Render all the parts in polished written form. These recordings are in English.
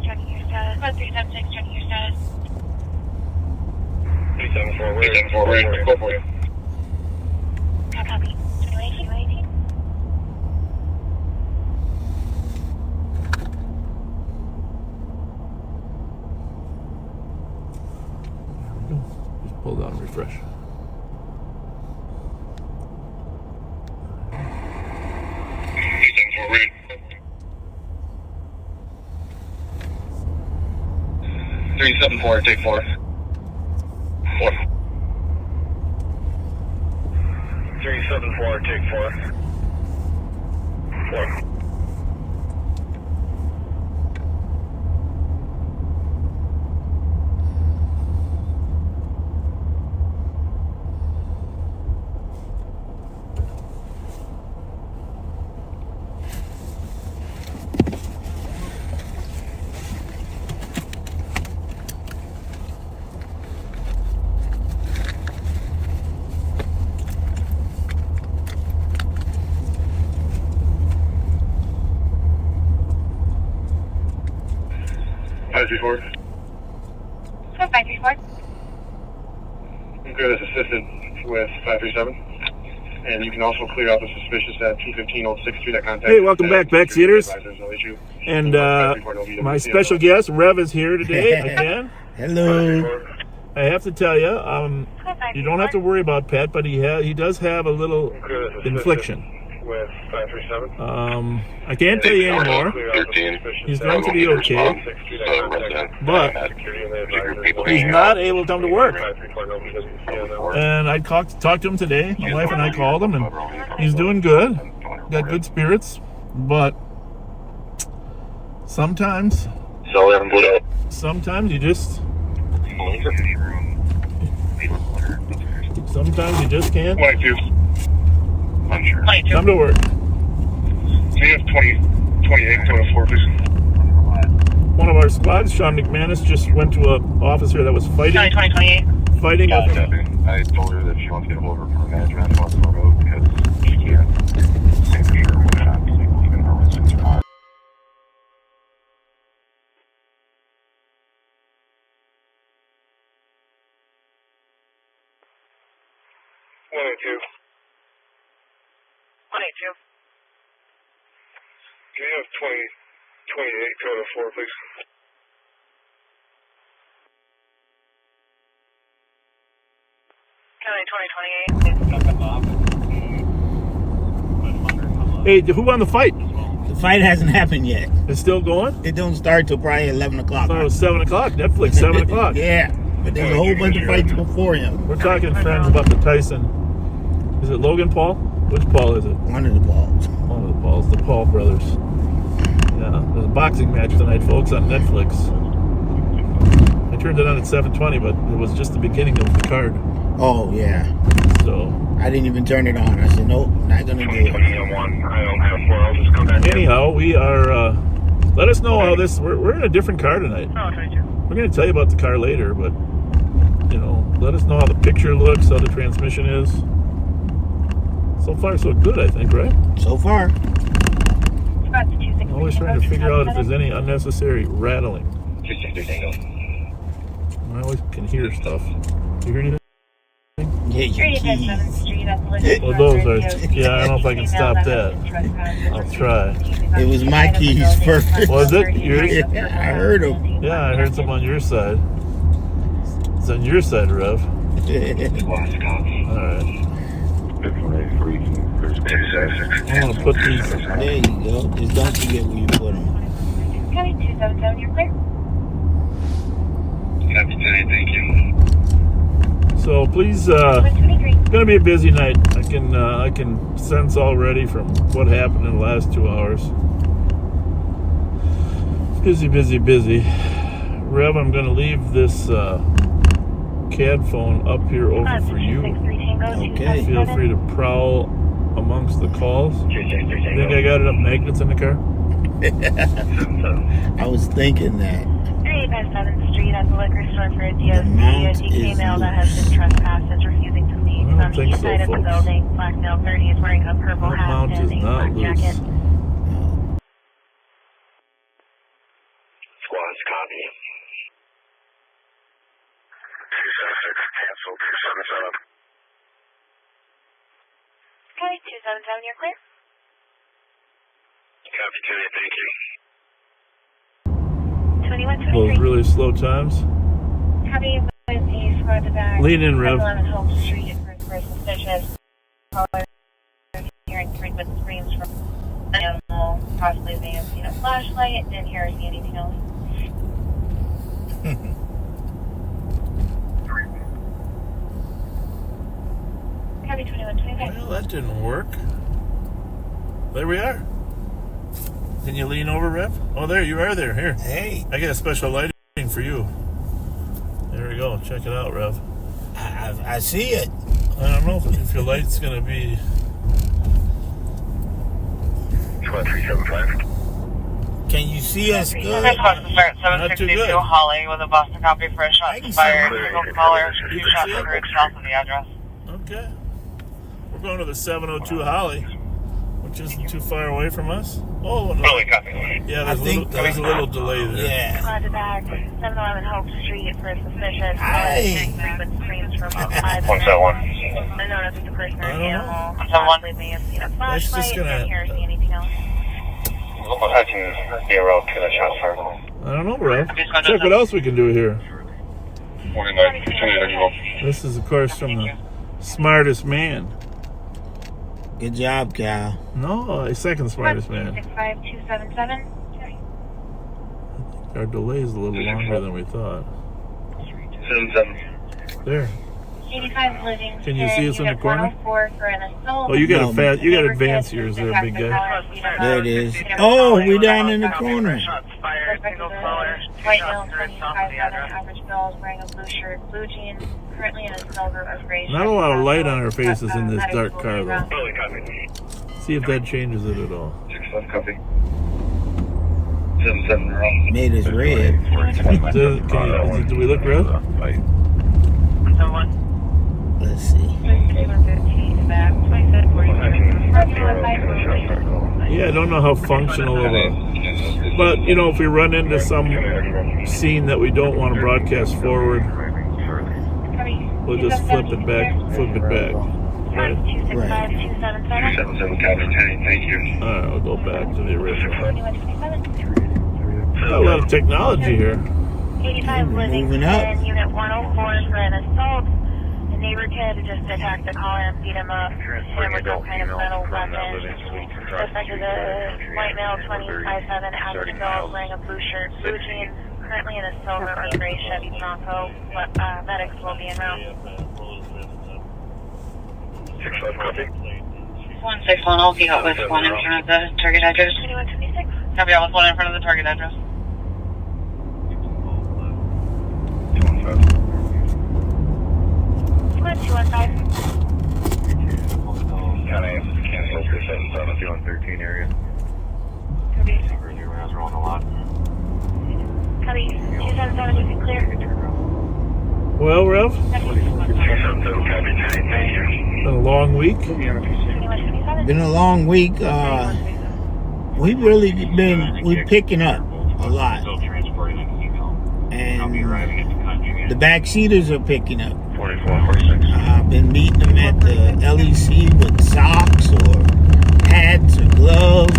checking your status. 376 checking your status. 374, we're in. Go for you. Copy. 218. Just pull down and refresh. Three 7-4, take 4. 374, take 4. 4. Five 3-4. 534. Okay, that's assistant with 537. And you can also clear out the suspicious at 215 Old 6th Street. That contact. Hey, welcome back, backseaters. There's no issue. And my special guest, Rev, is here today again. Hello. I have to tell you, you don't have to worry about Pat, but he does have a little infliction. With 537. I can't tell you anymore. 13. He's going to be okay, but he's not able to come to work. And I talked to him today. My wife and I called him, and he's doing good. Got good spirits, but sometimes you just can't come to work. We have 28 total 4, please. One of our squads, Sean McManus, just went to an officer that was fighting. 2028. Fighting up. I told her that she wants to get over from management. She wants to remote because she can't say for sure what happens. Even her residents are not. 182. 182. Can you have 28 total 4, please? Hey, who won the fight? The fight hasn't happened yet. It's still going? It don't start till probably 11 o'clock. Oh, it was 7 o'clock. Netflix, 7 o'clock. Yeah, but there's a whole bunch of fights before him. We're talking, friends, about the Tyson. Is it Logan Paul? Which Paul is it? One of the balls. One of the Pauls, the Paul brothers. Yeah, there's a boxing match tonight, folks, on Netflix. I turned it on at 7:20, but it was just the beginning of the card. Oh, yeah. So I didn't even turn it on. I said, nope, not going to do it. 1. I don't have 4. I'll just come back. anyhow, we are, let us know how this, we're in a different car tonight. Oh, 22. We're going to tell you about the car later, but, you know, let us know how the picture looks, how the transmission is. So far, so good, I think, right? So far. I'm always trying to figure out if there's any unnecessary rattling. I always can hear stuff. You hear anything? Yeah, your keys. Well, those are, yeah, I don't know if I can stop that. I'll try. It was my keys first. Was it? Yours? Yeah, I heard them. Yeah, I heard some on your side. It's on your side, Rev. Alright. I'm going to put these. There you go. Just don't forget where you put them. County 277, you're clear. Thank you. So please, it's going to be a busy night. I can sense already from what happened in the last 2 hours. Busy, busy, busy. Rev, I'm going to leave this CAD phone up here over for you. Okay. Feel free to prowl amongst the calls. Think I got enough magnets in the car? I was thinking that. 385 7th Street at the liquor store for a DOC. mount A DK is male that has been trespassed is refusing to leave. I don't On the think east so, side of the folks. building. Black male 30 is wearing a purple That hat mount and is a not black loose. jacket. Squad 277, you're clear. Copy, Tony, thank you. 2123. Those really slow times. Copy with the squad to back. Lean in, Rev. 11 Hope Street for suspicious. Caller hearing frequent screams from animal. Possibly they have seen a flashlight. Didn't hear or see anything else. Copy 2123. Well, that didn't work. There we are. Can you lean over, Rev? Oh, there you are there. Here. Hey, I got a special lighting for you. There we go. Check it out, Rev. I see it. I don't know if your light's going to be... 2375. Can you see us good? Request to start Not too 762 good. Holly with a Boston copy for a shot I can fired. see Single caller, You 2 can shots see it? fired south of the address. Okay. We're going to the 702 Holly, which isn't too far away from us. Oh, no. Fully copy. Yeah, I think there's a little delay there. Yeah. Squad to back. 711 Hope Street for suspicious. Hey. Frequent screams from outside. 171. Unknown if it's a person or I an don't know. animal. Possibly may have seen a That's just flashlight. gonna- Didn't hear or see anything else. I can be a route to the shot fired. I don't know, Rev. Check what else we can do here. 49, This is, of course, from the smartest man. Good job, Cal. No, second smartest man. 65277. Our delay is a little longer than we thought. 77. There. 85 living. Can you see us in the corner? 104 for an assault. Oh, you got No. a fast. You got advanced yours there, big guy. There it is. Oh, we down in the corner. White male, 25-7, average bill, wearing a blue shirt, blue jeans, currently in a silver or gray Not a lot of light on our faces in this dark car, though. Fully copy. See if that changes it at all. 65 copy. 77 wrong. Made us red. Do we look red? Let's see. Yeah, I don't know how functional of a... But, you know, if we run into some scene that we don't want to broadcast forward, we'll just flip it back. Right. Right. 277 copy, thank you. Alright, I'll go back to the original. Got a lot of technology here. 85 living Moving up. in Unit 104 for an assault. The neighbor kid just attacked the caller and beat him up. Hit him with some kind of metal weapon. Suspected a white male, 25-7, average bill, wearing a blue shirt, blue jeans, currently in a silver or gray Chevy Bronco. Medics will be en route. 65 copy. 161, I'll be out with one in front of the target address. 2126. I'll be out with one in front of the target address. 215. 215. County, cancel 277, 113 area. Copy. Earlier when I was rolling a lot. Copy. 277, you can clear. Well, Rev, 277 copy, thank you. been a long week. 2127. Been a long week. We've really we're picking up a lot. And the backseaters are picking up. 4446. I've been meeting them at the LEC with socks or hats or gloves.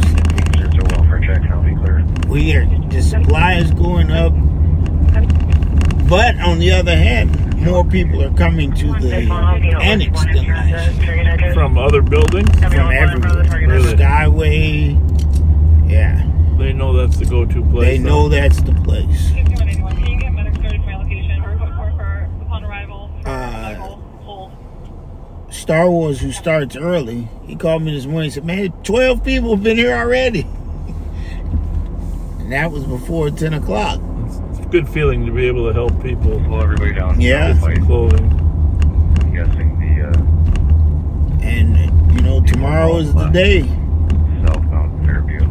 It's a welfare check, I'll be clear. The supply is going up. But on the other hand, more people are coming to the annex than last year. From other buildings. From everywhere. Really? Skyway. Yeah. They know that's the go-to place. They know that's the place. Can you get medic started for my location or upon arrival? Hold. Star Wars, who starts early, he called me this morning and said, man, 12 people have been here already. And that was before 10 o'clock. It's a good feeling to be able to help people. Pull everybody down. Yeah. Get some clothing. I'm guessing the And, tomorrow is the day. southbound Fairview.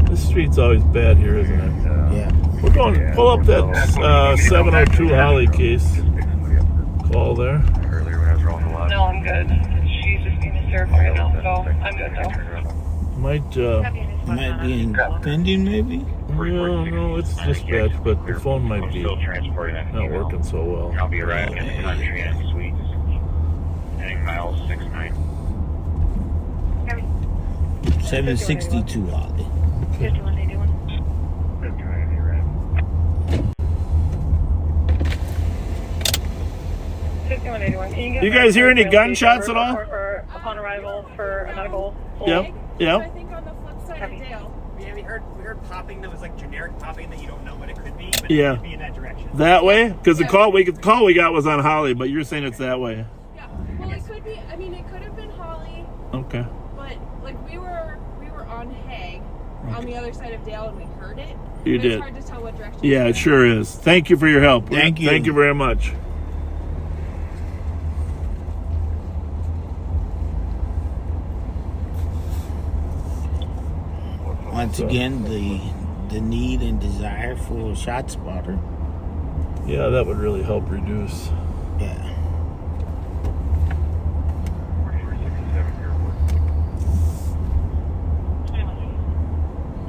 This street's always bad here, isn't it? Yeah. We're going. Pull up that 702 Holly case. Call there. Earlier when I was rolling a lot. No, I'm good. She's just being hysterical right now, so I'm good though. Might. Might be in pending, maybe. No, it's dispatch, but the phone might be Still transporting that not email. working so well. I'll be arriving at the country and suites. Heading miles 69. 762 Holly. 5181. You guys hear any gunshots at all? Upon arrival for a medical. Yep. Yep. I think on the flip side of Dale. Yeah, we heard popping that was like generic popping that you don't know what it could be, but Yeah. it could be in that direction. That way? Because the call we got was on Holly, but you're saying it's that way. Yeah. Well, it could be. I mean, it could have been Holly, Okay. but like we were on Hague on the other side of Dale, and we heard it. You But did. It's hard to tell what direction. Yeah, it sure is. Thank you for your help. Thank you. Thank you very much. Once again, the need and desire for a shot spotter. Yeah, that would really help reduce. Yeah.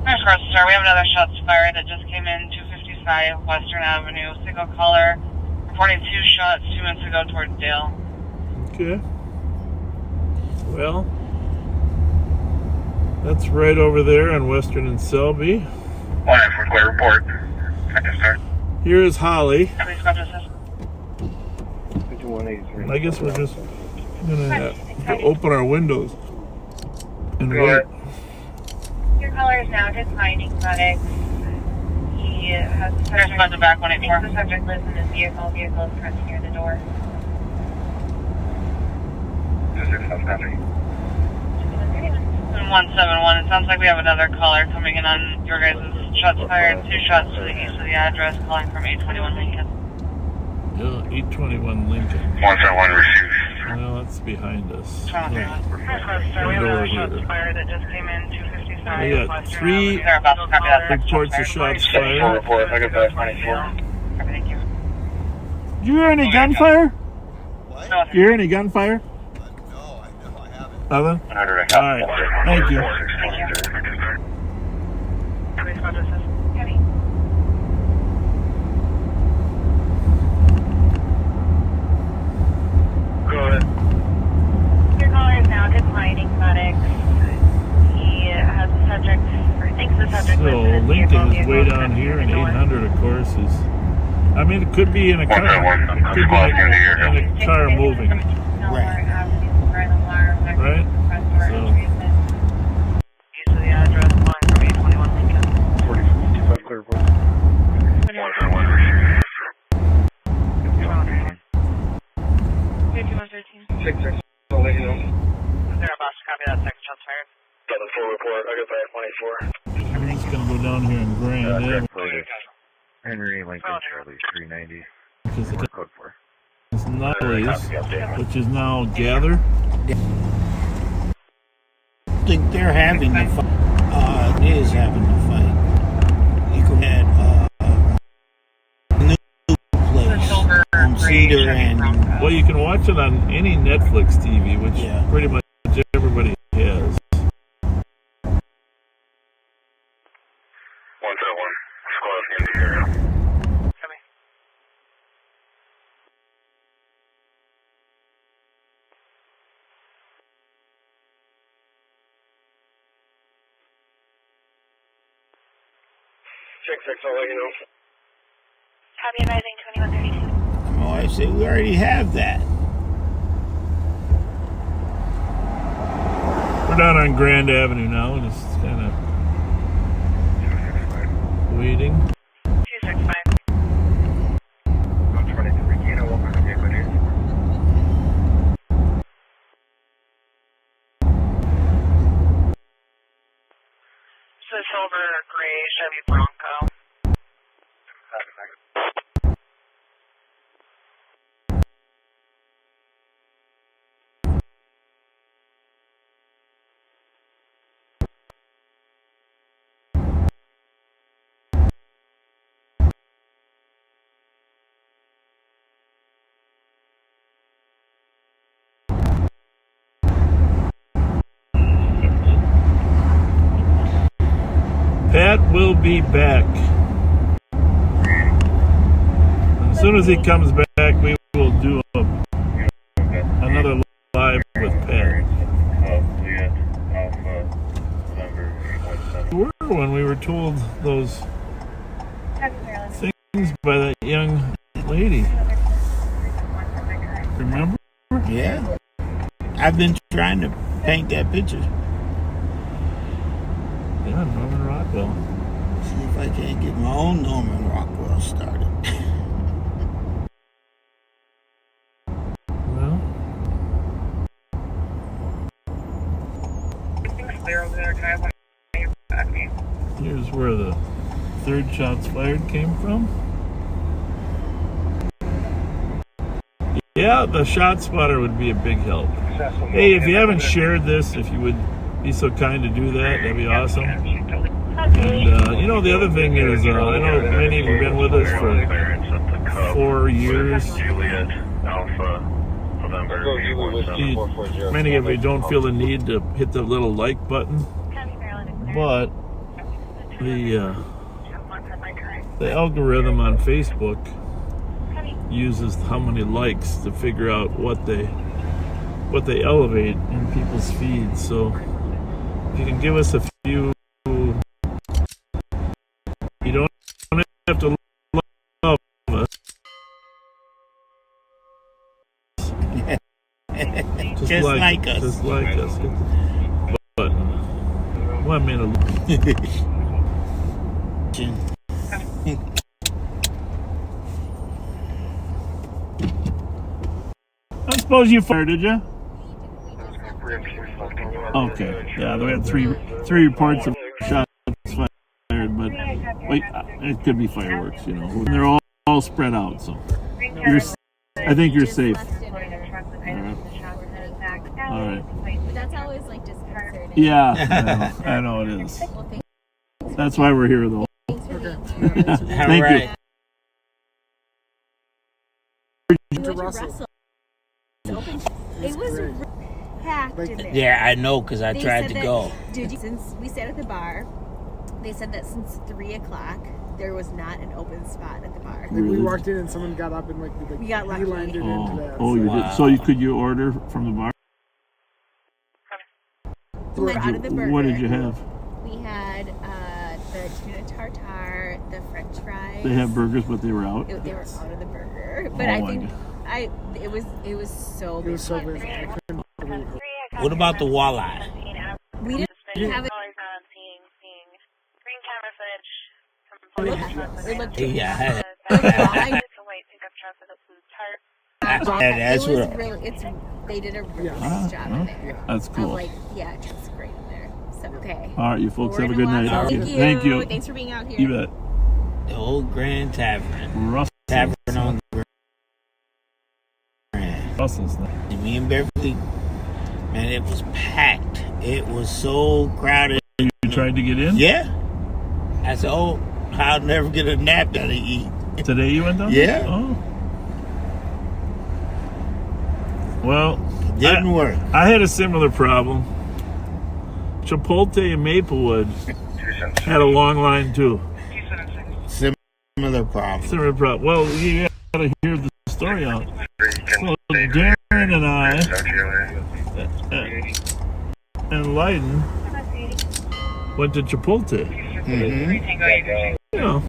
First Road Star, we have another shots fired that just came in 255 Western Avenue. Single caller reporting 2 shots 2 minutes ago towards Dale. Okay. Well, that's right over there on Western and Selby. 1 clear report. Here is Holly. Please come to assist. I guess we're just gonna have to open our windows and wait. Your caller is now declining medics. He has the back 184. The subject lives in his vehicle. Vehicle is currently near the door. 171. It sounds like we have another caller coming in on your guys' shots fired. 2 shots to the east of the address, calling from 821 Lincoln. Yeah, 821 Lincoln. 171 received. Well, that's behind us. We have another shots fired that just came in 255. We got 3 They're about to copy that. reports of shots fired. Report. I got back 94. Thank you. Did you hear any gunfire? No, You hear any gunfire? Nothing? All right. Thank you. Please come to assist. Heavy. Go ahead. Your caller is now declining medics. He has a subject, or thinks the subject lives in So his Lincoln vehicle. is way down here, and 800, of course, is. I mean, it could be in a car. It could be in a car moving, Right. right? So East of the address, calling from 821 Lincoln. 45 clear report. 171 received. 5113. 66. I'll let you know. They're about to copy that second shots fired. 74 report. I got back 24. I'm just gonna go down here and Grand Avenue Henry Lincoln Charlie 390. because Code 4. it's Nolly's, which is now Gather. I think they're having the fight. It is having the fight. You can add a new place on Cedar and Well, you can watch it on any Netflix TV, which Yeah. pretty much everybody has. 171. Squad in the area. Copy. Check 6. I'll let you know. Copy advising 2132. my wife said, we already have that. We're down on Grand Avenue now, just kind of waiting. 265. 123 Kino, welcome to vehicle here. It's a silver gray Chevy Bronco. Pat will be back. As soon as he comes back, we will do another live with Pat. remember when we were told those things by that young lady. Remember? Yeah. I've been trying to paint that picture. Yeah, Norman Rockwell. See if I can't get my own Norman Rockwell started. Well, Clear over there. Can I have one? here's where the third shots fired came from. Yeah, the shot spotter would be a big help. Hey, if you haven't shared this, if you would be so kind to do that, that'd be awesome. And, you know, the other thing is, I know many of you have been with us for 4 years. Many of you don't feel the need to hit the little like button, but the algorithm on Facebook uses how many likes to figure out what they elevate in people's feeds. So if you can give us a few, you don't have to love us. Just like us. Just like us. Hit the button. 1 minute. I suppose you fired, did you? Okay. Yeah, we had three reports of shots fired, but wait, it could be fireworks, you know. They're all spread out, so I think you're safe. All right. But that's always like disconcerting. Yeah, I know it is. That's why we're here, though. Thank you. To Russell. It was packed in there. Yeah, I know, because I tried to go. Since we sat at the bar, they said that since 3 o'clock, there was not an open spot at the bar. Like we walked in and someone got up and we got lucky. lined it into that. Oh, you did. So could you order from the bar? We were out of the burger. What did you have? We had the tuna tartare, the French fries. They have burgers, but they were out. They were out of the burger, but I think it was so big. It was so big. I couldn't believe it. What about the walleye? We didn't have it. Green camera footage. It looked Yeah. That's they did a really nice job in there. That's cool. It's great in there. So okay. All right, you folks have a good night. Thank you. Thanks for being out here. You bet. the old Grand Tavern. Russell. Tavern on Grand. Russell's. Me and Beverly, man, it was packed. It was so crowded. You tried to get in? Yeah. I said, oh, I'll never get a nap that I eat. Today you went down? Yeah. Oh. Well, Didn't work. I had a similar problem. Chipotle in Maplewood had a long line too. Similar problem. Similar problem. Well, you gotta hear the story out. So Darren and I and Leiden went to Chipotle. Mm-hmm. You know,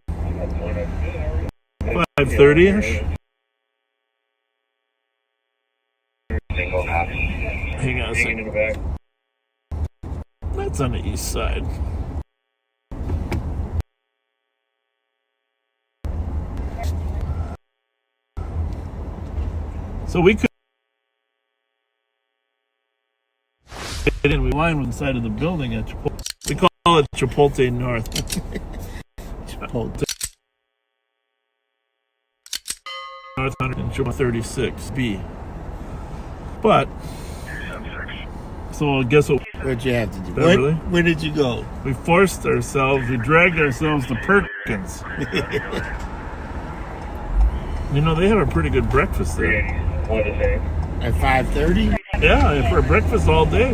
5:30ish. Hang on a second. That's on the east side. So we could get in. We lined inside of the building at Chipotle. We call it Chipotle North. Chipotle. North 136B. But, so guess what? What'd you have to do? Beverly? Where did you go? We forced ourselves, we dragged ourselves to Perkins. You know, they have a pretty good breakfast there. At 5:30? Yeah, for breakfast all day.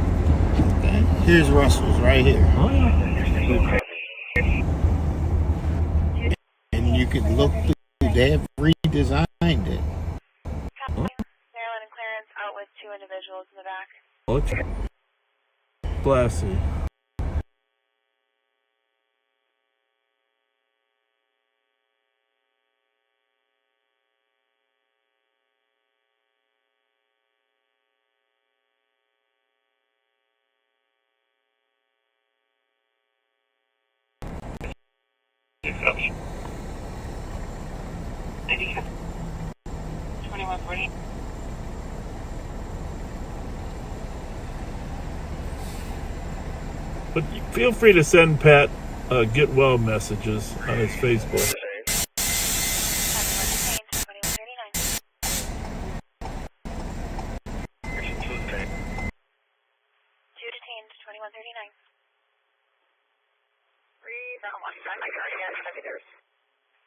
Okay. Here's Russell's right here. Oh, yeah. And you can look through. They have redesigned it. Marilyn and Clarence out with 2 individuals in the back. Classy. But feel free to send Pat get well messages on his Facebook.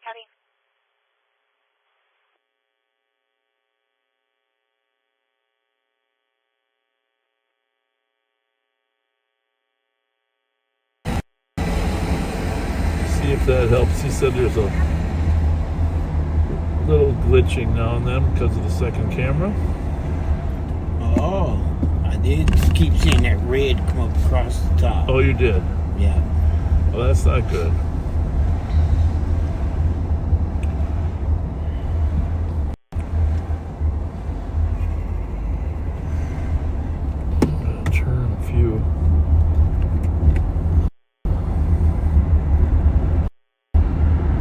Copy. See if that helps. He said there's a little glitching now and then because of the second camera. Oh, I did keep seeing that red come up across the top. Oh, you did? Yeah. Well, that's not good. I'm gonna turn a few.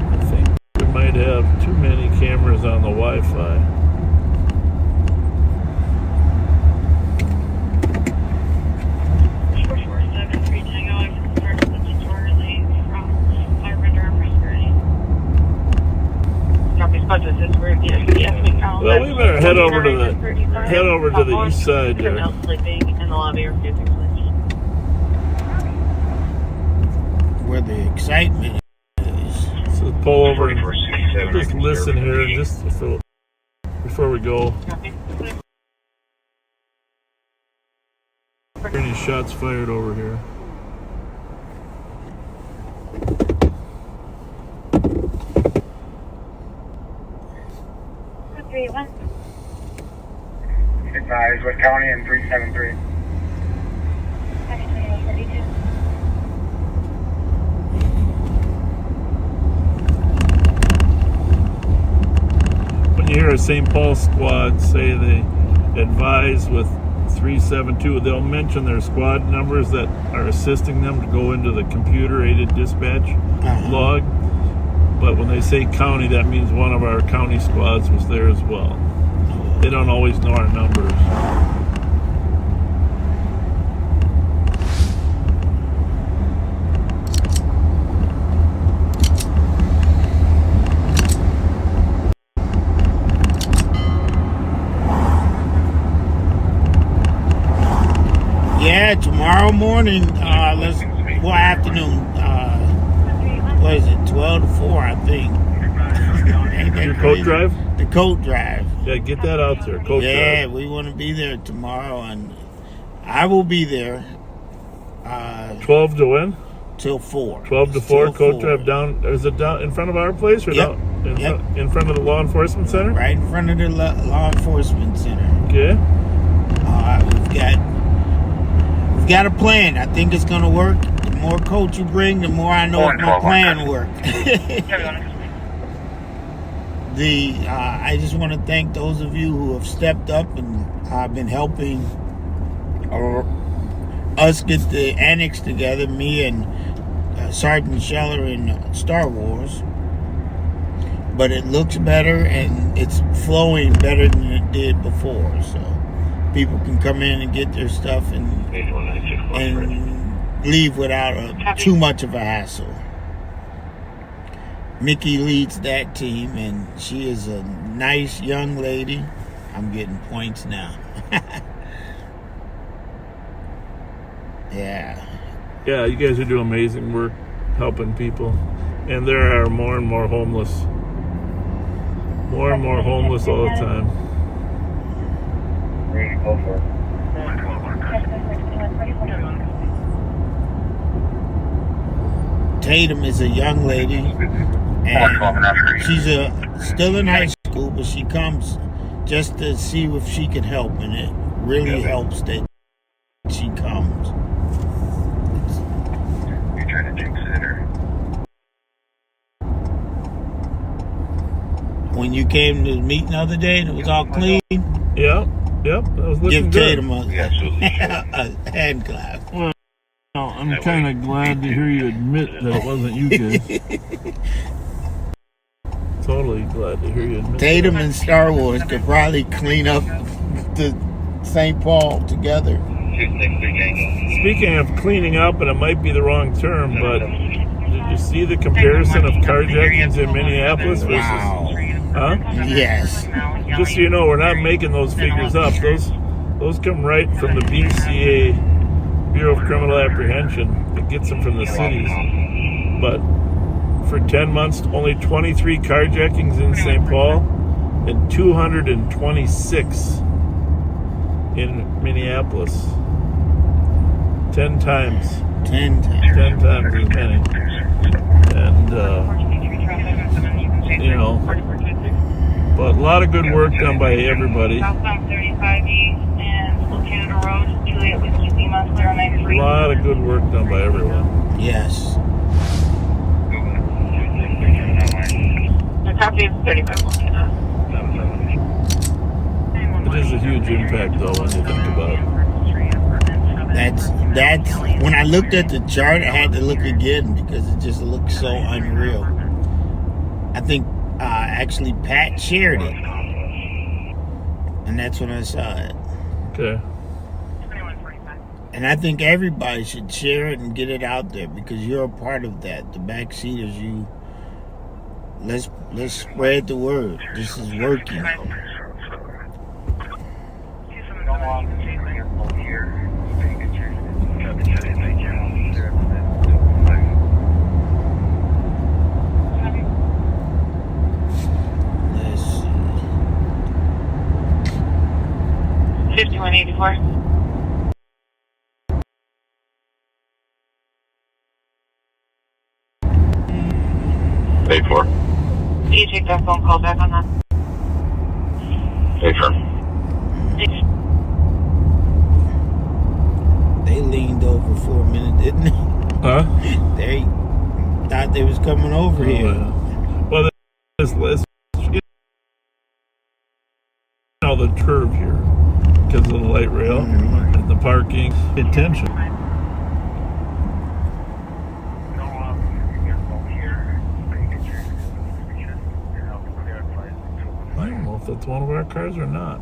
I think we might have too many cameras on the Wi-Fi. Well, we better head over to the east side there. Where the excitement is. So pull over and just listen here just before we go. Any shots fired over here? Advise West County and 373. When you hear a St. Paul squad say they advise with 372, they'll mention their squad numbers that are assisting them to go into the computer-aided dispatch log. But when they say county, that means one of our county squads was there as well. They don't always know our numbers. Yeah, tomorrow morning, afternoon, what is it, 12 to 4, I think. Your coat drive? The coat drive. Yeah, get that out there, coat drive. Yeah, we want to be there tomorrow, and I will be there. 12 to when? Till 4. 12 to 4, coat drive down. Is it down in front of our place or yep. down in front of the law enforcement center? Right in front of the law enforcement center. Okay. We've got a plan. I think it's going to work. The more coats you bring, the more I know if my plan works. I just want to thank those of you who have stepped up and been helping us get the annex together, me and Sergeant Scheller in Star Wars. But it looks better and it's flowing better than it did before. So people can come in and get their stuff and leave without too much of a hassle. Mickey leads that team, and she is a nice young lady. I'm getting points now. Yeah. Yeah, you guys are doing amazing work helping people. And there are more and more homeless. More and more homeless all the time. Tatum is a young lady, and she's still in high school, but she comes just to see if she can help, and it really helps that she comes. You're trying to jinx it, or? When you came to the meeting the other day and it was all clean, yep, that was looking give good. Tatum a hand clap. Well, I'm kind of glad to hear you admit that it wasn't you guys. Totally glad to hear you admit Tatum that. and Star Wars could probably clean up the St. Paul together. Speaking of cleaning up, and it might be the wrong term, but did you see the comparison of carjackings in Minneapolis versus? Wow. Huh? Yes. Just so you know, we're not making those figures up. Those come right from the BCA, Bureau of Criminal Apprehension. It gets them from the cities. But for 10 months, only 23 carjackings in St. Paul and 226 in Minneapolis. 10 times. 10 times. 10 times as many. And, you know, but a lot of good work done by everybody. Southbound 35 East and Little Canada Road, Juliet Whiskey Lima, 093. A lot of good work done by everyone. Yes. The copy is 35 Montana. It is a huge impact, though, when you think about it. That's when I looked at the chart, I had to look again because it just looked so unreal. I think actually Pat shared it, and that's when I saw it. Okay. And I think everybody should share it and get it out there because you're a part of that. The backseaters, you. Let's spread the word. This is working. Let's see. 5184. A4. Can you take that phone call back on that? A4. They leaned over for a minute, didn't they? Huh? They thought they was coming over here. Yeah. Well, let's you know, the curve here because of the light rail and the parking. Attention. I don't know if that's one of our cars or not.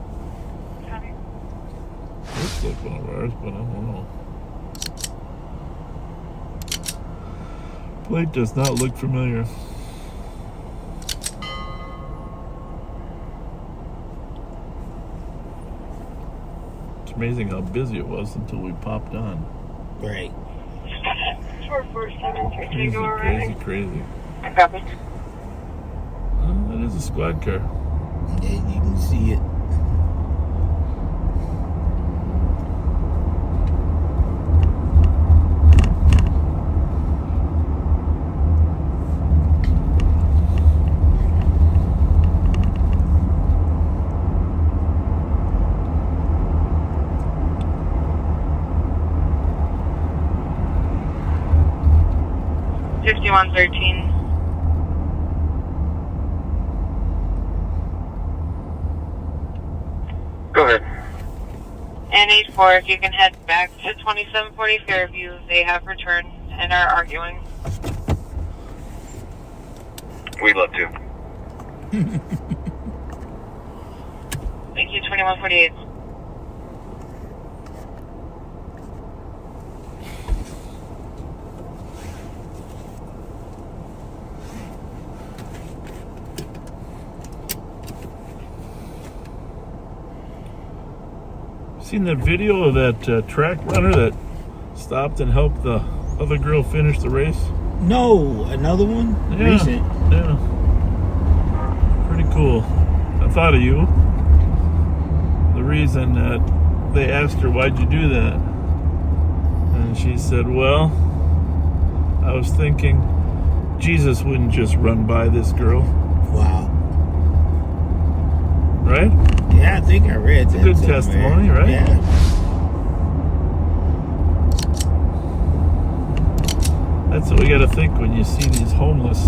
Looks like one of ours, but I don't know. Plate does not look familiar. It's amazing how busy it was until we popped on. Right. 447 Crazy. Copy. That is a squad car. Yeah, you can see it. $51.13. Go ahead. And 84, if you can head back to 2740 Fairview, they have returned and are arguing. We'd love to. Thank you, 2148. Seen that video of that track runner that stopped and helped the other girl finish the race? No, another one? Yeah. Recent? Yeah. Pretty cool. I thought of you. The reason that they asked her, why'd you do that? And she said, well, I was thinking Jesus wouldn't just run by this girl. Wow. Right? Yeah, I think I read that. It's a good testimony, right? Yeah. That's what we got to think when you see these homeless,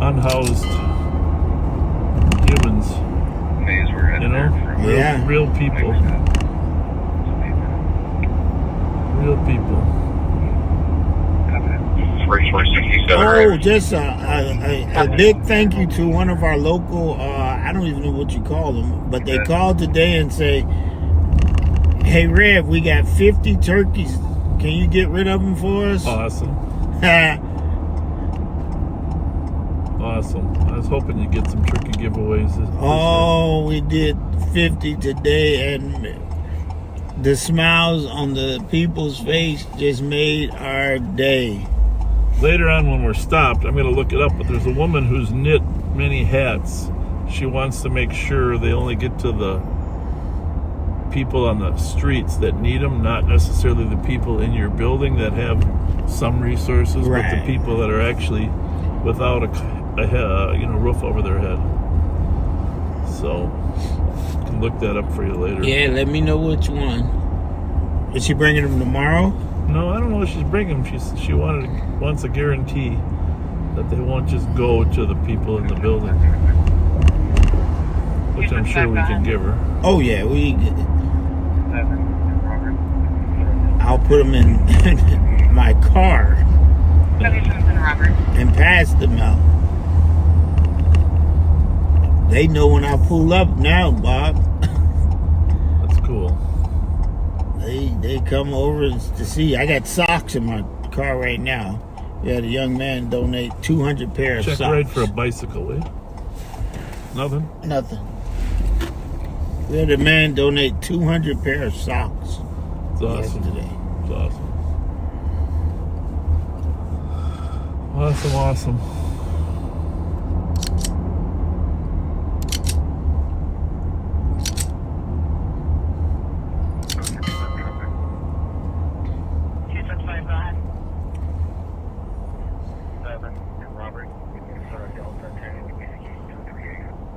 unhoused humans. You know, Yeah. real people. Real people. Oh, just a big thank you to one of our local, I don't even know what you call them, but they called today and say, Hey, Rev, we got 50 turkeys. Can you get rid of them for us? Awesome. Awesome. I was hoping you'd get some turkey giveaways this Oh, we did 50 today, and the smiles on the people's face just made our day. Later on when we're stopped, I'm going to look it up, but there's a woman who's knit many hats. She wants to make sure they only get to the people on the streets that need them, not necessarily the people in your building that have some resources, but the people that are actually without a roof over their head. So, I can look that up for you later. Yeah, let me know which one. Is she bringing them tomorrow? No, I don't know what she's bringing. She wants a guarantee that they won't just go to the people in the building, which I'm sure we can give her. Oh yeah, I'll put them in my car and pass them out. They know when I pull up now, Bob. That's cool. They come over to see. I got socks in my car right now. We had a young man donate 200 pairs of socks. Check ride for a bicycle, eh? Nothing? Nothing. We had a man donate 200 pairs of socks. It's awesome. Yesterday. It's awesome. Awesome.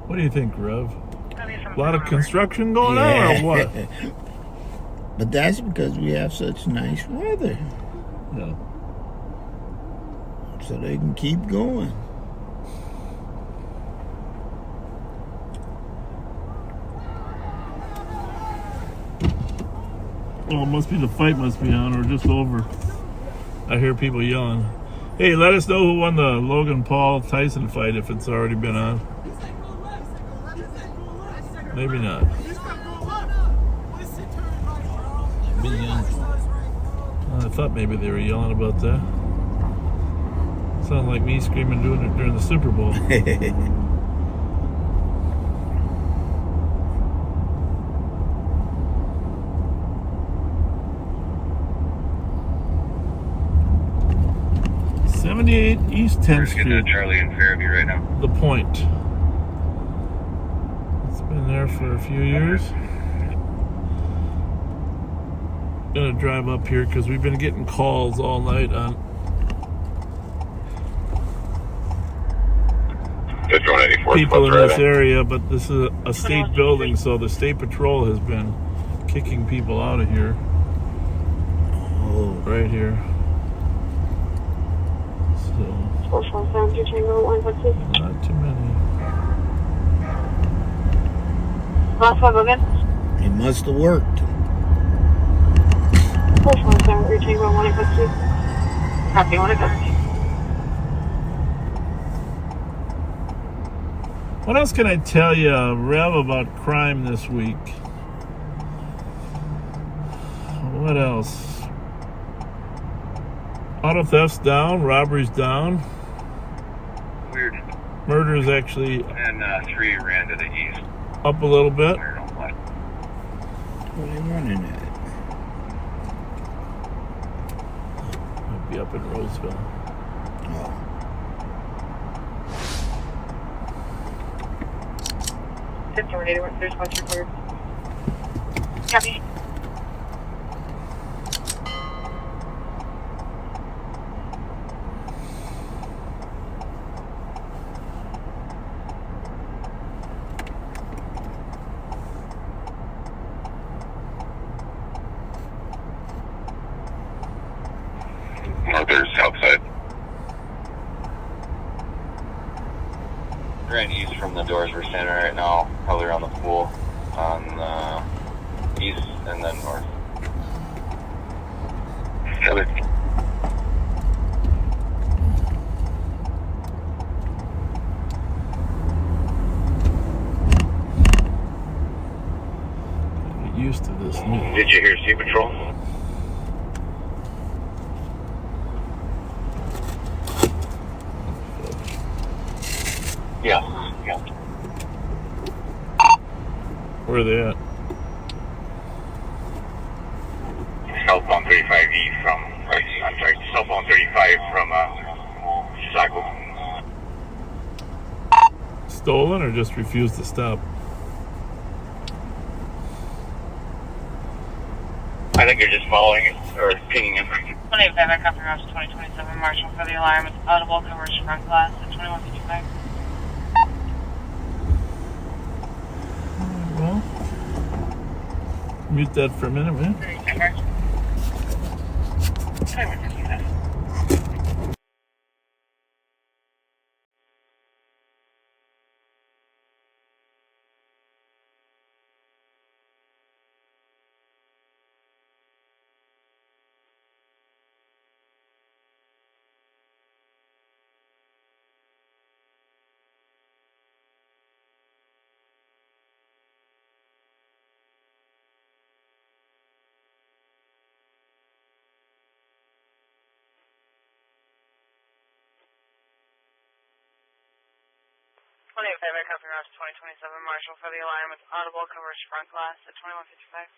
What do you think, Rev? A lot of construction going on, or what? But that's because we have such nice weather. Yeah. So they can keep going. Well, the fight must be on, or just over. I hear people yelling. Hey, let us know who won the Logan Paul Tyson fight if it's already been on. Maybe not. I thought maybe they were yelling about that. Sounded like me screaming doing it during the Super Bowl. '78 East 10th Street. We're to Charlie and Fairview right now. The Point. It's been there for a few years. Gonna drive up here because we've been getting calls all night on people in this area, but this is a state building, so the state patrol has been kicking people out of here. Right here. So not too many. It must have worked. What else can I tell you, Rev, about crime this week? What else? Auto theft's down, robbery's down. Weird. Murder's actually And 3 ran to the east. up a little bit. Where are they running at? Might be up in Roseville. Oh. There's much recorded. Copy. There's south side. Ran east from the doors we're standing right now, probably around the pool on the east and then north. Heather. Get used to this new Did you hear Sea Patrol? Yeah. Where are they at? Southbound 35E from, I'm sorry, southbound 35 from Cisco. Stolen or just refused to stop? I think you're just following it, or pinging it. 25, I copy Route 2027, Marshall for the alarm. It's audible, covers front glass at 2155. Well, mute that for a minute, man. 2155. I copy Route 2027, Marshall for the alarm. It's audible, covers front glass at 2155.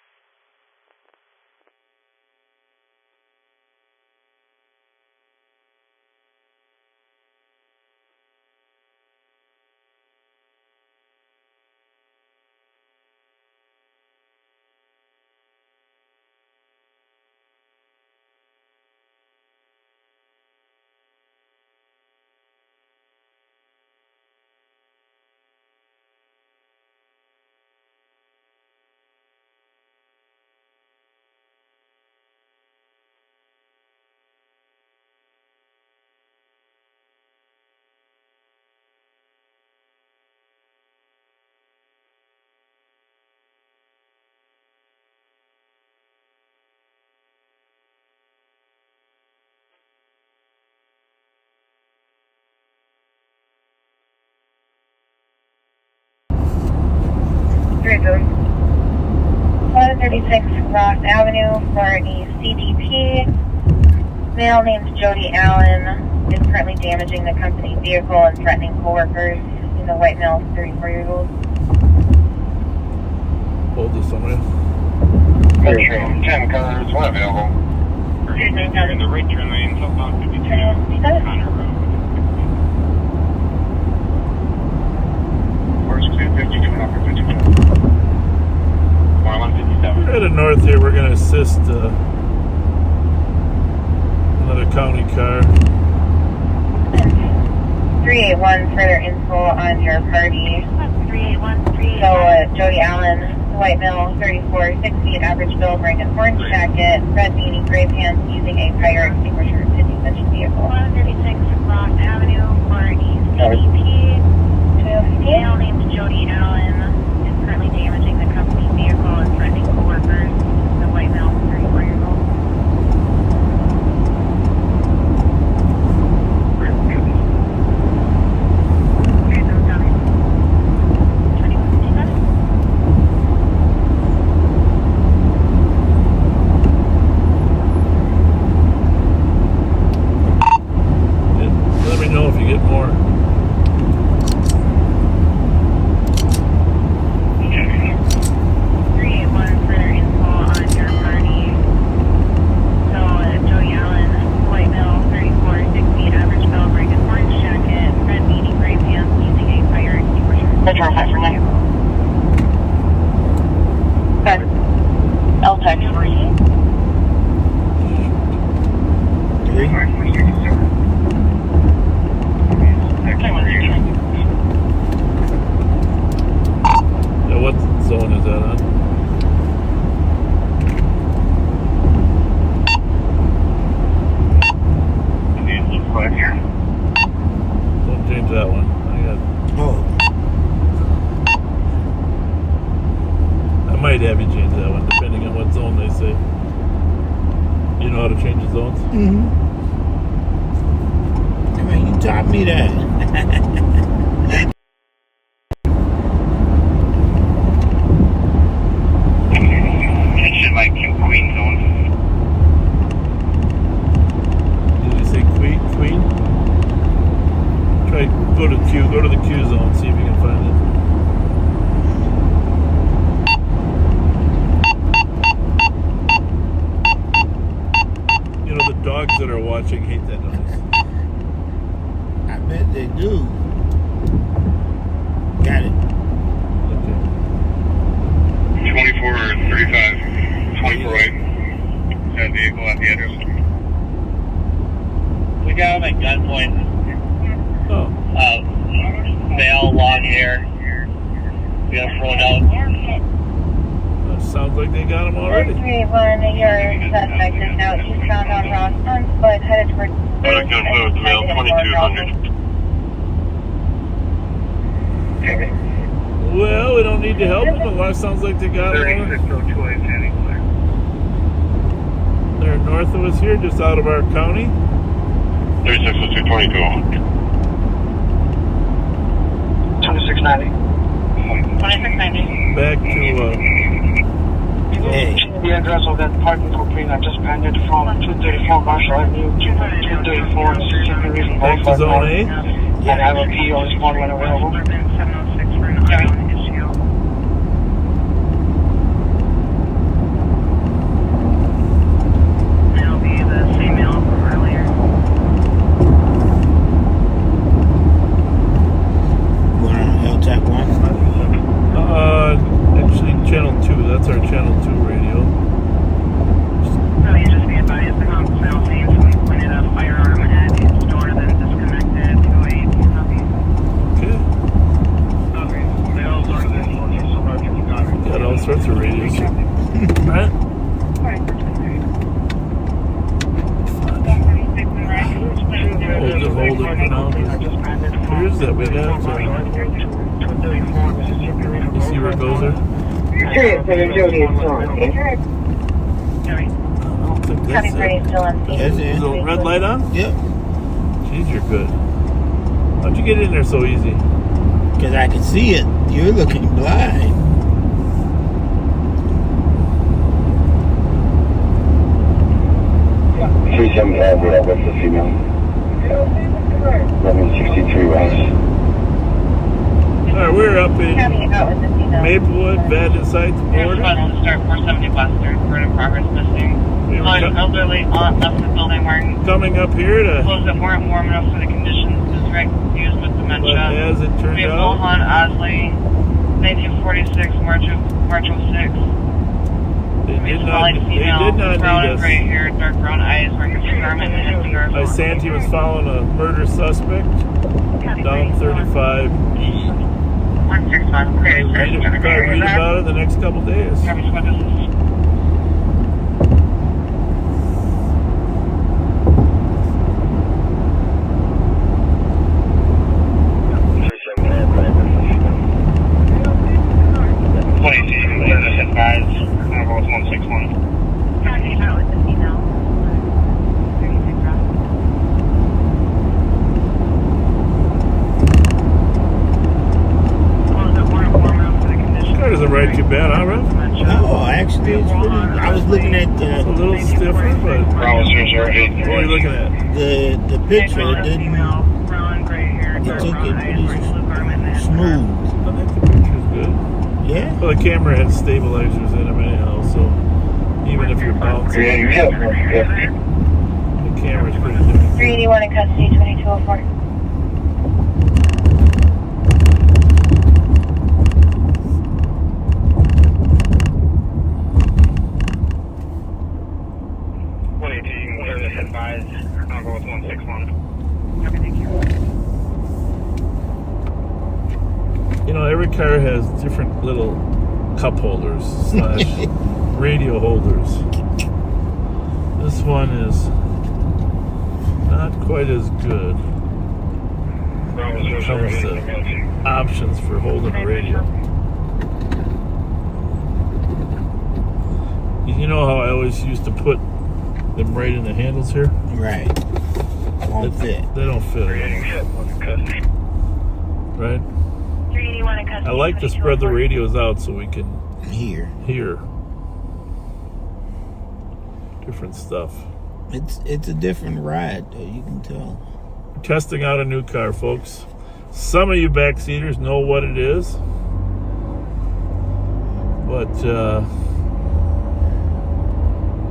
Boom. 136 Ross Avenue for the CTP. Male named Jody Allen is currently damaging the company vehicle and threatening coworkers. In the white male, 34-year-old. Hold this somewhere. 10 cars, one available. In the right turn lane, southbound 52, Connor Road. Horse 250, giving up for 52. We're headed north here. We're going to assist another county car. 381, further info on your party. 381. So, Jody Allen, white male, 34, 6 feet, average build, wearing an orange jacket, red beanie, gray pants, using a fire extinguisher to extinguish vehicle. 136 Ross Avenue for ECDP. Male named Jody Allen is currently damaging the company vehicle and threatening coworkers. The white male, 34-year-old. Let me know if you get more. What zone is that on? Don't change that one. I might have you change that one, depending on what zone they say. You know how to change the zones? Mm-hmm. I mean, you taught me that. Like go to Q. Go to the Q zone. See if you can find it. You know, the dogs that are watching hate that noise. I bet they do. Got it. Okay. 24 or 35, 24 right. That vehicle at the address. We got him at gunpoint. Oh. Male, long hair. We got thrown out. That sounds like they got him already. 3-1, your suspect is now eastbound on Ross but headed towards Male 2200. Well, we don't need to help them. It sounds like they got him. 3602 anywhere. They're north of us here, just out of our county. 3602 2200. 2690. 2690. Back to Hey. The address of that parking for I just banded from 234 Marshall Avenue to 234 Mississippi River back to zone A. And I have a P on this one when available. 706 for an issue. It'll be the same mail from earlier. Going on LTAC 1. Actually, channel 2. That's our channel 2 radio. So you just be advised the comp mail scene, so we pointed a firearm at its door, then disconnected to a copy. Okay. Got all sorts of radios. Right? We'll just hold it for now. Where is that? We got. You see where it goes there? I don't think that's it. That's it. Is the red light on? Yep. Jeez, you're good. How'd you get in there so easy? Because I can see it. You're looking blind. What's the female? 1163 West. Alright, we're up in Maplewood, bad inside the border. Final start 470 Western, current progress missing. We were One elderly aunt left the building wearing coming up here to, clothes that weren't warm enough for the conditions, is confused with but dementia. as it turned We have out, Mohan Osley, 1946, March of 6. they did not Female, brown need and gray us. hair, dark brown eyes, wearing a garment and a cigar. Isanti was following a murder suspect down 35 E. 165, clear. Probably read about it the next couple days. That doesn't ride too bad, huh, Rev? No, actually, it's pretty. I was looking at It's a little stiffer, but what are you looking at? the picture. It didn't. It took it pretty smooth. I think the picture's good. Yeah. Well, the camera has stabilizers in them anyhow, so even if you're bouncing, the camera's pretty different. 381 in custody, 2204. You know, every car has different little cup holders / radio holders. This one is not quite as good when it comes to options for holding a radio. You know how I always used to put them right in the handles here? Right. Won't fit. They don't fit anymore. Right? 381 in custody. I like to spread the radios out so we can Here. hear different stuff. It's a different ride, though. You can tell. Testing out a new car, folks. Some of you backseaters know what it is, but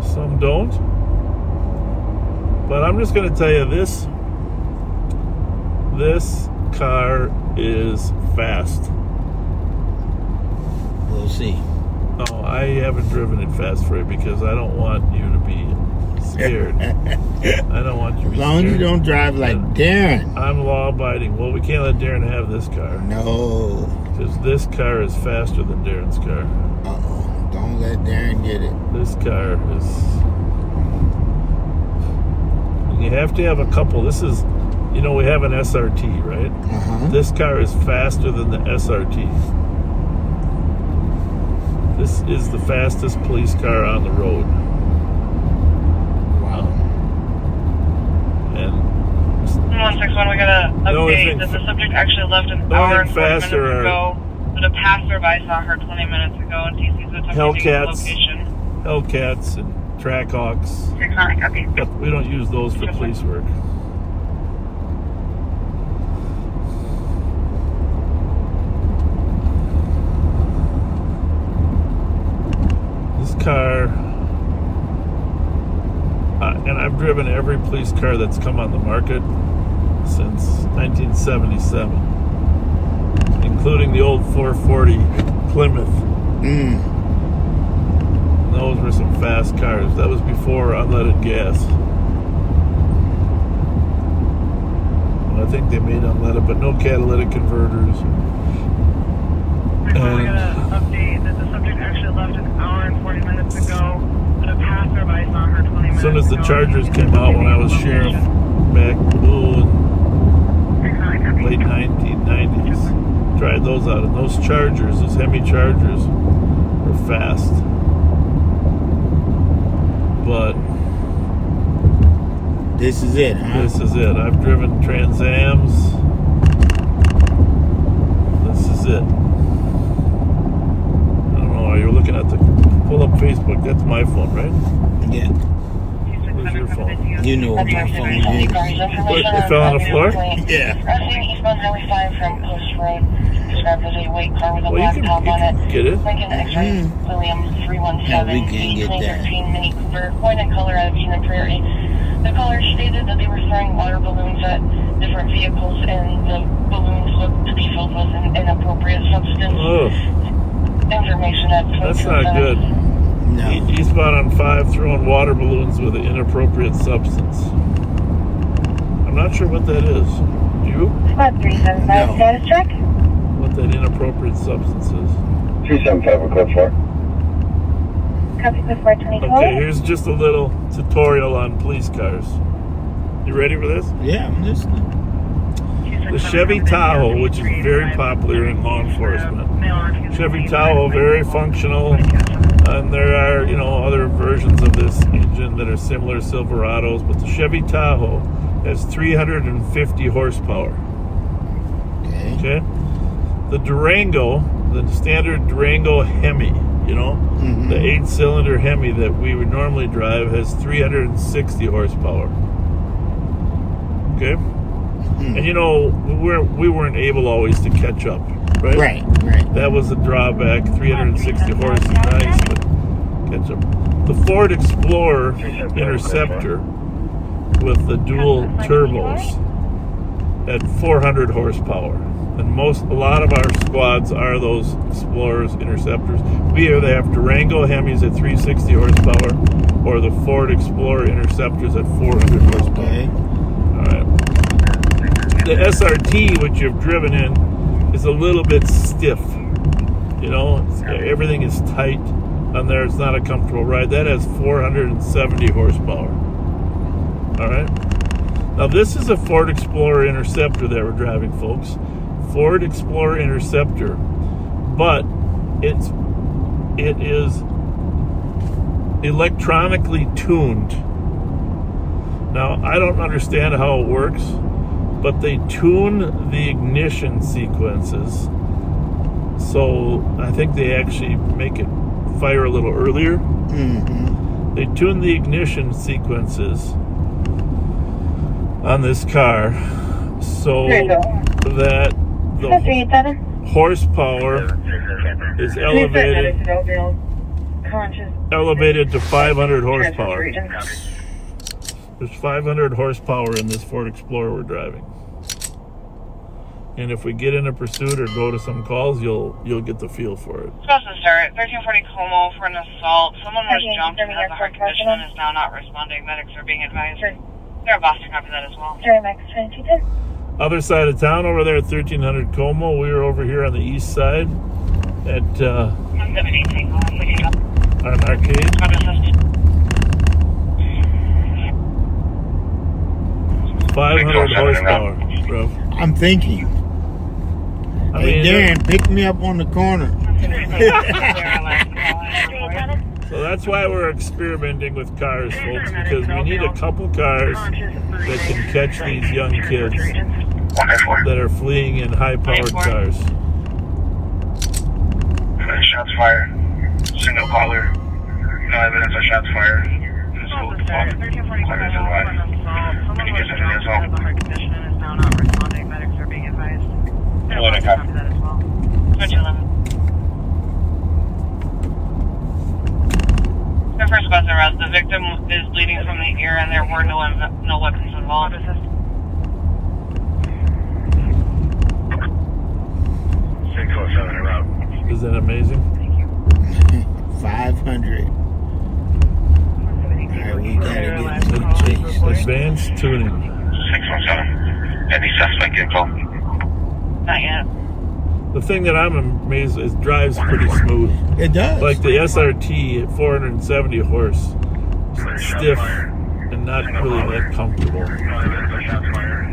some don't. But I'm just going to tell you this car is fast. We'll see. Oh, I haven't driven it fast for you because I don't want you to be scared. I don't want you to be As long as you scared. don't drive like Darren. I'm law-abiding. Well, we can't let Darren have this car. No. Because this car is faster than Darren's car. Uh-oh. Don't let Darren get it. This car is... You have to have a couple. This is... You know, we have an SRT, right? Uh-huh. This car is faster than the SRT. This is the fastest police car on the road. Wow. And 161, we got an update that the subject actually left an hour and 40 minutes ago, but a passerby saw her 20 minutes ago, and TC's attempting to get the location. Hellcats and Trackhawks. 69, copy. But we don't use those for police work. This car, and I've driven every police car that's come on the market since 1977, including the old 440 Plymouth. Those were some fast cars. That was before unleaded gas. Well, I think they made unleaded, but no catalytic converters. We got an update that the subject actually left an hour and 40 minutes ago, but a passerby saw her 20 minutes ago. As soon as the Chargers came out when I was sheriff back in late 1990s, tried those out, and those Chargers, those Hemi Chargers, were fast. But this is it, huh? This is it. I've driven Trans Ams. This is it. I don't know. You're looking at the pull up Facebook. That's my phone, right? Yeah. Where's your phone? You know what my phone is. What, it fell on the floor? Yeah. Eastbound Highway 5 from Post Road. Described as a white car with a Well, black you top on can it. get it. Lincoln X-ray, Williams 317. Yeah, we can get that. 2013 Mini Cooper, white in color out of Union Prairie. The caller stated that they were throwing water balloons at different vehicles, and the balloons looked to be filled with an inappropriate substance. Oh, Information at that's not good. No. Eastbound on 5 throwing water balloons with an inappropriate substance. I'm not sure what that is. Do you? Squad 375 No. status check. What that inappropriate substance is? 375, we're code 4. Copy before 2012. Okay, here's just a little tutorial on police cars. You ready for this? Yeah, I'm listening. The Chevy Tahoe, which is very popular in law enforcement. Chevy Tahoe, very functional, and there are, you know, other versions of this engine that are similar to Silverados, but the Chevy Tahoe has 350 horsepower. Okay? The Durango, the standard Durango Hemi, you know, the 8-cylinder Hemi that we would normally drive has 360 horsepower. Okay? And you know, we weren't able always to catch up, right? Right. That was the drawback. 360 horses, nice, but catch up. The Ford Explorer Interceptor with the dual turbos at 400 horsepower. And a lot of our squads are those Explorers, Interceptors. We either have Durango Hemis at 360 horsepower or the Ford Explorer Interceptors at 400 horsepower. Okay. All right. The SRT, which you've driven in, is a little bit stiff. You know, everything is tight on there. It's not a comfortable ride. That has 470 horsepower. All right. Now, this is a Ford Explorer Interceptor that we're driving, folks. Ford Explorer Interceptor, but it is electronically tuned. Now, I don't understand how it works, but they tune the ignition sequences, so I think they actually make it fire a little earlier. They tune the ignition sequences on this car, so that the horsepower is elevated to 500 horsepower. There's 500 horsepower in this Ford Explorer we're driving. And if we get in a pursuit or go to some calls, you'll get the feel for it. Supposed to start 1340 Como for an assault. Someone was jumped and has a heart condition and is now not responding. Medics are being advised. They're Boston, copy that as well. Other side of town over there at 1300 Como. We were over here on the east side at an arcade. 500 horsepower, bro. I'm thinking. Hey, Darren, pick me up on the corner. So that's why we're experimenting with cars, folks, because we need a couple cars that can catch these young kids that are fleeing in high-powered cars. Shots fired. Single caller. No evidence of shots fired. Physical default. Clear to survive. Can you get something as well? The first bus around. The victim is bleeding from the ear and there were no weapons involved. Is that amazing? 500. Alright, we gotta get to chase. Advanced tuning. 617. Any suspect get called? Not yet. The thing that I'm amazed is it drives pretty smooth. It does. Like the SRT at 470 horse, stiff and not really that comfortable.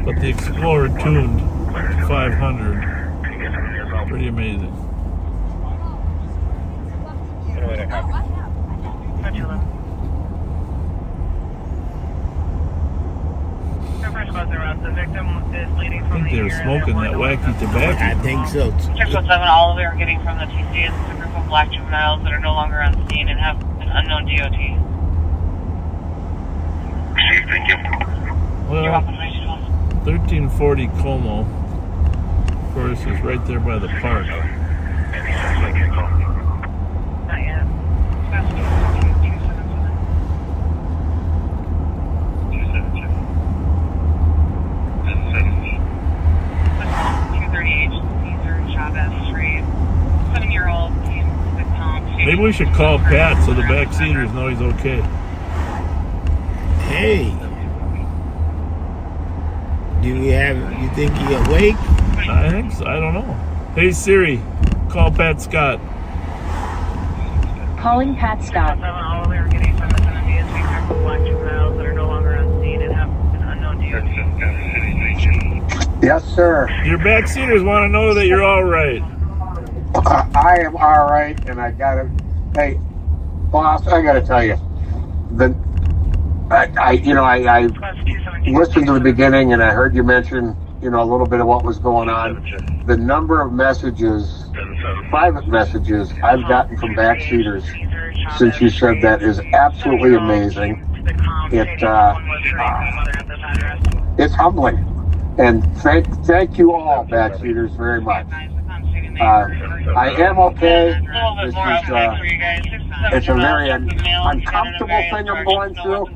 But the Explorer tuned 500, pretty amazing. The victim is bleeding I think they were smoking that wacky tobacco. I think so. 617, all we are getting from the TC is a group of black juveniles that are no longer on scene and have an unknown DOT. Thank you. You're Well, welcome. 1340 Como, of course, is right there by the park. Any suspect get called? Not yet. 238 Caesar Chavez Street. 7-year-old with Tom. Maybe we should call Pat so the backseaters know he's okay. Hey. Do we have, you think he awake? I think so. I don't know. Hey Siri, call Pat Scott. Calling Pat Scott. All we are getting from the vicinity is a group of black juveniles that are no longer on scene and have an unknown DOT. Yes, sir. Your backseaters want to know that you're all right. I am all right, and I gotta. Hey, boss, I gotta tell you, I listened to the beginning, and I heard you mention, a little bit of what was going on. The number of messages, private messages, I've gotten from backseaters since you said that is absolutely amazing. It's humbling. And thank you all, backseaters, very much. I am okay. This is, it's a very uncomfortable thing I'm going through,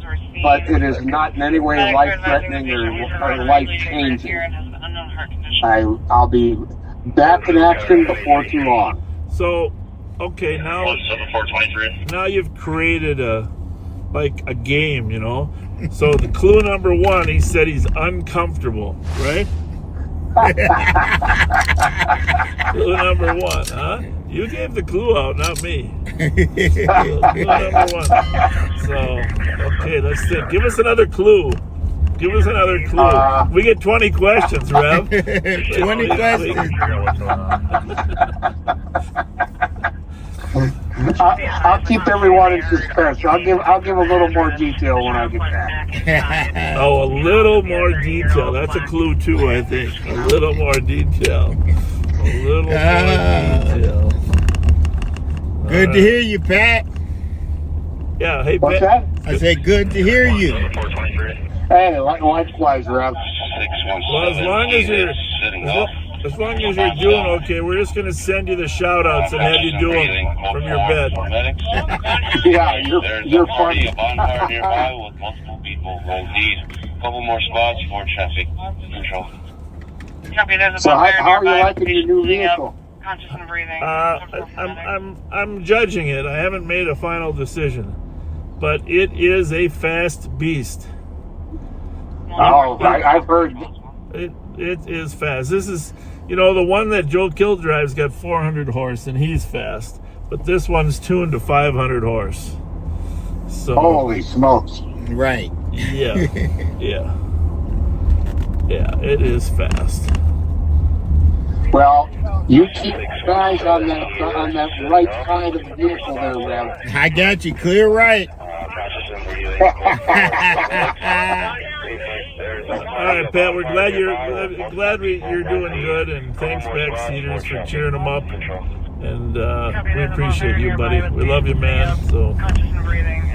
but it is not in any way life-threatening or life-changing. I'll be back in action before too long. So, okay, now you've created a game, So the clue number 1, he said he's uncomfortable, right? Clue number 1, huh? You gave the clue out, not me. Clue number 1. So, okay, let's think. Give us another clue. Give us another clue. We get 20 questions, Rev. 20 questions. I'll keep everyone in suspense. I'll give a little more detail when I get back. Oh, a little more detail. That's a clue too, I think. A little more detail. A little more detail. Good to hear you, Pat. Yeah, hey, What's Pat. that? I said good to hear you. Hey, likewise, Rev. Well, as long as As long as you're doing okay, we're just going to send you the shout-outs and have you do them from your bed. Yeah, you're party, funny. a bonfire nearby with multiple people. Roll D. A couple more spots for traffic control. Copy, there's a So bonfire how are you nearby. liking your new Heating up, vehicle? conscious and breathing. I'm judging it. I haven't made a final decision, but it is a fast beast. Oh, I've heard. It is fast. This is, the one that Joe Kill drives got 400 horse, and he's fast. But this one's tuned to 500 horse. So Holy smokes! Right. yeah, it is fast. Well, you keep guys on that right side of the vehicle there, Rev. I got you clear right. All right, Pat. We're glad you're doing good, and thanks, Backseaters, for cheering them up. And we appreciate you, buddy. We love you, man. So.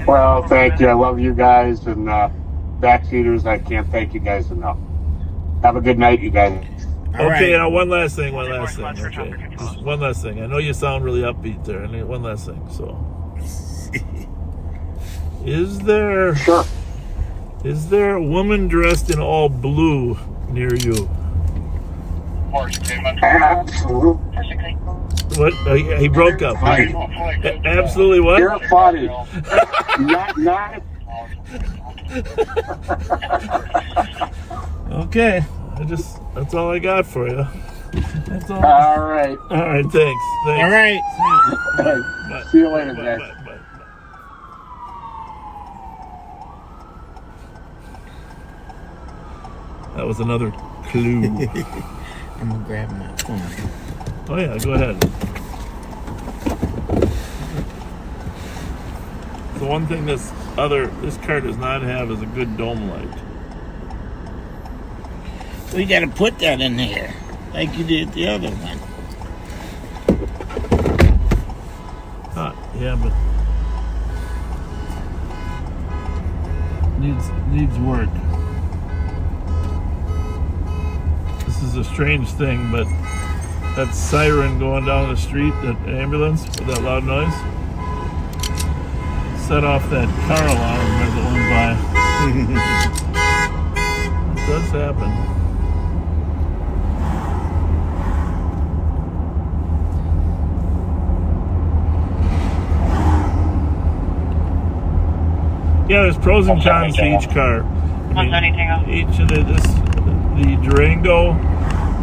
Well, thank you. I love you guys, and Backseaters, I can't thank you guys enough. Have a good night, you guys. Okay, now one last thing. Okay, just one last thing. I know you sound really upbeat there, and one last thing. So, is there a woman dressed in all blue near you? Absolutely. What? He broke up. Absolutely what? You're funny. not. Okay. That's all I got for you. That's all. All right. All right, thanks. All right. Bye. See you later, guys. Bye. That was another clue. I'm gonna grab my phone. Oh yeah, go ahead. The one thing this car does not have is a good dome light. We gotta put that in there, like you did the other one. Yeah, but needs work. This is a strange thing, but that siren going down the street, that ambulance with that loud noise, set off that car alarm as it went by. It does happen. Yeah, there's pros and cons to each car. Each of the Durango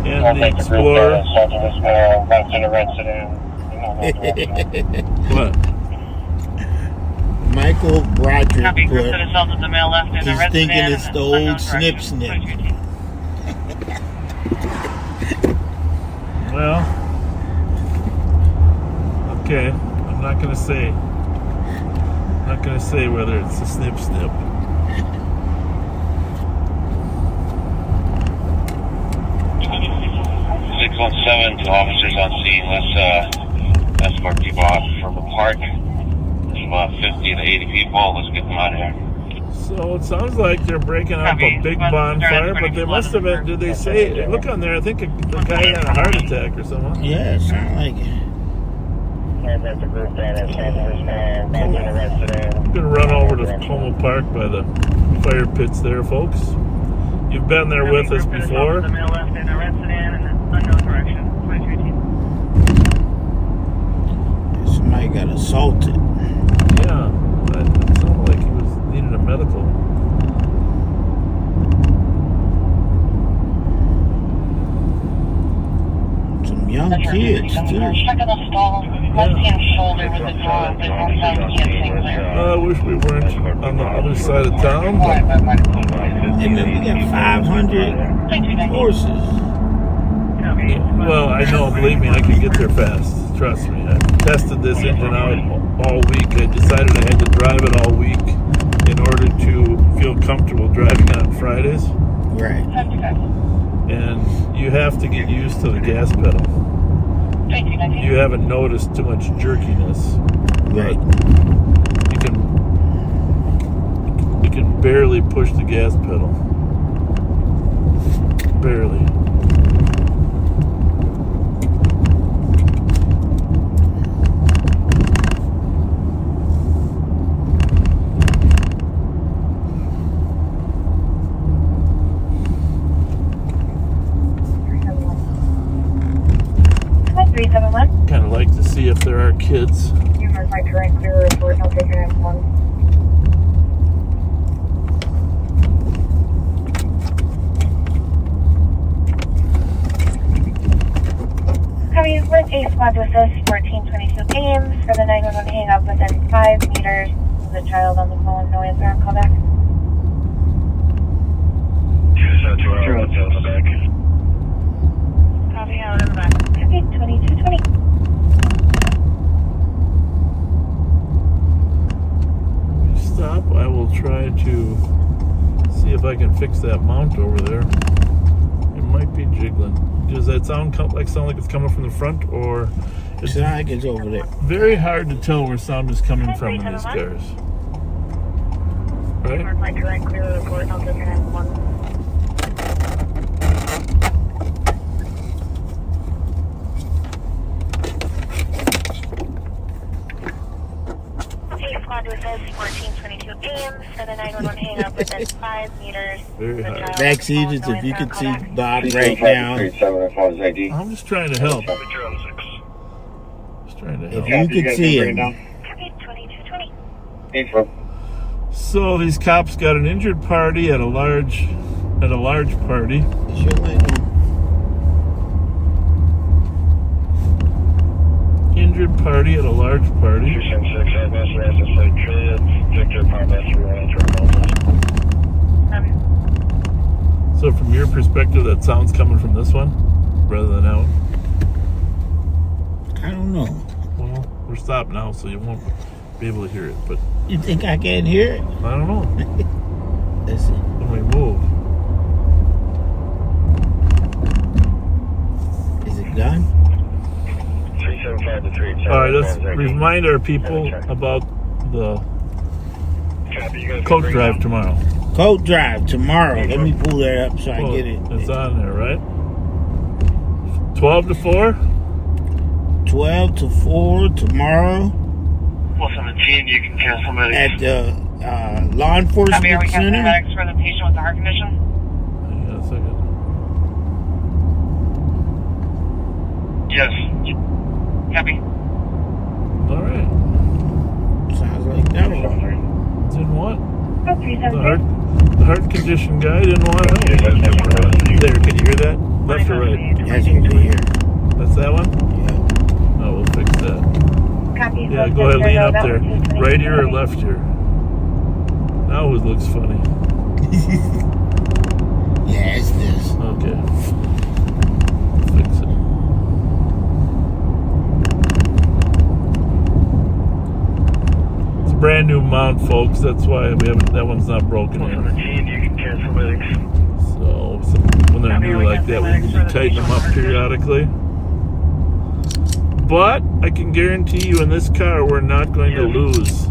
and the Explorer. What? Michael Broderick put, he's thinking it's the old snip. Well, okay, I'm not going to say. I'm not going to say whether it's a snip. 617 to officers on scene. Let's escort people out from the park. There's about 50 to 80 people. Let's get them out of here. So it sounds like they're breaking up a big bonfire, but they must have been, did they say, look on there, I think the guy had a heart attack or something. Yeah, it sounded like it. I'm going to run over to Como Park by the fire pits there, folks. You've been there with us before. Somebody got assaulted. Yeah, it sounded like he needed a medical. Some young kids, too. I wish we weren't on the other side of town, but Hey man, we got 500 horses. well, I know, believe me, I can get there fast. Trust me. I tested this engine out all week. I decided I had to drive it all week in order to feel comfortable driving it on Fridays. Right. And you have to get used to the gas pedal. You haven't noticed too much jerkiness. Right. You can barely push the gas pedal. Barely. see if there are kids. You mark my current clear report, I'll take an M1. Copy, with a squad to assist 1422 Ames for the 911 hang up within 5 meters of the child on the phone. No answer on callback. Copy, out in the back. Copy, 2220. Stop. I will try to see if I can fix that mount over there. It might be jiggling. Does that sound like it's coming from the front, or it's like it's over there? Very hard to tell where sound is coming from in these cars. Right? Mark my current clear report, I'll take an M1. Squad to assist 1422 Ames for the 911 hang up within 5 meters. Very hard. Backseaters, if you could see Bob right now. I'm just trying to help. Just trying to help. If you could see him. Copy, 2220. So these cops got an injured party at a large party. Injured party at a large party. So from your perspective, that sound's coming from this one rather than that one? I don't know. Well, we're stopped now, so you won't be able to hear it. But you think I can't hear it? I don't know. Let's see. When we move. Is it done? All right, let's remind our people about the coat drive tomorrow. Coat drive tomorrow. Let me pull that up so I get it. It's on there, right? 12 to 4? 12 to 4 tomorrow. Well, 17, you can cancel somebody. At the law enforcement Copy, are we center. canceling for the patient with the heart condition? Hang on a second. Yes. Copy. All right. Sounds like that one. Didn't want Oh, 373. the heart condition guy didn't want help. There, can you hear that? Left or right? That's over here. That's that one? Yeah. Oh, we'll fix that. Copy. Yeah, go ahead, lean up there. Right ear or left ear? Now it looks funny. Yeah, it's this. Okay. Fix it. It's a brand new mount, folks. That's why we haven't. That one's not broken in. So when they're new like that, we need to tighten them up periodically. But I can guarantee you, in this car, we're not going to lose.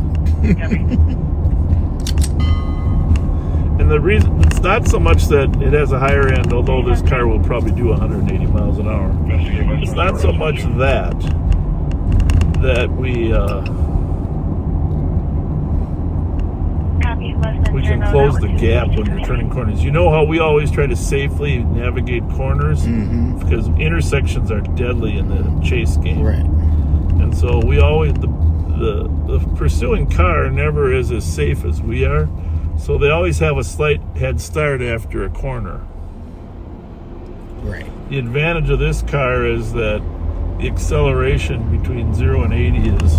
And the reason, it's not so much that it has a higher end, although this car will probably do 180 miles an hour. It's not so much that we can close the gap when you're turning corners. You know how we always try to safely navigate corners? Mm-hmm. Because intersections are deadly in the chase game. Right. And so we always, the pursuing car never is as safe as we are. So they always have a slight head start after a corner. Right. The advantage of this car is that the acceleration between 0 and 80 is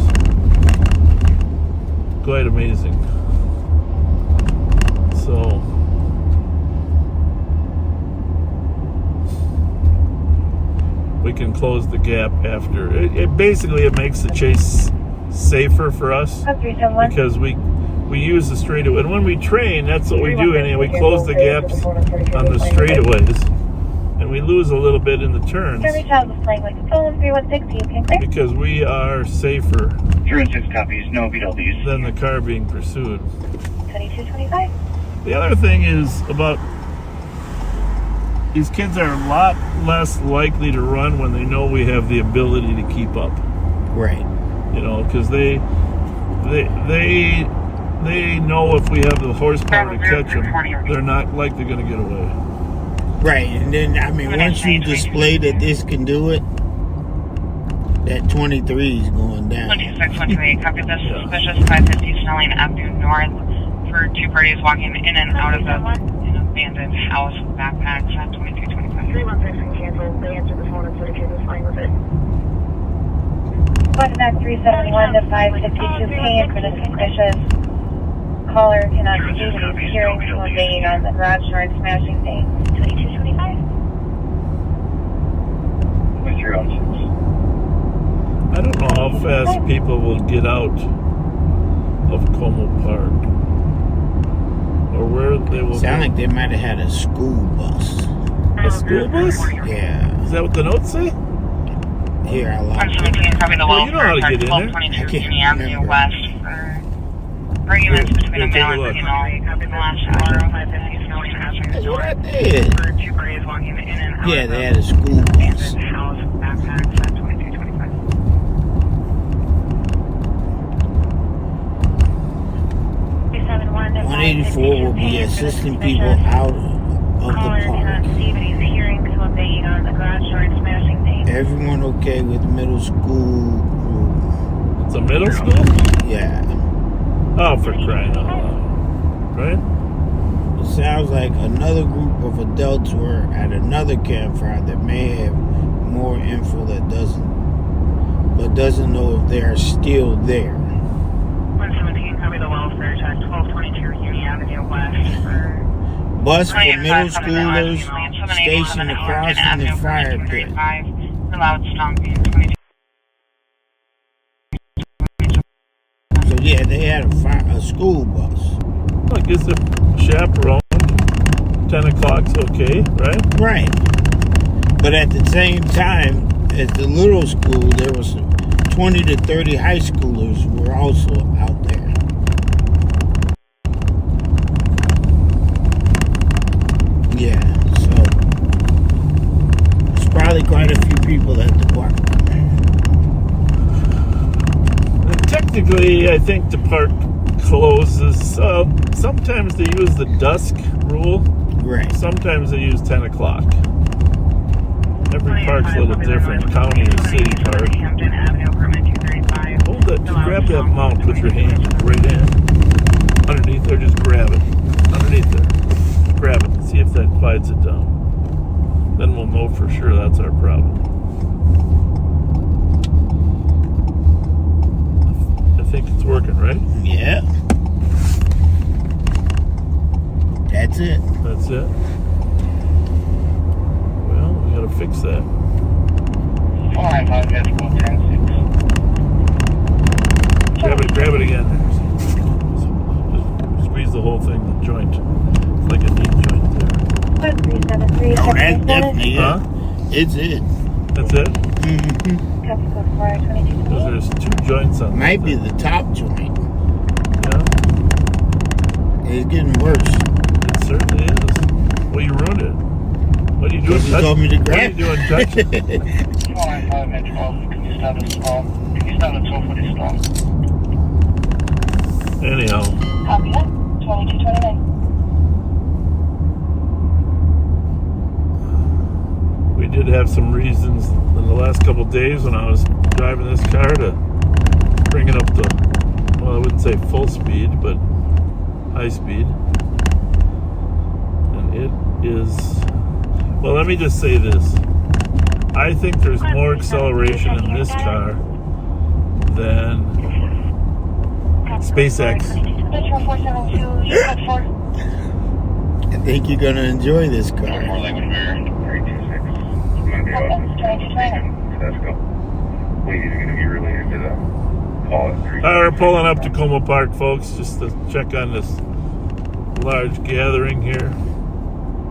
quite amazing. So we can close the gap after. It basically makes the chase safer for us because we use the straightaway. And when we train, that's what we do. And we close the gaps on the straightaways, and we lose a little bit in the turns because we are safer 316 copies, no BWs. than the car being pursued. 2225. The other thing is about these kids are a lot less likely to run when they know we have the ability to keep up. Right. You know, because they know if we have the horsepower to catch them, they're not likely going to get away. Right, and then I mean, once you display that this can do it, That 23 is going down. 126-128, copy this. Suspicious 550 Snelling Avenue North for two parties walking in and out of an abandoned house with backpacks at 2325. 316 canceled. They answered the phone and said the kid was fine with it. Contact 371 to 552 Kane for the suspicious caller cannot see that he's hearing someone banging on the garage door and smashing things. 2225. I don't know how fast people will get out of Como Park. Or where they will Sound like they might have had a school bus. A school bus? Yeah. Is that what the notes say? Here, I like it. 117, copy the Well, well you know how to get in there. 1222 Union Avenue West for arguments between a male and female in the last hour of 550 Snelling Avenue That's what I North did. for two parties walking in and out Yeah, of they had a school bus. abandoned house with backpacks at 2325. 184 will be assisting people out of the Caller cannot park. see, but he's hearing someone banging on the garage door and smashing things. Everyone okay with middle school group? It's a middle school? Yeah. Oh, for crying out loud. Right? It sounds like another group of adults were at another campfire that may have more info that doesn't know if they are still there. 117, copy the welfare check, 1222 Union Avenue West for Bus for middle schoolers stationed across from the fire pit. For loud stomping. So yeah, they had a school bus. Well, I guess if chaperone, 10 o'clock's okay, right? Right. But at the same time, at the little school, there was 20 to 30 high schoolers who were also out there. Yeah, so there's probably quite a few people at the park. And technically, I think the park closes. Sometimes they use the dusk rule. Right. Sometimes they use 10 o'clock. Every park's a little different, county or city park. Hampton Avenue, apartment 235. Hold that, just grab that mount with your hand, right hand. Underneath there, just grab it. Underneath there. Grab it, see if that quiets it down. Then we'll know for sure that's our problem. I think it's working, right? Yeah. That's it. That's it. Well, we gotta fix that. Grab it again. Just squeeze the whole thing, the joint. It's like a neat joint there. 373. Oh, that's definitely it. Huh? It's it. That's it? Mm-hmm. Copy code 422. Because there's two joints on Might be that. the top joint. Yeah, It's getting worse. it certainly is. Well, you ruined it. What are you doing? You told me to grab What are you doing? Touch it? Anyhow, Copy that. 2229. we did have some reasons in the last couple of days when I was driving this car to bring it up to, well, I wouldn't say full speed, but high speed. And it is, well, let me just say this. I think there's more acceleration in this car than SpaceX. Metro 472, you code 4. I think you're gonna enjoy this car. Cisco. Please, going to be really into the call it. We're pulling up to Como Park, folks, just to check on this large gathering here.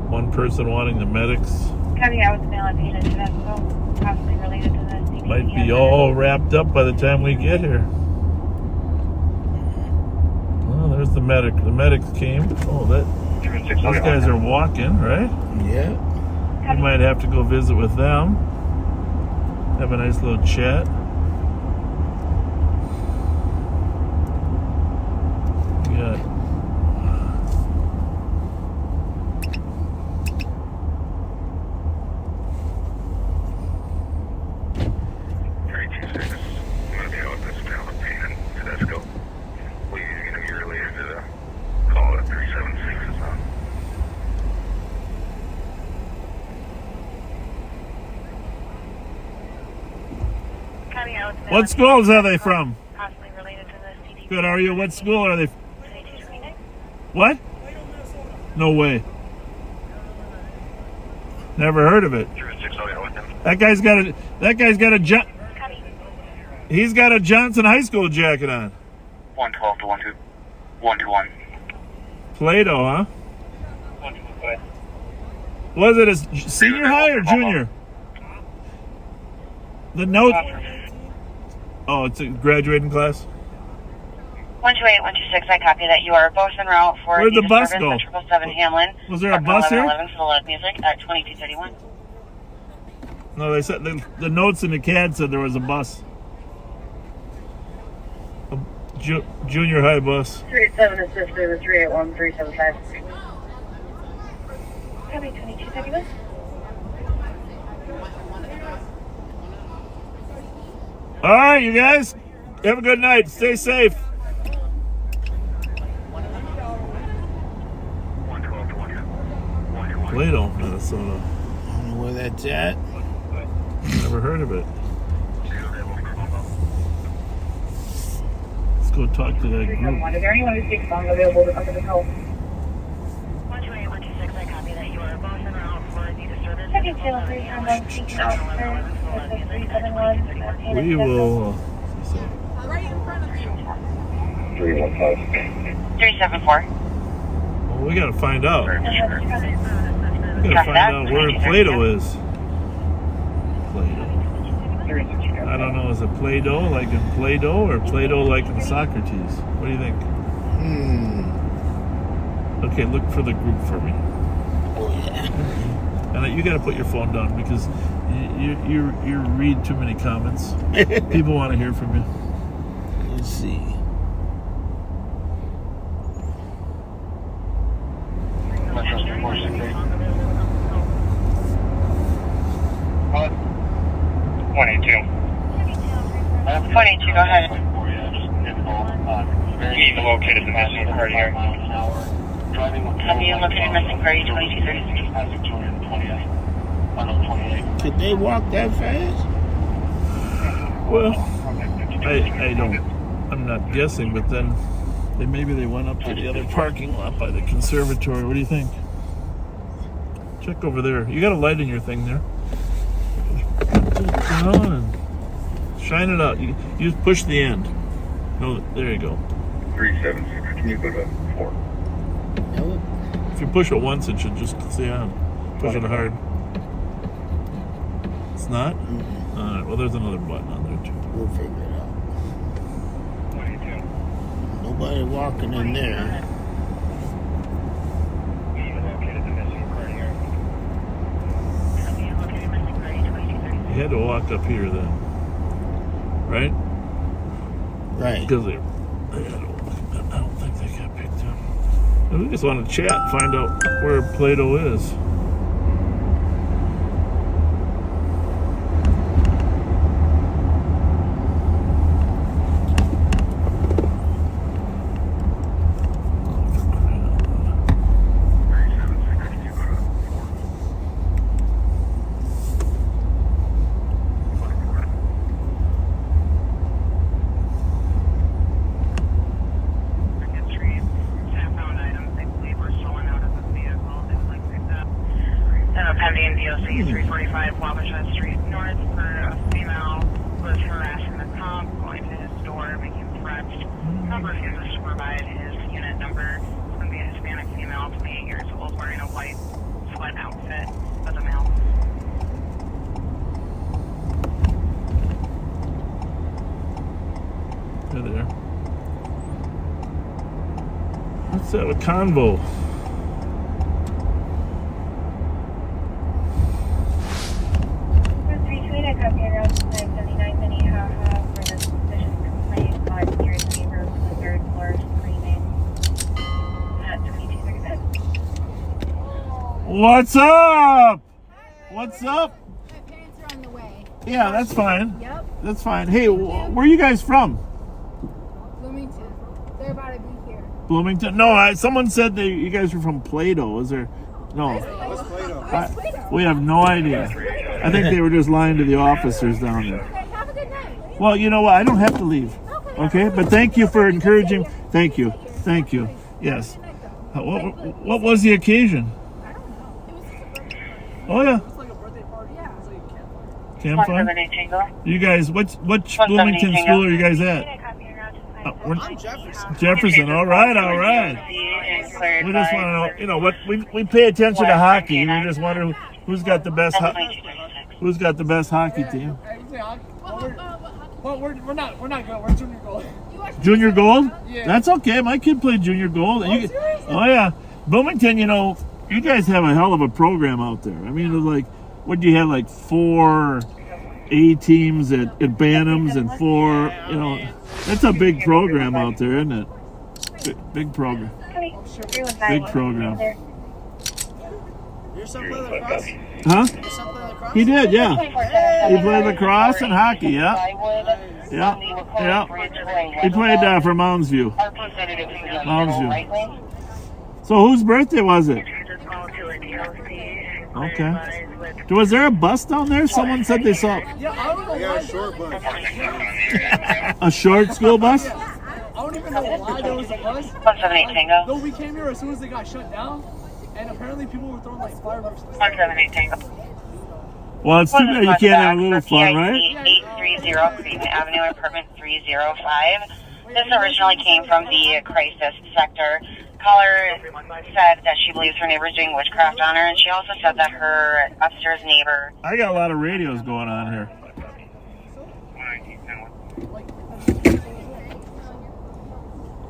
One person wanting the medics. Copy, I was male paid into that, so possibly related to this. Might be all wrapped up by the time we get here. Well, there's the medic. The medics came. Oh, those guys are walking, right? Yeah. We might have to go visit with them. Have a nice little chat. Yeah. What schools are they from? Possibly related to the CD. Good, are you? What school are they? What? No way. Never heard of it. That guy's got a he's got a Johnson High School jacket on. 112 to 121. Plato, huh? Was it a senior high or junior? The note. Oh, it's a graduating class. 128, 126, I copy that you are both en route for Where'd the bus go? 777 Hamlin. Was there a bus here? 11 for the loud music at 2231. No, they said the notes in the CAD said there was a bus. A junior high bus. 37 assist over 381 375. Copy 2231. All right, you guys. Have a good night. Stay safe. Plato, Minnesota. I don't know where that's at. Never heard of it. Let's go talk to that group. Is there anyone who speaks song available to come to the call? 128, 126, I copy that you are both en route for the disturbance. Second channel 3, I'm speaking officer. 371. We will. Right in front of you. 374. Well, we gotta find out. We gotta find out where Plato is. Plato. I don't know. Is it Play-Doh like in Play-Doh or Play-Doh like in Socrates? What do you think? Okay, look for the group for me. And you got to put your phone down because you read too many comments. People want to hear from you. Let's see. What? 182. 182, go ahead. You need to locate the missing party here. Have you located missing party 2236? Could they walk that fast? Well, I don't. I'm not guessing, but then maybe they went up to the other parking lot by the conservatory. What do you think? Check over there. You got a light in your thing there. Turn on and shine it out. You just push the end. No, there you go. 376. Can you go to 4? Nope. If you push it once, it should just stay on. Push it hard. It's not? Mm-hmm. All right, well, there's another button on there, too. We'll figure it out. Nobody walking in there. You had to walk up here then. Right? Right. Because I don't think they got picked up. And we just want to chat and find out where Plato is. Pending DOC 345 Wabasha Street North for a female was harassing the cop, going to his door, making threats. Number refuses to provide his unit number. It's going to be a Hispanic female, 28 years old, wearing a white sweat outfit with a male. Hey there. Let's have a convo. What's up? What's up? My parents are on the way. Yeah, that's fine. Yep. That's fine. Hey, where are you guys from? Bloomington. They're about to be here. Bloomington? No, someone said that you guys were from Plato. Is there? No. Play-Doh. We have no idea. I think they were just lying to the officers down there. Okay, have a good night. Well, you know what? I don't have to leave. Okay, but thank you for encouraging. Thank you. Yes. What was the occasion? Oh yeah. Campfire. You guys, which Bloomington school are you guys at? Jefferson. All right. We just want to know, you know, what we pay attention to hockey. We just wonder who's got the best hockey team. Well, we're not good. We're junior gold. Junior gold? Yeah. That's okay. My kid played junior gold. Oh yeah, Bloomington. You know, you guys have a hell of a program out there. I mean, like, what do you have? Like 4 A teams at Bantams and 4. You know, that's a big program out there, isn't it? Big program. Big program. Your son played lacrosse? Huh? Your son played lacrosse? He did, yeah. He played lacrosse and hockey, yeah. He played for Mounds View. So whose birthday was it? Okay. Was there a bus down there? Someone said they saw Yeah, I don't know why. A short bus. a short school bus. I don't even know why there was a bus. 178 Tango. No, we came here as soon as they got shut down, and apparently people were throwing like fireworks. 178 Tango. Well, it's too bad you can't have a little fun, right? 830 Cleveland Avenue, apartment 305. This originally came from the crisis sector. Caller said that she believes her neighbor's doing witchcraft on her, and she also said that her upstairs neighbor... I got a lot of radios going on here.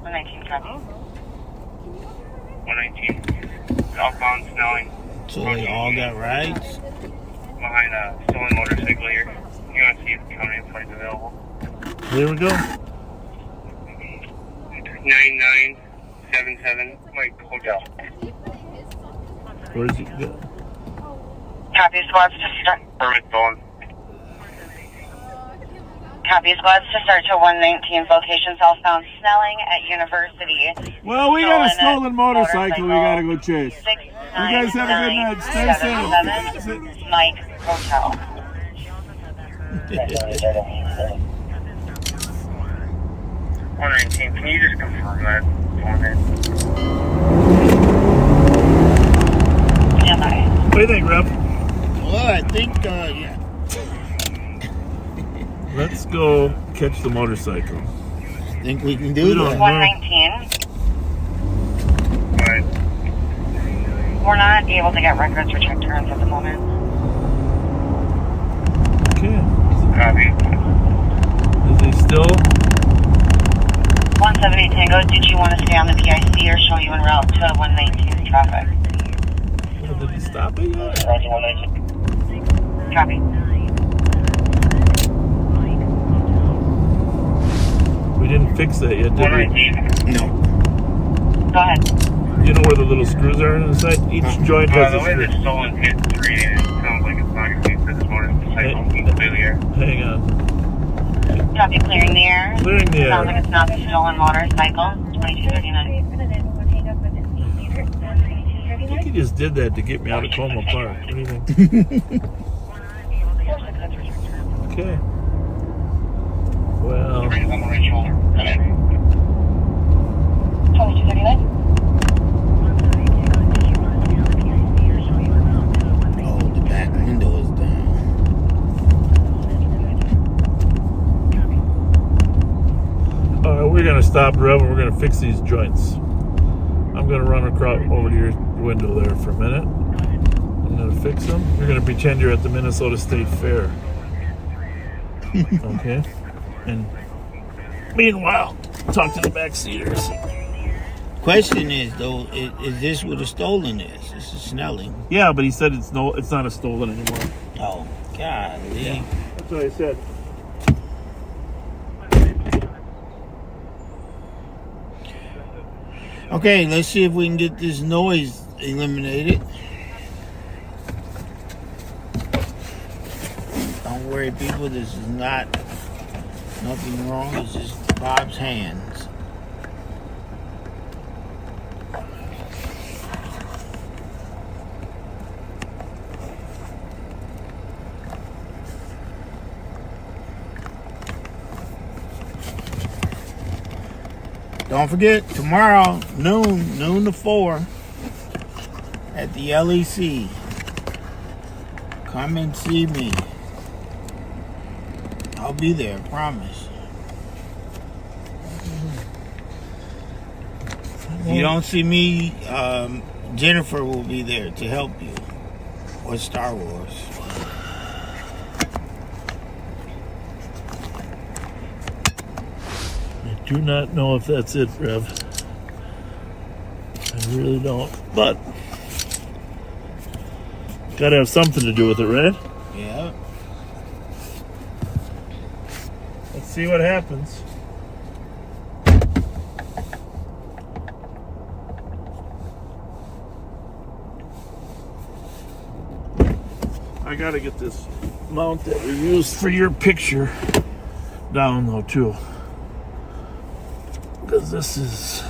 119, copy. 119. Outbound Snelling. So they all got rides? Behind a stolen motorcycle here. You want to see if the county flights available? Here we go. 9977 Mike Hotel. Where's he? Copy, squads to start. Permit stolen. Copy, squads to start to 119's location southbound Snelling at University. Well, we got a stolen motorcycle we gotta go chase. You guys have a good night. Stay safe. Mike Hotel. 119, can you just confirm that for me? Stand by. What do you think, Rep? Well, I think, yeah. Let's go catch the motorcycle. Think we can do that. 119. Alright. We're not able to get records for check turns at the moment. Okay. Copy. Is he still? 178 Tango, did you want to stay on the PIC or show you en route to 119 traffic? Well, did he stop it yet? Roger 119. Copy. We didn't fix that yet, did we? 119. No. Go ahead. You know where the little screws are inside? Each joint has The a way screw. this stolen hit reading, it sounds like it's not going to be for this motorcycle. Clear the air. Hang on. Copy, clearing the air. Clearing the Sounds like air. it's not the stolen motorcycle. 2239. I think he just did that to get me out of Como Park. What do you think? Okay. Well, Raise on the right shoulder. 2239. Oh, the back window is down. we're going to stop, Rev, and we're going to fix these joints. I'm going to run across over to your window there for a minute. I'm going to fix them. You're going to pretend you're at the Minnesota State Fair. Okay? And meanwhile, talk to the backseaters. Question is, though, is this what a stolen is? This is Snelling. Yeah, but he said it's not a stolen anymore. Oh, golly. Yeah, that's what I said. Okay, let's see if we can get this noise eliminated. Don't worry, people. This is not nothing wrong. It's just Bob's hands. Don't forget, tomorrow, noon to 4, at the LEC. Come and see me. I'll be there, I promise. If you don't see me, Jennifer will be there to help you. Or Star Wars. I do not know if that's it, Rev. I really don't. But gotta have something to do with it, right? Yeah. Let's see what happens. I gotta get this mount that we used for your picture down though too, because this is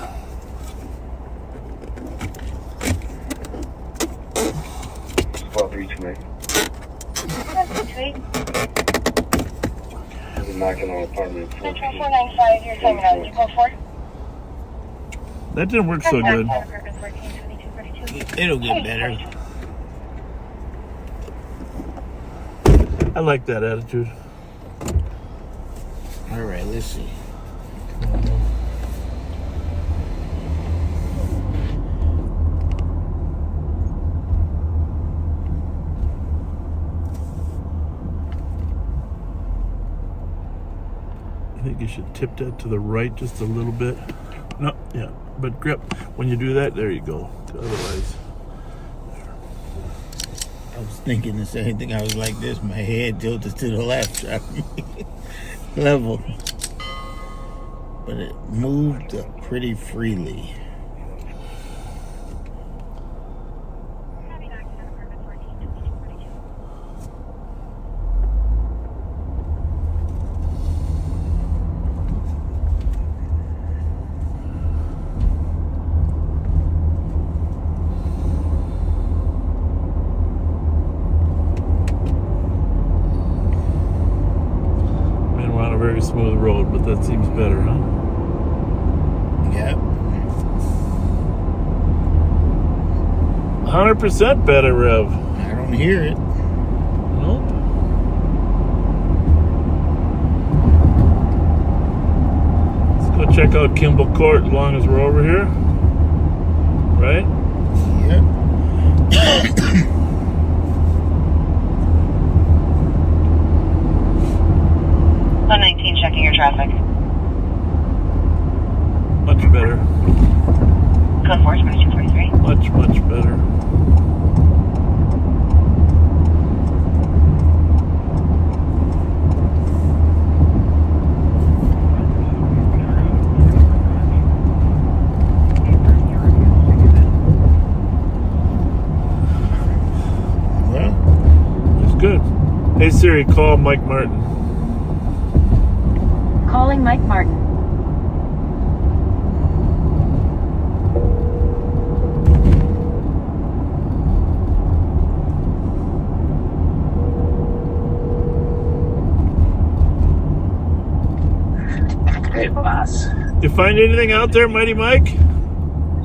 knocking on apartment 495, you're coming out. You go for it? that didn't work so good. It'll get better. I like that attitude. All right, let's see. I think you should tip that to the right just a little bit. No, yeah, but grip. When you do that, there you go. Otherwise, I was thinking the same thing. I was like this. My head tilted to the left, level. But it moved pretty freely. very smooth road, but that seems better, huh? Yep. 100% better, Rev. I don't hear it. Nope. Let's go check out Kimball Court as long as we're over here. Right? Yep. 119, checking your traffic. Much better. Code 4 is 2243. Much, much better. Well, it's good. Hey Siri, call Mike Martin. Calling Mike Martin. Hey, boss. You find anything out there, Mighty Mike?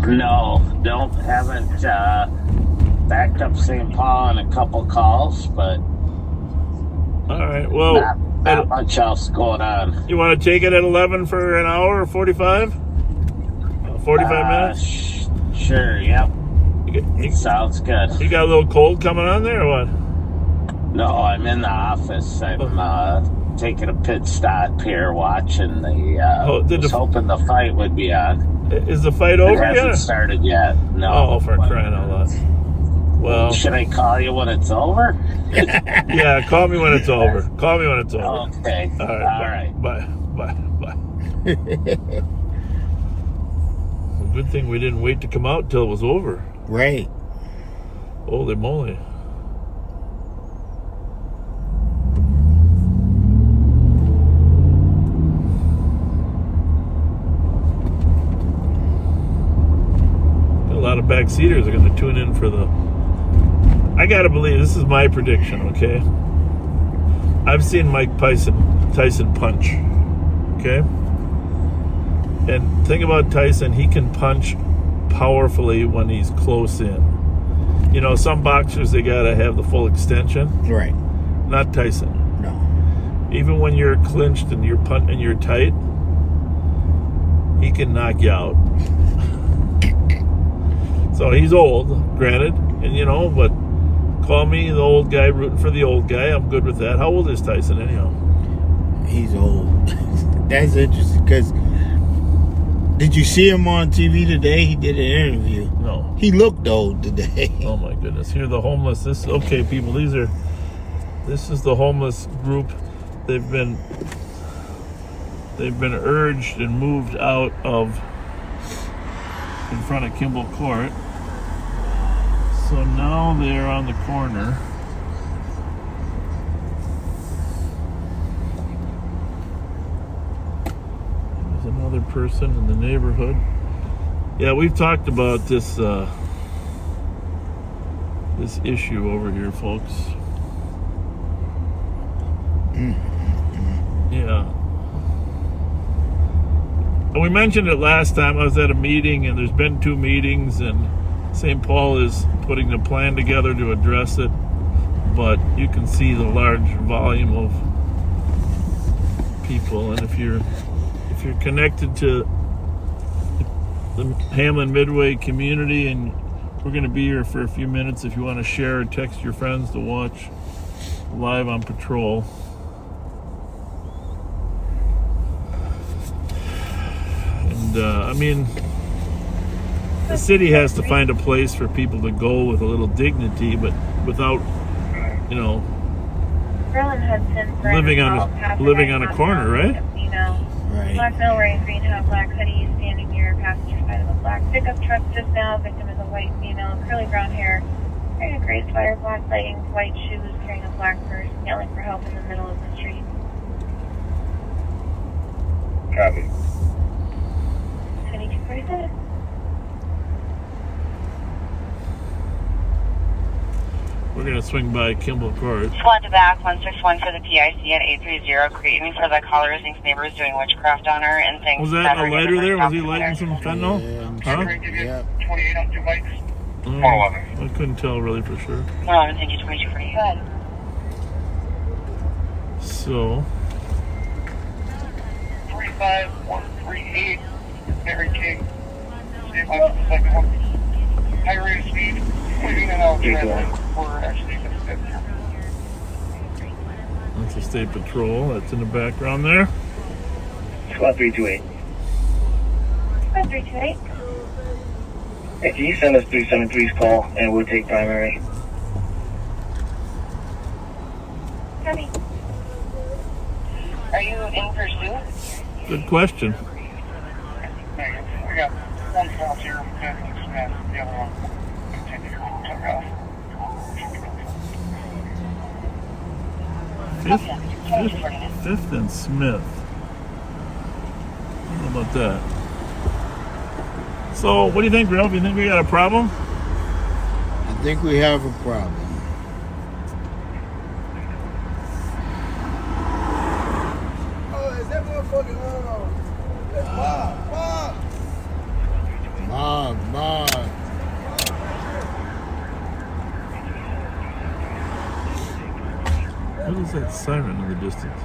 No, haven't backed up St. Paul in a couple calls, but all right. Well, not much else going on. You want to take it at 11 for an hour or 45? 45 minutes? Sure. Yep. Sounds good. You got a little cold coming on there, or what? No, I'm in the office. I'm taking a pit stop here, watching the. Was hoping the fight would be on. Is the fight over yet? It hasn't started yet. No. Oh, for crying out loud! Well, should I call you when it's over? Yeah, call me when it's over. Call me when it's over. Okay. All right. Bye. Well, good thing we didn't wait to come out till it was over. Right. Holy moly. A lot of backseaters are going to tune in for the... I got to believe, this is my prediction, okay? I've seen Mike Tyson punch, okay? And think about Tyson, he can punch powerfully when he's close in. You know, some boxers, they gotta have the full extension. Right. Not Tyson. No. Even when you're clinched and you're tight, he can knock you out. So he's old, granted, and you know, but call me the old guy rooting for the old guy. I'm good with that. How old is Tyson anyhow? He's old. That's interesting because did you see him on TV today? He did an interview. No. He looked old today. Oh my goodness. Here are the homeless. Okay, people, this is the homeless group. They've been urged and moved out of in front of Kimball Court. So now they're on the corner. There's another person in the neighborhood. Yeah, we've talked about this this issue over here, folks. Yeah. And we mentioned it last time. I was at a meeting, and there's been 2 meetings, and St. Paul is putting the plan together to address it. But you can see the large volume of people, and if you're connected to the Hamlin Midway community, and we're going to be here for a few minutes if you want to share or text your friends to watch live on patrol. And I mean, the city has to find a place for people to go with a little dignity, but without, you know, living on a corner, right? Right. Black male wearing green hat, black hoodie, standing near passenger side of a black pickup truck just now. Victim is a white female, curly brown hair, wearing a gray sweater, black leggings, white shoes, carrying a black purse, yelling for help in the middle of the street. Copy. 2247. We're going to swing by Kimball Court. Squad to back 161 for the PIC at 830, creating for the caller thinks neighbor is doing witchcraft on her and thinks... Was that a lighter there? Was he lighting some fentanyl? Yeah. Huh? 28 on 2 bikes. I couldn't tell really for sure. 111, thank you, 2248. Good. So... 35138, Mary King. Same line for the second one. High rate of speed, moving in and out of traffic. We're actually going to step here. That's a state patrol. That's in the background there. Squad 328. Squad 328. Hey, can you send us 373's call and we'll take primary? Copy. Are you in pursuit? Good question. We got one call here, Benjamin Smith, the other one continue took off. Fifth and Smith. How about that? So, what do you think, Ralph? You think we got a problem? I think we have a problem. Oh, is that motherfucking that's Bob. What is that siren in the distance?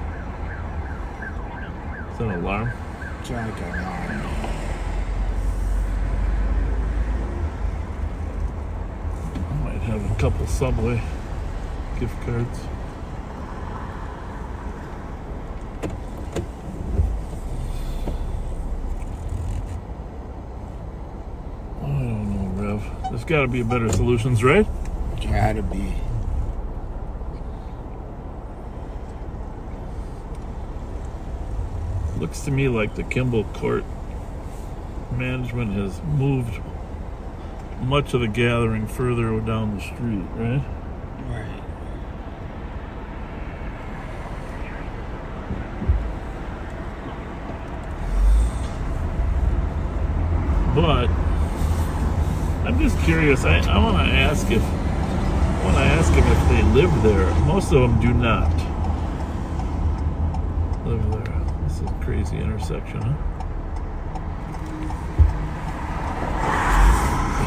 Is that an alarm? It's like an alarm. I might have a couple Subway gift cards. I don't know, Rev. There's got to be better solutions, right? Gotta be. Looks to me like the Kimball Court management has moved much of the gathering further down the street, right? Right. But I'm just curious. I want to ask them if they live there. Most of them do not live there. This is a crazy intersection, huh?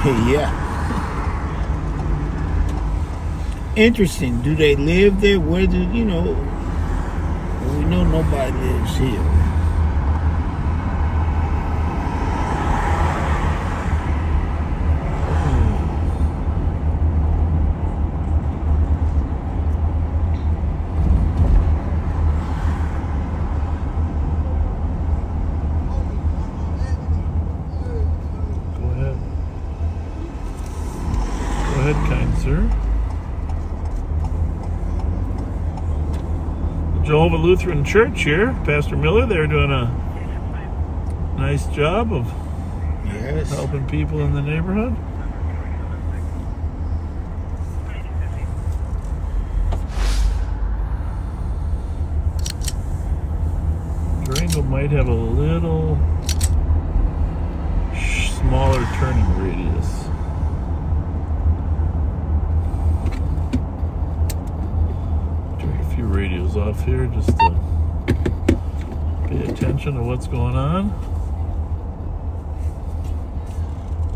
Yeah. Interesting. Do they live there? Where do we know nobody lives here. Jehovah Lutheran Church here, Pastor Miller. They're doing a nice job of helping people in the neighborhood. Durango might have a little smaller turning radius. Radios off here just to pay attention to what's going on.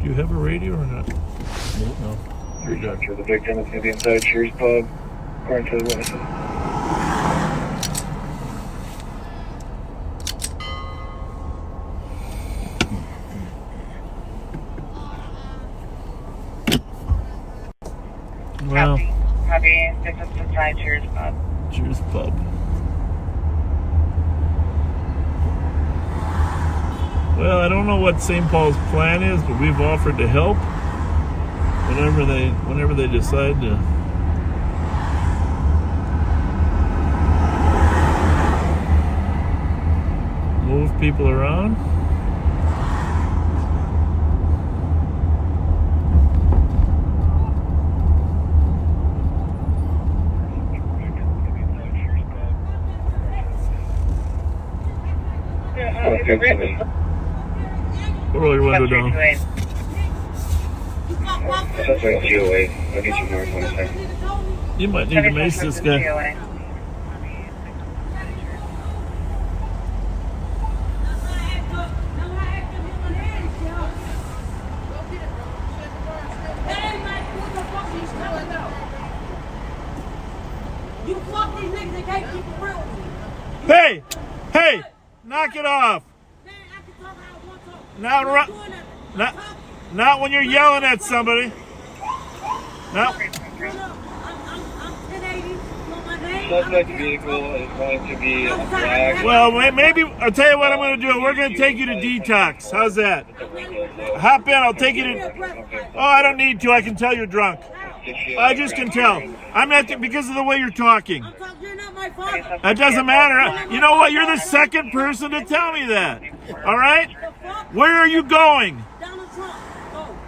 Do you have a radio or not? No. You're done. The victim is going to be inside Cheers Pub, according to the witnesses. Well. Copy. Victim's inside Cheers Pub. Cheers Pub. Well, I don't know what St. Paul's plan is, but we've offered to help whenever they decide to move people around. Roll your window down. You might need to mace this guy. Hey! Hey! Knock it off! Not when you're yelling at somebody. No. Suspect vehicle is going to be a flag. Well, maybe I'll tell you what I'm going to do. We're going to take you to detox. How's that? Hop in. I'll take you to. Oh, I don't need to. I can tell you're drunk. I just can tell. I'm not because of the way you're talking. That doesn't matter. You know what? You're the second person to tell me that. All right? Where are you going?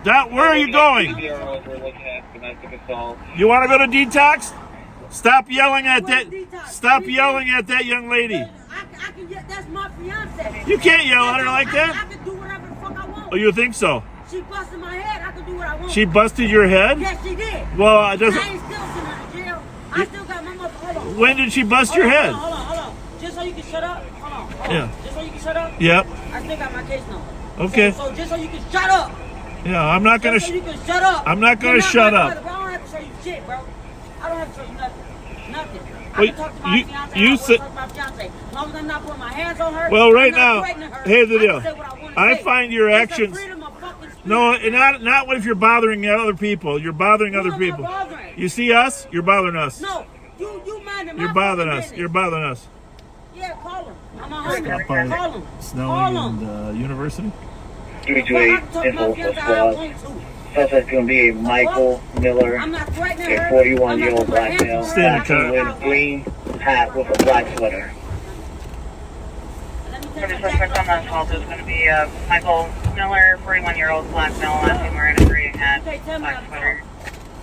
Where are you going? You want to go to detox? Stop yelling at that. Stop yelling at that young lady. That's my fiance. You can't yell at her like that. I can do whatever the fuck I want. Oh, you think so? She busted my head. I can do what I want. She busted your head? Yes, she did. Well, it doesn't. I ain't still sitting in jail. I still got my mother. Hold on. When did she bust your head? Hold on. Just so you can shut up. Hold on. Yeah. Just so you can shut up. Yep. I still got my case number. Okay. So just so you can shut up. Yeah, I'm not gonna. So you can shut up. I'm not gonna shut up. I don't have to show you shit, bro. I don't have to show you nothing. Nothing. I Well, can talk to my fiance. you said. Talk to my fiance. As long as I'm not putting my hands on her. Well, right I'm now, not threatening her, here's the I deal. can say what I wanna I say. find your It's the actions. freedom of fucking speech. No, not if you're bothering other people. You're bothering Who other am I people. bothering? You see us? You're bothering us. No, you minding my You're bothering fucking us. business. You're bothering us. Yeah, call him. I'm a homie. Stop Call by him. Snelling and University. 328 info for squad. Suspect's going to be a Michael Miller, I'm not threatening a her. 41-year-old black male, Stay in the car. with a green hat with a black sweater. For the suspect on that assault is going to be Michael Miller, 41-year-old black male, last name wearing a gray hat, black sweater.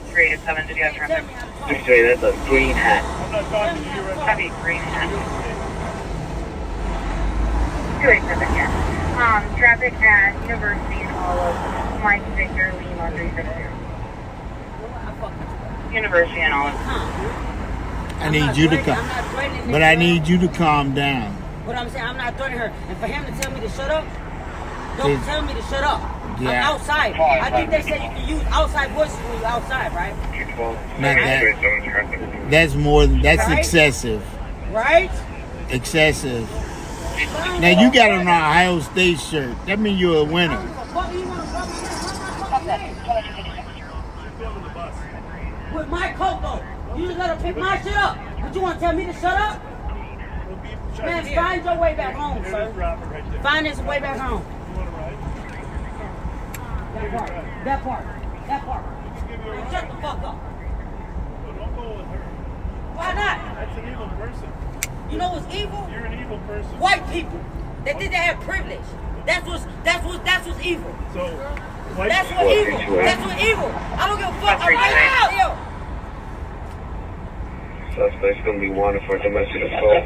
387, did you guys remember? 328, that's a green hat. Heavy green hat. 287, yeah. Traffic at University in Olive, Mike Victor Lima 360. University in Olive. I need you to calm. But I need you to calm down. What I'm saying, I'm not threatening her. And for him to tell me to shut up, don't tell me to shut up. I'm outside. I think they said you can use outside voices when you're outside, right? That's more. That's Right? excessive. Right? Excessive. Now you got an Ohio State shirt. That means you're a winner. With my coat though. You just gotta pick my shit up. But you wanna tell me to shut up? Man, find your way back home, sir. Find this way back home. That part. That part. That part. Man, shut the fuck up. Why not? That's an evil person. You know what's evil? You're an evil person. White people. They think they have privilege. That's what's evil. So, that's what evil. That's what evil. I don't give a fuck. I'm right out, yo. Suspect's going to be wanted for domestic assault.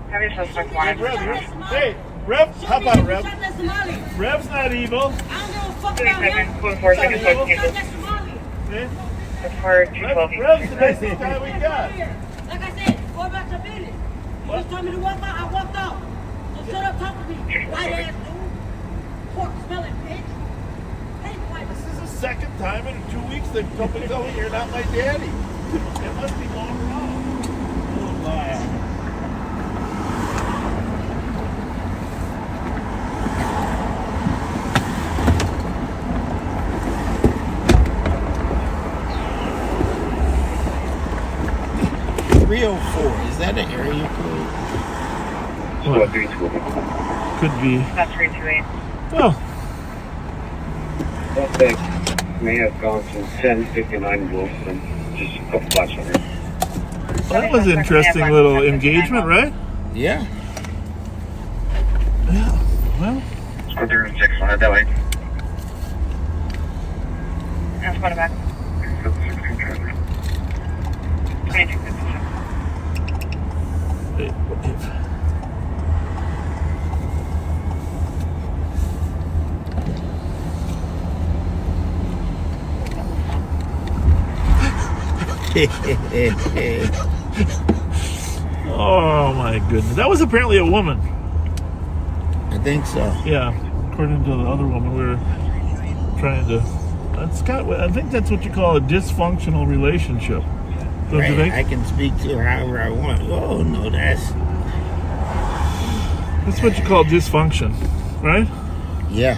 Have your suspect wanted. Hey, Rev, how about Rev? Rev's not evil. I don't give a fuck about him. Rev's the nicest guy we got. Like I said, go about your business. You just told me to walk out, I walked out. So shut up, talk to me. White ass dude. Pork smelling bitch. This is the second time in 2 weeks they've come and told me you're not my daddy. It must be going wrong. Oh, my. 304. Is that an area code? What? Could be. That's 328. Well. Suspect may have gone to 1059 Wilson, just a couple blocks over. Well, that was an interesting little engagement, right? Yeah. Yeah. Well. Let's go through 600 that way. That's what about? 2256. Oh my goodness. That was apparently a woman. I think so. Yeah. According to the other woman, we were trying to. I think that's what you call a dysfunctional relationship. Don't Right. you think? I can speak to her however I want. Oh no, that's what you call dysfunction, right? Yeah.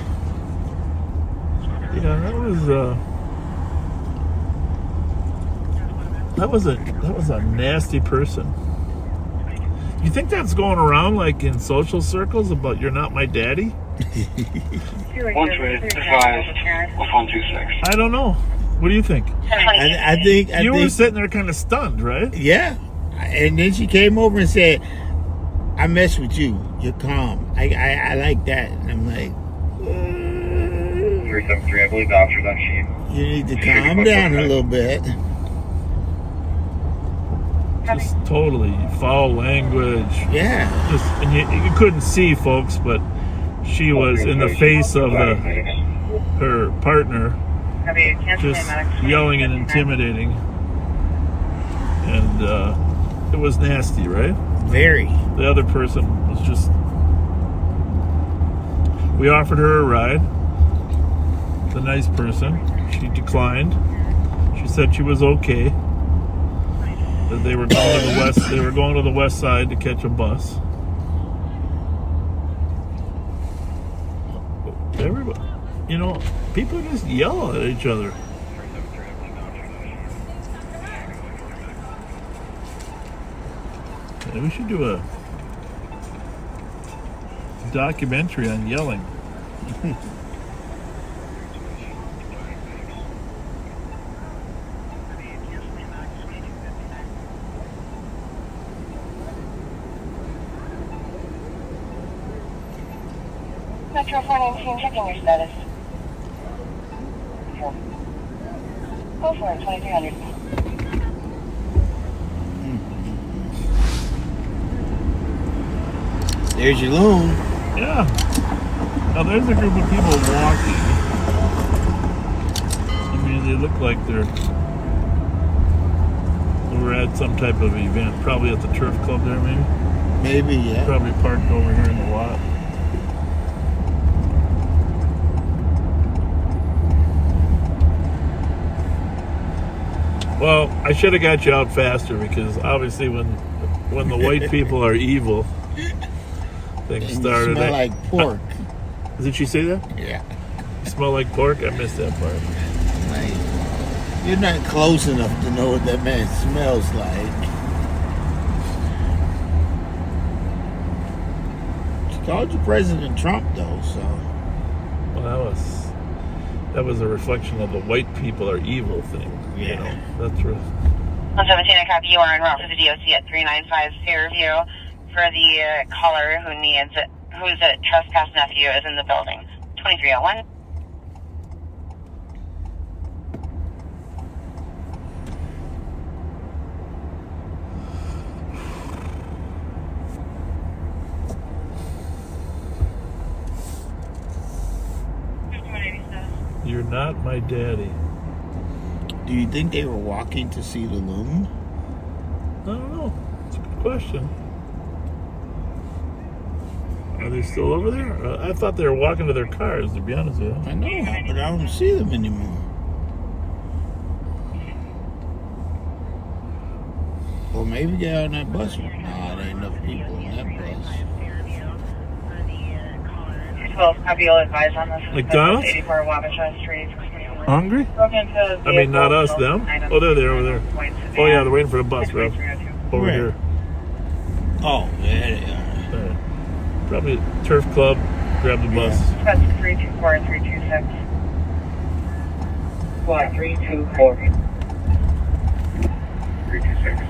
Yeah, that was a nasty person. You think that's going around like in social circles about you're not my daddy? 125, 126. I don't know. What do you think? I think you were sitting there kind of stunned, right? Yeah. And then she came over and said, "I mess with you. You're calm. I like that." And I'm like, 373, I believe the officer's on sheet. you need to calm down a little bit. Just totally foul language. Yeah. Just and you couldn't see, folks, but she was in the face of her partner, just yelling and intimidating, and it was nasty, right? Very. The other person was just. We offered her a ride. The nice person. She declined. She said she was okay. That they were going to the west. They were going to the west side to catch a bus. Everybody, people just yell at each other. Yeah, we should do a documentary on yelling. Metro 419, checking your status. Go for it, 2300. There's your loon. Yeah. Now there's a group of people walking. I mean, they look like we're at some type of event. Probably at the turf club there, maybe. Maybe, yeah. Probably parked over here in the lot. Well, I should have got you out faster because obviously when the white people are evil, things And started. You smell like pork. Did she say that? Yeah. You smell like pork? I missed that part. Like, you're not close enough to know what that man smells like. She called you President Trump, though, so. Well, that was a reflection of the white people are evil thing. Yeah. You know, that's right. 117, I copy. You are en route to the DOC at 395 Fairview for the caller whose trespass nephew is in the building. 2301. You're not my daddy. Do you think they were walking to see the loon? I don't know. It's a good question. Are they still over there? I thought they were walking to their cars, to be honest with you. I know, but I don't see them anymore. Or maybe they're on that bus. Nah, there ain't enough people on that bus. 12, copy. You'll advise on this. McDonald's? 84 Wabasha Street. Hungry? I mean, not us, them. Oh, they're there, over there. Oh, yeah, they're waiting for the bus, Rob. Over here. Oh, there they are. Probably Turf Club. Grab the bus. That's 324 and 326. What? 324. 326.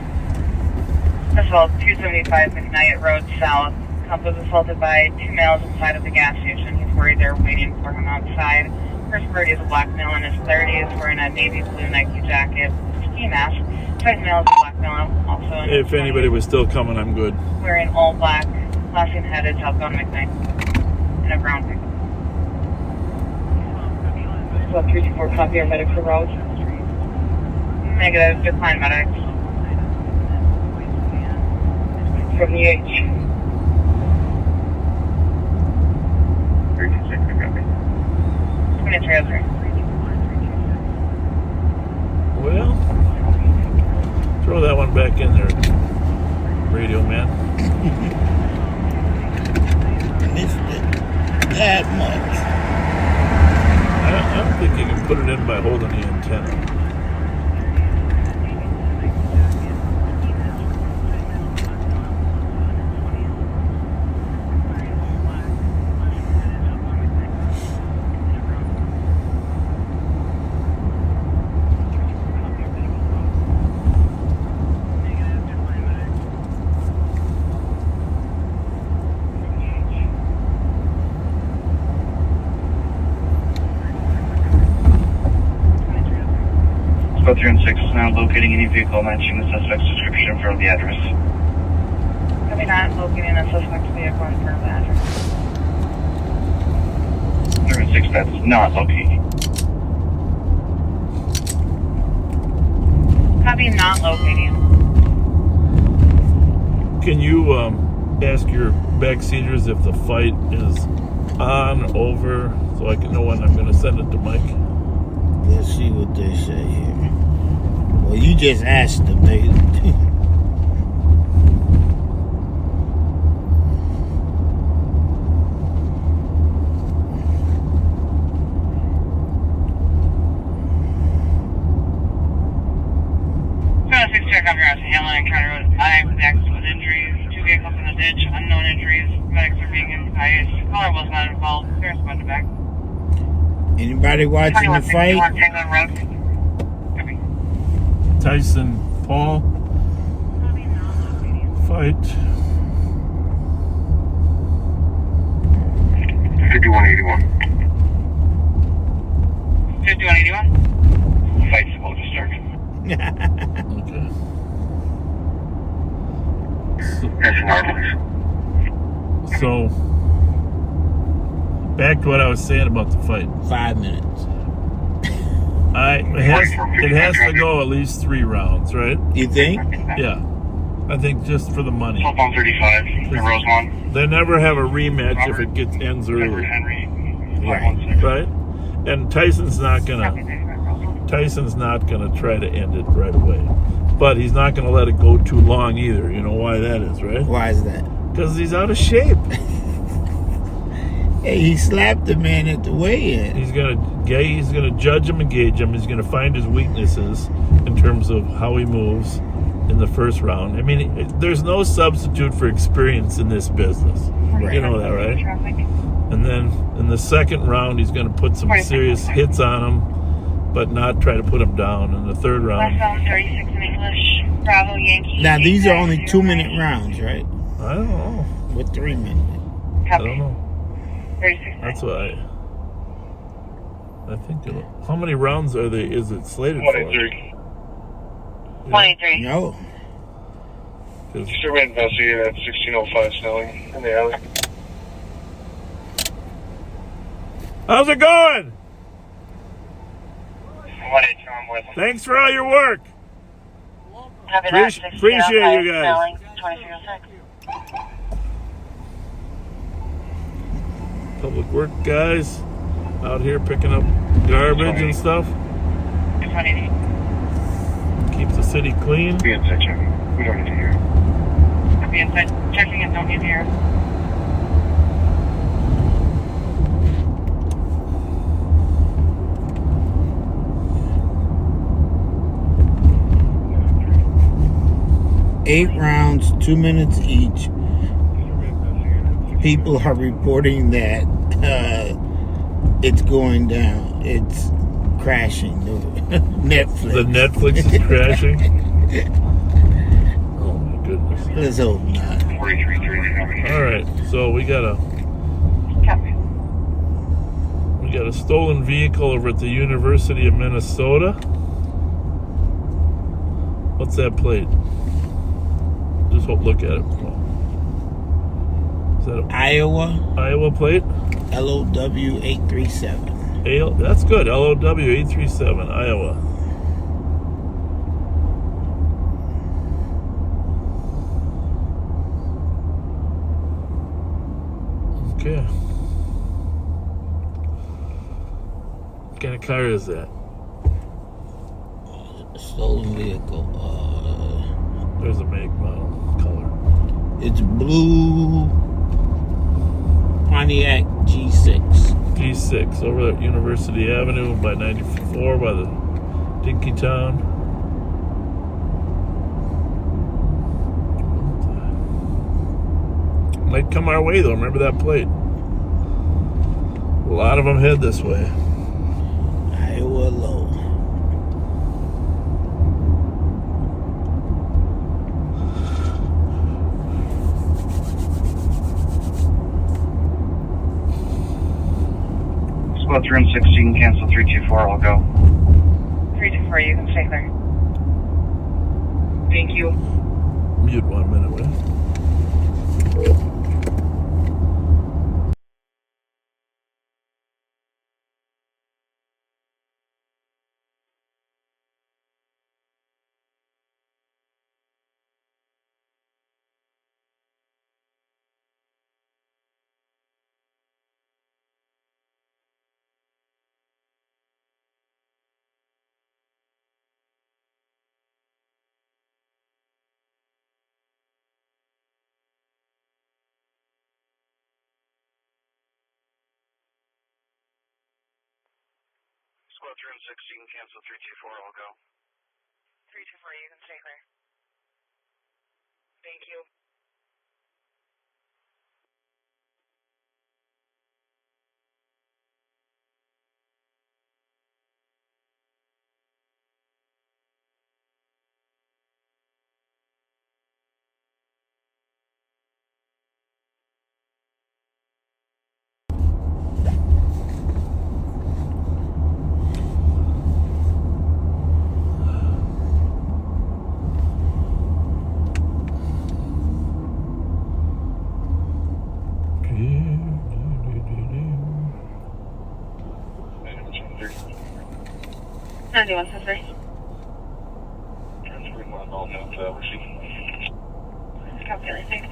As well, 275 McKnight Road South. Cop was assaulted by two males inside of the gas station. He's worried they're waiting for him outside. First party is a black male in his 30s wearing a navy blue Nike jacket, ski mask. Second male is a black male also in If anybody was still coming, I'm good. wearing all black, flashing headed southbound McKnight in a brown pick. So 324 copy our medics for roads. Negative, decline medics. From the H. 326 copy. 2303. Well, throw that one back in there, radio man. Missed it that much. I don't think you can put it in by holding the antenna. About 306 is now locating any vehicle matching the suspect's description for the address. Copy not locating a suspect's vehicle in front of the address. 306, that's not locating. Copy not locating. Can you ask your backseaters if the fight is on, over, so I can know when I'm going to send it to Mike? Let's see what they say here. Well, you just asked them. They. Check off your house. Hamlin County Road 5 with accident with injuries. Two vehicles in the ditch. Unknown injuries. Medics are being advised. Caller was not involved. Clearance about the back. Anybody watching the fight? Tyson Paul fight. 5181. 5181. Fight's supposed to start. Okay. So, back to what I was saying about the fight. 5 minutes. It has to go at least 3 rounds, right? You think? Yeah. I think just for the money. 1235 in Rosemont. They never have a rematch if it ends early. Henry. Right? And Tyson's not gonna Tyson's not going to try to end it right away. But he's not going to let it go too long either. You know why that is, right? Why is that? Because he's out of shape. Hey, he slapped the man at the weigh-in. He's gonna judge him and gauge him. He's gonna find his weaknesses in terms of how he moves in the first round. I mean, there's no substitute for experience in this business. Right. You know that, right? And then in the second round, he's gonna put some serious hits on him, but not try to put him down. In the third round, 36 in English, Bravo Yankee. Now these are only 2-minute rounds, right? I don't know. With 3 minutes. I don't know. 36. That's what I think. How many rounds are they? Is it slated for? 23. No. Still investigating at 1605 Snelling in the alley. How's it going? 182, I'm with him. Thanks for all your work. Appreciate you guys. 2306. Public work guys out here picking up garbage and stuff. Keeps the city clean. Be inside checking. We don't need to hear. Be inside checking and don't need to hear. Eight rounds, 2 minutes each. People are reporting that it's going down. It's crashing. Netflix. The Netflix is crashing. Oh my goodness. Let's hope not. All right, so we got a stolen vehicle over at the University of Minnesota. What's that plate? Just look at it. Is that an Iowa plate? LOW 837. That's good. LOW 837, Iowa. Okay. What kind of car is that? Stolen vehicle. There's a make, model, color. It's blue Pontiac G6. G6 over at University Avenue by 94 by the Dinky Town. Might come our way though. Remember that plate. A lot of them head this way. Iowa low. Squad 316, cancel 324, I'll go. 324, you can stay clear. Thank you. Mute 1 minute, wait. Squad 316, cancel 324, I'll go. 324, you can stay clear. Thank you. Calculating.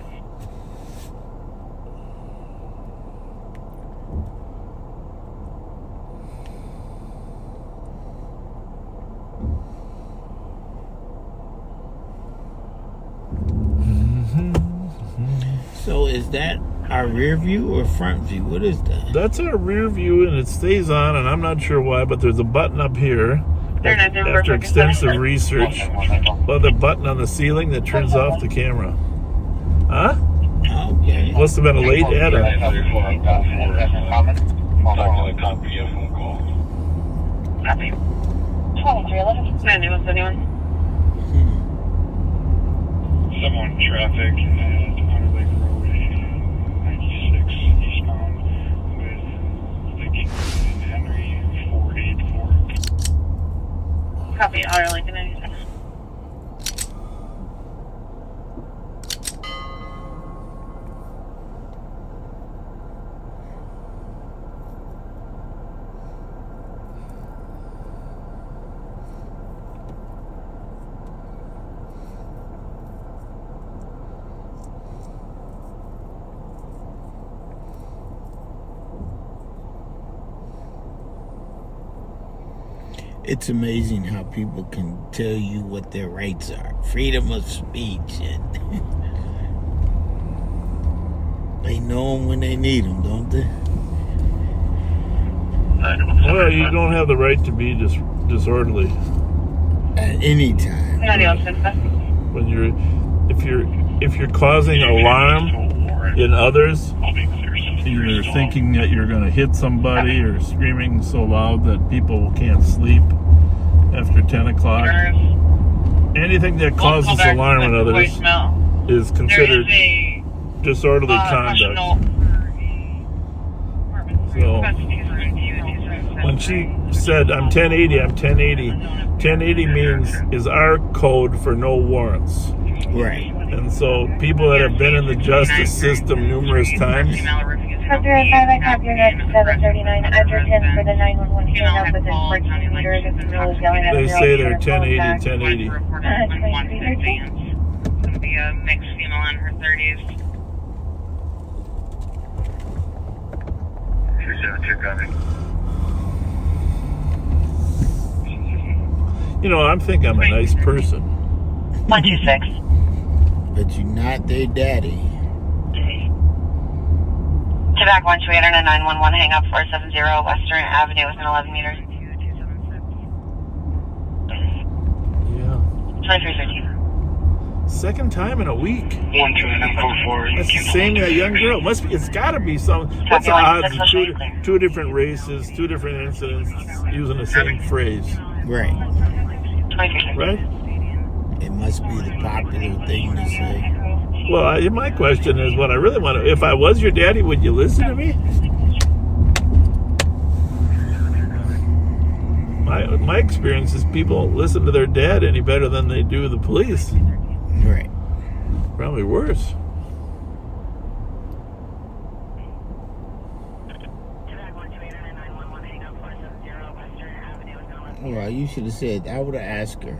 So is that our rear view or front view? What is that? That's our rear view, and it stays on, and I'm not sure why, but there's a button up here. After extensive research, the button on the ceiling that turns off the camera. Huh? Okay. Must have been a late adder. Copy. 2311. Mandy, what's anyone? Someone traffic at Hunter Lake Road, 96 eastbound with Lincoln and Henry 484. Copy. Outer Lincoln 96. It's amazing how people can tell you what their rights are. Freedom of speech. And they know them when they need them, don't they? Well, you don't have the right to be disorderly. At any time. When if you're causing alarm in others, either thinking that you're going to hit somebody or screaming so loud that people can't sleep after 10 o'clock. Anything that causes alarm in others is considered disorderly conduct. So when she said, I'm 1080, 1080 is our code for no warrants. Right. And so people that have been in the justice system numerous times, Copy your 5, copy your next 739. Enter 10 for the 911 hang up within 14 meters. If the girl is yelling at they say they're 1080. It's going to be a mixed female in her 30s. 272 copy. You know, I think I'm a nice person. 126. But you're not their daddy. Quebec 128 on a 911 hang up 470 Western Avenue within 11 meters. Yeah. 2313. Second time in a week. 12944. That's the same that young girl. It's got to be some. What's the odds of two different races, two different incidents using the same phrase? Right. Right? It must be the popular thing to say. Well, my question is, what I really want to, if I was your daddy, would you listen to me? My experience is people don't listen to their dad any better than they do the police. Right. Probably worse. Well, you should have said, I would have asked her.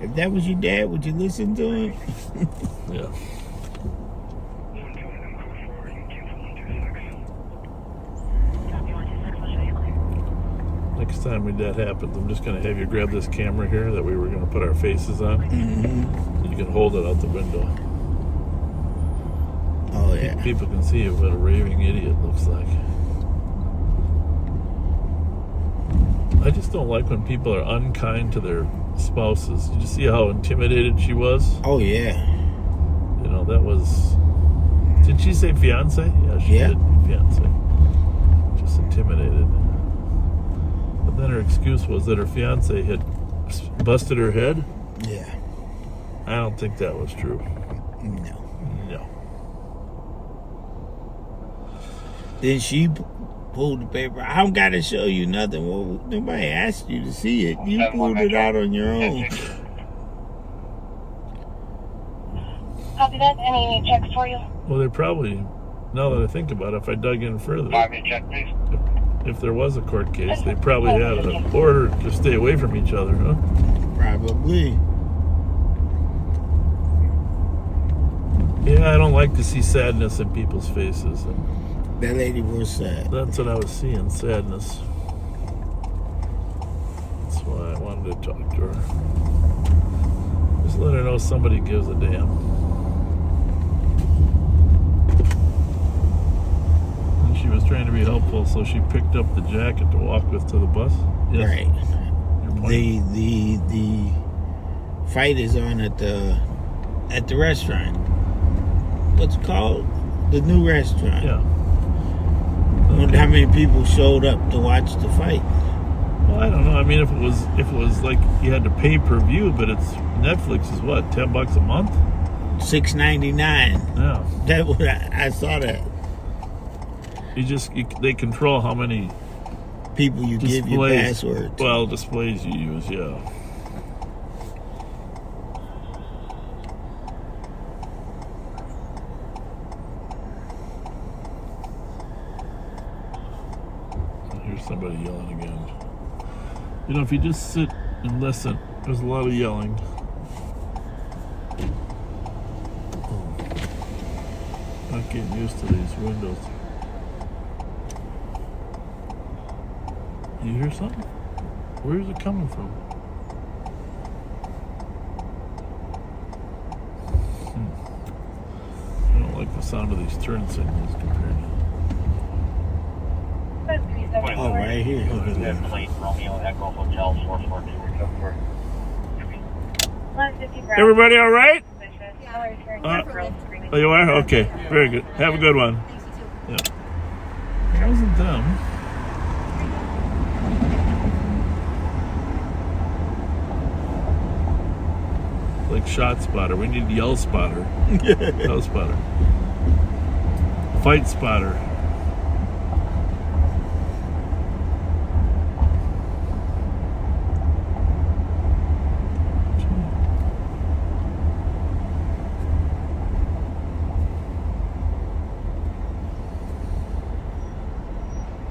If that was your dad, would you listen to him? Yeah. Next time that happens, I'm just going to have you grab this camera here that we were going to put our faces on. Mm-hmm. You can hold it out the window. Oh, yeah. People can see what a raving idiot looks like. I just don't like when people are unkind to their spouses. Did you see how intimidated she was? Oh, yeah. You know, that was... Did she say fiance? Yeah, she did. Fiance. Just intimidated. But then her excuse was that her fiance had busted her head. Yeah. I don't think that was true. No. Then she pulled the paper. I don't got to show you nothing. Well, nobody asked you to see it. You pulled it out on your own. Copy that. Any checks for you? Well, they probably, now that I think about it, if I dug in further, if there was a court case, they probably had an order to stay away from each other, huh? Probably. Yeah, I don't like to see sadness in people's faces. And that lady was sad. That's what I was seeing, sadness. That's why I wanted to talk to her. Just let her know somebody gives a damn. so she picked up the jacket to walk with to the bus. Yes. Right. The fight is on at the restaurant. What's it called? The new restaurant. Yeah. I wonder how many people showed up to watch the fight. Well, I don't know. I mean, if it was like you had to pay per view, but it's Netflix is what, $10 a month? $6.99. Yeah. That what I saw that. They control how many people you give your password to. Well, displays you use, yeah. Here's somebody yelling again. You know, if you just sit and listen, there's a lot of yelling. Not getting used to these windows. You hear something? Where is it coming from? I don't like the sound of these turn signals compared to... Oh, right here. Over there. Everybody all right? Oh, you are? Okay, very good. Have a good one. Yeah. It wasn't them. Like shot spotter. We need yell spotter. Yell spotter. Fight spotter.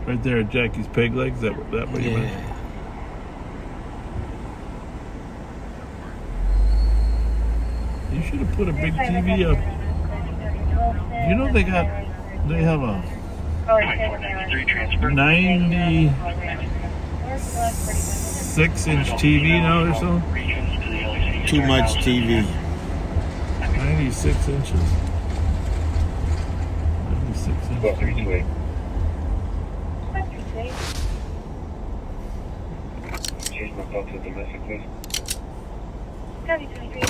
Right there at Jackie's peg legs. That what you meant? You should have put a big TV up. You know they have a 96-inch TV now or so? Too much TV. 96 inches. 96 inches. Change my thoughts to domestic, please. Copy 23.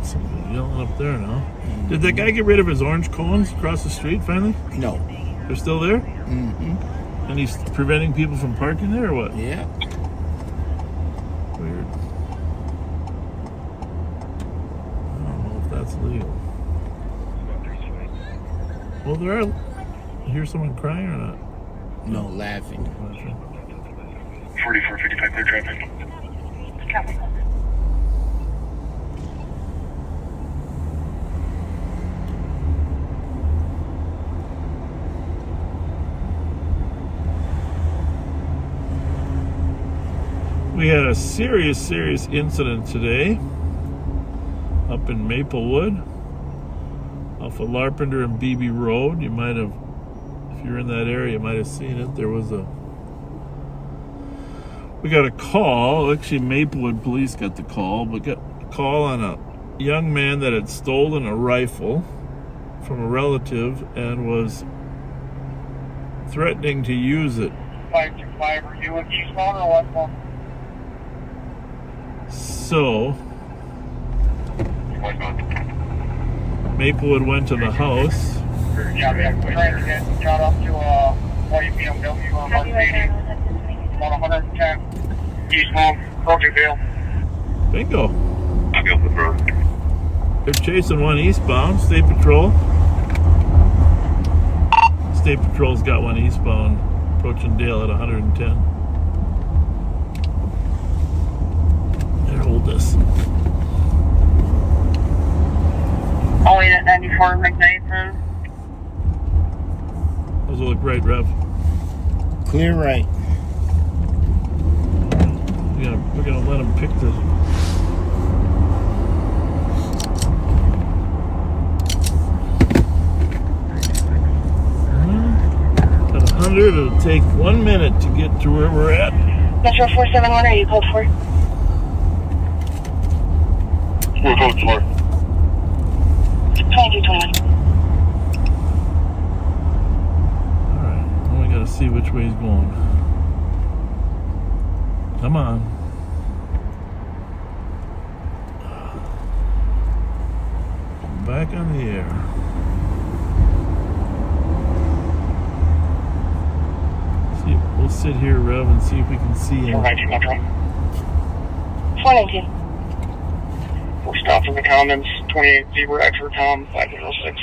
Somebody yelling up there now. Did that guy get rid of his orange cones across the street finally? No. They're still there? Mm-hmm. And he's preventing people from parking there or what? Yeah. Weird. I don't know if that's legal. Well, there are... You hear someone crying or not? No, laughing. 4455 clear traffic. Copy. We had a serious incident today up in Maplewood off of Larpenter and Beebe Road. You might have, if you're in that area, you might have seen it. We got a call, actually Maplewood police got the call, but got a call on a young man that had stolen a rifle from a relative and was threatening to use it. 525, are you in eastbound or westbound? So, Maplewood went to the house. Yeah, I'm trying to get shot up to white BMW on 180, on 110, eastbound, Projectville. Bingo. I'll go with the road. They're chasing one eastbound, State Patrol. State Patrol's got one eastbound, approaching Dale at 110. Hold this. All the way at 94 McNice. Those will look right, Rev. Clear right. We're gonna let them pick this. reminder, it'll take 1 minute to get to where we're at. Metro 471, are you code 4? We're code 4. 2221. Alright, well, we gotta see which way he's going. Come on. Back on the air. See, we'll sit here, Rev, and see if we can see him. 419. We're stopped in the Commons, 28 Zebra X for Com, 506.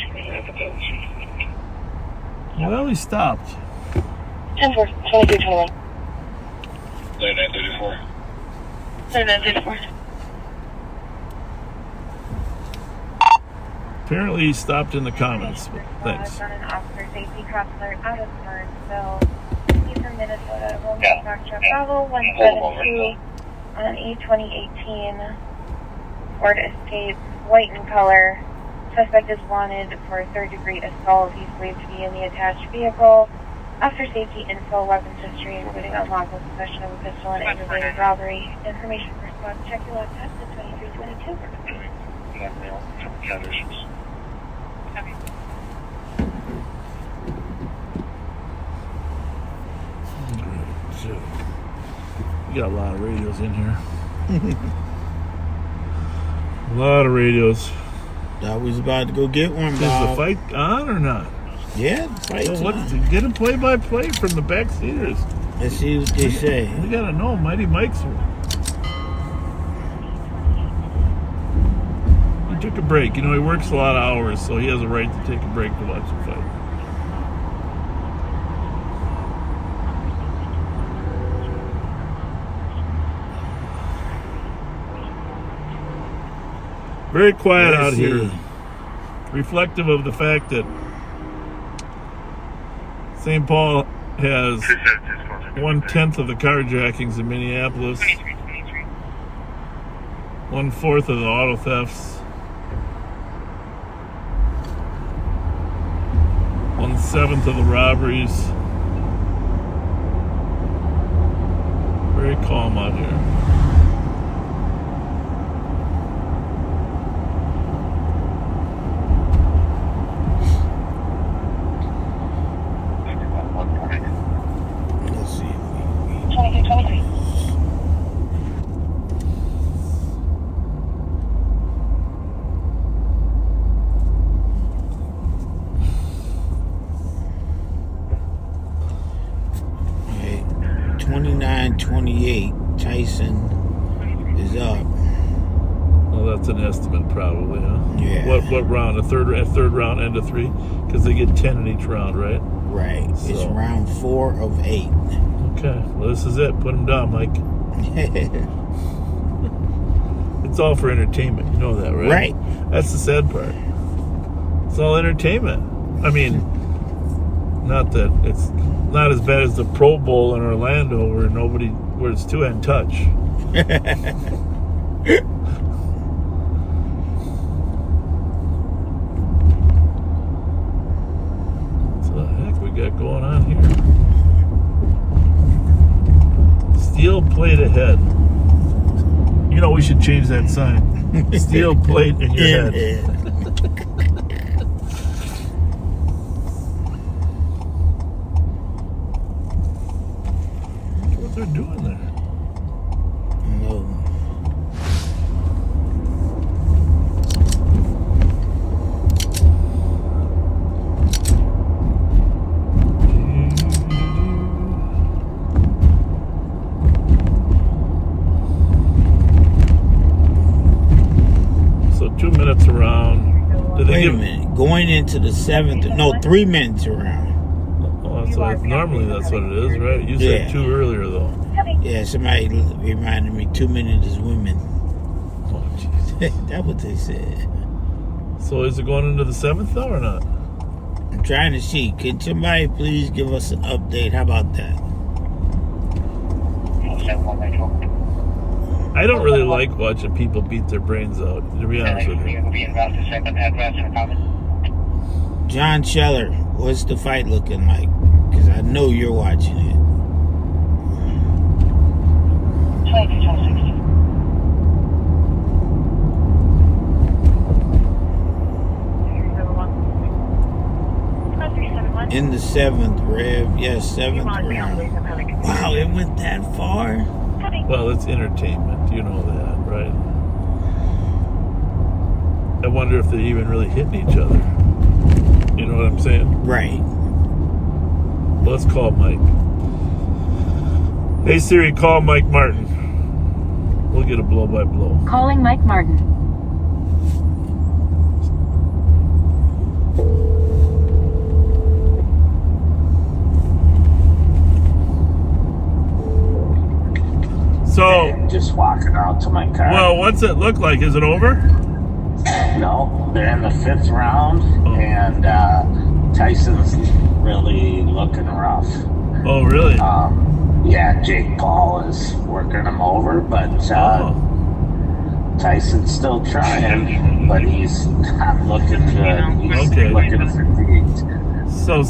Well, he stopped. 10-4, 2221. 3934. 3934. Apparently he stopped in the comments. Thanks. On an officer safety cross alert out of Burrill. He's from Minnesota. Romeo Foxtrot Bravo 172 on E2018. Ford Escape, white in color. Suspect is wanted for third-degree assault. He's believed to be in the attached vehicle. Officer safety info, weapons history, including unlawful possession of a pistol and aggravated robbery. Information for squad check your log test at 2322. So, we got a lot of radios in here. A lot of radios. I was about to go get one, Bob. Is the fight on or not? Yeah, the fight's on. Get a play-by-play from the backseaters. Let's see what they say. We gotta know. Mighty Mike's. He took a break. You know, he works a lot of hours, so he has a right to take a break to watch the fight. Very quiet out here. Reflective of the fact that St. Paul has 1/10 of the carjackings in Minneapolis, 1/4 of the auto thefts, 1/7 of the robberies. Very calm out here. Tyson is up. Well, that's an estimate, probably, huh? Yeah. What round? A third round, end of 3, because they get 10 in each round, right? Right. So. It's round 4 of 8. Okay. Well, this is it. Put him down, Mike. It's all for entertainment. You know that, right? Right. That's the sad part. It's all entertainment. I mean, not that it's not as bad as the Pro Bowl in Orlando where it's two-hand touch. What the heck we got going on here? Steel plate ahead. You know, we should change that sign. Steel plate in your head. What they're doing there? No. So 2 minutes around. Wait a minute. Going into the 7th. No, 3 minutes around. Oh, normally that's what it is, right? You said 2 earlier, though. Yeah, somebody reminded me 2 minutes is women. Oh, jeez. That's what they said. So is it going into the 7th, though, or not? I'm trying to see. Can somebody please give us an update? How about that? I don't really like watching people beat their brains out, to be honest with you. John Scheller, what's the fight looking like? Because I know you're watching it. 22-26. In the 7th, Rev. Yes, 7th round. Wow, it went that far? Well, it's entertainment. You know that, right? I wonder if they even really hitting each other. You know what I'm saying? Right. Let's call Mike. Hey Siri, call Mike Martin. We'll get a blow-by-blow. Calling Mike Martin. So, just walking out to my car. Well, what's it look like? Is it over? No, they're in the 5th round, and Tyson's really looking rough. Oh, really? Yeah, Jake Paul is working him over, but Tyson's still trying, but he's not looking good. He's looking fatigued. So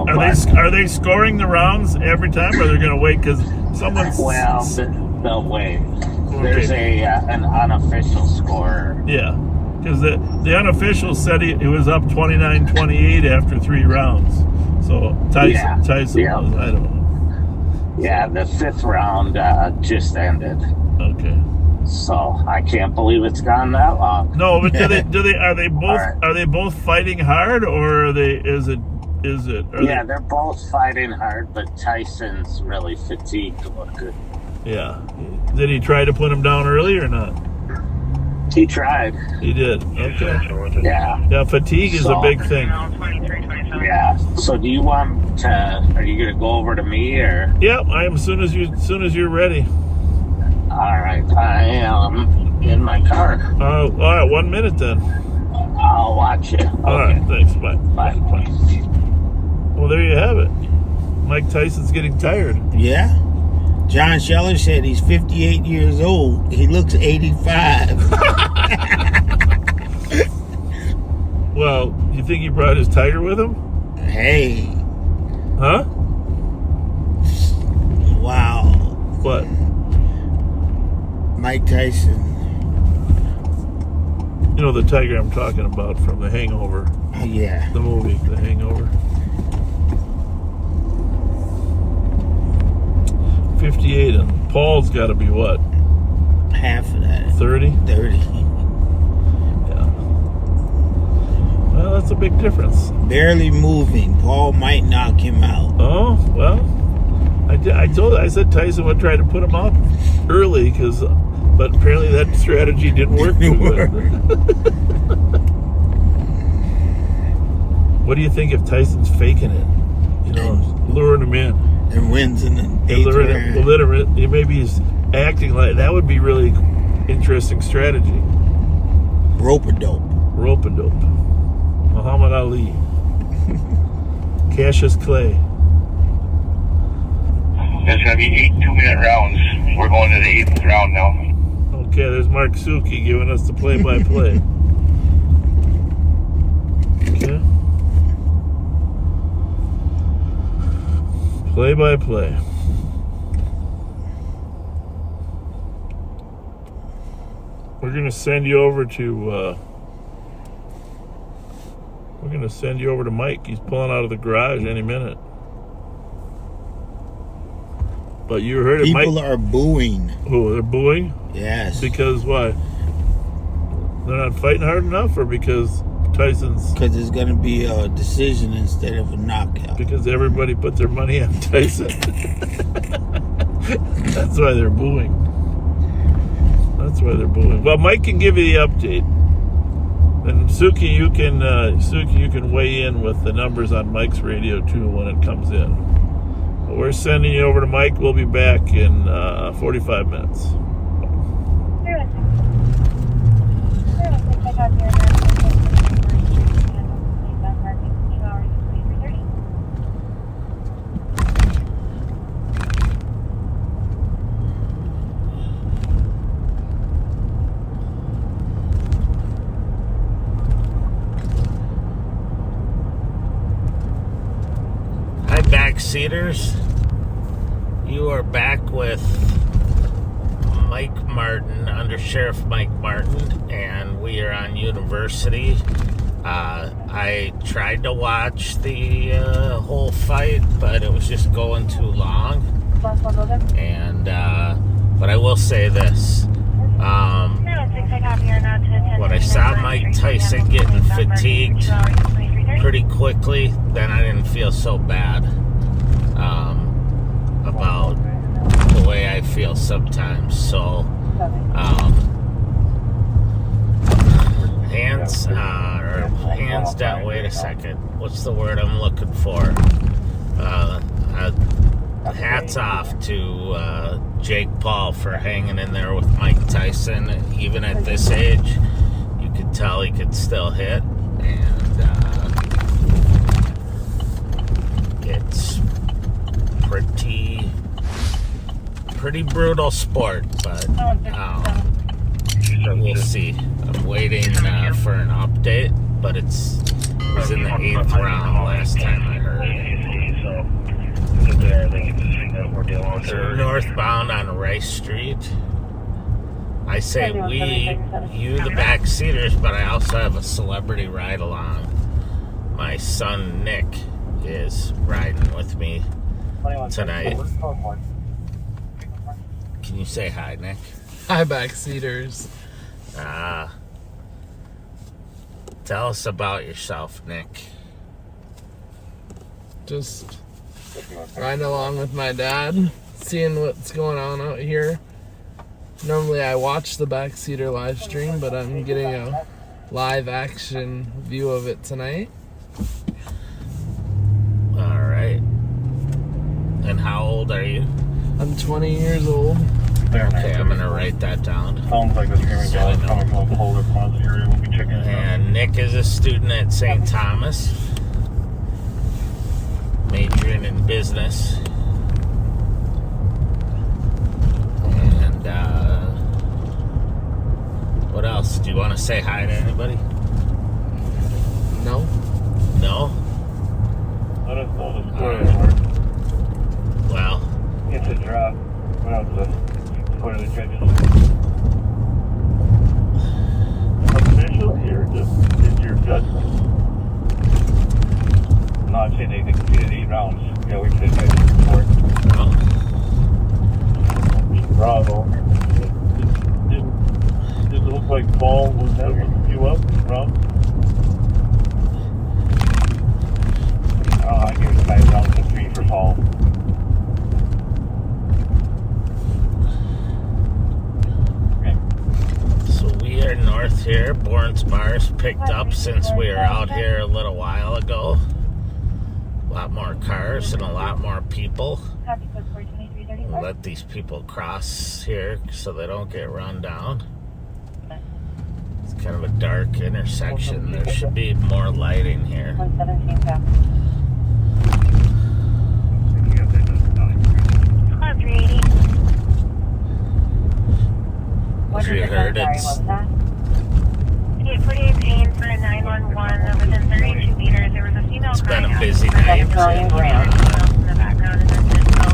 are they scoring the rounds every time, or they're going to wait because someone's... Well, they'll wait. There's an unofficial score. Yeah, because the unofficial said it was up 29-28 after 3 rounds. So Tyson was, I don't know. Yeah, the 5th round just ended. Okay. So I can't believe it's gone that long. No, but are they both fighting hard, or they're both fighting hard, but Tyson's really fatigued looking. Yeah. Did he try to put him down early or not? He tried. He did. Okay. Yeah. Yeah, fatigue is a big thing. Yeah. So do you want to, are you going to go over to me or? Yep, I am as soon as you're ready. All right. I am in my car. All right, 1 minute then. I'll watch you. Okay. All right, thanks. Bye. Bye. Well, there you have it. Mike Tyson's getting tired. Yeah. John Scheller said he's 58 years old. He looks 85. Well, you think he brought his tiger with him? Hey. Huh? Wow. What? Mike Tyson. You know the tiger I'm talking about from The Hangover. Oh, yeah. The movie, The Hangover. 58, and Paul's got to be what? Half of that. 30? 30. Yeah. Well, that's a big difference. Barely moving. Paul might knock him out. Oh, well, I said Tyson would try to put him out early, but apparently that strategy didn't work too good. What do you think if Tyson's faking it? You know, luring him in. And wins in the 8th round. Maybe he's acting like that. Would be really interesting strategy. Rope-a-dope. Muhammad Ali. Cassius Clay. There's going to be 8 2-minute rounds. We're going to the 8th round now. Okay, there's Mark Suki giving us the play-by-play. Okay. Play-by-play. We're gonna send you over to. We're gonna send you over to Mike. He's pulling out of the garage any minute. But you heard it, Mike. People are booing. Oh, they're booing? Yes. Because why? They're not fighting hard enough, or because Tyson's... Because there's going to be a decision instead of a knockout. Because everybody put their money on Tyson. That's why they're booing. Well, Mike can give you the update. And Suki, you can weigh in with the numbers on Mike's radio, too, when it comes in. But we're sending you over to Mike. We'll be back in 45 minutes. I'm back Backseaters. You are back with Mike Martin, Under Sheriff Mike Martin, and we are on University. I tried to watch the whole fight, but it was just going too long. And but I will say this: when I saw Mike Tyson getting fatigued pretty quickly, then I didn't feel so bad about the way I feel sometimes. So hands down. Wait a second. What's the word I'm looking for? Hats off to Jake Paul for hanging in there with Mike Tyson. Even at this age, you could tell he could still hit, and it's pretty brutal sport, but we'll see. I'm waiting for an update, but it was in the 8th round last time I heard. So northbound on Rice Street. I say you the backseaters, but I also have a celebrity ride along. My son Nick is riding with me tonight. Can you say hi, Nick? Hi, backseaters. Tell us about yourself, Nick. Just riding along with my dad, seeing what's going on out here. Normally I watch the backseater live stream, but I'm getting a live action view of it tonight. Alright. And how old are you? I'm 20 years old. Okay, I'm gonna write that down. Sounds like the screaming guy is coming from the Boulder Plaza area. We'll be checking it out. And Nick is a student at St. Thomas, majoring in business. And what else? Do you want to say hi to anybody? No. No? Let us know the story. Well, it's a drop. What else? What are the judges? Official here, just it's your judgment. I'm not saying they completed 8 rounds. Yeah, we did judge before. Bravo. Did it look like Paul was having you up, Rob? I give it 5 rounds to 3 for Paul. we are north here. Bourne's Bar's picked up since we were out here a little while ago. A lot more cars and a lot more people. We'll let these people cross here so they don't get run down. It's kind of a dark intersection. There should be more lighting here. 380. As you heard, it's... Yeah, 48 pain for a 911 within 32 meters. There was a female been a crying busy out. night. In the background in Cisco.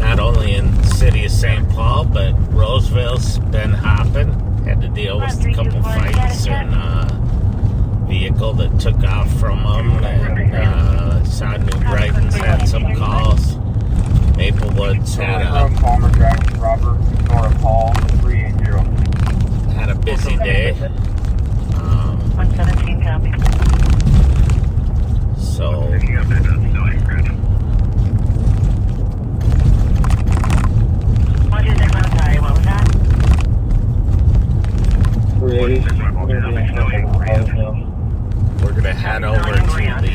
Not only in the city of St. Paul, but Roseville's been hopping. Had to deal with a couple fights and vehicle that took off from them. And saw New Brighton's had some calls. Maplewood's had Palmer Jackson, Robert, Nora Paul, 380. Had a busy day. 117 copy. So What was that? 380. we're gonna head over to the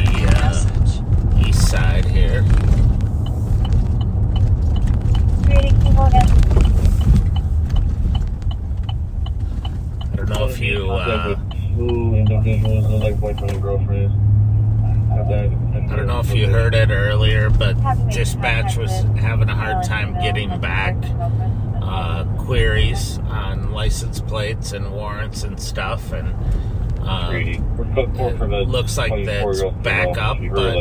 east side here. I don't know if you I don't know if you heard it earlier, but dispatch was having a hard time getting back queries on license plates and warrants and stuff, and it looks like that's back up, but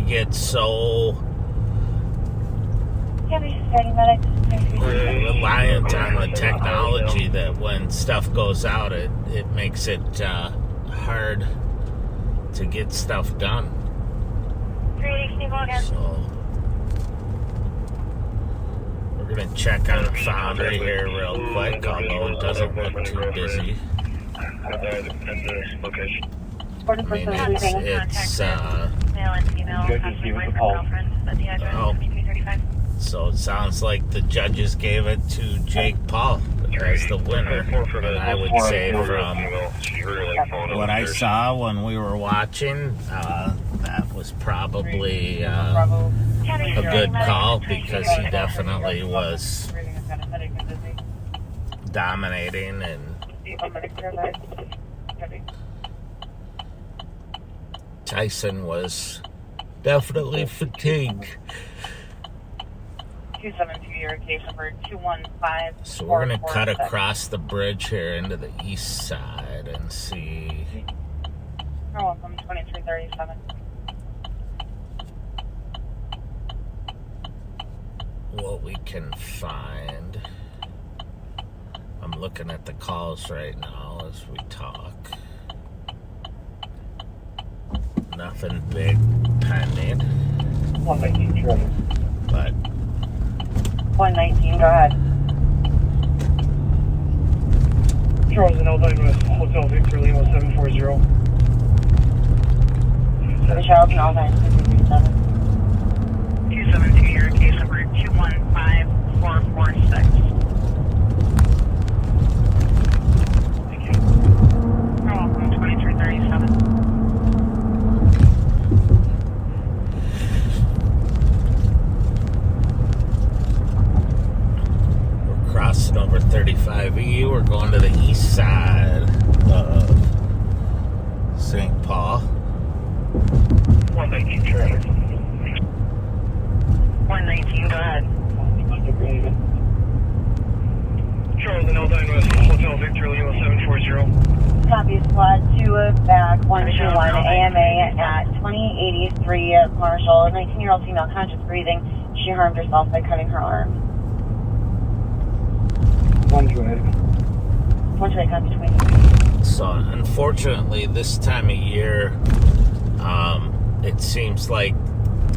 get so reliant on the technology that when stuff goes out, it makes it hard to get stuff done. So we're gonna check on Foundry here real quick, although it doesn't look too busy. I mean, it's so it sounds like the judges gave it to Jake Paul as the winner. And I would say from what I saw when we were watching, that was probably a good call because he definitely was dominating and Tyson was definitely fatigued. 272, your case number 215. So we're going to cut across the bridge here into the east side and see. You're welcome, 2337. What we can find. I'm looking at the calls right now as we talk. Nothing big pending. 119, Charlie. But 119, go ahead. Charles and Eldine with Hotel Victor Lima 740. Charles and Eldine 737. 272, your case number 215446. Thank you. You're welcome, 2337. Crossing over 35E, we're going to the east side of St. Paul. 119 traffic. 119, go ahead. Charles and Eldine with Hotel Victor Lima 740. Copy, squad 2 back 121 AMA at 2083 Marshall. A 19-year-old female conscious breathing. She harmed herself by cutting her arm. 128, copy 23. So unfortunately, this time of year, it seems like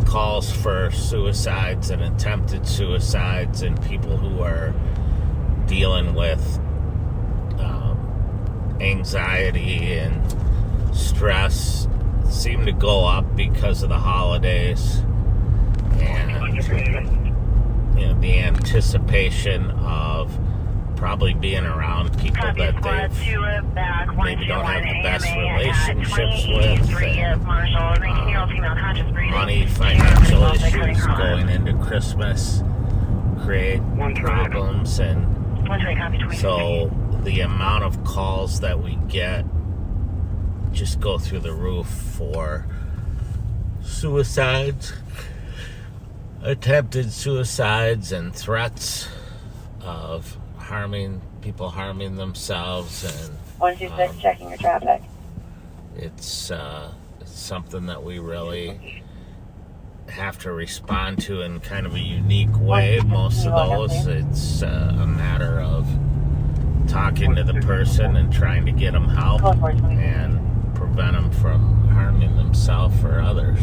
calls for suicides and attempted suicides and people who are dealing with anxiety and stress seem to go up because of the holidays and the anticipation of probably being around people that they've maybe don't have the best relationships with, and money, financial issues going into Christmas create problems, and so the amount of calls that we get just go through the roof for suicides, attempted suicides, and threats of harming themselves, and 126, checking your traffic. it's something that we really have to respond to in kind of a unique way. Most of those, it's a matter of talking to the person and trying to get them help and prevent them from harming themselves or others.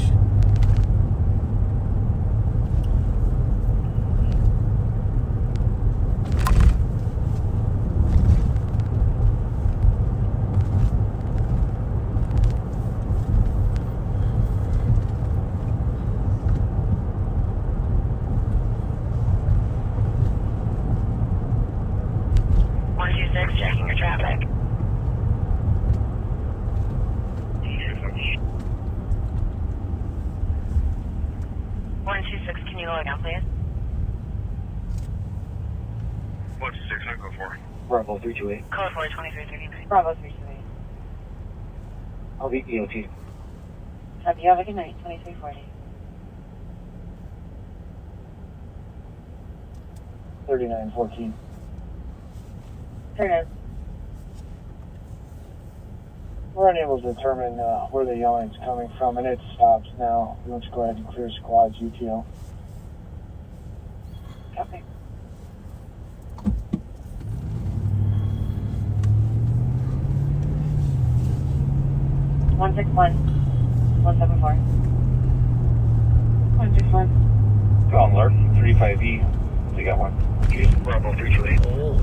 Checking your traffic. 126, can you log out, please? 126, I go for it. Bravo 328. Code 42339. Bravo 328. I'll be EOT. Have you have a good night, 2340. 3914. There it is. We're unable to determine where the yelling's coming from, and it stops now. Let's go ahead and clear squads, UTO. Copy. One 174. 161. Go on, Lark, 35E. They got one. Jason, Bravo 328. Oh,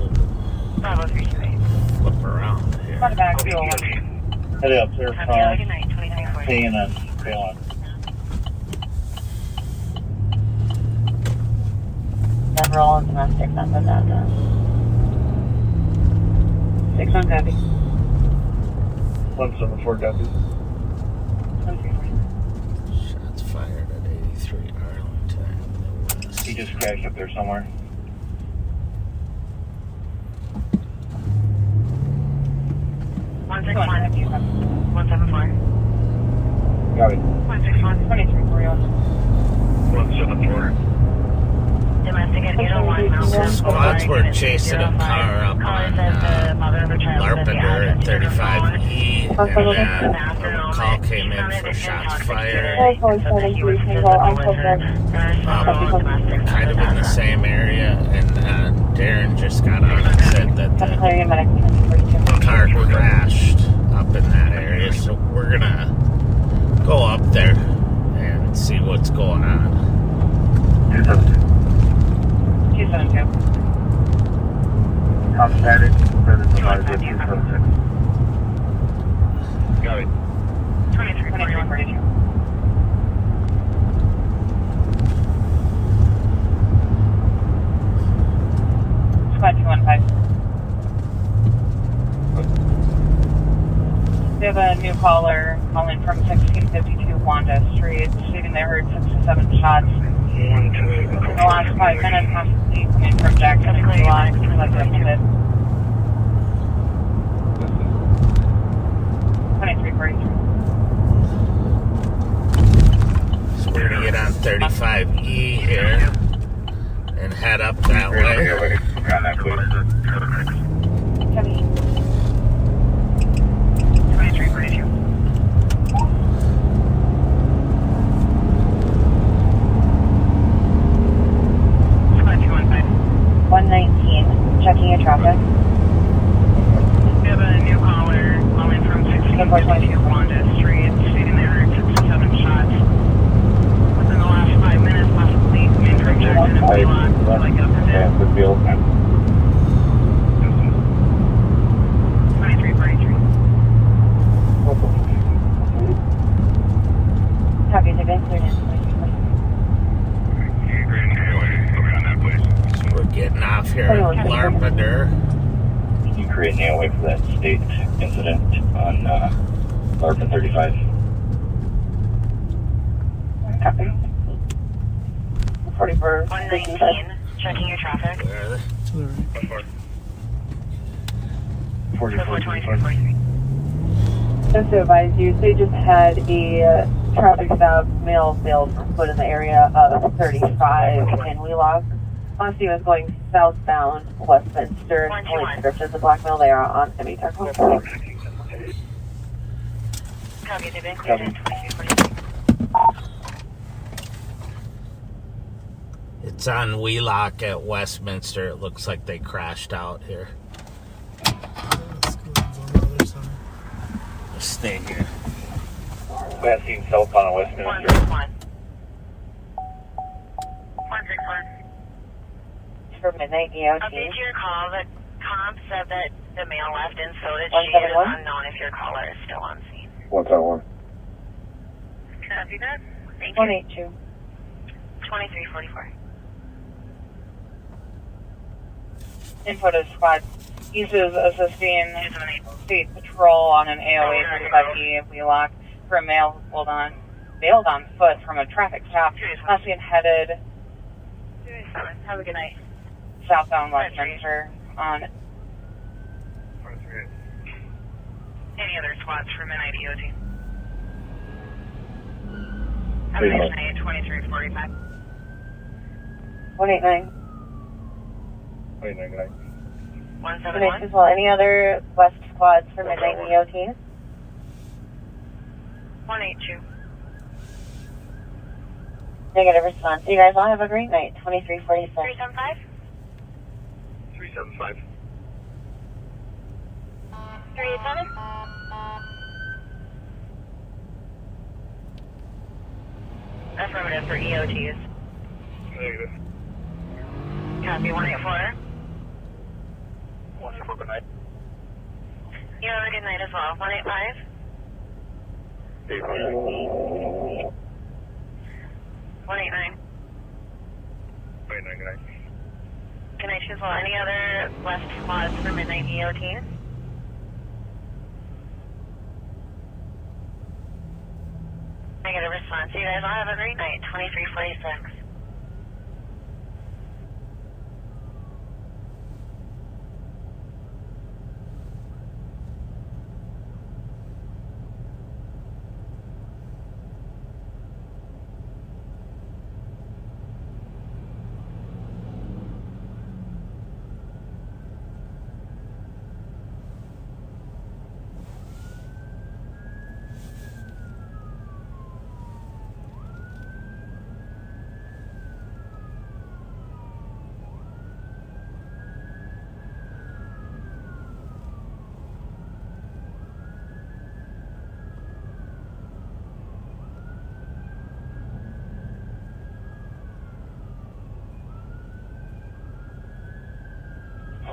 Bravo 328. flip around here. Come back, go on. Head up there Happy from good night, 2340. Payne and Phelan. Several and domestic, that's what that does. 61 copy. 174 copy. Shots fired at 83 Arlington. He just crashed up there somewhere. One 174. Got it. 161. 2341. 174. Domestic at 801 Mountain. Squads were chasing a car up on Larpenter at 35E, and then a call came in for shots fired kind of in the same area, and Darren just got on and said that the car crashed up in that area, so we're gonna go up there and see what's going on. 272. I'm static. Better than I did 276. Got it. 2342. Squad 215. We have a new caller calling from 1652 Wanda Street, stating they heard 6 to 7 shots in the last 5 minutes, possibly coming from Jackson and July, like recommended. 2343. So we're gonna get on 35E here and head up that way. Copy. 2342. Squad 215. 119. Checking your traffic. We have a new caller calling from 1652 Wanda Street, stating they heard 6 to 7 shots within the last 5 minutes, possibly coming from Jackson and Wheelock, like up and down. 2343. Copy, they've been cleared in. So we're getting off here at Larpenter. You create an AOA for that state incident on Larpin 35. Copy. 44. 119. Checking your traffic. Where are they? 44. Just to advise you, they just had a traffic stop, male failed for foot in the area of 35 in Wheelock. Once he was going southbound Westminster, police descriptions of black male, they are on ME Taco. Copy, they've been cleared in 2343. It's on Wheelock at Westminster. It looks like they crashed out here. Let's stay here. Last seen southbound Westminster. 161. 161. For midnight EOT. Update to your call. The comp said that the male left and so did she. It is 171? unknown if your caller is still on scene. 171. Copy that. Thank you. 182. 2344. Info to squad. East is assisting state patrol on an AOA 35E in Wheelock for a male bailed on foot from a traffic stop. Last seen headed Have a good night. southbound Westminster on. Any other squads for midnight EOT? Have a nice night. 2345. 189. 171. As well. Any other west squads for midnight EOT? 182. Negative response. You guys all have a great night. 2346. 375? 375. 387? Affirmative for EOTs. Negative. Copy 184. 184, good night. You have a good night as well. 185? 189. 189. 189, good night. Good night, as well. Any other left spots for midnight EOT? Negative response. You guys all have a great night. 2346.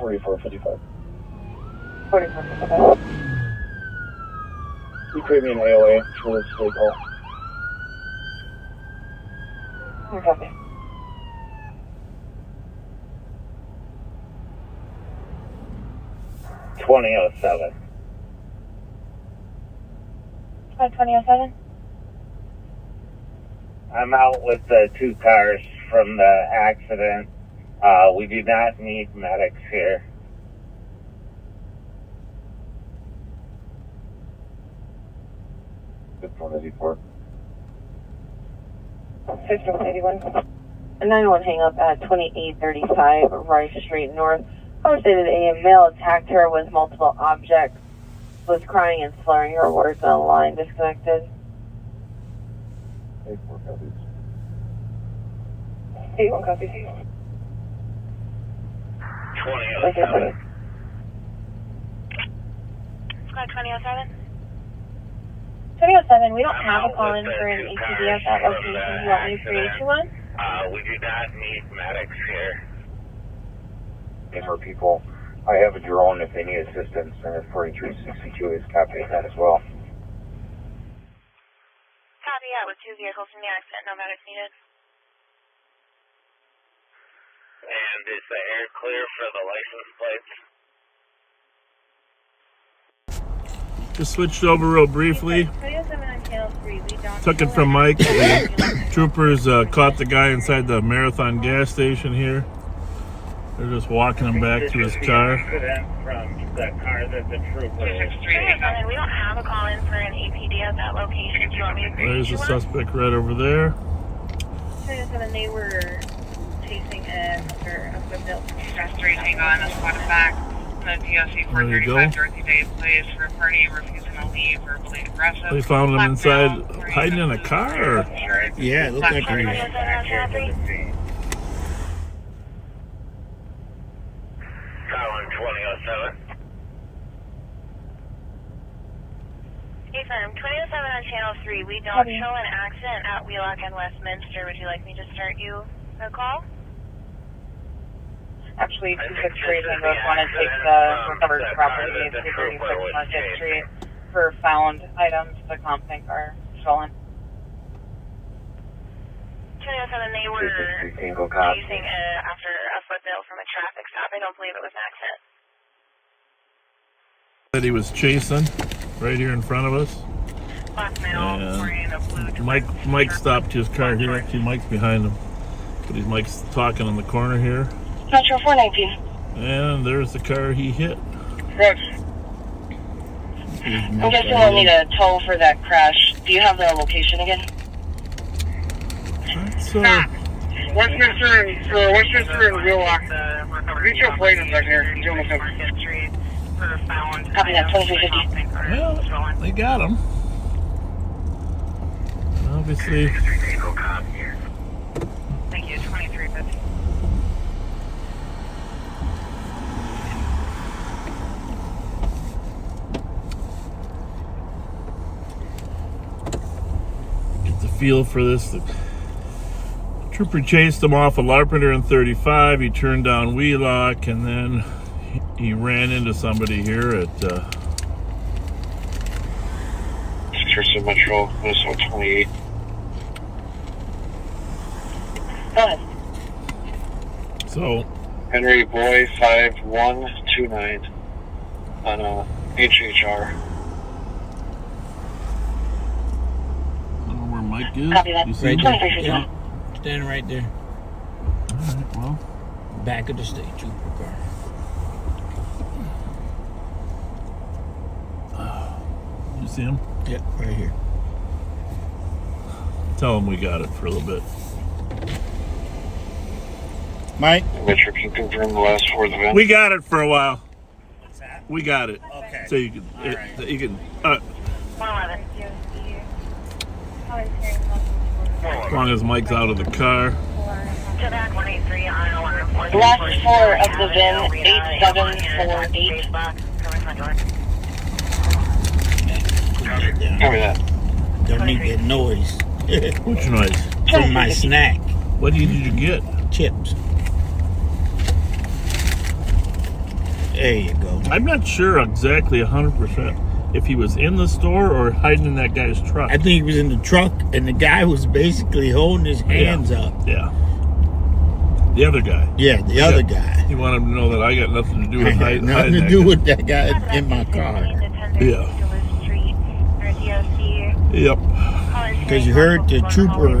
$44.55. 4455. You create me an AOA for this state call. Copy. $20.07. 2007? I'm out with the 2 cars from the accident. We do not need medics here. Good phone, 84. 6181. A 9-1 hang up at 2835 Rice Street North. Caller stated a male attacked her with multiple objects, was crying and slurring her words on the line. Disconnected. 84 copies. 81 copies. 2007. Squad 2007? 2007, we don't have a call in for an ATD at that location. Do you want me to create you one? We do not need medics here. And for people, I have a drone if they need assistance, and if 4362 is copying that as well. Copy, yeah, with 2 vehicles from the accident, no medics needed. And is the air clear for the license plates? Just switched over real briefly. Took it from Mike. The troopers caught the guy inside the Marathon gas station here. They're just walking him back to his car. From the car that the trooper was. We don't have a call in for an APD at that location. Do you want me to create There's you the one? suspect right over there. 2007, they were chasing after a foothill. Stress 3 Tango on the squad back. The DOC 435 Dorothy Day plays for party refusing to leave, verbally aggressive. They found him inside, hiding in a car. Or? Yeah, it looked like he was. Colin 2007. Hey, firm. 2007 on Channel 3. We don't show an accident at Wheelock and Westminster. Would you like me to start you a call? Actually, 263 Tango want to take the recovered property of 236 Market Street for found items the comp think are stolen. 2007, they were chasing after a foothill from a traffic stop. I don't believe it was an accident. That he was chasing right here in front of us. Black male wearing a blue. Mike stopped his car here. Actually, Mike's behind him. But Mike's talking in the corner here. Metro 419. And there's the car he hit. Good. I'm guessing we'll need a tow for that crash. Do you have the location again? Westminster and Wheelock. Reach your plate in right here. Copy that, 2350. Well, they got him. obviously. Thank you, 2350. Get the feel for this. The trooper chased him off a Larpenter and 35. He turned down Wheelock, and then he ran into somebody here at 647 Metro, Minnesota 28. So Henry Boy 5129 on HHR. I don't know where Mike is. Copy that. You see Right him? there. Yeah. Standing right there. Alright, well. Back of the state trooper car. You see him? Yep, right here. Tell him we got it for a little bit. Mike? Metro, can you confirm the last four of the van? We got it for a while. What's that? We got it. Okay. So you can, you can. 111. As long as Mike's out of the car. Quebec 183 on alarm. Last four of the VIN 8748. Copy that. Don't need that noise. Which noise? From my snack. What did you get? Chips. There you go. I'm not sure exactly 100% if he was in the store or hiding in that guy's truck. I think he was in the truck, and the guy was basically holding his hands up. Yeah. The other guy. Yeah, the other guy. He wanted him to know that I got nothing to do with hiding. Nothing to do with that guy in my car. Yeah. Yep. Because you heard the trooper,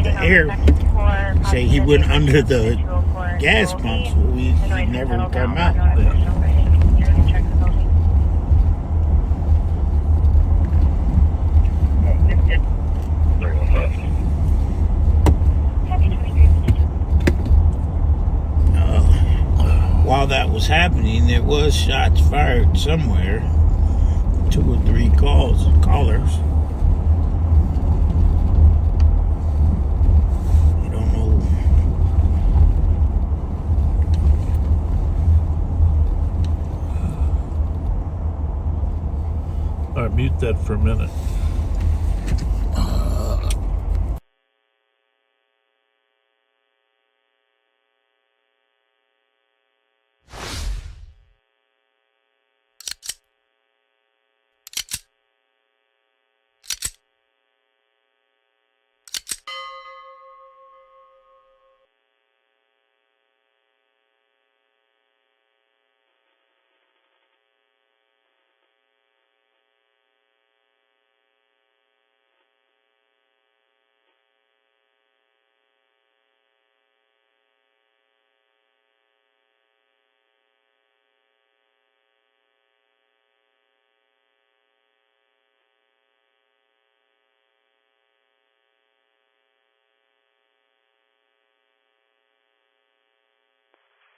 the air, say he went under the gas pumps, so he never come out. Yeah. While that was happening, there was shots fired somewhere. 2 or 3 callers. I don't know. All right, mute that for a minute.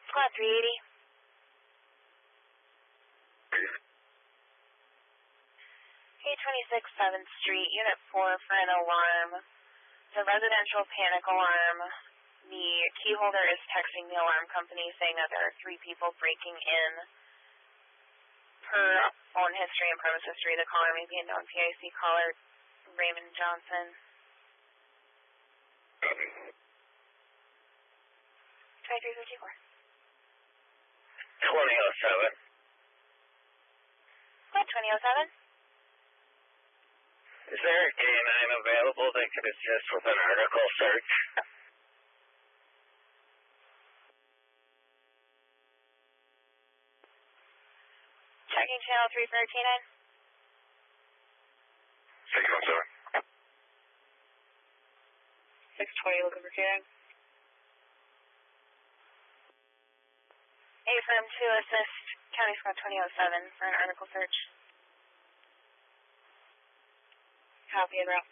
Squad 380. 826 7th Street, Unit 4 for an alarm. It's a residential panic alarm. The key holder is texting the alarm company saying that there are 3 people breaking in. Per phone history and premise history, the caller may be a known PIC caller, Raymond Johnson. 2354. 2007. What, 2007? Is there a K9 available that could assist with an article search? Checking channel 3 for K9. 617. 620 looking for K9. Affirm to assist County Squad 2007 for an article search. Copy and route.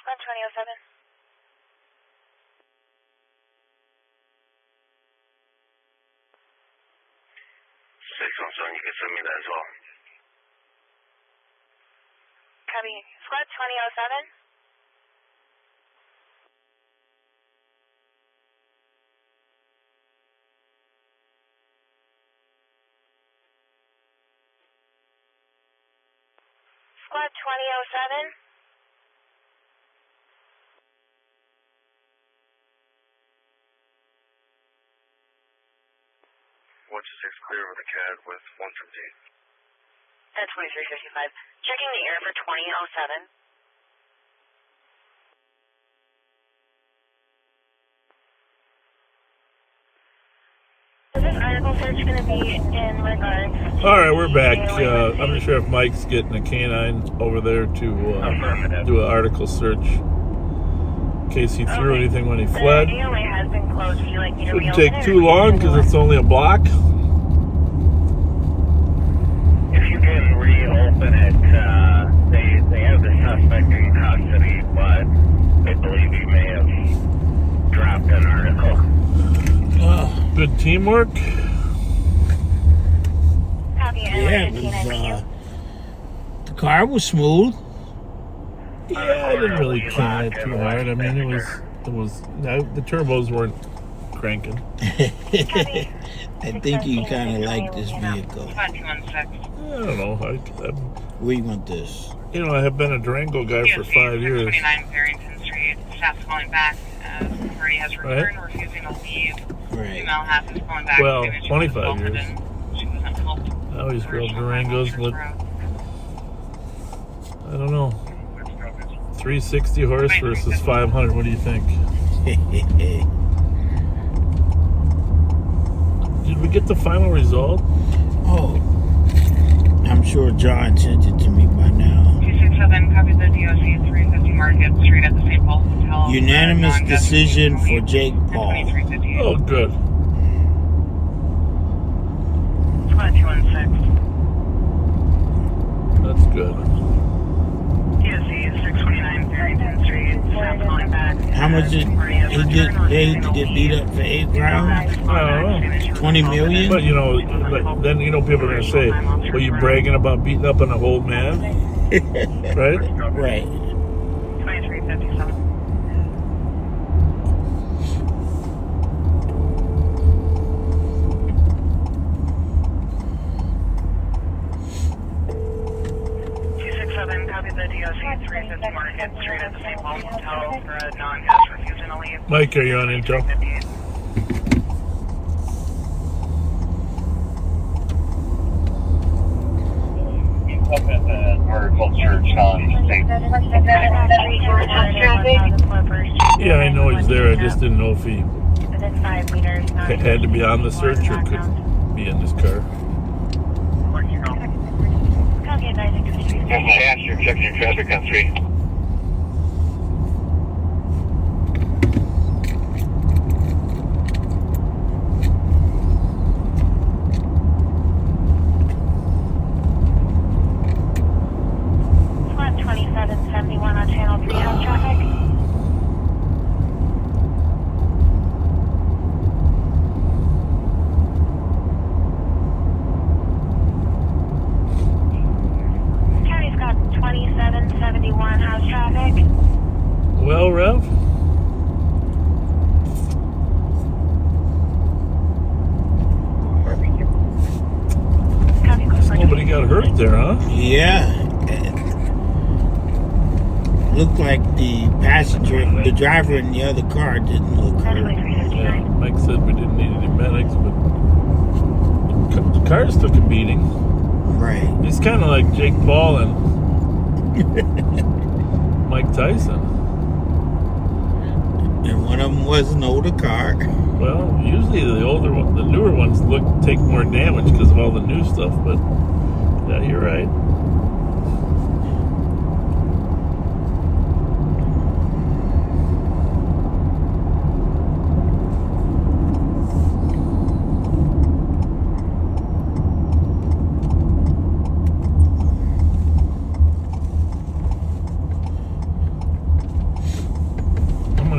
Squad 2007. 617, you can send me that as well. Copy. Squad 2007. Squad 2007. Watch 6 clear with a CAD with 150. At 2355. Checking the air for 2007. Is this article search going to be in regards to... All right, we're back. Undersheriff Mike's getting a canine over there to do an article search in case he threw anything when he fled. The AOA has been closed. Would you like me to Shouldn't reopen take it, too long because it's only a block. If you can reopen it, they have the suspect in custody, but they believe he may have dropped an article. Good teamwork. Yeah, it was, the car was smooth. Yeah, I didn't really can it too hard. I mean, it was the turbos weren't cranking. I think you kind of like this vehicle. I don't know. Where you want this? You know, I have been a Durango guy for 5 years. 29 Barrington Street. Staff's calling back. Party has returned, refusing to leave. Right. Female half is calling back. Well, 25 years. She wasn't helped. I always drove Durangos, but I don't know. 360 horse versus 500. What do you think? Did we get the final result? Oh, I'm sure John sent it to me by now. 267, copy the DOC 350 Market Street at the St. Paul Hotel. Unanimous decision for Jake Paul. Oh, good. Squad 216. That's good. DOC 629 Barrington Street. Staff calling back. How much did he get paid to get beat up for 8 rounds? I don't know. 20 million? But you know, then people are gonna say, "Were you bragging about beating up an old man?" Right? Right. 2357. Copy the DOC 350 Market Street at the St. Paul Hotel for a non-gas refusing to leave. Mike, are you on Intel? Up at the Vertical Church on State. Yeah, I know he's there. I just didn't know if he Within 5 meters. had to be on the search or could be in his car. Copy advising to the Cash, you're checking your traffic on 3. Squad 2771 on channel 3 house traffic. County's got 2771 house traffic. Well, Rev? Nobody got hurt there, huh? Yeah. Looked like the passenger, the driver in the other car didn't look hurt. Yeah, Mike said we didn't need any medics, but the cars took a beating. Right. It's kind of like Jake Paul and Mike Tyson. And one of them was an older car. Well, usually the newer ones take more damage because of all the new stuff, but yeah, you're right.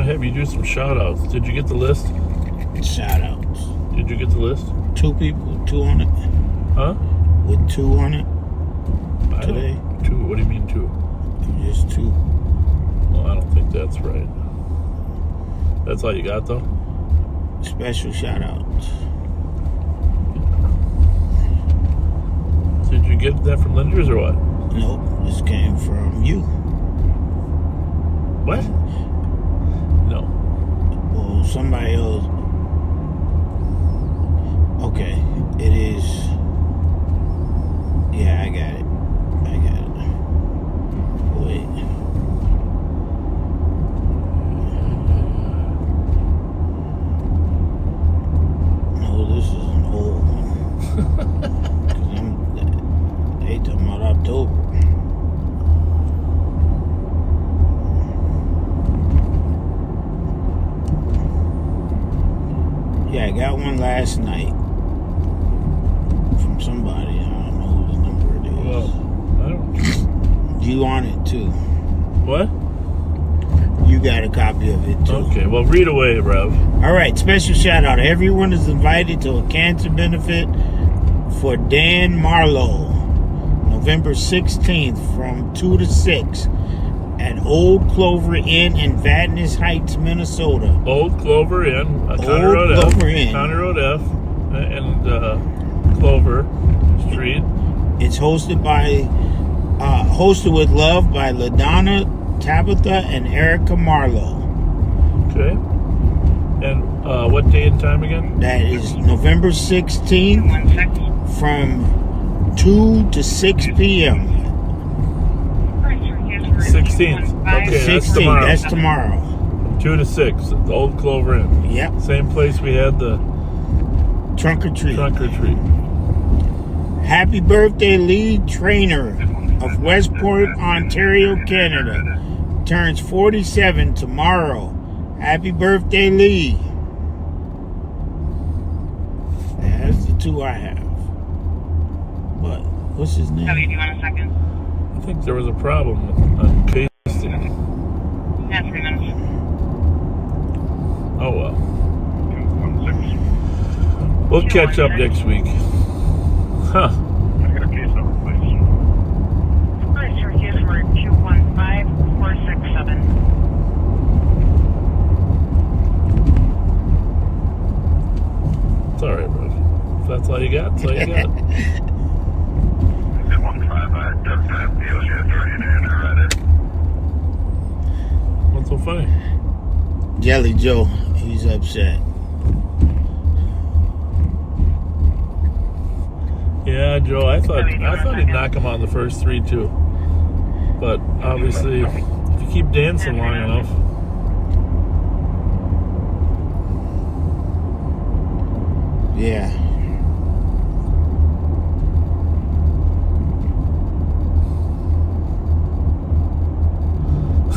Have you do some shout outs. Did you get the list? Shout outs. Did you get the list? 2 people, 2 on it. Huh? With 2 on it today? 2? What do you mean 2? Just 2. Well, I don't think that's right. That's all you got, though? Special shout-outs. Did you get that from Linders or what? Nope, this came from you. What? No. Well, somebody else. Okay, it is. Yeah, I got it. Wait. No, this is an old one. They talking about October. Yeah, I got one last night from somebody. I don't know whose number it is. Well, I don't. You on it too? What? You got a copy of it too. Okay, well, read away, Rev. All right, special shout out. Everyone is invited to a cancer benefit for Dan Marlowe, November 16th from 2 to 6 at Old Clover Inn in Vadnais Heights, Minnesota. Old Clover Inn, Conner Old Road Clover F, Inn. Conner Road F, and Clover Street. It's hosted with love by LaDonna, Tabitha, and Erica Marlowe. Okay. And what day and time again? That is November 16th from 2 to 6 p.m. 16th. Okay, 16th, that's tomorrow. 2 to 6 at the Old Clover Inn. Yep. Same place we had the Trunk or Treat. Trunk or Treat. Happy birthday, Lee Trainer of Westport, Ontario, Canada. Turns 47 tomorrow. Happy birthday, Lee. That's the 2 I have. But what's his name? Debbie, do you want a second? I think there was a problem on case. Yeah, 3 minutes. Oh well. We'll catch up next week. Huh. Register case number 215467. It's alright, bro. If that's all you got, that's all you got. What's so funny? Jelly Joe, he's upset. Yeah, Joe, I thought he'd knock him on the first 3 too. But obviously, if you keep dancing long enough. Yeah.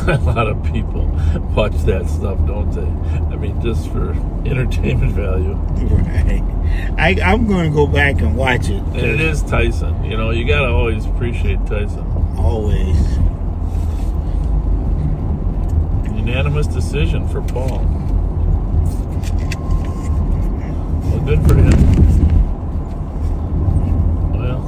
A lot of people watch that stuff, don't they? I mean, just for entertainment value. Right. I'm going to go back and watch it. And it is Tyson. You know, you got to always appreciate Tyson. Always. Unanimous decision for Paul. Well, good for him. Well.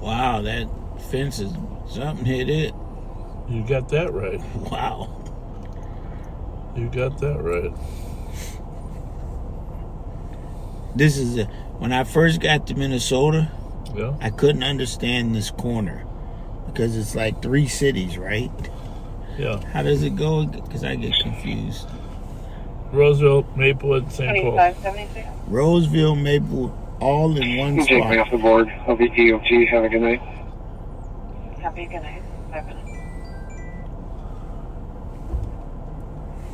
Wow, that fence is something hit it. You got that right. Wow. You got that right. This is when I first got to Minnesota, yeah, I couldn't understand this corner because it's like 3 cities, right? Yeah. How does it go? Because I get confused. Roseville, Maplewood, St. Paul. Roseville, Maplewood, all in one spot. Take me off the board. I'll be EOT. Have a good night. Have a good night. Bye-bye.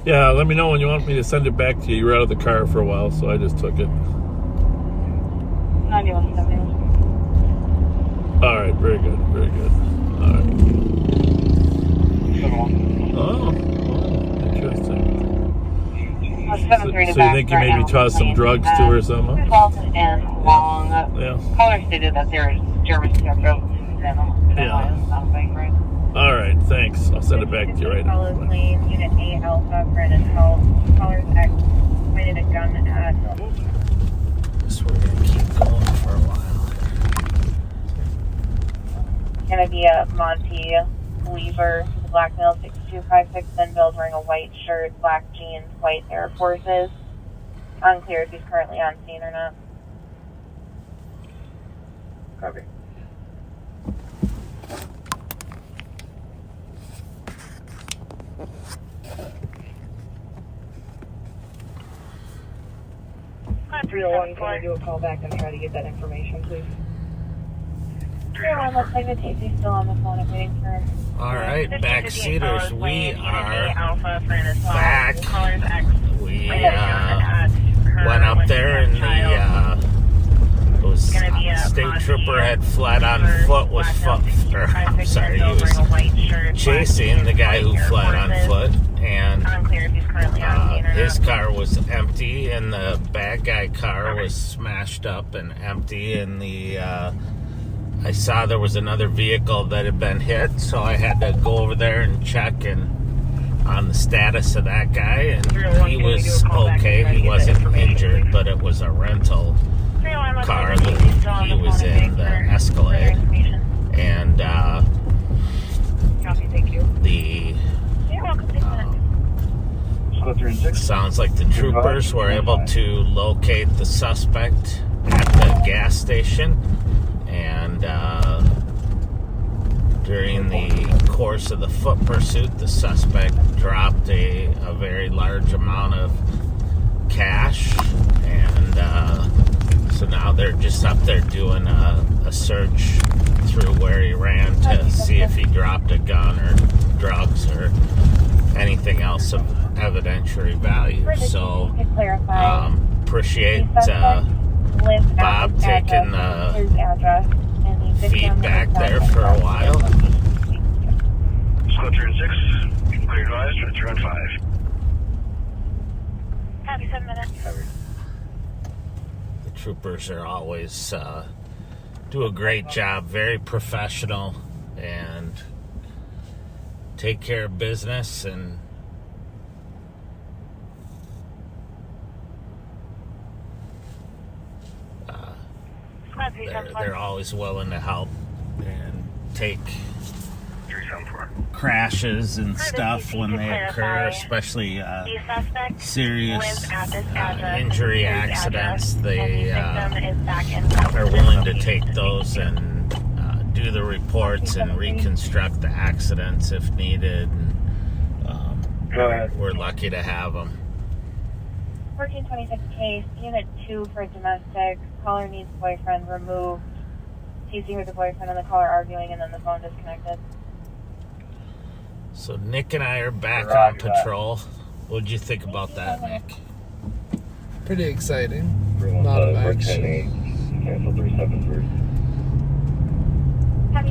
Yeah, let me know when you want me to send it back to you. You were out of the car for a while, so I just took it. 9170. All right, very good, very good. All right. Oh, interesting. So you think you maybe tossed some drugs to her or something? And long. Yeah. Caller stated that they're Yeah. All right, thanks. I'll send it back to you right now. Follows lane, Unit 8 Alpha, Verna Sims. Caller's X pointed a gun at. So we're gonna keep going for a while. Gonna be a Monty Lever, black male 6256, then Bill's wearing a white shirt, black jeans, white Air Forces. Unclear if he's currently on scene or not. Copy. Can I do a call back and try to get that information, please? 301, looks like the TC's still on the phone. I'm waiting for him. All right, backseaters, we are back. We went up there and the state trooper had fled on foot. He was chasing the guy who fled on foot, and his car was empty, and the bad guy car was smashed up and empty, and I saw there was another vehicle that had been hit, so I had to go over there and check on the status of that guy, and he was okay. He wasn't injured, but it was a rental car that he was in, the Escalade, and sounds like the troopers were able to locate the suspect at the gas station, and during the course of the foot pursuit, the suspect dropped a very large amount of cash, and so now they're just up there doing a search through where he ran to see if he dropped a gun or drugs or anything else of evidentiary value. So appreciate Bob taking feedback there for a while. Squad 306, clear advised, you're on 5. Happy 7 minutes. The troopers are always do a great job, very professional, and take care of business, and they're always willing to help and take crashes and stuff when they occur, especially serious injury accidents. They are willing to take those and do the reports and reconstruct the accidents if needed. We're lucky to have them. 1426 case, Unit 2 for domestic. Caller needs boyfriend removed. TC heard the boyfriend and the caller arguing, and then the phone disconnected. So Nick and I are back on patrol. What did you think about that, Nick? Pretty exciting. A lot of action.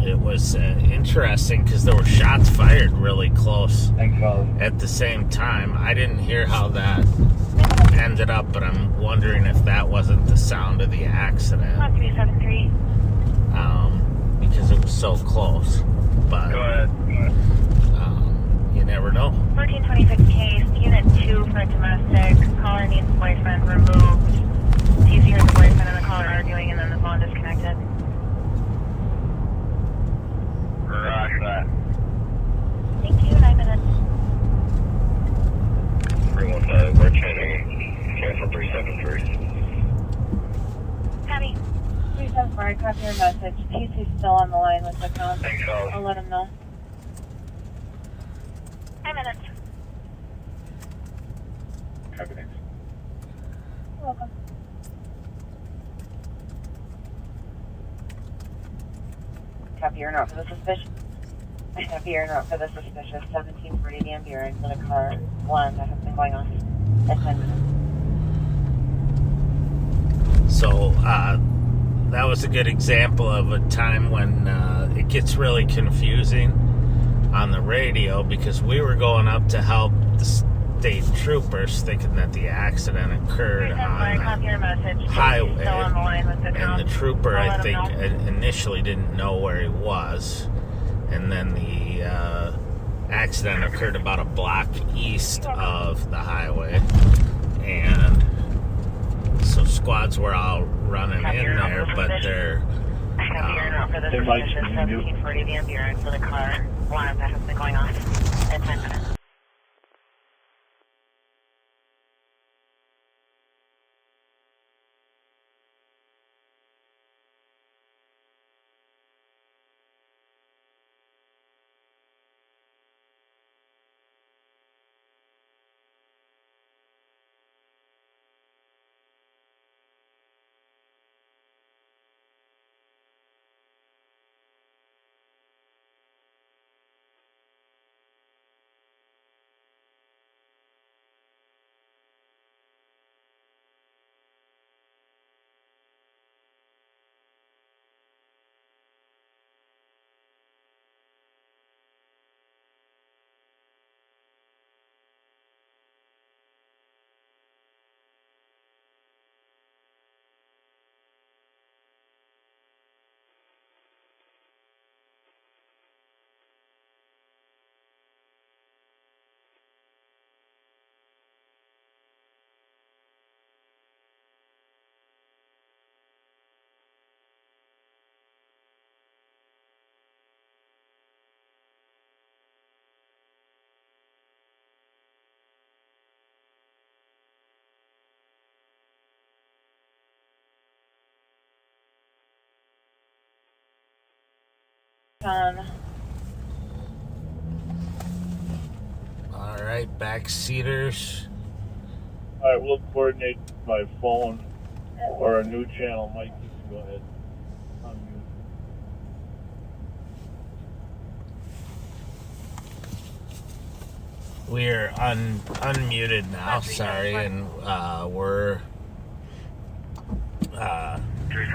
It was interesting because there were shots fired really close at the same time. I didn't hear how that ended up, but I'm wondering if that wasn't the sound of the accident. 373. Because it was so close. But you never know. 1426 case, Unit 2 for domestic. Caller needs boyfriend removed. TC heard the boyfriend and the caller arguing, and then the phone disconnected. Roger that. Thank you, 9 minutes. 315, we're chaining. Cancel 373. Abby, 374, I copy your message. TC's still on the line with the phone. Thanks, fellas. I'll let him know. 9 minutes. Copy, thanks. You're welcome. Copy your note for the suspicious. Copy your note for the suspicious 1740 Van Buren for the car one that has been going on at 10 minutes. So that was a good example of a time when it gets really confusing on the radio, because we were going up to help state troopers thinking that the accident occurred on the highway, and the trooper, I think, initially didn't know where he was, and then the accident occurred about a block east of the highway, and so squads were all running in there, but they're they might be 1740 the ambulance for the car alarm that has been going off in 10 minutes. all right, backseaters. All right, we'll coordinate by phone or a new channel. Mike, you can go ahead. We're unmuted now, sorry, and we're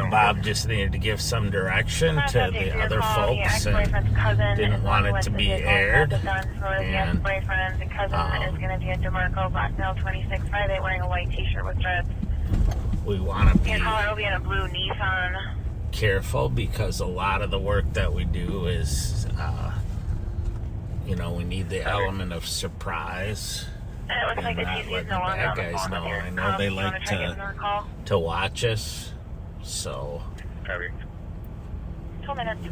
Bob just needed to give some direction to the other folks and didn't want it to be aired. And boyfriend cousin is going to be in DeMarco, Blackmail 2658, wearing a white t-shirt with dreads. We want to be Your car will be in a blue Nissan. careful because a lot of the work that we do is, you know, we need the element of surprise. And it looks like the TC is no longer on the phone. Know. I know they like to watch us, so. 2 minutes.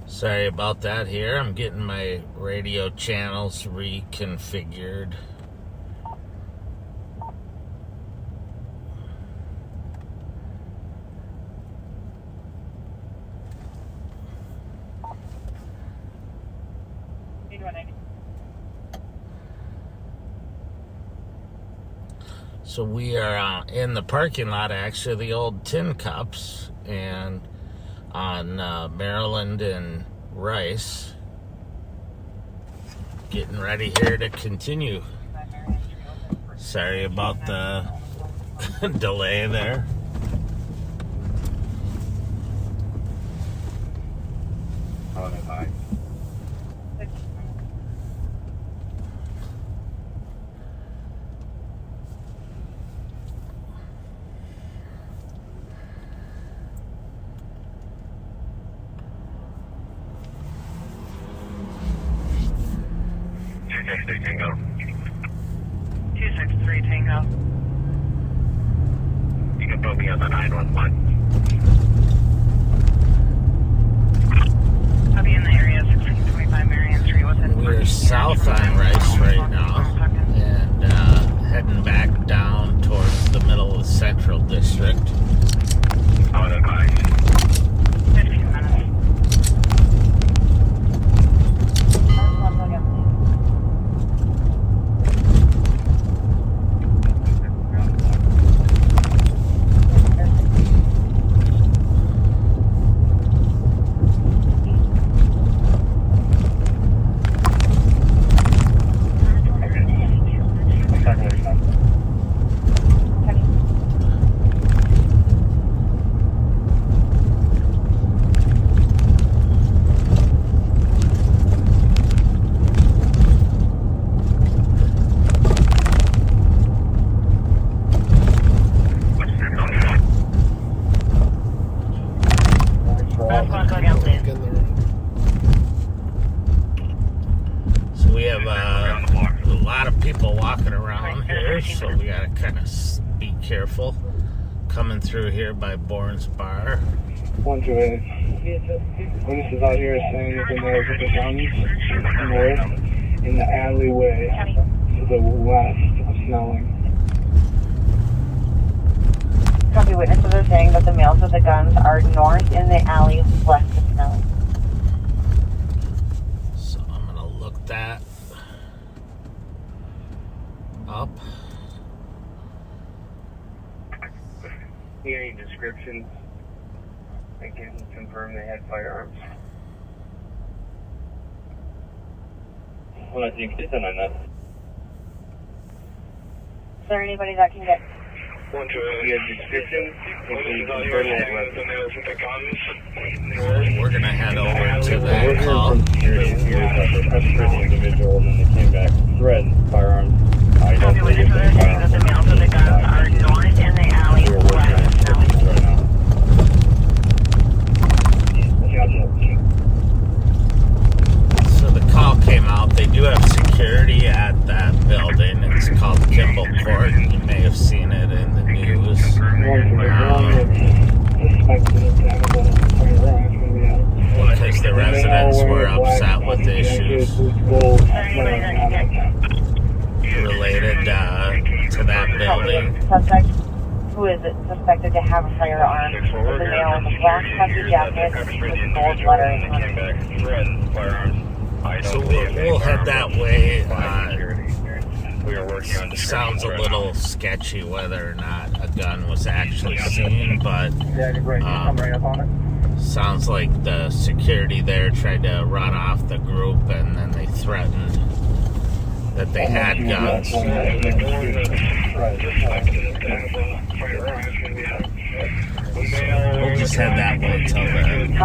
Sorry about that here. I'm getting my radio channels reconfigured. So we are in the parking lot, actually, the old Tin Cups, and on Maryland and Rice. Getting ready here to continue. Sorry about the delay there. Hi. Tango. 263 Tango. You can put me on the 911. I'll be in the area 1625 Marion Street within. We're south on Rice right now, and heading back down towards the middle of the Central District. 15 minutes. So we have a lot of people walking around here, so we gotta kind of be careful coming through here by Bourne's Bar. Wondering, witnesses out here saying that there was a guns north in the alleyway to the west of Snelling. Copy. Witnesses are saying that the males with the guns are north in the alley west of Snelling. So I'm gonna look that up. Any descriptions? I can confirm they had firearms. Well, I think it's on that. Is there anybody that can get? You have descriptions? We're gonna head over to that call. Individual, and then they came back threatened firearms. I don't think it's that the males with the guns are north in the alley west of Snelling. So the call came out. They do have security at that building. It's called Kimball Court. You may have seen it in the news. Because the residents were upset with issues related to that building. Suspect who is suspected to have a firearm is a male with a black puffy jacket with gold lettering on it. So we'll head that way. Sounds a little sketchy whether or not a gun was actually seen, but sounds like the security there tried to run off the group and then they threatened that they had guns. We'll just head that way till the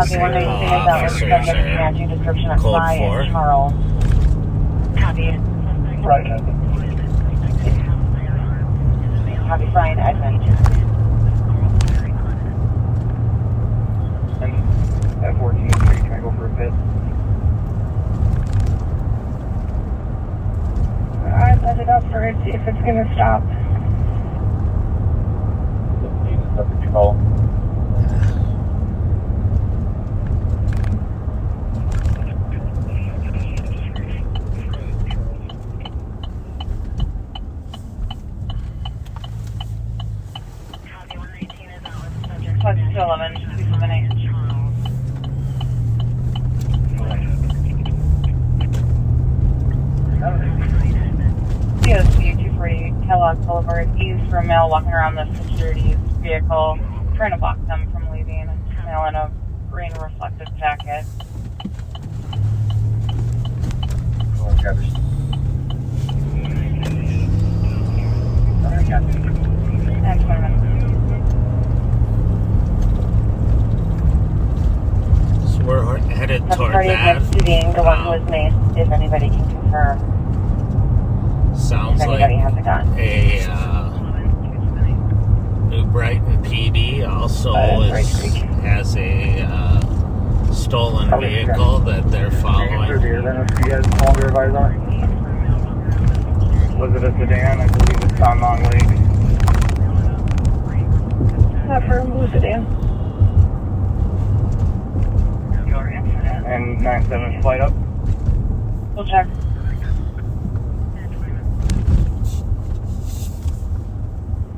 officers are code 4. Copy. Right. Copy. Brian Edmund. At 14th Street, can I go for a pit? I'd let it up for it, see if it's going to stop. That's what you call. Plus 211, please eliminate. COC 240 Kellogg Boulevard East for a male walking around the security's vehicle, trying to block them from leaving. Male in a green reflective jacket. Excellent. So we're headed toward Party that. next to being the one who was maced, if anybody can confirm. Sounds if like anybody has a gun. New Brighton PD also has a stolen vehicle that they're following. Was it a sedan? I believe it's on Long Lake. Not for a blue sedan. And 297 flight up. We'll check.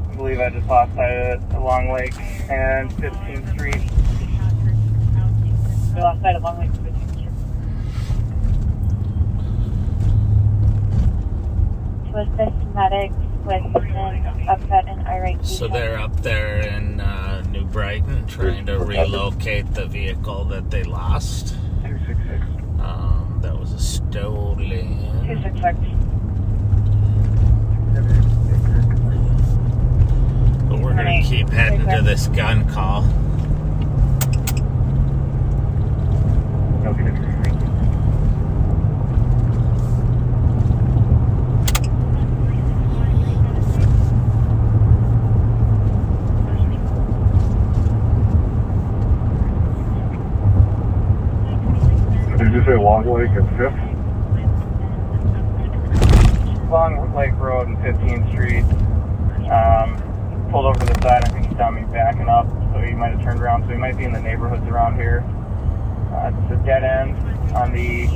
I believe I just lost sight of Long Lake and 15th Street. We lost sight of Long Lake and 15th Street. Was this medics with an upset and irate? So they're up there in New Brighton trying to relocate the vehicle that they lost. 266. That was a stolen. 266. But we're going to keep heading to this gun call. Did you say Long Lake and 5th? Long Lake Road and 15th Street. Pulled over to the side. I think he saw me backing up, so he might have turned around. So he might be in the neighborhoods around here. It's a dead end on the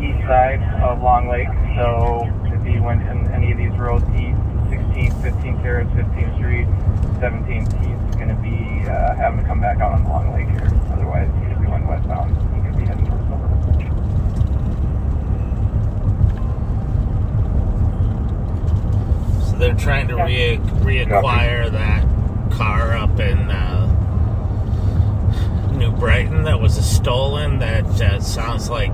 east side of Long Lake. So if he went in any of these roads, east, 16th, 15th Terrace, 15th Street, 17th, he's going to be having to come back out on Long Lake here. Otherwise, if he went westbound, he could be heading towards Silver. So they're trying to reacquire that car up in New Brighton that was stolen. That sounds like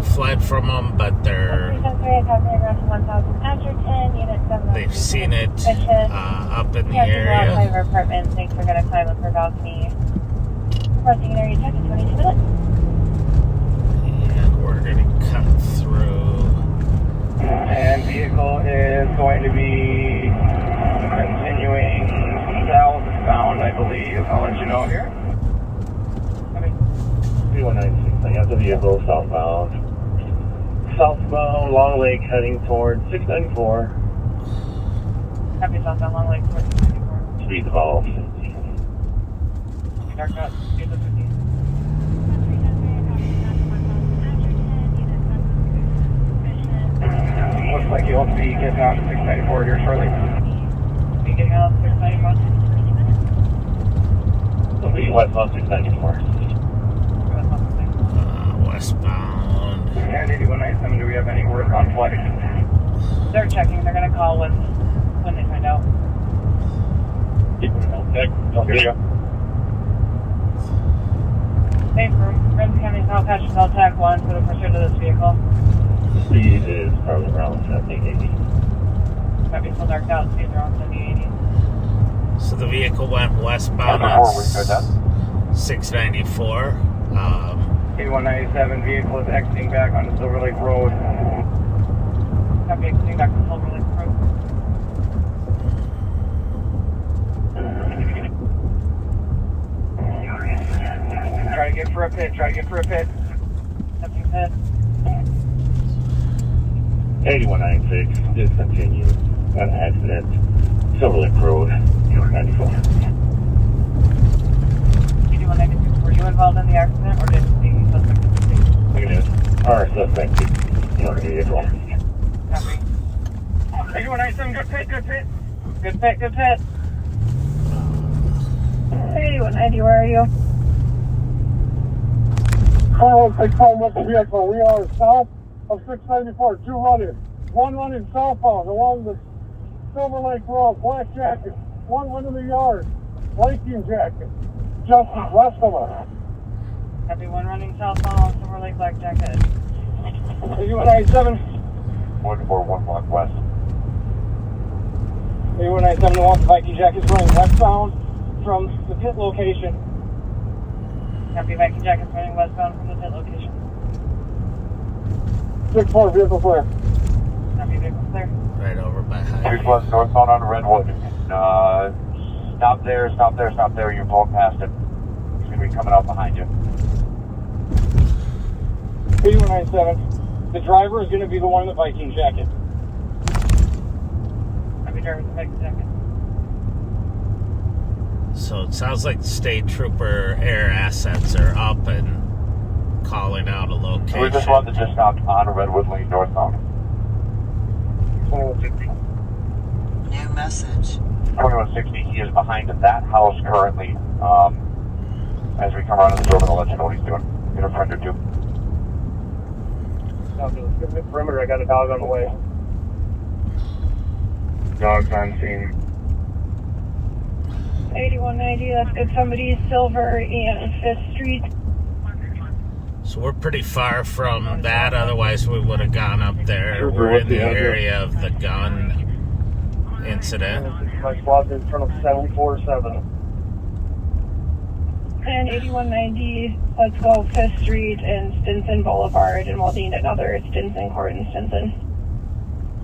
fled from them, but they've seen it up in the area. Apartment. Thanks for going to climb up her balcony. Crossing an area check in 22 minutes. And we're going to cut through. And vehicle is going to be continuing southbound, I believe. I'll let you know here. 3196, I got the vehicle southbound. Southbound, Long Lake, heading towards 694. Copy southbound Long Lake towards 694. Speed evolved. Dark out, speed of 15. Looks like you'll be getting on 694 here shortly. Be getting on 694. We'll be westbound 694. Westbound. And 8197, do we have any word on flight? They're checking. They're going to call when they find out. Same for Ramsey County South Hatch Cell Tech 1 for the pursuit of this vehicle. Speed is probably around 70-80. Might be still darked out. Speeds around 70-80. So the vehicle went westbound at 694. 8197 vehicle is exiting back onto Silver Lake Road. Copy, exiting back to Silver Lake Road. Try to get for a pit. Nothing hit. 8196, discontinue. An accident. Silver Lake Road, 94. 8196, were you involved in the accident or did the suspect escape? Negative. Our suspect is in the vehicle. Copy. 8197, good pit. Good pit. 8190, where are you? Call 165 with the vehicle. We are south of 694, two running. One running southbound along the Silver Lake Road, black jacket. One went in the yard, Viking jacket, just west of us. Copy, one running southbound, Silver Lake black jacket. 8197. 141 block west. 8197, the Viking jacket is running westbound from the pit location. Copy, Viking jacket running westbound from the pit location. 6-4, vehicle clear. Copy, vehicle clear. Right over by highway. 3 northbound on Redwood. Stop there. You're blowing past it. He's going to be coming out behind you. 8197. The driver is going to be the one in the Viking jacket. Copy, driver with the Viking jacket. So it sounds like the state trooper air assets are up and calling out a location. We're just one that just stopped on Redwood Lane northbound. 2160. New message. 2160, he is behind that house currently. As we come around the building, I'll let you know what he's doing. In a friend or two. Give me the perimeter, I got a dog on the way. Dog's on scene. 8190, that's good. Somebody Silver and 5th Street. So we're pretty far from that, otherwise we would have gone up there. We're in the area of the gun incident. My squad's in front of 747. And 8190, let's go 5th Street and Stinson Boulevard, and we'll need another Stinson Court in Stinson.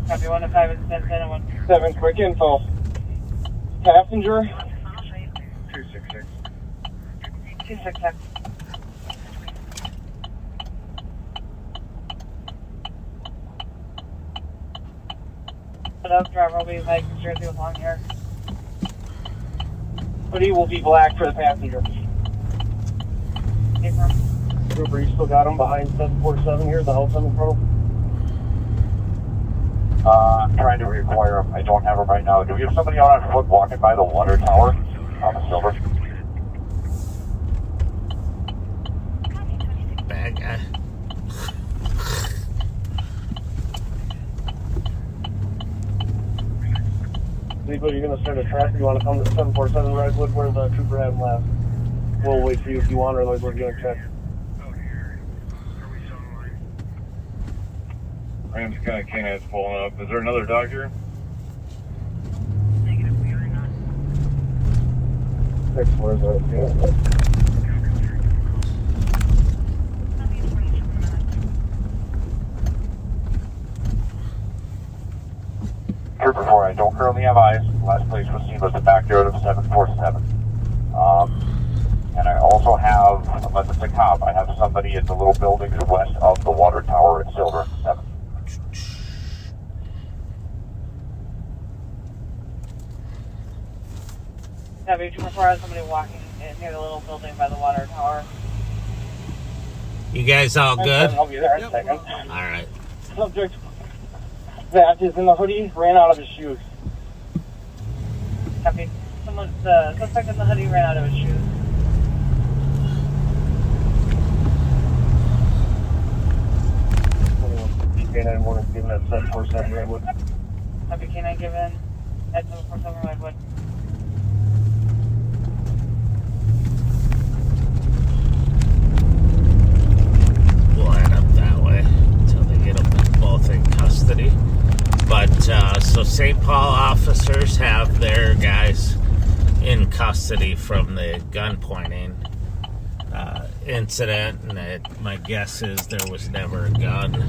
Copy 1 to 5 at Stinson and 1 to 7, quick info. Passenger? 266. 266. Driver will be like Jersey with long hair. Hoodie will be black for the passenger. Trooper, you still got him behind 747 here, the house on the front? I'm trying to reacquire him. I don't have him right now. Do we have somebody out on foot walking by the water tower on the Silver? Bad guy. Anybody going to start a traffic? You want to come to 747 Redwood where the trooper had him last? We'll wait for you if you want, or otherwise we're going to check. Rams kind of canines pulling up. Is there another dog here? Next floor is Trooper 4, I don't currently have eyes. Last place was seen was the backyard of 747. And I also have, unless it's a cop, I have somebody at the little buildings west of the water tower at Silver 7. Copy 244 has somebody walking near the little building by the water tower. You guys all good? I'll be there in a second. Alright. Subject that is in the hoodie ran out of his shoes. Copy. The suspect in the hoodie ran out of his shoes. K9 warning given at 747 Redwood. Copy K9 given at 747 Redwood. We'll head up that way until they get them both in custody. But so St. Paul officers have their guys in custody from the gun pointing incident, and my guess is there was never a gun,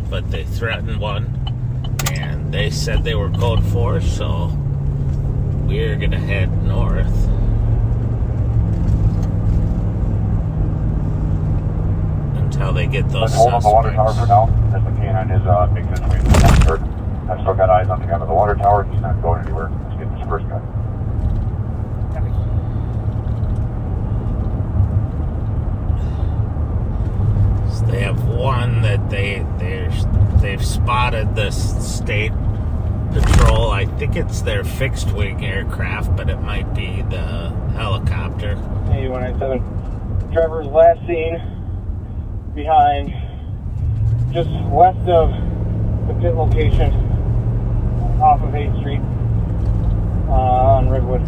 but they threatened one, and they said they were code 4, so we're gonna head north. Until they get those Hold on the water tower suspects. for now, as the K9 is making its way to the water. I've still got eyes on the guy on the water tower. He's not going anywhere. Let's get this first guy. So they have one that they've spotted this state patrol. I think it's their fixed wing aircraft, but it might be the helicopter. 8197. Driver's last seen behind, just west of the pit location, off of 8th Street on Redwood.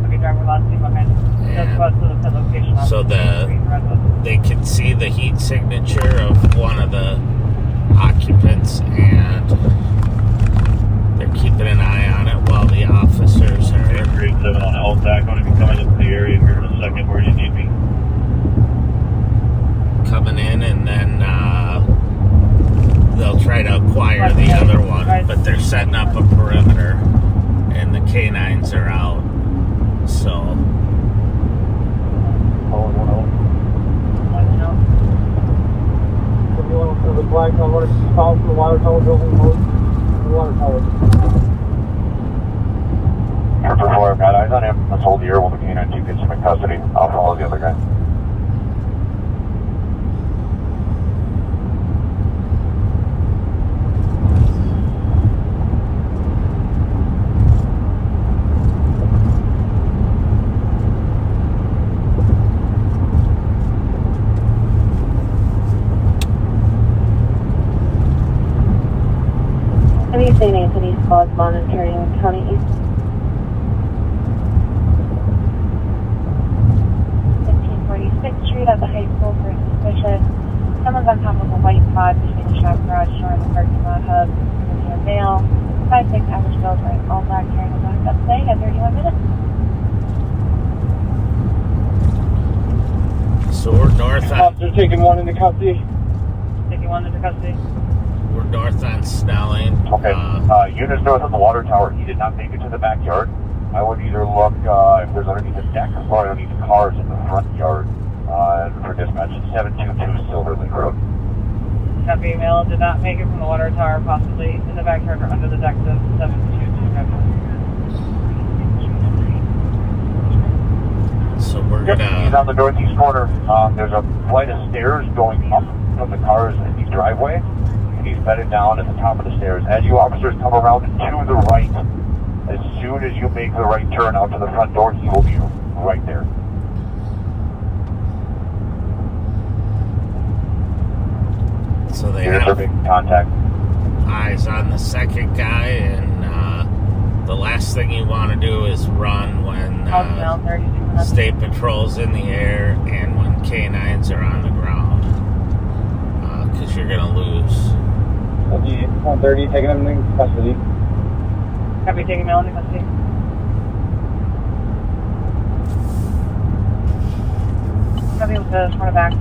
Okay, driver last seen behind, just west of the pit location. So they can see the heat signature of one of the occupants, and they're keeping an eye on it while the officers are. 7 on LTAC. I'm going to be coming into the area here in a second. Where do you need me? Coming in, and then they'll try to acquire the other one, but they're setting up a perimeter, and the K9s are out. So. The black tower, south of the water tower building, the water tower. Trooper 4, I've got eyes on him. Let's hold the air while the K-9 2 gets him in custody. I'll follow the other guy. What are you saying, Anthony? Squad monitoring County East. 1546th Street at the high school for suspicious. Someone's on top of a white pod between the shop garage door and the parking lot hub. Near male. 5'6" average build right. All black carrying a black up today at 31 minutes. So we're north on. Officer taking one into custody. Taking one into custody. We're north on Snelling. Okay. Units north of the water tower. He did not make it to the backyard. I would either look if there's underneath the deck or underneath the cars in the front yard for dispatch. 722 Silver Lake Road. That female did not make it from the water tower, possibly in the backyard or under the decks of 722. So we're gonna. He's on the northeast corner. There's a flight of stairs going up from the cars in the driveway. He's bedded down at the top of the stairs. As you officers come around to the right, as soon as you make the right turn out to the front door, he will be right there. So they Here's have big contact. eyes on the second guy, and the last thing you want to do is run when state patrol's in the air and when K9s are on the ground, because you're gonna lose. 130, taking him into custody. Copy, taking him into custody. Copy with the front of back.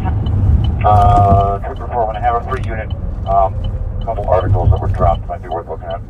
Trooper 4, when I have a free unit, a couple articles that were dropped might be worth looking at.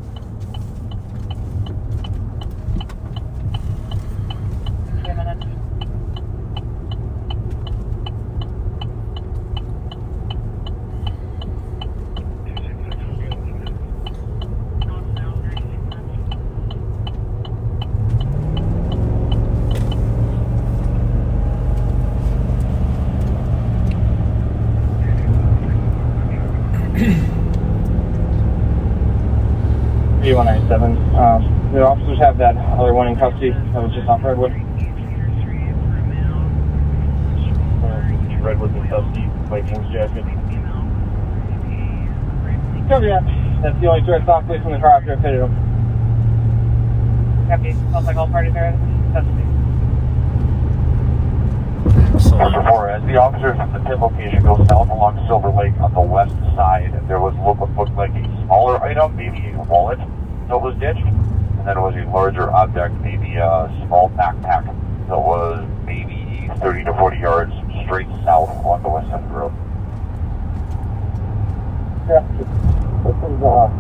B197. The officers have that other one in custody that was just off Redwood. Redwood's in custody, white wings jacket. Copy that. That's the only direct off place from the car after it pitted him. Copy. Sounds like all parties are in custody. Trooper 4, as the officers at the pit location go south along Silver Lake on the west side, there was what looked like a smaller item, maybe a wallet that was ditched, and then it was a larger object, maybe a small backpack that was maybe 30 to 40 yards straight south along the west side of the road. Yeah. This is got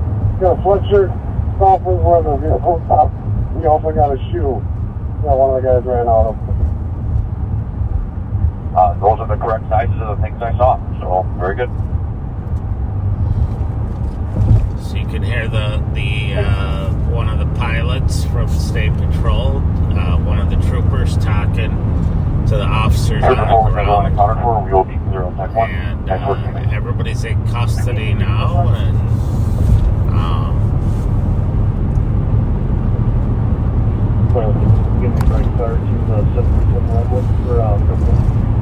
a sweatshirt, software weather, vehicle top. We also got a shoe that one of the guys ran out of. Those are the correct sizes of the things I saw, so very good. So you can hear the one of the pilots from State Patrol, one of the troopers talking to the officers on the ground. We will be 0.1. And everybody's in custody now, and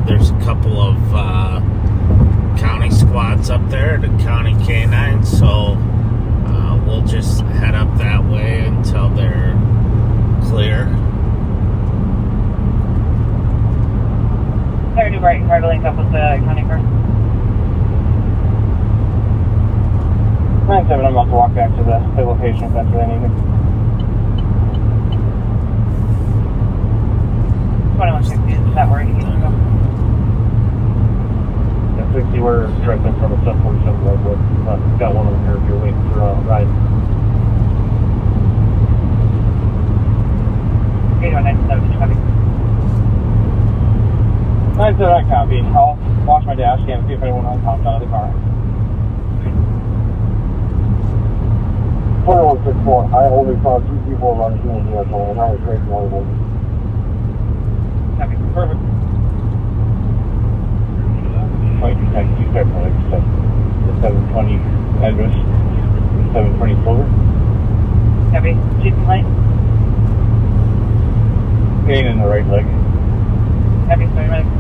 there's a couple of county squads up there, the county K9, so we'll just head up that way until they're clear. Clear to right, car to link up with the county car. 9-7, I'm about to walk back to the location if that's what I needed. 2160, is that where you need to go? 60, we're directly from a 747 Redwood. Got one of them here if you're waiting for a ride. 8197, copy. 9-7, I copy. I'll watch my dash cam and see if anyone else hopped out of the car. 2164. I only saw 2 people running through the vehicle, and I was right one of them. Okay, perfect. Right, you start from the 720 address, 720 Clover. Copy. Chief and light. Pain in the right leg. Copy, sorry, medic.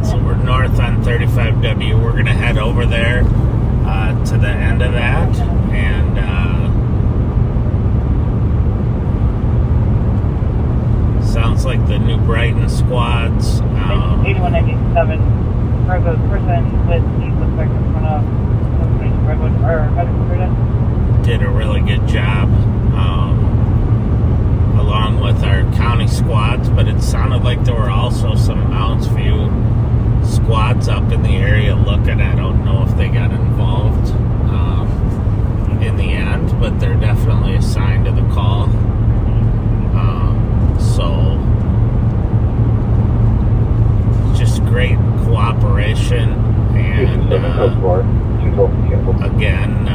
So we're north on 35W. We're going to head over there to the end of that. And sounds like the New Brighton squads. 8197. For the person with the suspect in front of Redwood or Redwood. Did a really good job. Along with our county squads, but it sounded like there were also some Mounds View squads up in the area looking. I don't know if they got involved in the end, but they're definitely assigned to the call. So just great cooperation, and again,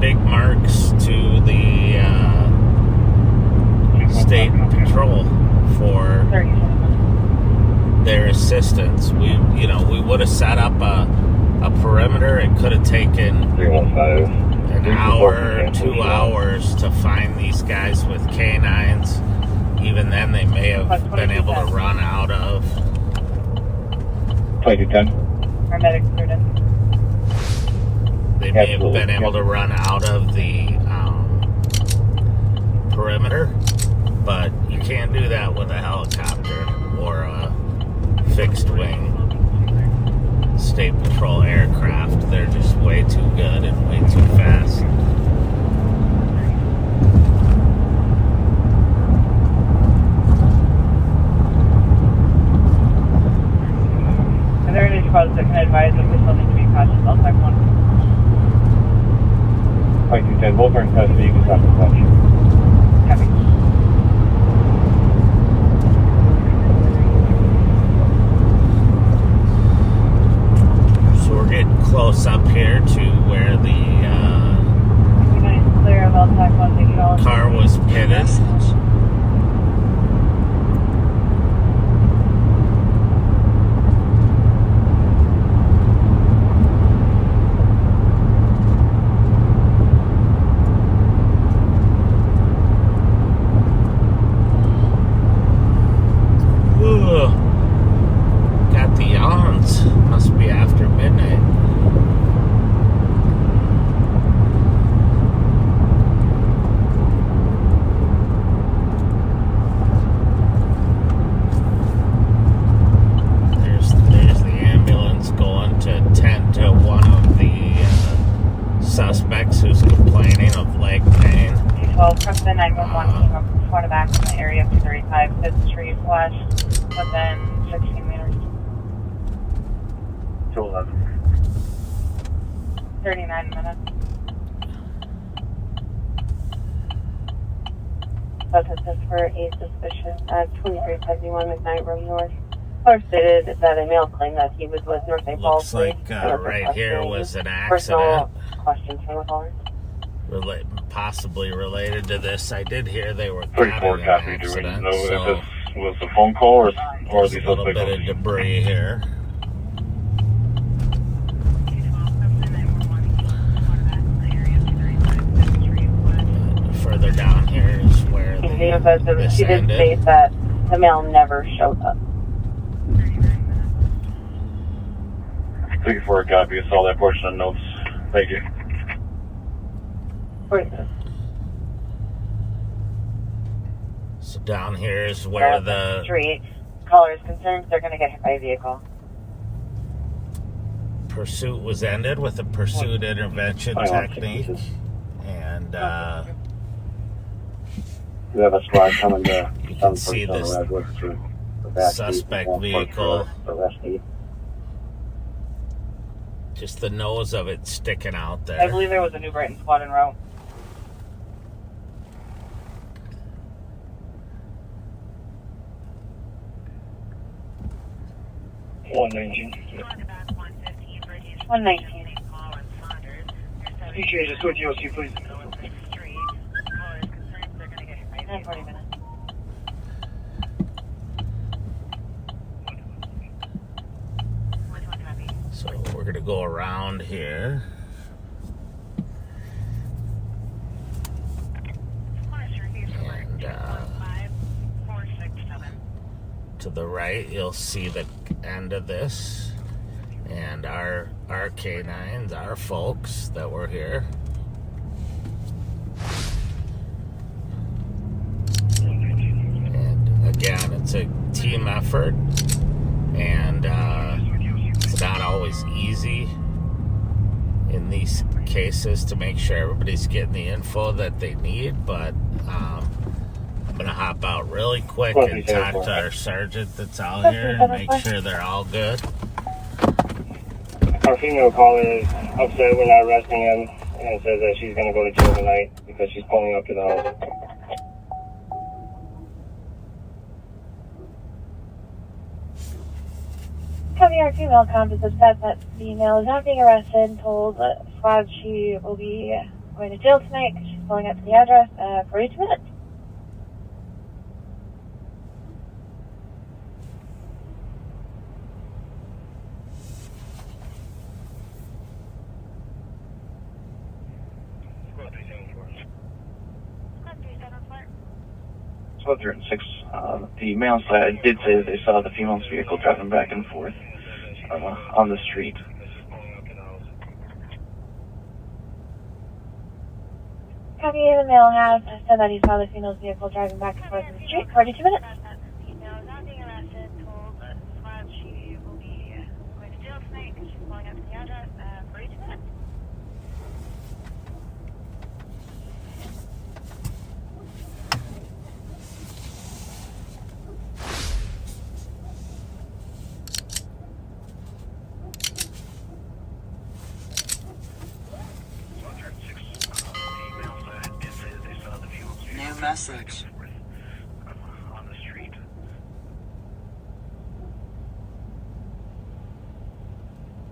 big marks to the state patrol for their assistance. We would have set up a perimeter. It could have taken an hour, 2 hours to find these guys with canines. Even then, they may have been able to run out of. 2210. Paramedics are in. They may have been able to run out of the perimeter, but you can't do that with a helicopter or a fixed wing state patrol aircraft. They're just way too good and way too fast. And there are any spots that can advise if we still need to be cautious outside one. 2210, both are in custody, you can stop the touch. Copy. So we're getting close up here to where the car was pitted. Got the yawns. Must be after midnight. There's the ambulance going to tend to one of the suspects who's complaining of leg pain. 212, Preston 911 came up from front of back in the area of 235 5th Street West within 16 meters. 211. 39 minutes. This for a suspicion at 2371 McKnight Road North. Caller stated that a male claimed that he was with North St. Paul. Looks like right here was an Personal accident. questions from the caller. Possibly related to this. I did hear they were 34 having copy. an Do we accident, know if so this was the phone call or the there's a little bit of debris here. Further down here is where this She did ended. state that the male never showed up. 34 copy. I saw that portion of notes. Thank you. So down here is where the street caller is concerned they're going to get hit by a vehicle. pursuit was ended with a pursuit intervention technique, and we have a squad coming to you can see this suspect vehicle, just the nose of it sticking out there. I believe there was a New Brighton squad en route. 119. 119. PJ, just with DOC, please. 40 minutes. So we're going to go around here. And to the right, you'll see the end of this. And our K9s, our folks that were here. And again, it's a team effort. And it's not always easy in these cases to make sure everybody's getting the info that they need, but I'm going to hop out really quick and talk to our sergeant that's out here and make sure they're all good. Our female caller is upset we're not arresting him and says that she's going to go to jail tonight because she's pulling up to the house. Copy, our female compass has said that the male is not being arrested and told squad she will be going to jail tonight because she's pulling up to the address 42 minutes. Squad 306. The male side did say that they saw the female's vehicle driving back and forth on the street. Copy, the male has said that he saw the female's vehicle driving back and forth on the street 42 minutes. The male is not being arrested, told squad she will be going to jail tonight because she's pulling up to the address 42 minutes. New message. On the street.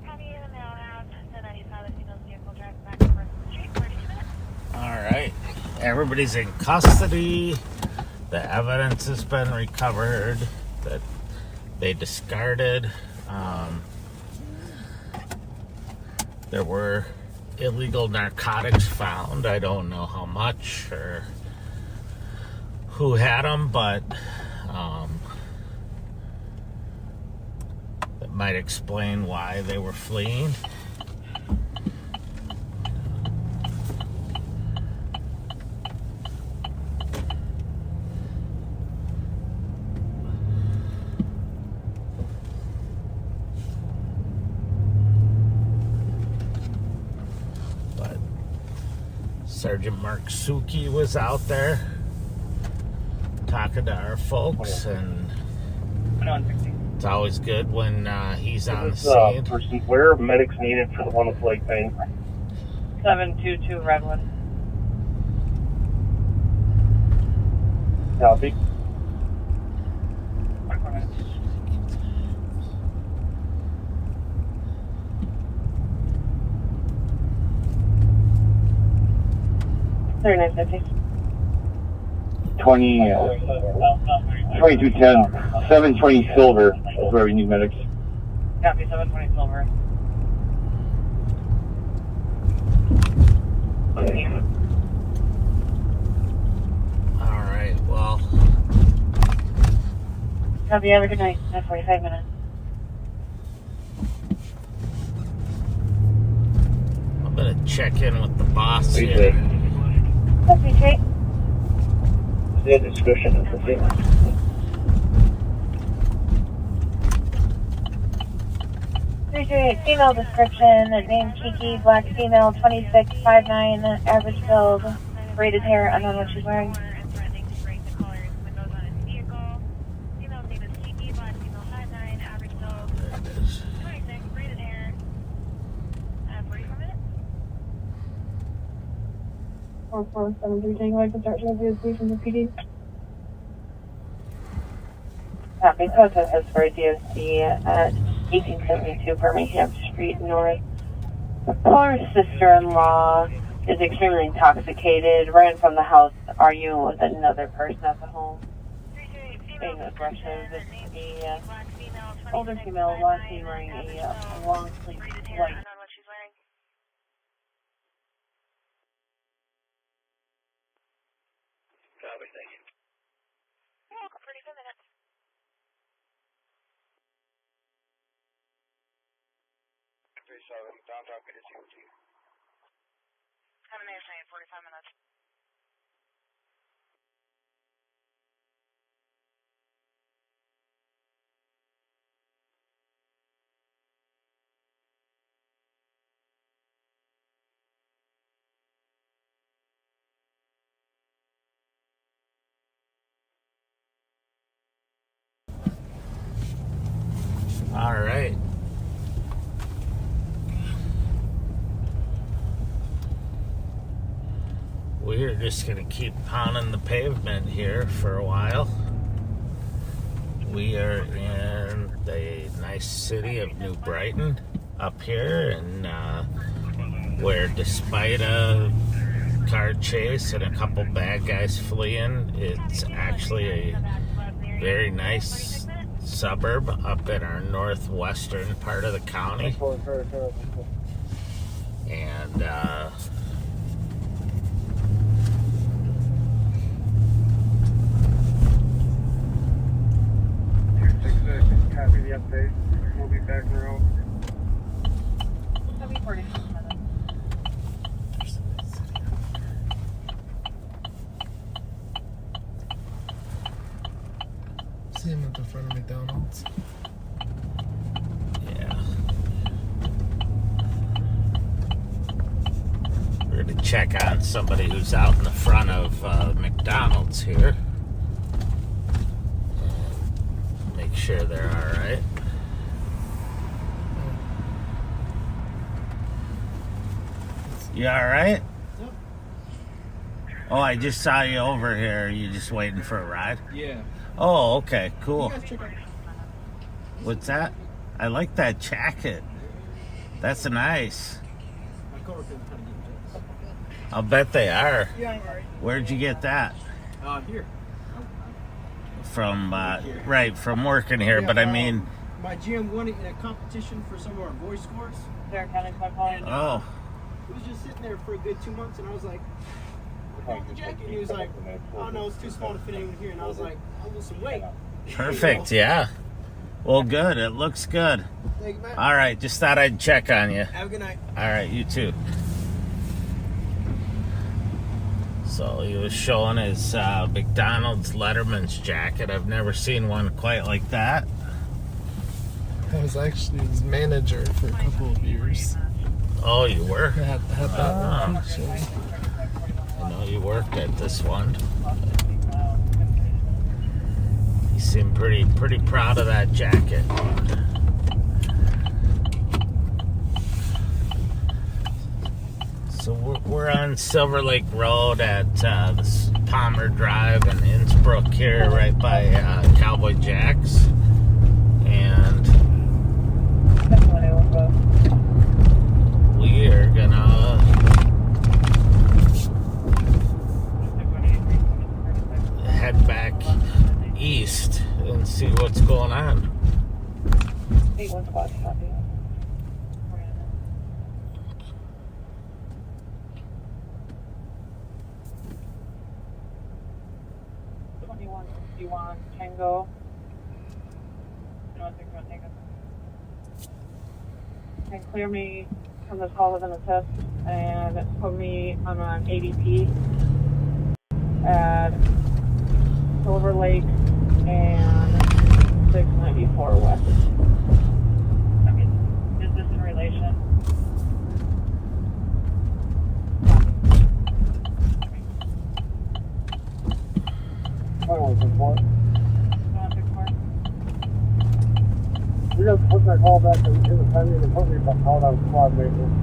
Copy, the male has said that he saw the female's vehicle driving back and forth on the street 42 minutes. All right. Everybody's in custody. The evidence has been recovered that they discarded. There were illegal narcotics found. I don't know how much or who had them, but that might explain why they were fleeing. Sergeant Mark Suki was out there talking to our folks, and it's always good when he's on the scene. Person, where are medics needed for the one with leg pain? 722 Redwood. Copy. Very nice, 2210, 720 Silver is where we need medics. Copy, 720 Silver. All right, well. Copy, have a good night. 45 minutes. I'm going to check in with the boss here. Copy, straight. The description of the thing. Female description, name Kiki, black female, 26'5'9", average build, braided hair, I don't know what she's wearing. Or 473 January construction of DSP from the PD. Copy, process is for DSP at 1872 Birmingham Street North. Caller's sister-in-law is extremely intoxicated, ran from the house, arguing with another person at the home. Being aggressive, it's a older female, last seen wearing a long sleeve white. Copy, thank you. 45 minutes. Downtown PDC. Coming there saying 45 minutes. All right. We're just going to keep pounding the pavement here for a while. We are in the nice city of New Brighton up here, and where despite a car chase and a couple bad guys fleeing, it's actually a very nice suburb up in our northwestern part of the county. And Copy the update. We'll be back in the road. That'll be 46 minutes. See him at the front of McDonald's. yeah. We're going to check on somebody who's out in the front of McDonald's here. Make sure they're all right. You all right? Oh, I just saw you over here. You just waiting for a ride? Yeah. Oh, okay, cool. What's that? I like that jacket. That's nice. My coworker's trying to get me. I'll bet they are. Yeah, I'm alright. Where'd you get that? Here. From, right, from working here, Yeah, but I mean... My GM won it in a competition for some of our voice scores. They're kind of calling. Oh. It was just sitting there for a good 2 months, and I was like, "I the jacket." And he was like, "Oh no, it's too small to fit in here." And I was like, "I'll lose some weight." Perfect, yeah. Well, good. It looks good. Thank you, man. All right, just thought I'd check on you. Have a good night. All right, you too. So he was showing his McDonald's Letterman's jacket. I've never seen one quite like that. I was actually his manager for a couple of years. Oh, you were? I had that one actually. I know you worked at this one. You seem pretty proud of that jacket. So we're on Silver Lake Road at this Palmer Drive in Innsbrook here, right by Cowboy Jack's. And we are gonna head back east and see what's going on. 8-1 squad, copy. Tango. And clear me from this call with an assist and put me on an ADP at Silver Lake and 694 West. I mean, is this in relation? You guys put that call back in the pending and put me out on squad maintenance.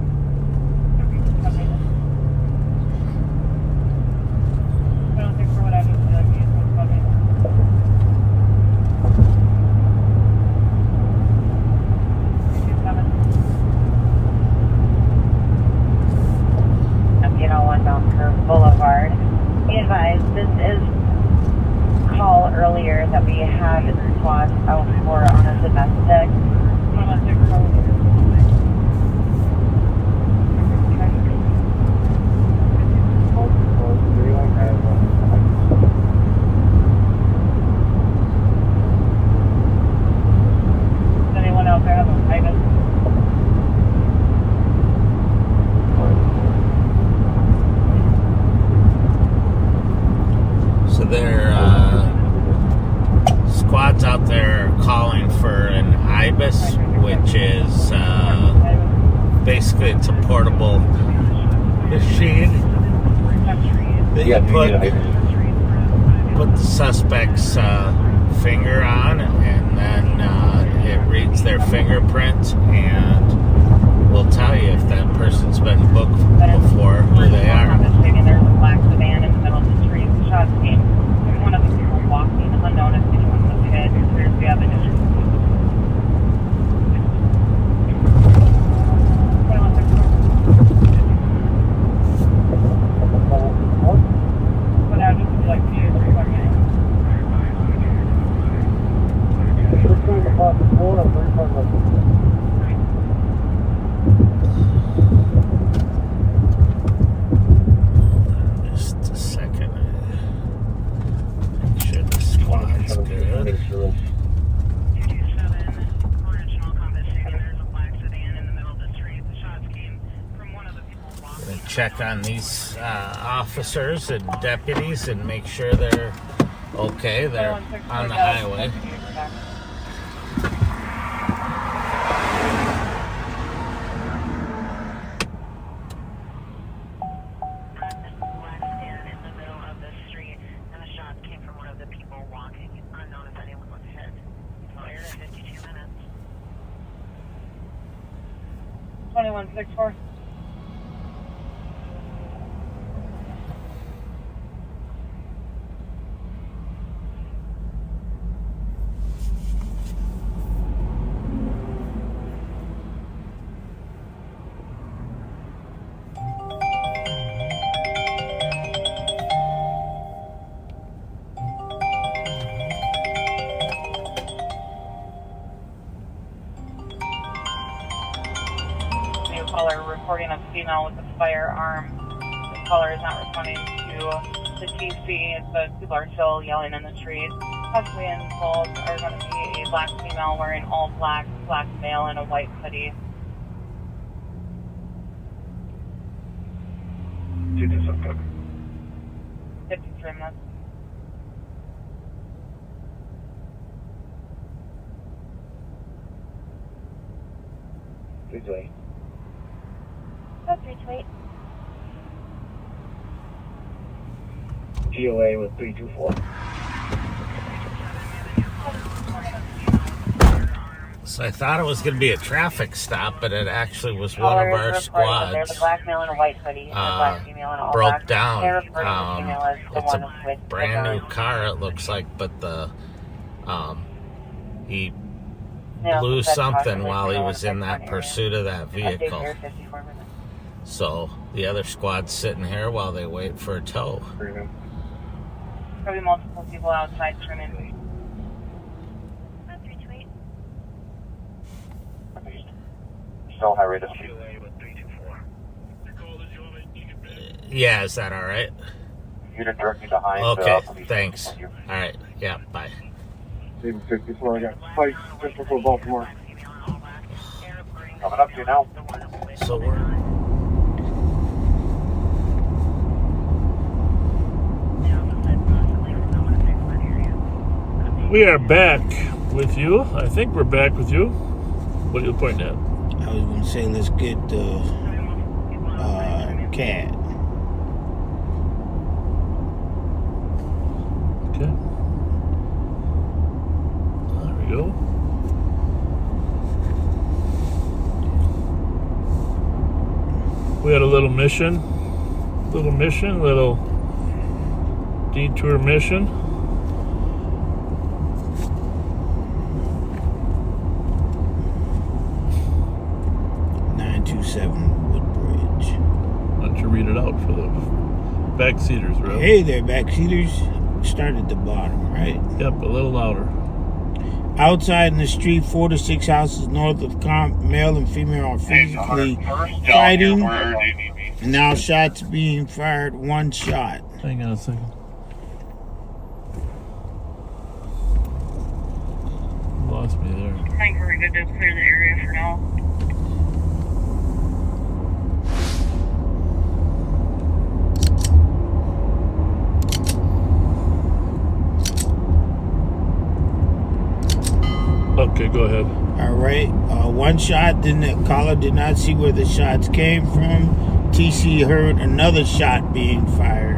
I don't think for what I need to do, it's coming. out there has a ibis. So their squads out there are calling for an ibis, which is basically it's a portable machine that you put the suspect's finger on, and then it reads their fingerprint and will tell you if that person's been booked before, who they are. There's a black sedan in the middle of the street. The shots came from one of the people walking, unknown if anyone was hit. There's the evidence. Just a second. Make sure the squad's good. 227, original compass station. There's a black sedan in the middle of the street. The shots came from one of the people walking. Gonna check on these officers and deputies and make sure they're okay. They're on the highway. And the shots came from one of the people walking, unknown if anyone was hit. Fired at 52 minutes. 2164. Caller reporting a female with a firearm. The caller is not responding to the TC, but people are still yelling in the street. Possibly involved are going to be a black female wearing all black, black male in a white hoodie. 53 minutes. Please wait. GOA with 324. So I thought it was going to be a traffic stop, but it actually was one of our squads. There's a black male in a white hoodie and a black female in all broke black. down. They're reporting the female as the It's one a with brand the new car, it looks like, but the he Yeah, blew that's something possibly while he female was in in that pursuit of that vehicle. Here, 54 minutes. So the other squad's sitting here while they wait for a tow. Probably multiple people outside screaming. Still high rate of speed. Yeah, is that all right? Unit directly behind. Okay, thanks. All right, yeah, bye. 54, I got spikes just before Baltimore. Coming up to you now. So we're... We are back with you. I think we're back with you. What are you pointing at? I was going to say, let's get the cat. Okay. There we go. We had a little mission, little detour mission. Woodbridge. Why don't you read it out for the backseaters, right? Hey there, backseaters. Start at the bottom, right? Yep, a little louder. Outside in the street, 4 to 6 houses north of male and female are physically fighting. Now shots being fired. One shot. Hang on a second. Lost me there. good to clear the area for now. Okay, go ahead. All right. One shot, then the caller did not see where the shots came from. TC heard another shot being fired.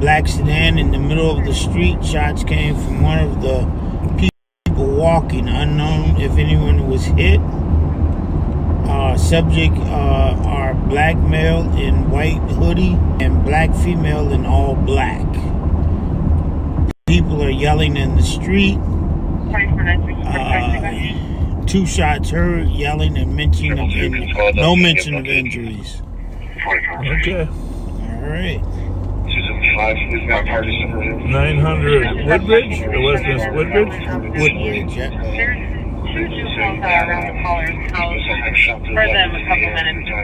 Black sedan in the middle of the street. Shots came from one of the people walking. Unknown if anyone was hit. Subject are black male in white hoodie and black female in all black. People are yelling in the street. Two shots heard, yelling and no mention of injuries. Okay. All right. 900 Woodbridge or Westminster Woodbridge? Woodbridge, yeah. There's two calls around the caller's house for them a couple minutes ago.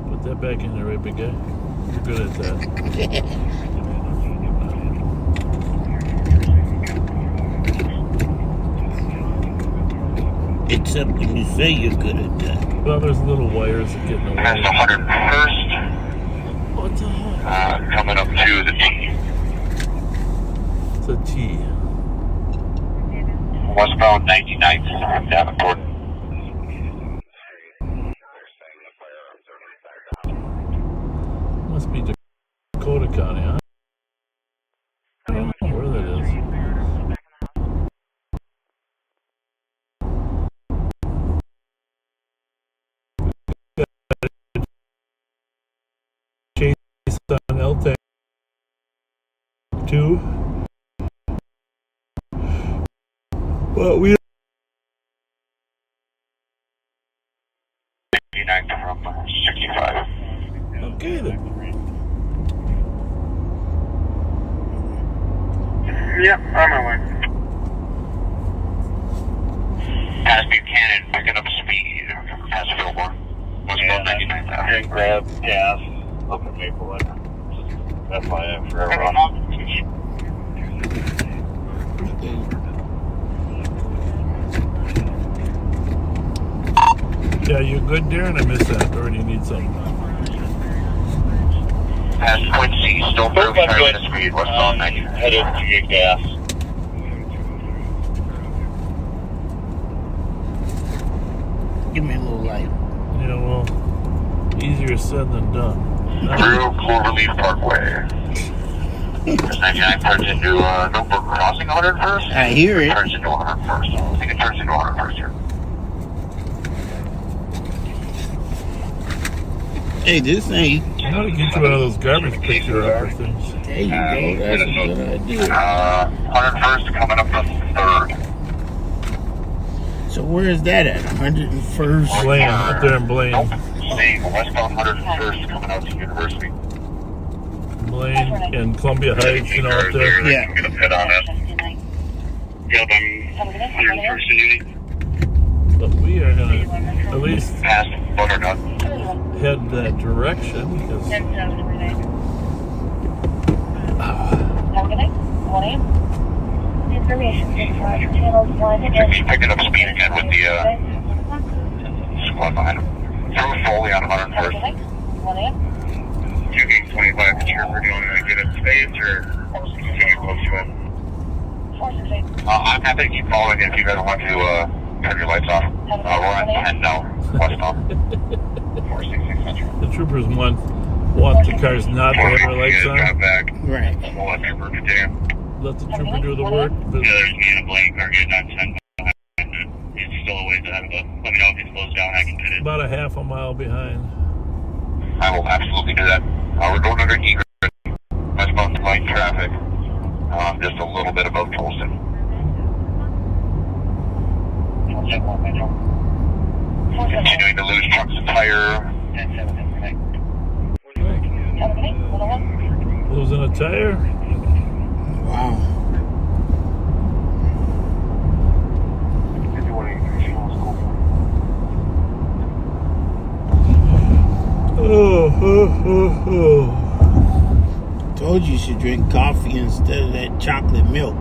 Put that back in there, right, big guy? You're good at that. Except when you say you're good at that. Well, there's little wires that get in the way. Past 101st. What the heck? Coming up to the T. It's a T. Westbound 99th from Davenport. Must be Dakota County, huh? I don't know where that is. Chase on L-Tank 2. Well, we 99 from 65. okay then. Yep, on my way. Past Buchanan, picking up speed. Past Fillmore. Westbound 99th. And grab gas up at Maplewood. FYI for everyone. Yeah, you good, Darren? I missed that. Or do you need something? Past Quincy, still fairly high rate of speed. Westbound 99th. Headed to get gas. Give me a little light. Yeah, well, easier said than done. Through Cloverleaf Parkway. 99 turns into Notebook Crossing 101st. I hear it. Turns into 101st. I think it turns into 101st here. Hey, this thing. I'm gonna get you one of those garbage picture upper things. There you go. That's a good idea. 101st coming up the 3rd. So where is that at? 101st? Blaine, up there in Blaine. Nope. Same. Westbound 101st coming out to University. Blaine and Columbia Heights, you know, up there. Yeah. I'm gonna head on it. Yep, I'm 101st and Uni. But we are gonna at least Past Butternut. head that direction because Have a good night. 1 a.m. Information channels 1 and He's picking up speed again with the squad behind him. Through Foley on 101st. 1 a.m. 2 games 25 to Sherwood. Do you want to get it space or continue close to it? 468. I'm happy to keep following if you guys want to turn your lights off. We're on 10 now, westbound. 466 Central. the troopers want the cars not to have their lights on. Back. Right. We'll let the trooper continue. Let the trooper do the work. But Yeah, there's me and a Blaine car getting on 10 behind it. It's still a ways ahead of us. Let me know if he slows down. I can hit it. about a half a mile behind. I will absolutely do that. We're going under Egret. Westbound light traffic. Just a little bit above Tolston. Continuing to lose trucks and tire. tire. Wow. Told you should drink coffee instead of that chocolate milk.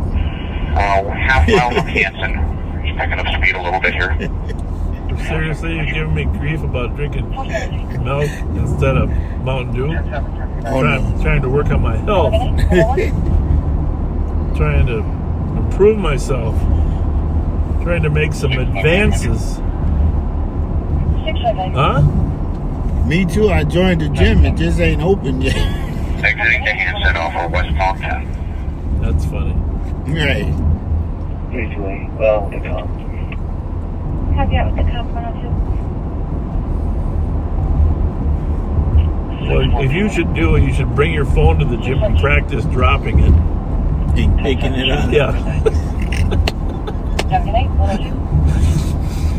Half mile from Hanson. He's picking up speed a little bit here. Seriously, you're giving me grief about drinking milk instead of Mountain Dew? Trying to work on my health. Trying to improve myself. Trying to make some advances. Huh? Me too. I joined the gym. It just ain't open yet. Exiting to Hanson off of West Mountain. That's funny. Right. Well, the comp. Have you out with the comp 102? Well, if you should do it, you should bring your phone to the gym and practice dropping it. And picking it up. Yeah.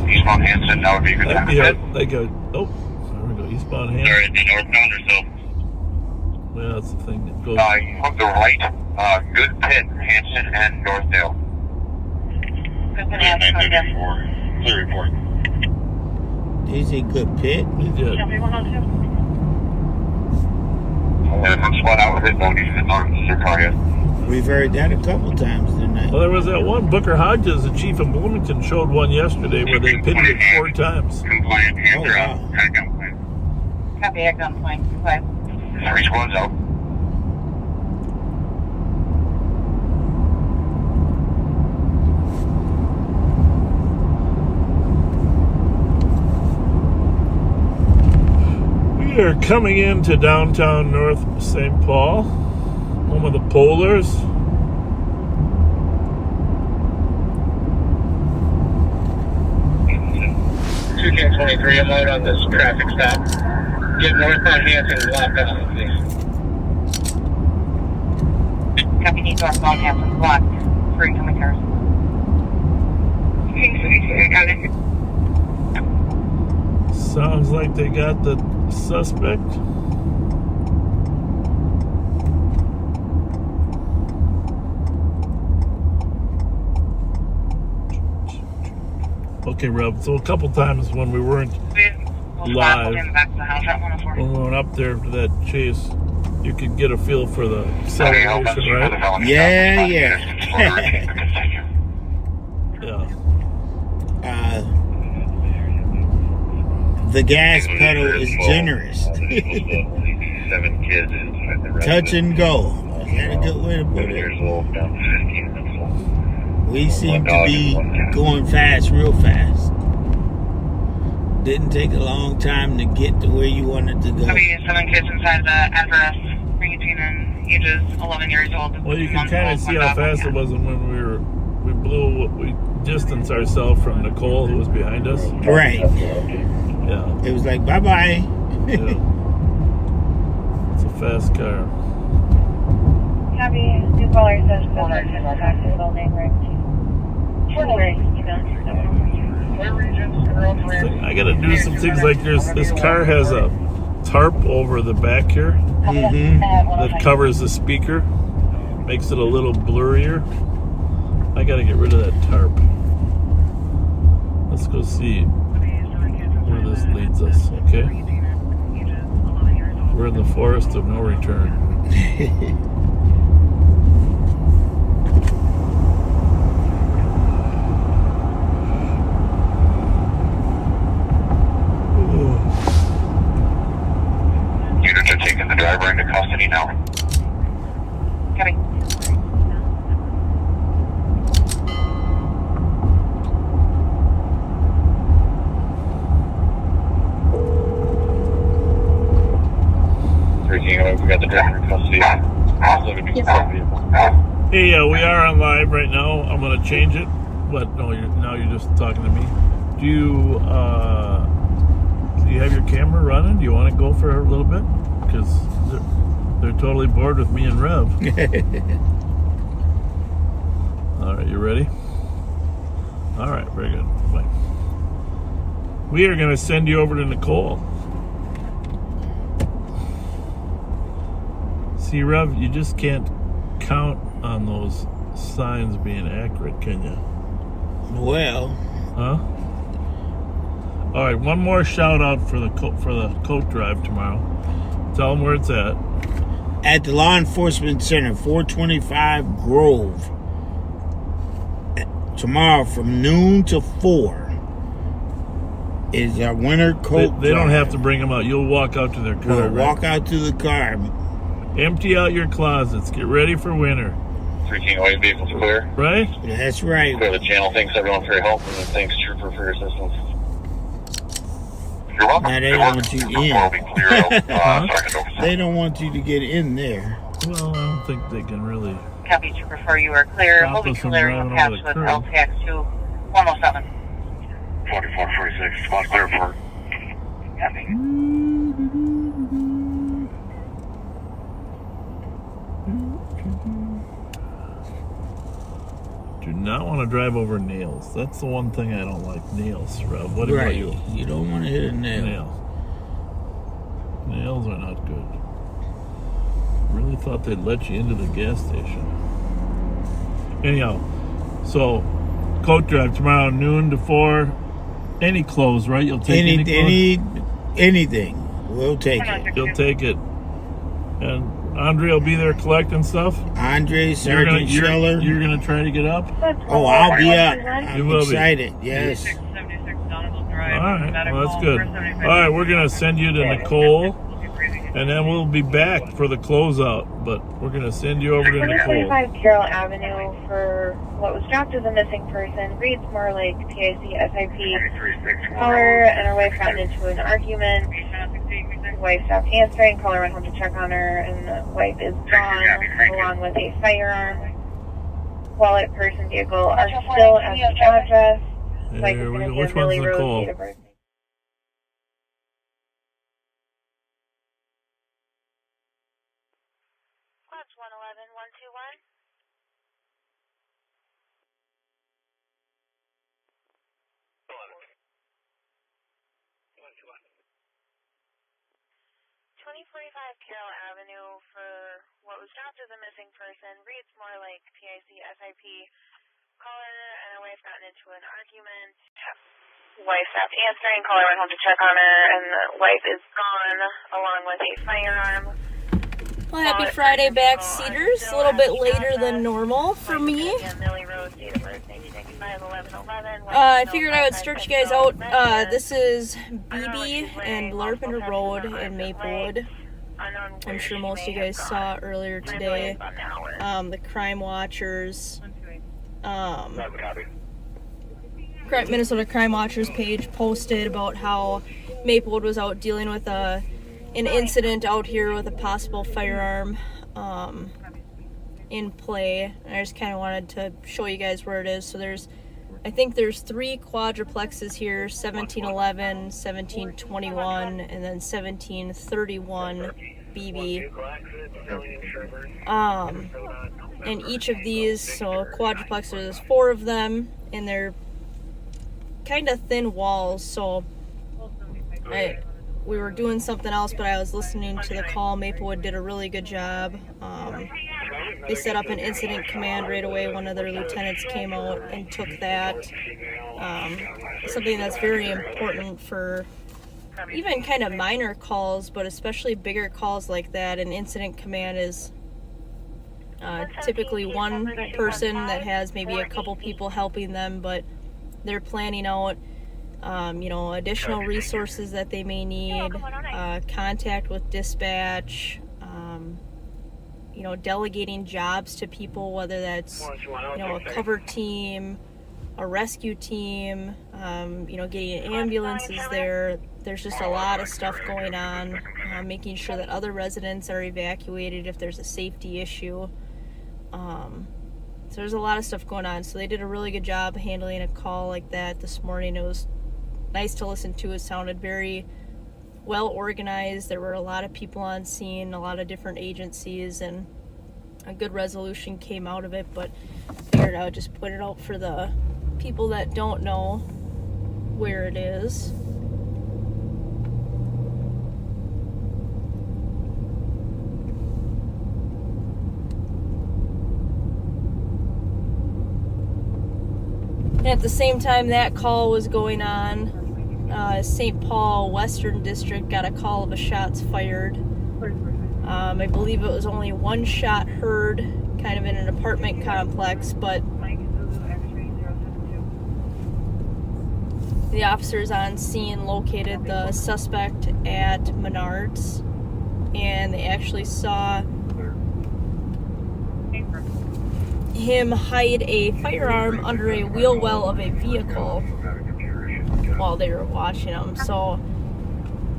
Eastbound Hanson, that would be a good time. Yeah, like a, oh, there we go, eastbound Hanson. Sorry, the northbound or so? Well, that's the thing that goes. You hook the right, good pit, Hanson and Northdale. Good pit, Hanson, Northdale. Clear report. Is it good pit? Yeah. Copy 102. And if I'm spot out with it, don't use it on your car yet. We've heard that a couple times tonight. Well, there was that one, Booker Hodges, the chief of Bloomington, showed one yesterday where they pitted it 4 times. Compliant, hands Oh, are wow. up. At gunpoint. Copy, at gunpoint. 5. 3 squads out. We are coming into downtown North St. Paul, home of the Polars. Two 23, I'm out on this traffic stop. Get northbound Hanson locked off, please. Copy, need northbound Hanson blocked. 3 incoming cars. Got it. Sounds like they got the suspect. Okay, Rob. So a couple times when we weren't live, when we went up there for that chase, you could get a feel for the acceleration, right? Yeah, yeah. Yeah. The gas pedal is generous. 7 kids. Touch and go. Is that a good way to put it? We seem to be going fast, real fast. Didn't take a long time to get to where you wanted to go. 7 kids inside the address, 18 and ages 11 years old. Well, you can kind of see how fast it was when we distanced ourselves from Nicole, who was behind us. Right. Yeah. It was like, bye-bye. Yeah. It's a fast car. Copy. New caller says back to the building, right? I gotta do some things like this car has a tarp over the back here that covers the speaker, makes it a little blurrier. I gotta get rid of that tarp. Let's go see where this leads us, okay? We're in the forest of no return. Units are taking the driver into custody now. Copy. We got the driver in custody. Hey, we are on live right now. I'm gonna change it, but no, now you're just talking to me. Do you have your camera running? Do you want to go for a little bit? Because they're totally bored with me and Rev. All right, you ready? All right, very good. Bye. We are going to send you over to Nicole. See, Rev, you just can't count on those signs being accurate, can you? Well. Huh? All right, one more shout out for the coat drive tomorrow. Tell them where it's at. At the Law Enforcement Center, 425 Grove. Tomorrow from noon to 4 is our winter coat They don't have to bring them out. You'll walk out to their car. We'll walk out to the car. Empty out your closets. Get ready for winter. 3 King White vehicles clear. Right? That's right. Clear the channel. Thanks everyone for your help, and thanks Trooper for your assistance. You're welcome. Now they don't want you in. They don't want you to get in there. Well, I don't think they can really. Copy, Trooper 4, you are clear. Stop Moving us to from Larry driving Pass over the with curb. LTX to 107. 4446, spot clear for. Copy. Do not want to drive over nails. That's the one thing I don't like. Nails, Rob. What about you? You don't want to hit a nail. Nails are not good. Really thought they'd let you into the gas station. Anyhow, so coat drive tomorrow, noon to 4. Any clothes, right? You'll take any clothes? Anything. We'll take it. You'll take it. And Andre will be there collecting stuff. Andre, Sergeant Scheller. You're gonna try to get up. Oh, I'll be up. You I'm will excited. be. Yes. All right. Well, that's good. All right, we're gonna send you to Nicole, and then we'll be back for the closeout. But we're gonna send you over to Nicole. 25 Carroll Avenue for what was dropped as a missing person. Reads more like PIC SIP. Caller and her wife got into an argument. Wife stopped answering. Caller went home to check on her, and the wife is gone, along with a firearm. Wallet, person, vehicle are still at the address. There we go. Which one's Nicole? That's 111-121. 2045 Carroll Avenue for what was dropped as a missing person. Reads more like PIC SIP. Caller and her wife gotten into an argument. Wife stopped answering. Caller went home to check on her, and the wife is gone, along with a firearm. Well, happy Friday, backseaters. A little bit later than normal for me. I figured I would start you guys out. This is BB and Larpenter Road in Maplewood. I'm sure most of you guys saw earlier today. The Crime Watchers, Minnesota Crime Watchers page posted about how Maplewood was out dealing with an incident out here with a possible firearm in play. And I just kind of wanted to show you guys where it is. So I think there's 3 quadruplexes here, 1711, 1721, and then 1731 BB. And each of these, so quadruplexes, there's 4 of them, and they're kind of thin walls. So we were doing something else, but I was listening to the call. Maplewood did a really good job. They set up an incident command right away. One of their lieutenants came out and took that. Something that's very important for even kind of minor calls, but especially bigger calls like that. An incident command is typically one person that has maybe a couple people helping them, but they're planning out additional resources that they may need, contact with dispatch, delegating jobs to people, whether that's, a cover team, a rescue team, getting ambulances there. There's just a lot of stuff going on, making sure that other residents are evacuated if there's a safety issue. So there's a lot of stuff going on. So they did a really good job handling a call like that this morning. It was nice to listen to. It sounded very well organized. There were a lot of people on scene, a lot of different agencies, and a good resolution came out of it. But figured I would just put it out for the people that don't know where it is. And at the same time that call was going on, St. Paul Western District got a call of a shots fired. I believe it was only one shot heard, kind of in an apartment complex, but the officers on scene located the suspect at Menards, and they actually saw him hide a firearm under a wheel well of a vehicle while they were watching him. So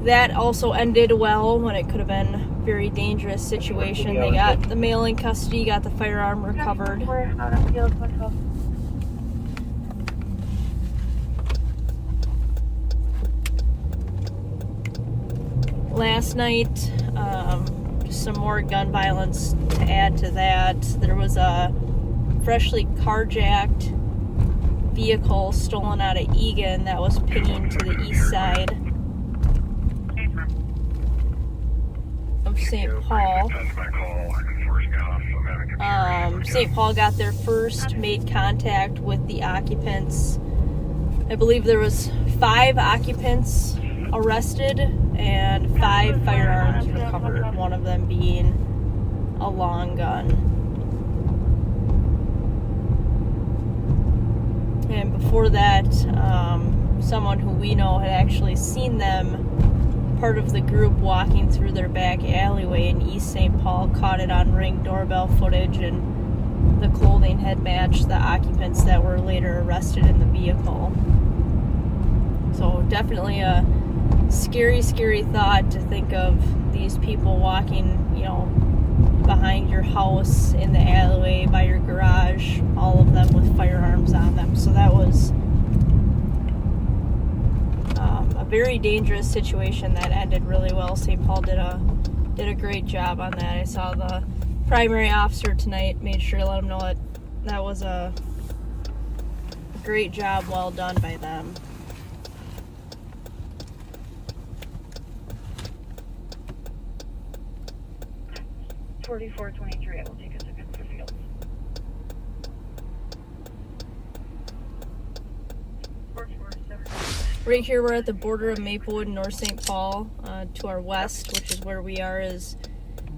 that also ended well when it could have been a very dangerous situation. They got the male in custody, got the firearm recovered. Last night, just some more gun violence to add to that. There was a freshly carjacked vehicle stolen out of Egan that was pinging to the east side of St. Paul. St. Paul got there first, made contact with the occupants. I believe there was 5 occupants arrested and 5 firearms recovered, one of them being a long gun. And before that, someone who we know had actually seen them, part of the group walking through their back alleyway in East St. Paul, caught it on Ring doorbell footage, and the clothing had matched the occupants that were later arrested in the vehicle. So definitely a scary, scary thought to think of these people walking, behind your house, in the alleyway, by your garage, all of them with firearms on them. So that was a very dangerous situation that ended really well. St. Paul did a great job on that. I saw the primary officer tonight, made sure to let him know that was a great job, well done by them. $44.23. I will take a second for fields. Right here, we're at the border of Maplewood and North St. Paul. To our west, which is where we are, is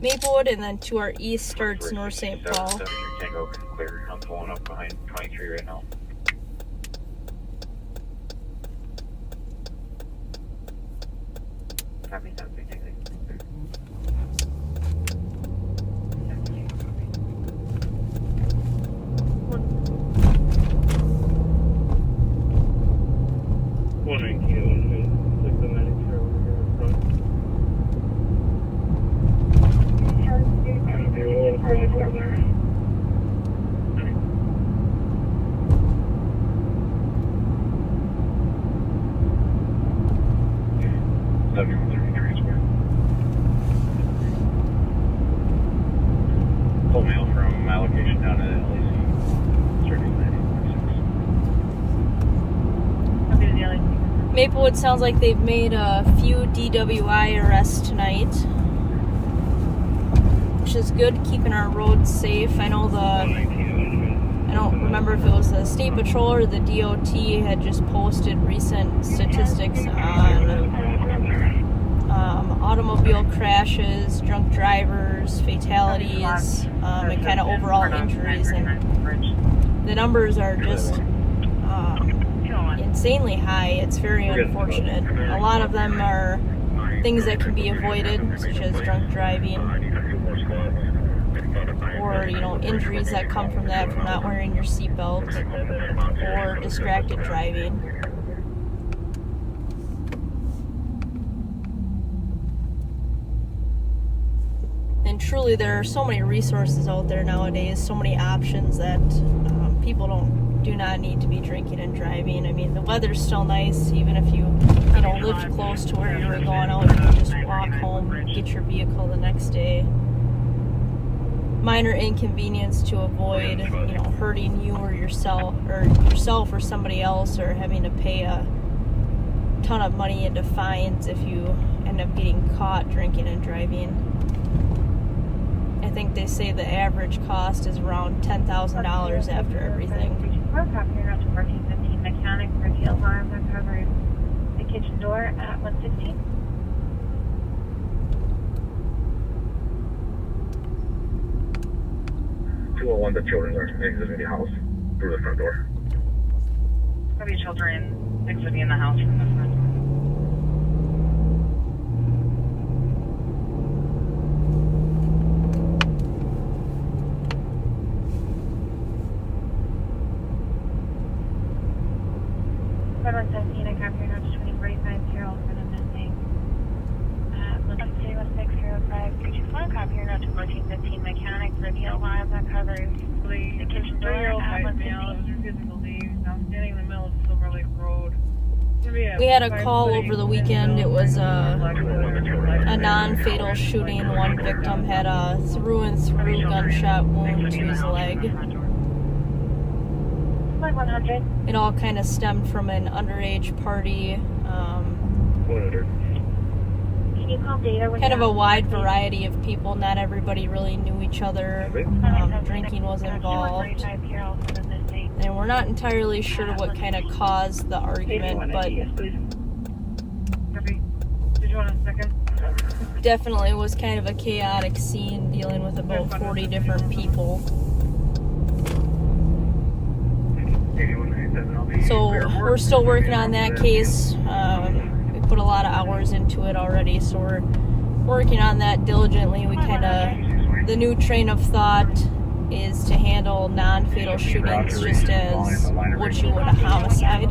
Maplewood, and then to our east starts North St. Paul. Tango clear. I'm pulling up behind 23 right now. Copy, copy. Full mail from my location down at LAC. Maplewood sounds like they've made a few DWI arrests tonight, which is good, keeping our roads safe. I know I don't remember if it was the State Patrol or the DOT had just posted recent statistics on automobile crashes, drunk drivers, fatalities, and kind of overall injuries. And the numbers are just insanely high. It's very unfortunate. A lot of them are things that can be avoided, such as drunk driving, or injuries that come from that, from not wearing your seatbelt, or distracted driving. And truly, there are so many resources out there nowadays, so many options that people do not need to be drinking and driving. I mean, the weather's still nice, even if you lived close to where you were going out, you can just walk home, get your vehicle the next day. Minor inconvenience to avoid, hurting you or yourself or somebody else, or having to pay a ton of money into fines if you end up getting caught drinking and driving. I think they say the average cost is around $10,000 after everything. Well, copy, you're not to 1415 mechanic for the alarm that covers the kitchen door at 116. The children are exiting the house through the front door. There'll be children exiting the house from the front door. Red 117, I copy, you're not to 2045 Carroll for the missing. 1231605 324, copy, you're not to 1415 mechanic for the alarm that covers the kitchen door at 116. I'm standing in the middle of Silver Lake Road. We had a call over the weekend. It was a non-fatal shooting. One victim had a through and through gunshot wound to his leg. 100. It all kind of stemmed from an underage party. 100. Can you call data when Kind of a wide variety of people. Not everybody really knew each other. Drinking was involved. And we're not entirely sure what kind of caused the argument, but Did you want a second? definitely was kind of a chaotic scene dealing with about 40 different people. So we're still working on that case. We put a lot of hours into it already, so we're working on that diligently. We kind of, the new train of thought is to handle non-fatal shootings just as what you would a homicide.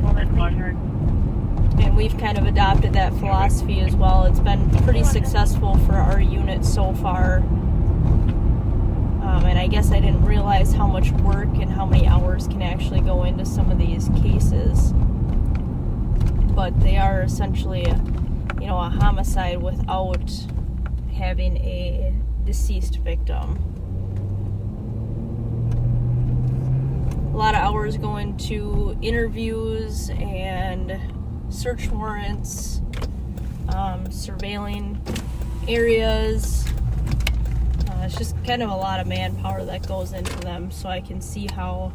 And we've kind of adopted that philosophy as well. It's been pretty successful for our unit so far. And I guess I didn't realize how much work and how many hours can actually go into some of these cases. But they are essentially, a homicide without having a deceased victim. A lot of hours go into interviews and search warrants, surveilling areas. It's just kind of a lot of manpower that goes into them, so I can see how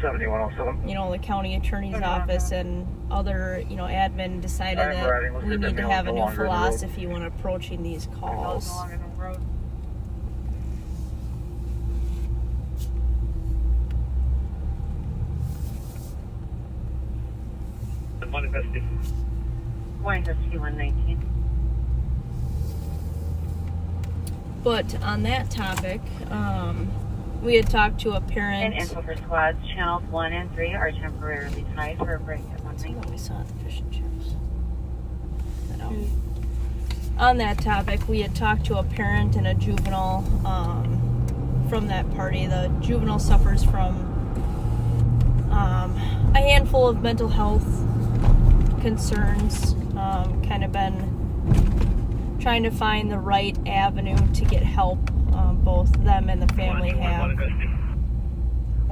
7107. the county attorney's office and other admin decided that we need to have a new philosophy when approaching these calls. But on that topic, we had talked to a parent. And info for squads, channels 1 and 3 are temporarily tied for a break at 119. We saw the fish and chips. On that topic, we had talked to a parent and a juvenile from that party. The juvenile suffers from a handful of mental health concerns. Kind of been trying to find the right avenue to get help. Both them and the family have.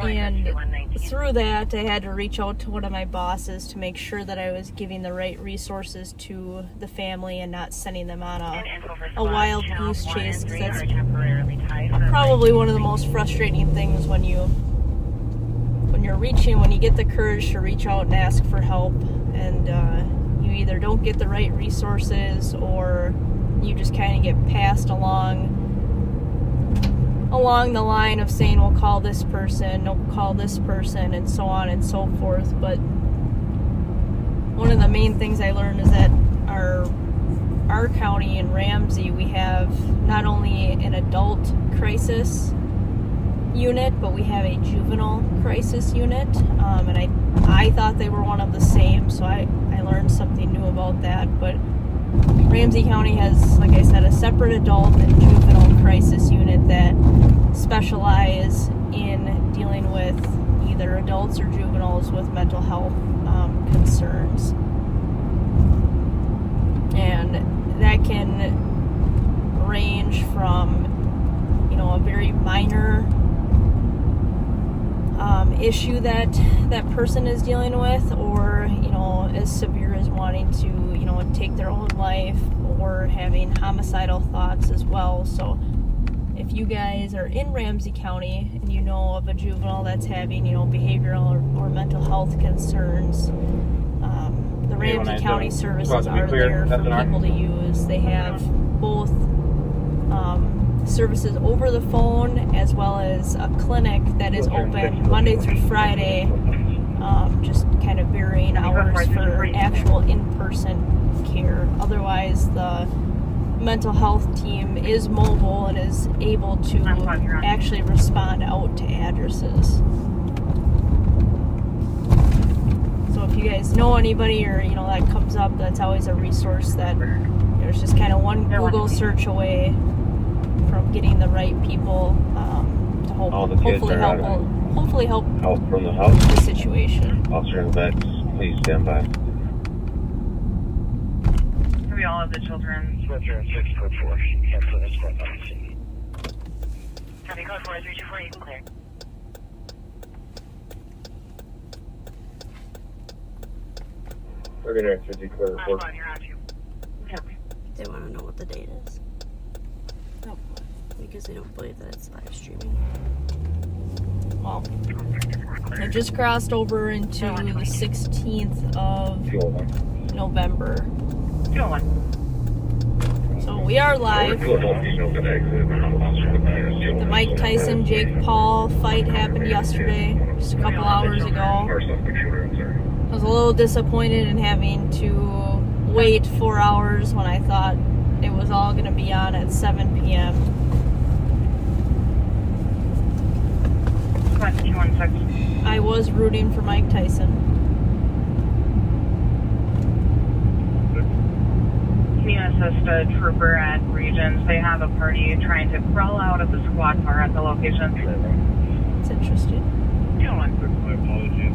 And through that, I had to reach out to one of my bosses to make sure that I was giving the right resources to the family and not sending them on a wild goose chase, because that's probably one of the most frustrating things when you get the courage to reach out and ask for help, and you either don't get the right resources or you just kind of get passed along the line of saying, we'll call this person, and so on and so forth. But one of the main things I learned is that our county in RAMSEY, we have not only an adult crisis unit, but we have a juvenile crisis unit. And I thought they were one of the same, so I learned something new about that. But RAMSEY County has, like I said, a separate adult and juvenile crisis unit that specialize in dealing with either adults or juveniles with mental health concerns. And that can range from, a very minor issue that person is dealing with, or, as severe as wanting to, take their own life, or having homicidal thoughts as well. So if you guys are in Ramsey County and you know of a juvenile that's having, you know, behavioral or mental health concerns, the Ramsey County services are there for people to use. They have both services over the phone as well as a clinic that is open Monday through Friday, just kind of varying hours for actual in-person care. Otherwise, the mental health team is mobile and is able to actually respond out to addresses. So if you guys know anybody or, you know, that comes up, that's always a resource that there's just kind of one Google search away from getting the right people to hopefully help from the house. The situation. Officer in the back, please stand by. We all have the children. Switcher and 6 code 4. Cancel this code on the scene. Copy code 4, 324, you can clear. We're going to actually declare report. They want to know what the date is. Oh, because they don't believe that it's live streaming. Well, I just crossed over into the 16th of November. So we are live. The Mike Tyson Jake Paul fight happened yesterday, just a couple hours ago. I was a little disappointed in having to wait 4 hours when I thought it was all going to be on at 7 p.m. I was rooting for Mike Tyson. Can you assist a trooper at Regions? They have a party trying to crawl out of the squad car at the location. It's interesting. My apologies.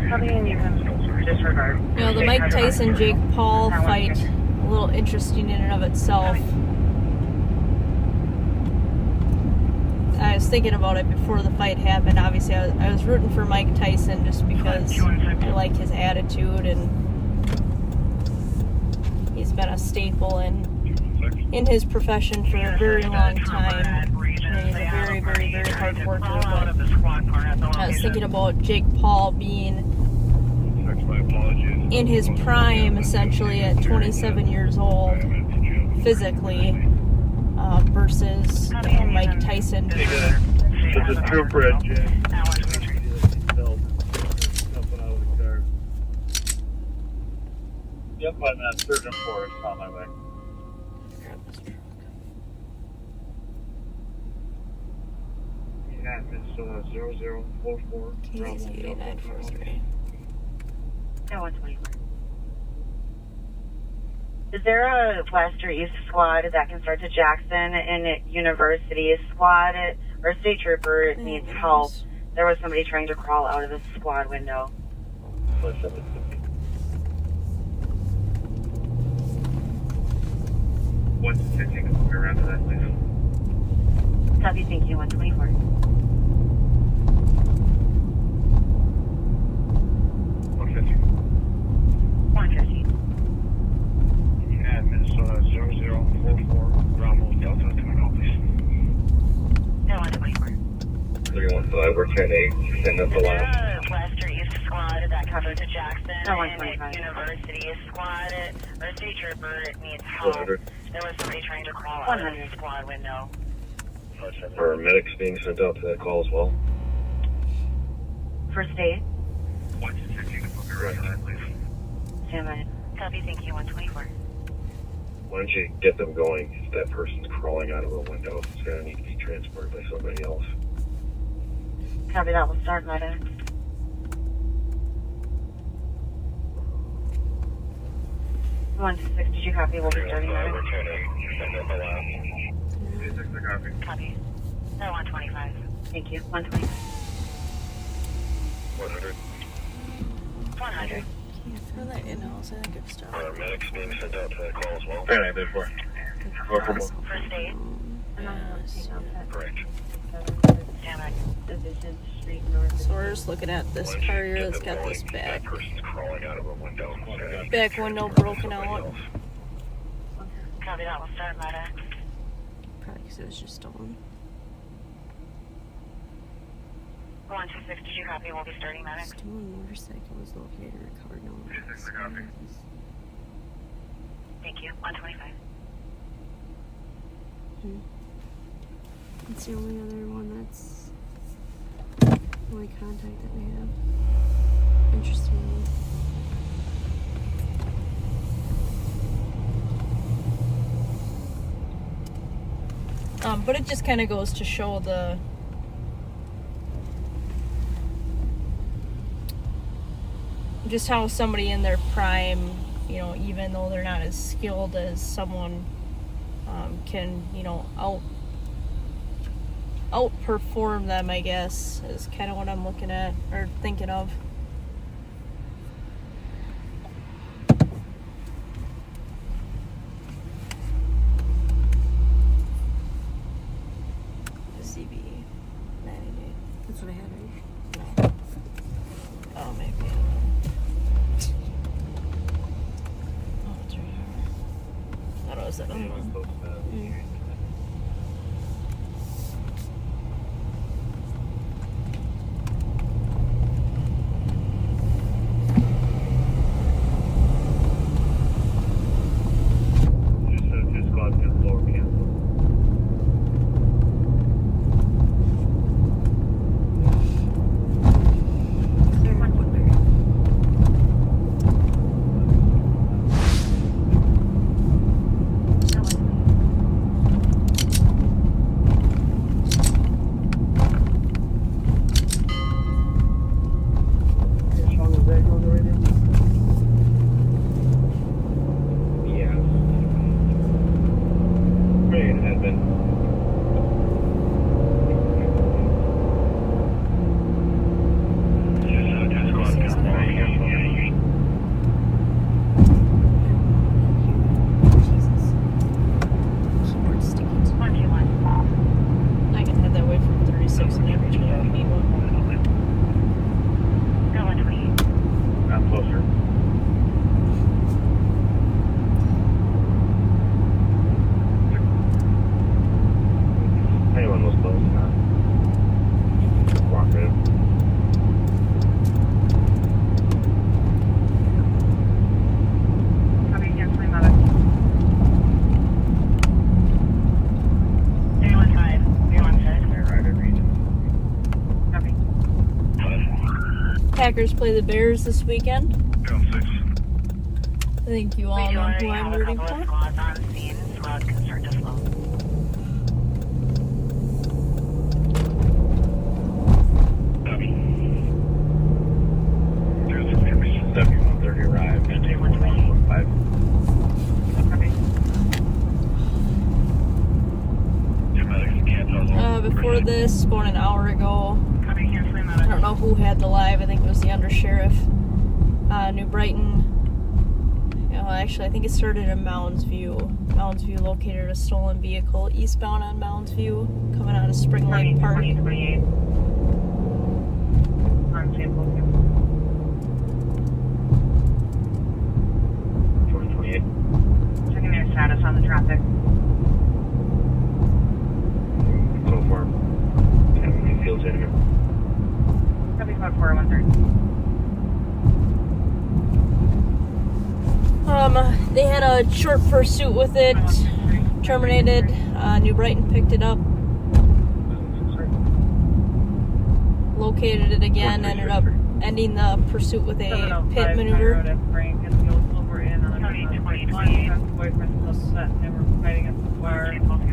Something you can disregard. You know, the Mike Tyson Jake Paul fight, a little interesting in and of itself. I was thinking about it before the fight happened. Obviously, I was rooting for Mike Tyson just because I like his attitude, and he's been a staple in his profession for a very long time. And he's a very, very, very hard worker. But I was thinking about Jake Paul being in his prime, essentially at 27 years old, physically. Versus Mike Tyson. There's a trooper at Jim. Jumping out of the car. Yep, I'm at Surgeon Forest on my way. Yeah, it's 0044. KZ 943. No, 124. Is there a west or east squad that can start to Jackson and University squad or state trooper needs help? There was somebody trying to crawl out of the squad window. What's the ticket? We're around to that, please. Copy, thank you, 124. Minnesota 0044, Bravo Delta, coming out, please. No, 124. 315, we're 10-8, send us the last. West or East squad that covers to Jackson. No, and University squad or state trooper needs help. 100. There was somebody trying to crawl out of the squad window. Are medics being sent out to that call as well? For state? What's the ticket? Right on, please. Stand by. Copy, thank you, 124. Why don't you get them going? If that person's crawling out of a window, it's going to need to be transported by somebody else. Copy that, we'll start right in. One to six, did you copy? We'll be starting right in. Copy. No, 125. Thank you, 125. 100. 100. For that in-house, I think it's stuff. Are medics being sent out to that call as well? Yeah, they're for. First aid. Correct. Division So we're just looking at this car here that's got this back window broken out. Copy that, we'll start matter. Probably because it was just stolen. 126, did you copy? We'll be starting matter. Stolen motorcycle was located and recovered. No one. Thank you. 125. That's the only other one that's the only contact that we have. Interestingly. But it just kind of goes to show just how somebody in their prime, you know, even though they're not as skilled as someone, can, you know, outperform them, I guess, is kind of what I'm looking at or thinking of. CB 98. That's what I had, right? No. Oh, maybe. Oh, it's right here. I thought it was that other one. Packers play the Bears this weekend. I think you all know who I'm rooting for. Squads on scene, squad can start to slow. arrived. Before this, about an hour ago, I don't know who had the live. I think it was the undersheriff. New Brighton. Actually, I think it started in Mounds View. Mounds View located a stolen vehicle eastbound on Mounds View, coming out of Spring Lake Park. 2028. Checking their status on the traffic. So far, having fields in here. Copy code 413. They had a short pursuit with it, terminated. New Brighton picked it up, located it again, ended up ending the pursuit with a pit maneuver.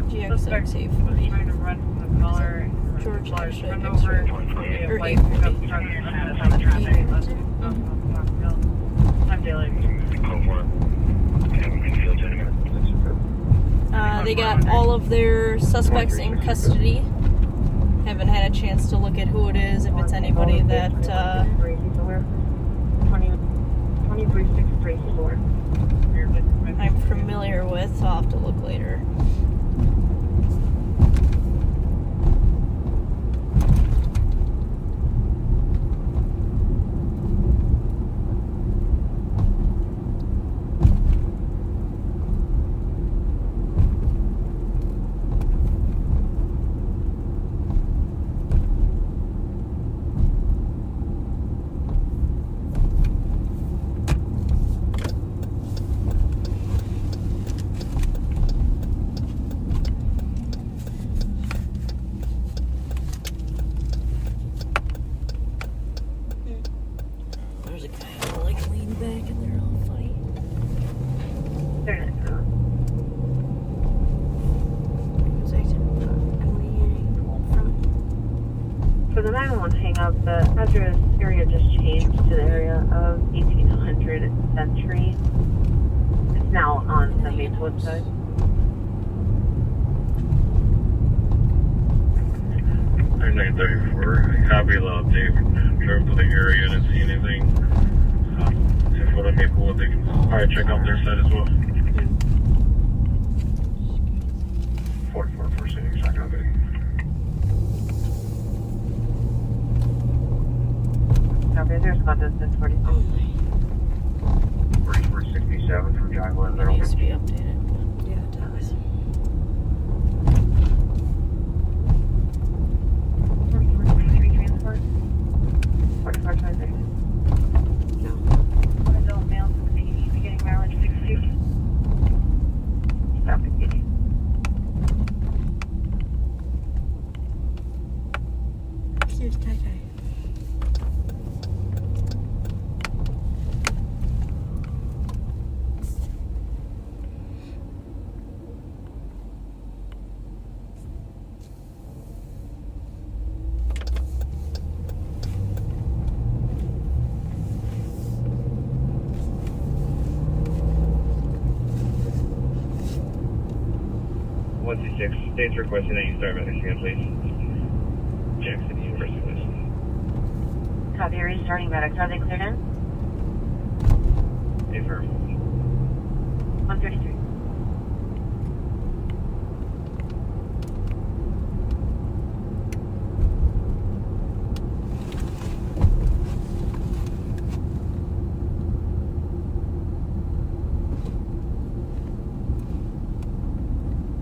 GXX 840. George actually X-ray or 840. They got all of their suspects in custody. Haven't had a chance to look at who it is, if it's anybody that I'm familiar with, so I'll have to look later. For the 911 hang-up, the address area just changed to the area of 1800 Century. It's now on the Maplewood side. I'm 934. Copy the update. Drove to the area, didn't see anything. If what I'm Maplewood, they can probably check out their side as well. 4446, I copy. Copy, there's about distance 46. 4467 from John Glenn. It needs to be updated. Yeah, it does. 4423 transport. 4426. No. One adult male, 680, beginning mileage 62. Stop at 80. Here's Ty Ty. States requesting that you start Michigan, please. Jackson University, please. Copy, restarting medics. Are they cleared in? Affirm. 133.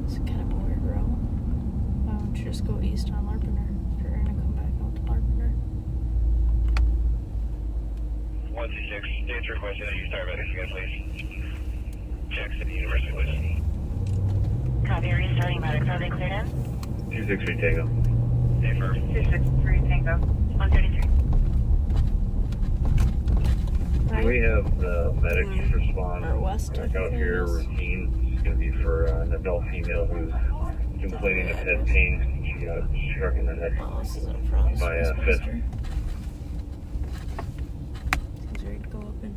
It's kind of a weird route. Why don't you just go east on Larpener if you're gonna come back out to Larpener? 126, states requesting that you start Michigan, please. Jackson University, please. Copy, restarting medics. Are they cleared in? 263 Tango. Affirm. 263 Tango. 133. Do we have the medics respond Or west, back out here routine? It's going to be for an adult female who's complaining of head pain. She got struck in the head by a fist. Seems ready to go up and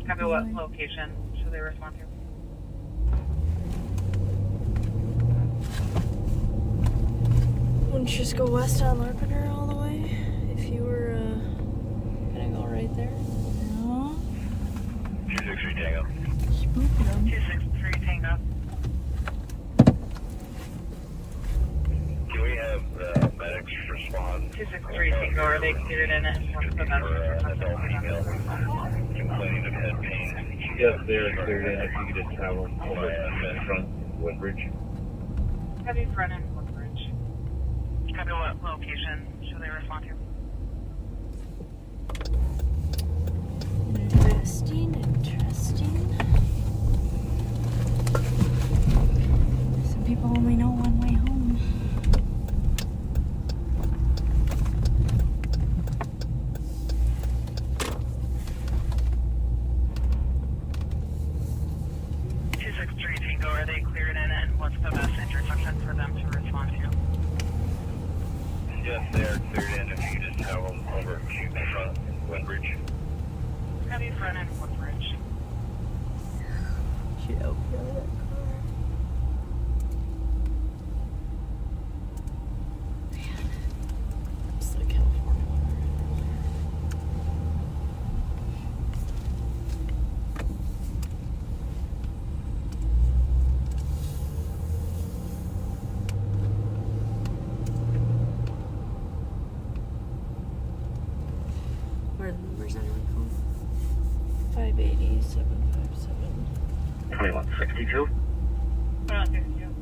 Copy, what location should they respond to? Wouldn't you just go west on Larpener all the way if you were gonna go right there? No. 263 Tango. 263 Tango. Do we have the medics respond? 263 Tango, are they cleared in it? What's the best Complaining of head pain. Yes, they're cleared in. If you could just travel over to front Woodbridge. Copy, front and Woodbridge. Copy, what location should they respond to? Interesting. Some people only know one way home. Tango, are they cleared in and what's the best intersection for them to respond to? Yes, they are cleared in. If you could just have them over to front Woodbridge. Copy, front and Woodbridge. Should open that car. It's the California one. where the numbers on your phone. 580 757. 2162. 2162.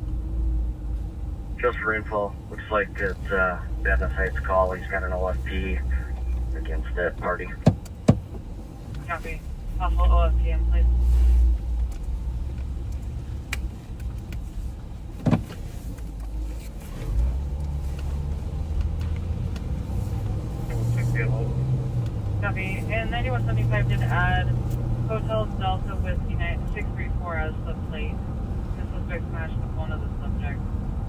Just for info, looks like it's Verna Sims call. He's got an OFP against that party. Copy. Possible OFPM, please. Copy. And 9175 did add Hotel Delta Whiskey Night 634 as the plate. The suspect smashed the phone of the subject.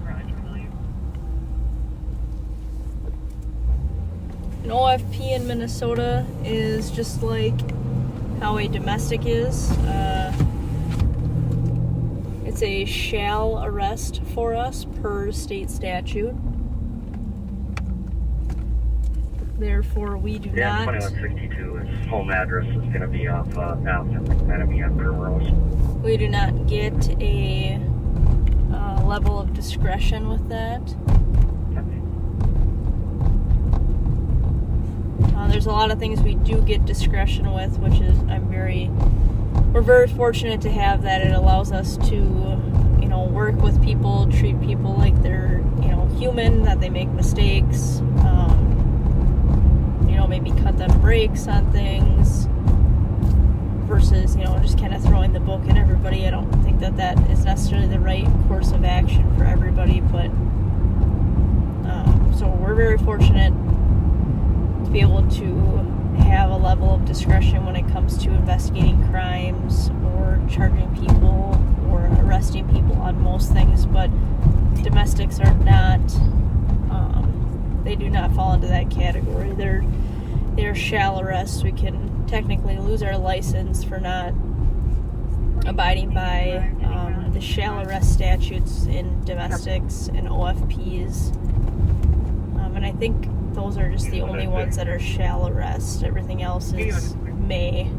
Currently trying to leave. An OFP in Minnesota is just like how a domestic is. It's a shall arrest for us per state statute. Therefore, we do not. 2162. His home address is going to be off Academy and Burrill. We do not get a level of discretion with that. There's a lot of things we do get discretion with, which is we're very fortunate to have that. It allows us to, work with people, treat people like they're, human, that they make mistakes, maybe cut them brakes on things versus, just kind of throwing the book at everybody. I don't think that is necessarily the right course of action for everybody, but so we're very fortunate to be able to have a level of discretion when it comes to investigating crimes or charging people or arresting people on most things, but domestics are not, they do not fall into that category. They're shall arrests. We can technically lose our license for not abiding by the shall arrest statutes in domestics and OFPs, and I think those are just the only ones that are shall arrest. Everything else is may.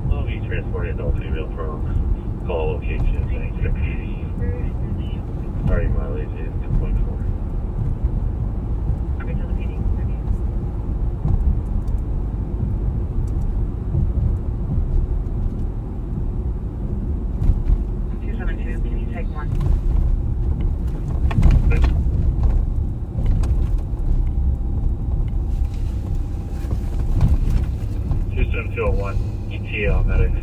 Will be transported adult female from call location 96. Starting mileage is 2.4. Can you take one? Houston 201, ETA medics.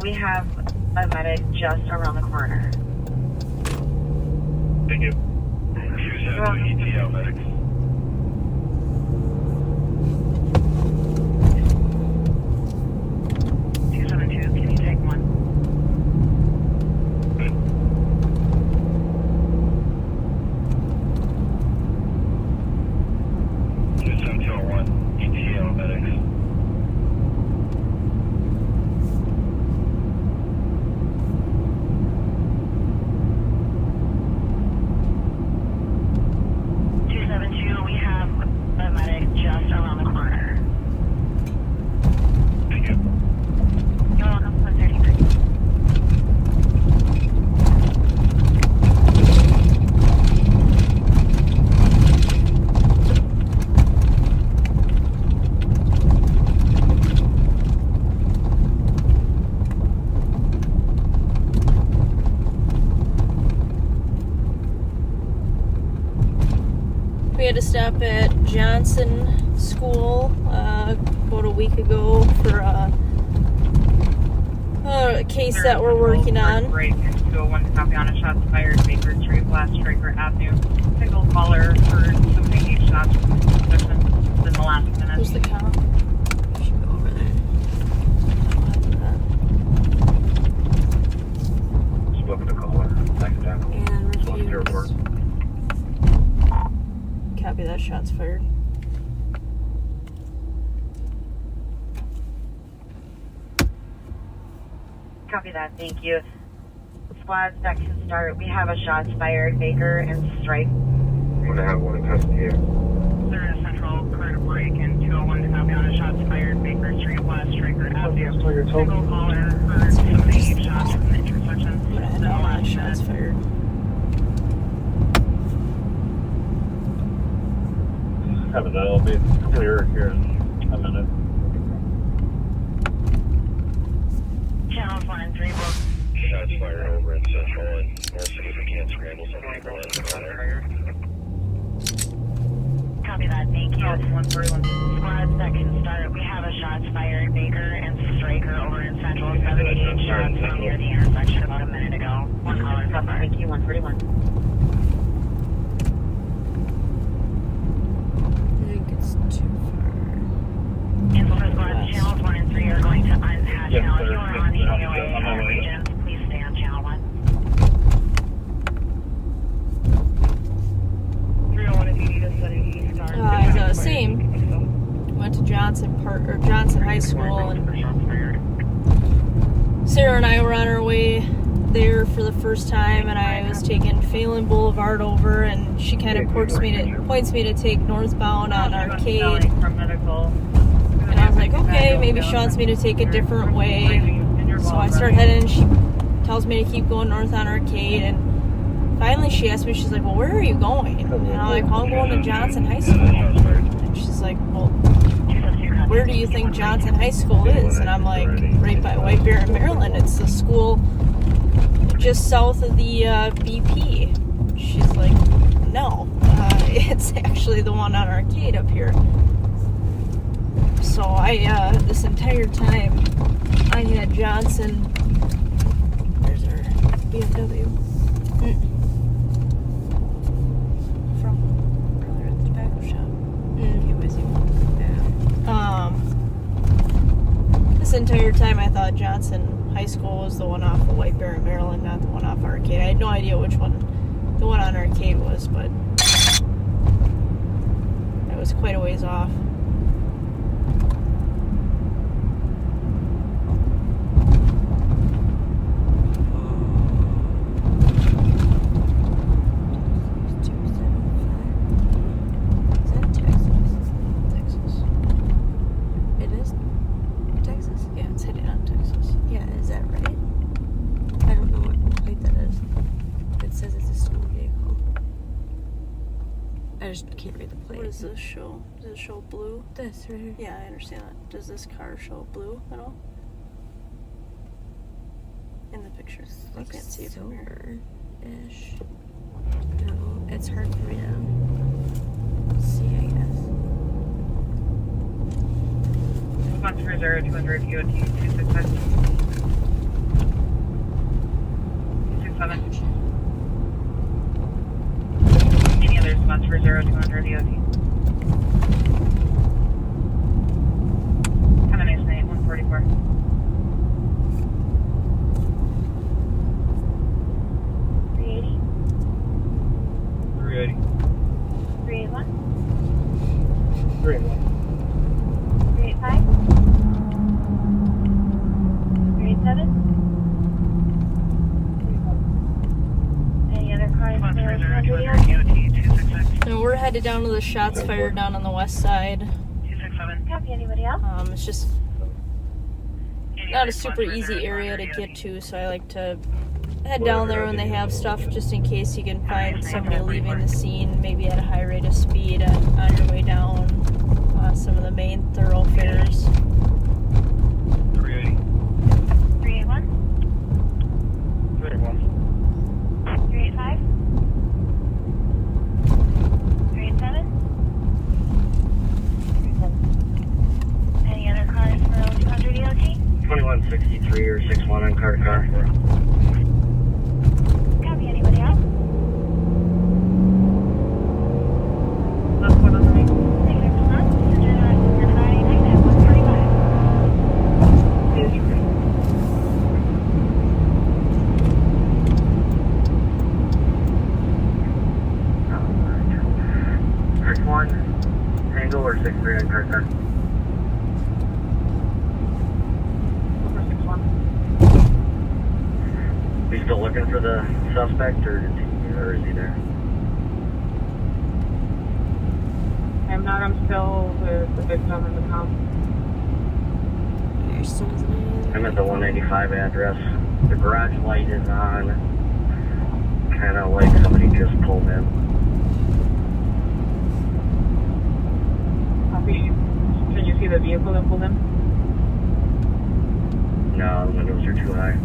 We have a medic just around the corner. Thank you. 272 ETA medics. Can you take one? Houston 201, ETA medics. We have a medic just around the corner. Thank you. You're welcome. 133. We had to stop at Johnson School about a week ago for a case that we're working on. Break and 201 copy on a shots fired, Baker Street, West Striker Avenue. Single caller for somebody 8 shots within the last minute. Who's the cop? I should go over there. Spoken to caller. Thank you, Jack. And Spoken to report. Copy that, shots fired. Copy that. Thank you. Squads that can start. We have a shots fired, Baker and Strike. I'm going to have one in custody here. There is central current break and 201 copy on a shots fired, Baker Street, West Striker Avenue. Single caller for somebody 8 shots from the intersection. I'm gonna head out on shots fired. Having that, I'll be clear here in a minute. Channel 1 and 3 book. Shots fired over in Central, and we'll see if we can't scramble some people in the matter. Copy that. Thank you. 141. Squads that can start. We have a shots fired, Baker and Striker over in Central. 78 shots from near the intersection about a minute ago. One caller so far. Thank you. 141. I think it's too far. Info squads, channels 1 and 3 are going to Johnson High School, and Sarah and I were on our way there for the first time, and I was taking Phelan Boulevard over, and she kind of points me to take northbound on Arcade. And I was like, okay, maybe she wants me to take a different way. So I start heading, she tells me to keep going north on Arcade, and finally she asked me, she's like, well, where are you going? And I'm like, well, I'm going to Johnson High School. And she's like, well, where do you think Johnson High School is? And I'm like, right by White Bear in Maryland. It's the school just south of the BP. She's like, no, it's actually the one on Arcade up here. So I, this entire time, I had Johnson, where's our BMW? From earlier at the tobacco shop. He was this entire time I thought Johnson High School was the one off of White Bear in Maryland, not the one off Arcade. I had no idea which one the one on Arcade was, but I was quite a ways off. Does this show? Does it show blue? This right here. Yeah, I understand that. Does this car show blue at all? In the picture. I can't see it from here. Ish. No, it's hard for me to see, I guess. Response for 0200 EOT 267. 267. Any other response for 0200 EOT? Have a nice night, 144. Headed down to the shots fired down on the west side. 267. Copy. Anybody else? It's just not a super easy area to get to, so I like to head down there when they have stuff, just in case you can find somebody leaving the scene, maybe at a high rate of speed on your way down some of the main thoroughfares. 380. 381. 381. 385. 387. Any other cars for 200 EOT? 2163 or 61 on car. Copy. Anybody else? Last one on the right. Negative response. Passenger Friday night at 1:45. Tango or 63 on car. Are you still looking for the suspect, or is he there? I'm not. I'm still with the victim in the comp. I'm at the 195 address. The garage light is on. Kind of like somebody just pulled in. Can you see the vehicle that pulled in? No, the windows are too high.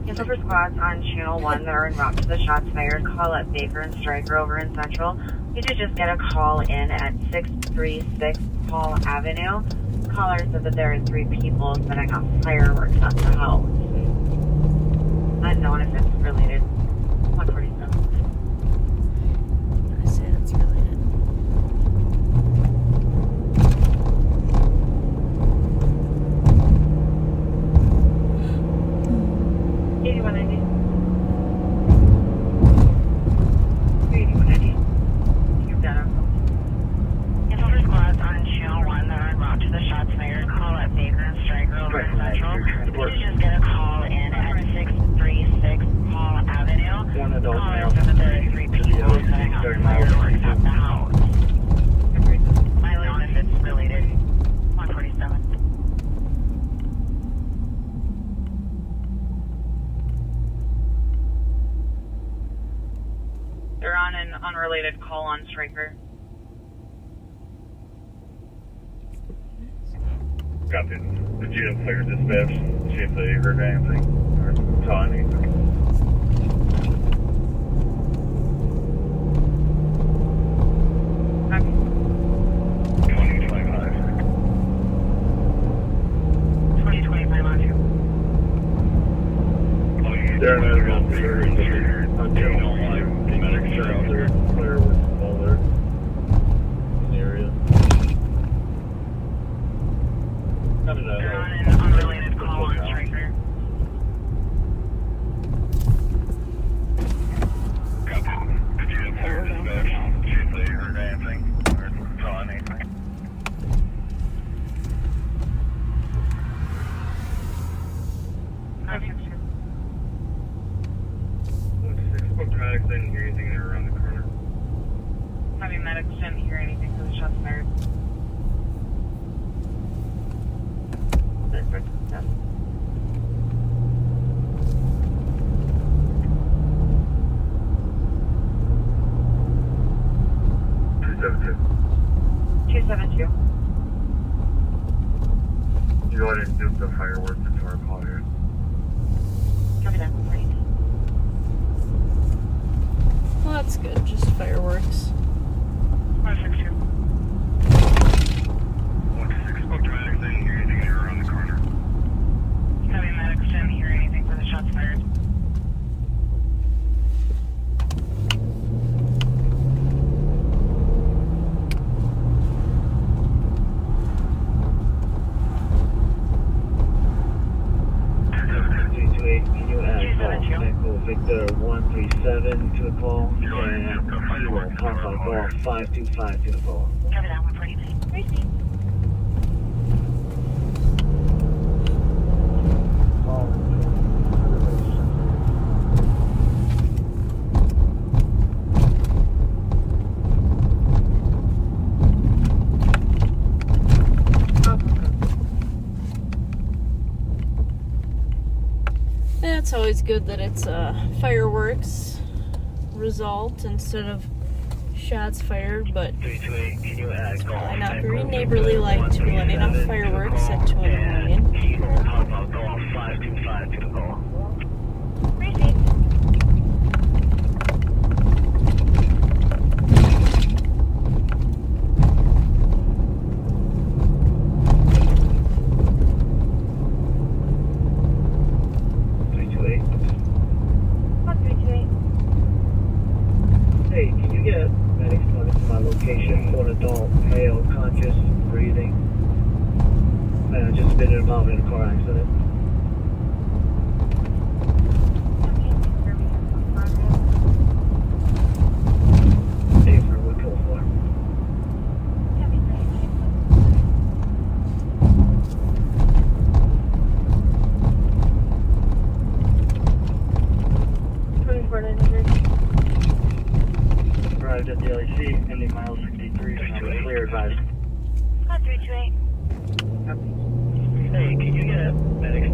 Cancel for squads on Channel 1 that are en route to the shots fired. Call at Baker and Stryker over in Central. You did just get a call in at 636 Paul Avenue. The caller said that there are 3 people setting off fireworks at the house. Unknown if it's related. 147. I say that's related. One adult male, 30 miles. They're on an unrelated call on Stryker. Copy. Did you have fire dispatch? See if they heard anything or saw anything? Copy. 2025. 2025 on 2. They're not around there. Medics are out there. Fireworks all there. In the area. They're on an unrelated call on Stryker. Did you have fire dispatch? See if they heard anything or saw anything? Spoke to medics, didn't hear anything. They were around the corner. Having medics didn't hear anything for the shots fired. Yes. Two seven two. You go ahead and do the fireworks into our call here. Copy that. Great. Well, that's good. Just fireworks. 162. 126. Spoke to medics, didn't hear anything. They were around the corner. Having medics didn't hear anything for the shots fired. Can you add Echo Victor 137 to the call and Kilo Papa Golf 525 to the call? Copy that. 149. Crazy. It's always good that it's a fireworks result instead of shots fired, but it's probably not very neighborly like to be letting off fireworks at 2 in the morning. Hey, can you get medics coming to my location for an adult male conscious breathing? Man, I just been involved in a car accident. Hey, for what call for? Arrived at the LEC, ending mile 63, clear advised. 328. Hey, can you get medics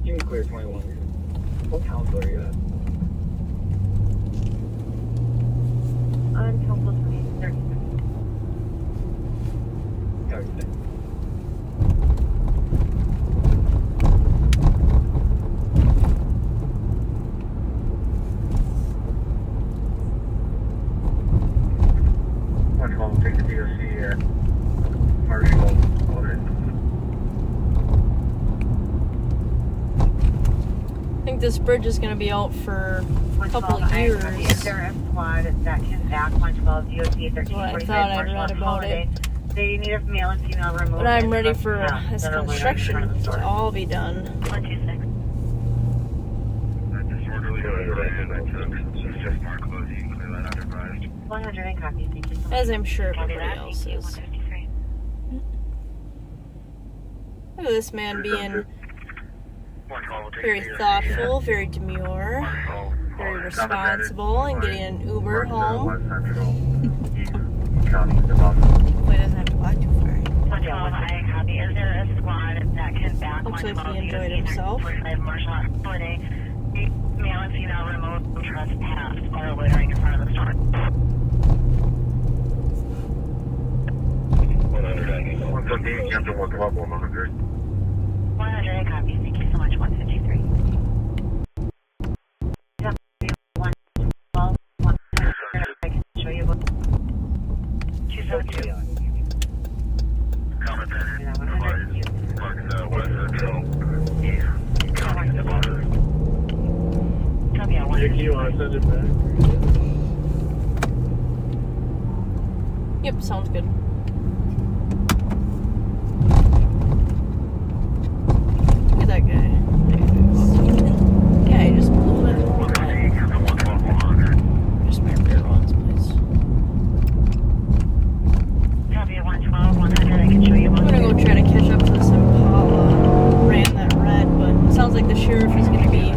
Give me clear 21. What council are you at? I'm council 36. Take the DOC here. Marshall, over. I think this bridge is going to be out for a couple of years. Is there a squad that can back 112 DOC 1345 Well, I thought I'd read about it. They need a male and female removed. But I'm ready for this construction to all be done. 126. Disorderly override. I took just mark close. You can clear that unadvised. 100 and copy. Thank you so much. As I'm sure everybody else is. Look at this man being very thoughtful, very demure, very responsible, and getting an Uber home. Hopefully he doesn't have to walk too far. Is there a squad that can back Looks like he enjoyed himself. Male and female remote trespass or loitering in front of the store. 115, Captain 112, 100. 100, copy. Thank you so much. 153. 112, 100. I can show you what. 272. Comment that. Parking west central. Nick, you want to send it back? Yep, sounds good. Look at that guy. Yeah, he just blew it. Just my rear ones, please. Copy 112, 100. I can show you I'm gonna go try to catch up to this Impala. Ran that red, but it sounds like the sheriff is gonna be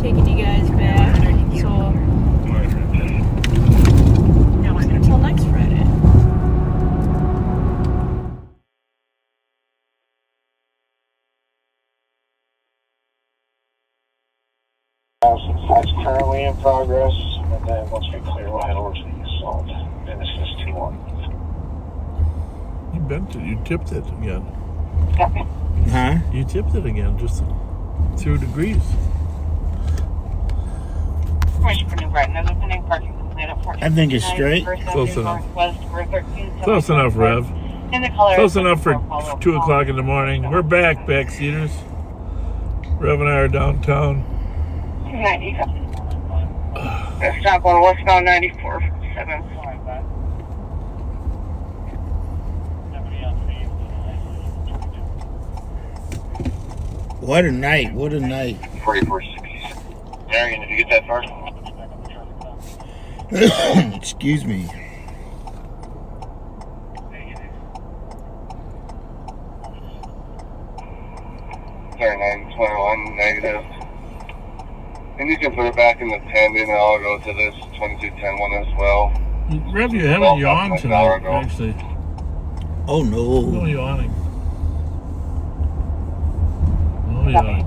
taking you guys back. So until next Friday. That's currently in progress, and then once we clear, we'll head over to the assault. And this is 2-1. You bent it. You tipped it again. Huh? You tipped it again, just 2 degrees. Permission for New Brighton. There's opening parking complete at 14. I think it's straight. Close enough. Close Close enough, Rev. In the color Close enough for 2 o'clock in the morning. We're back, backseaters. Rev and I are downtown. 90. That's not going westbound 94.7. What a night. What a night. 4460. Marion, did you get that far? Excuse me. Sorry, 921 negative. And you can put it back in the pending, and I'll go to this 2210 one as well. Rev, you haven't yawned tonight, actually. Oh, no. No yawning. No yawning.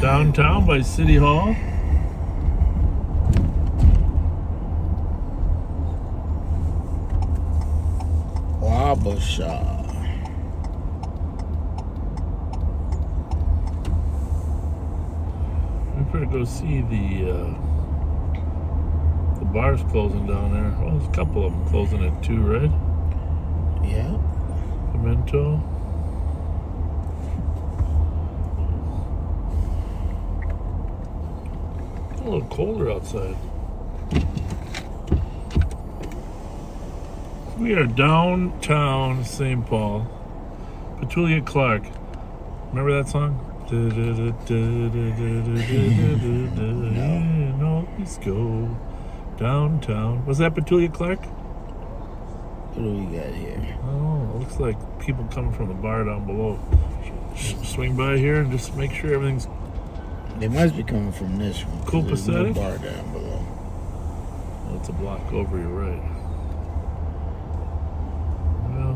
Downtown by City Hall. Wabasha. We better go see the bars closing down there. Well, there's a couple of them closing at 2, right? Yeah. Pimento. A little colder outside. We are downtown St. Paul. Petulia Clark. Remember that song? No, let's go downtown. Was that Petulia Clark? What do we got here? Oh, it looks like people coming from the bar down below. Swing by here and just make sure everything's... They must be coming from this one. Cool There's no Pathetic? bar down below. Oh, it's a block over, you're right. Well,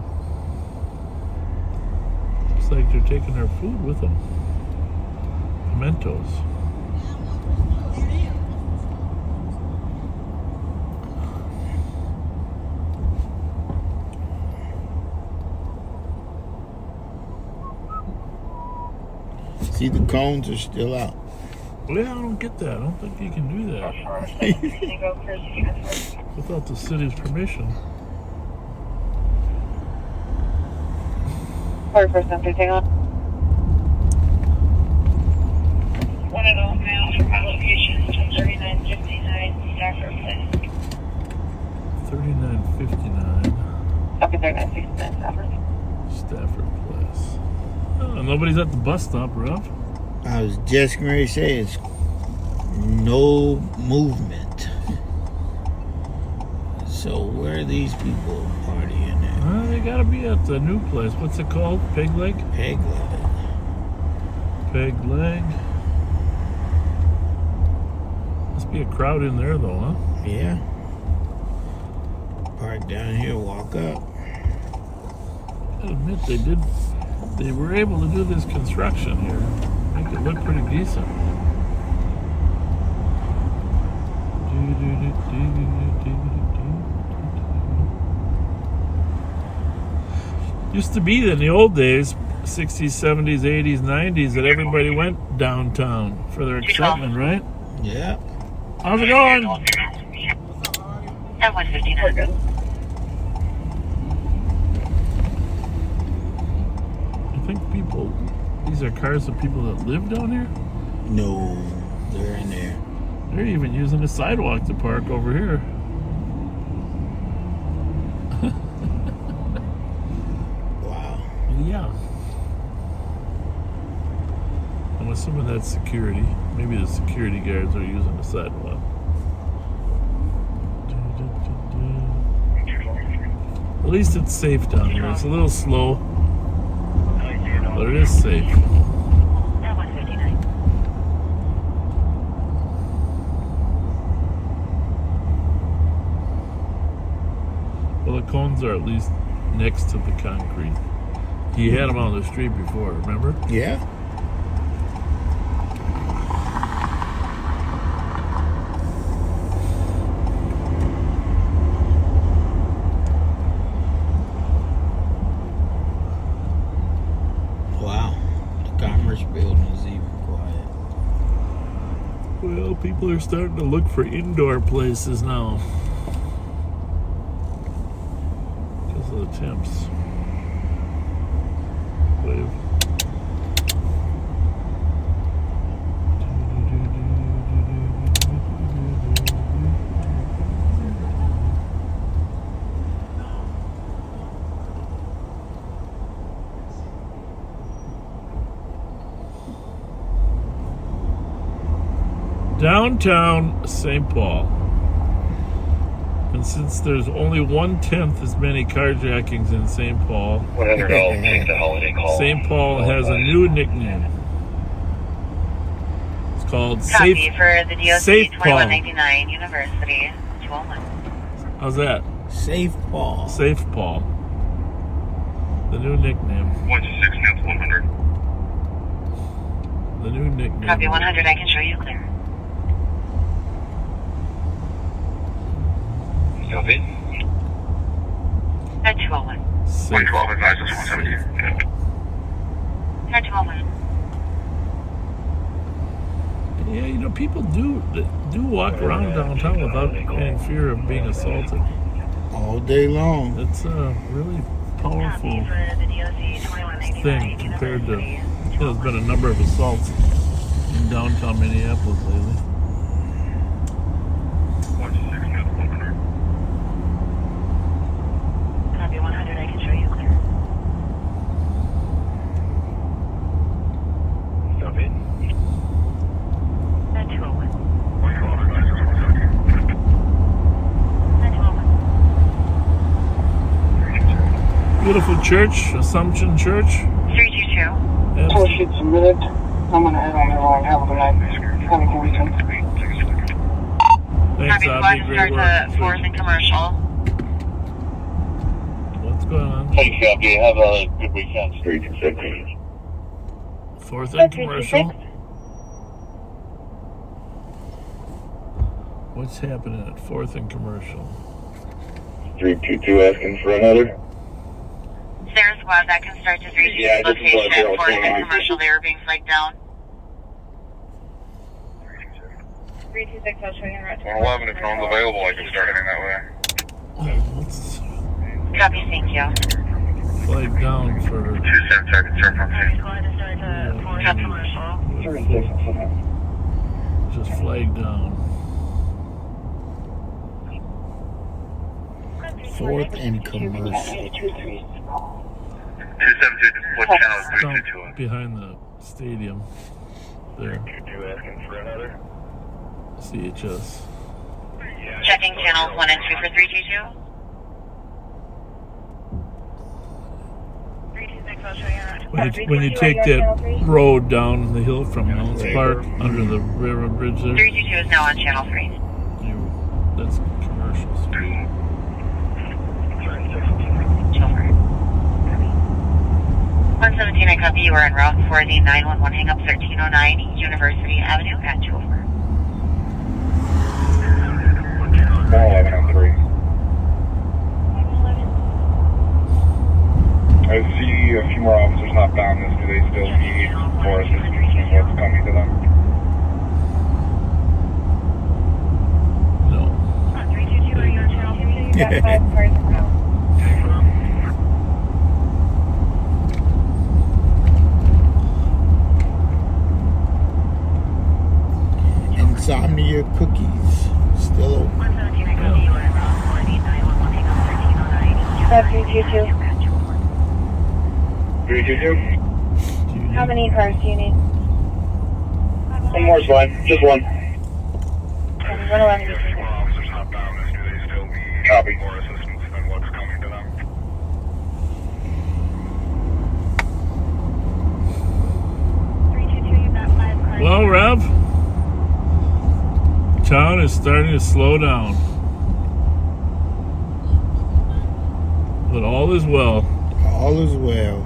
looks like they're taking their food with them. Pimentos. See, the cones are still out. Well, yeah, I don't get that. I don't think you can do that without the city's permission. Sorry for something, hang on. One of those mails from my location, 3959 Stafford Place. 3959 Okay, 3969 Stafford. Stafford Place. Oh, nobody's at the bus stop, Ralph. I was just going to say it's no movement. So where are these people partying at? They gotta be at the new place. What's it called? Peg Leg? Peg Leg. Peg Leg. Must be a crowd in there though, huh? Yeah. Park down here, walk up. I admit they were able to do this construction here. Make it look pretty decent. Used to be in the old days, 60s, 70s, 80s, 90s, that everybody went downtown for their excitement, right? Yeah. How's it going? At 159. I think these are cars of people that live down here? No, they're in there. They're even using the sidewalk to park over here. Wow. Yeah. I'm assuming that's security. Maybe the security guards are using the sidewalk. At least it's safe down here. It's a little slow, but it is safe. Well, the cones are at least next to the concrete. He had them on the street before, remember? Yeah. Wow. The Commerce building is even quiet. Well, people are starting to look for indoor places now. Because of the temps. Wave. Downtown St. Paul. And since there's only 1/10 as many carjackings in St. Paul, $100 take the holiday call. St. Paul has a new nickname. It's called Copy Safe, for the DOC Safe Paul. 2199 University 201. How's that? Safe Paul. Safe Paul. The new nickname. 126 now 100. The new nickname. Copy 100, I can show you clear. Copy. At 201. 112 advises 117. At 201. Yeah, you know, people do walk around downtown without any fear of being assaulted. All day long. It's a really powerful thing compared to, there's been a number of assaults in downtown Minneapolis lately. Copy 100, I can show you clear. Copy. At 201. 112 advises 117. At 201. Beautiful church, Assumption Church. 322. It's a minute. I'm gonna head on everyone. Have a good night. Have a good weekend. Thanks, Copy, Abby. squad Great starts work. at 4th and Commercial. What's going on? Thanks, Abby. Have a good weekend. 326. 4th and Commercial. What's happening at 4th and Commercial? 322 asking for another. Sarah Squad, that can start to 322 location at 4th and Commercial. They were being flagged down. 326, I'll show you in route to 11, if no one's available, I can start heading that way. Copy, thank you. Flag down for... 27, target, start from Just flag down. 4th and Commercial. 272, what channel is 322 on? Behind the stadium. There. 222 asking for another. CHS. Checking channels 1 and 2 for 322. 326, I'll show you in route to When you take that road down the hill from Mounts Park under the railroad bridge there, 322 is now on channel 3. That's Commercial Street. 117, I copy. You are en route for the 911 hang-up 1309 University Avenue at 204. 1103. I see a few more officers not bound this. Do they still need more assistance in what's coming to them? No. 322, are you on channel 3? You've got 5 cars in route. Insomnia Cookies. Still open. 117, I copy. You are en route for the 911 hang-up 1309 322? How many cars do you need? One more's fine. Just one. 111. Officers not bound this. Do they still need more assistance than what's coming to them? Well, Rev, town is starting to slow down. But all is well. All is well.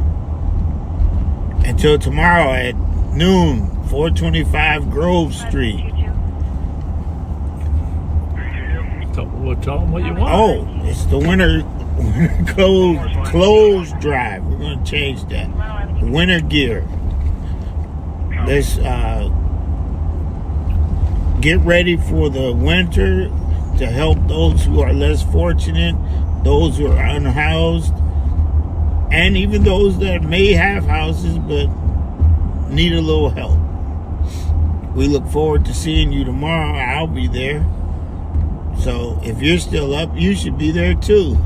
Until tomorrow at noon, 425 Grove Street. Tell them what you want. Oh, it's the winter clothes drive. We're going to change that. Winter gear. Let's get ready for the winter to help those who are less fortunate, those who are unhoused, and even those that may have houses but need a little help. We look forward to seeing you tomorrow. I'll be there. So if you're still up, you should be there too.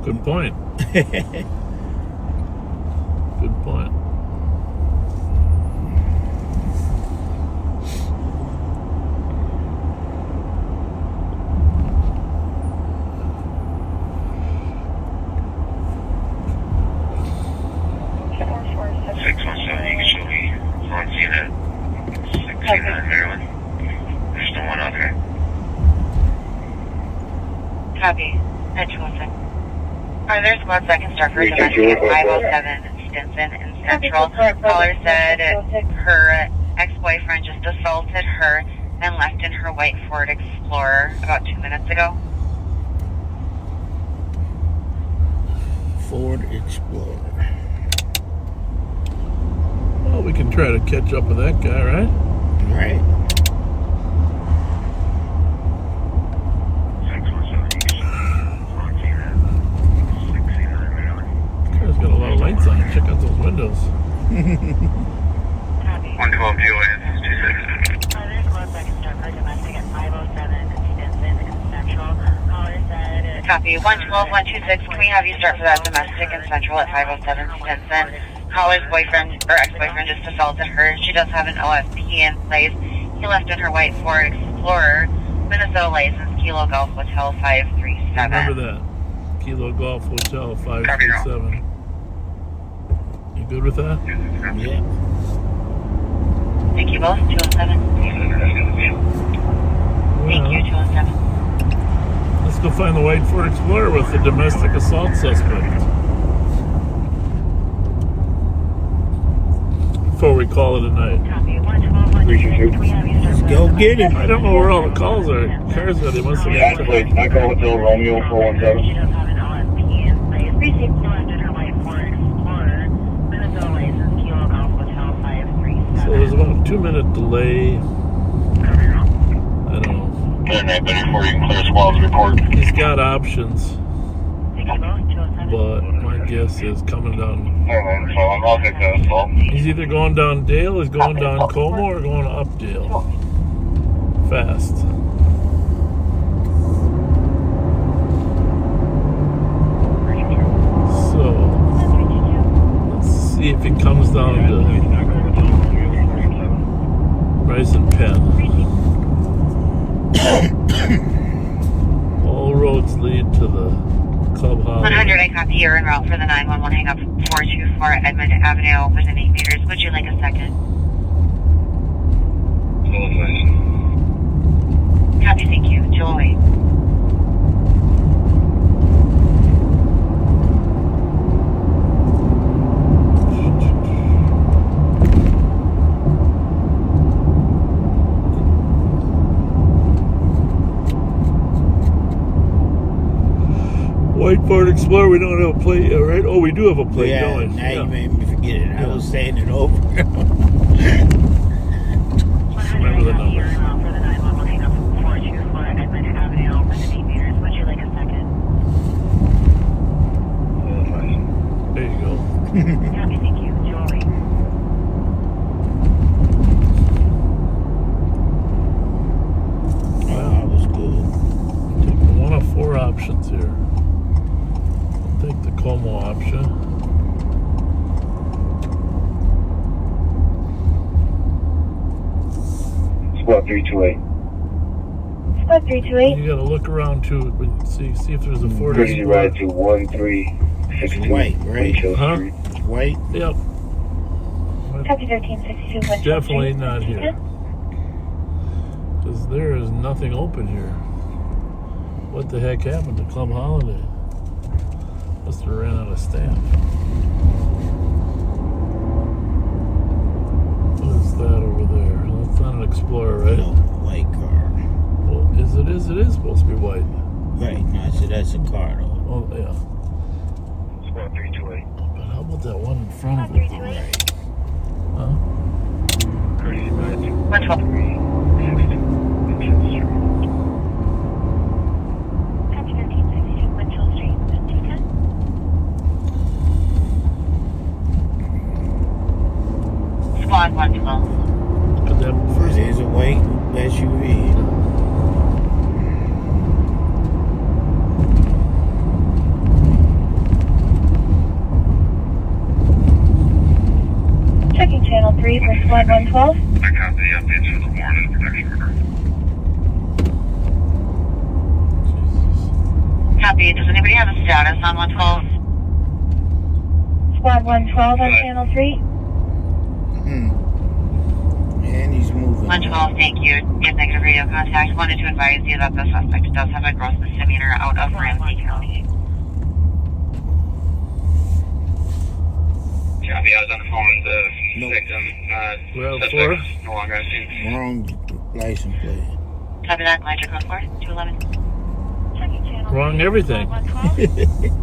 Good point. Good point. Copy. At 206. Are there squads that can start for domestic at 507 Stinson in Central? Caller said her ex-boyfriend just assaulted her and left in her white Ford Explorer about 2 minutes ago. Ford Explorer. Well, we can try to catch up with that guy, right? Right. Car's got a lot of lights on. Check out those windows. 112 GOA, 26. There's squads that can start for domestic at 507 Stinson in Central. Caller said... Copy. 112, 126. Can we have you start for that domestic in Central at 507 Stinson? Caller's boyfriend or ex-boyfriend just assaulted her. She does have an OSP in place. He left in her white Ford Explorer, Minnesota license, Kilo Golf Hotel 537. Remember that. Kilo Golf Hotel 537. You good with that? Yeah. Thank you both. 207. Thank you, 207. Let's go find the white Ford Explorer with the domestic assault suspect. before we call it a night. Let's go get him. I don't know where all the calls are. Cars are. They must have got to Actually, I call Hotel Romeo 417. So there's about a 2-minute delay. I don't know. Alright, buddy, before you can clear squad's report. He's got options. But my guess is coming down. I'll take that call. He's either going down Dale, he's going down Como, or going up Dale. Fast. So, let's see if it comes down to Vries and Penn. All roads lead to the club house. 100, I copy. You're en route for the 911 hang up 424 Edmund Avenue within 8 meters. Would you like a second? Copy, thank you. Joy. White Ford Explorer, we don't have a plate yet, right? Oh, we do have a plate, Yeah, don't we? now you made me forget it. I was saying it over. Remember the number. There you go. Copy, thank you. Joy. Oh, that was good. Take one of 4 options here. I'll take the Como option. Squad 328. Squad 328. You gotta look around too, but see if there's a 40 Crazy ride to 1362 White, right? Winchell Huh? Street. White? Yep. Copy 1362 Winchell Definitely Street. not here. Because there is nothing open here. What the heck happened to Club Holiday? Must have ran out of staff. What is that over there? That's not an Explorer, right? No, white car. Well, it is supposed to be white. Right, no, so that's a car though. Oh, yeah. Squad 328. But how about that one in front of it? Right. Huh? Crazy ride to 112. 1362 Winchell Street. Copy 1362 Winchell Street. 210. Squad 112. But that first There's a white SUV. Checking channel 3 for Squad 112. I copy the updates for the warrant and protection order. Copy. Does anybody have a status on 112? Squad 112 on channel 3. And he's moving. 112, thank you. Get negative radio contact. Wanted to advise you that the suspect does have a gross misdemeanor out of Ramsey County. Copy, I was on the phone with the victim. Well, Suspect is no longer on scene. Wrong license plate. Copy that. Ledger code 4, 211. Checking channel Wrong 3 for everything. Squad 112.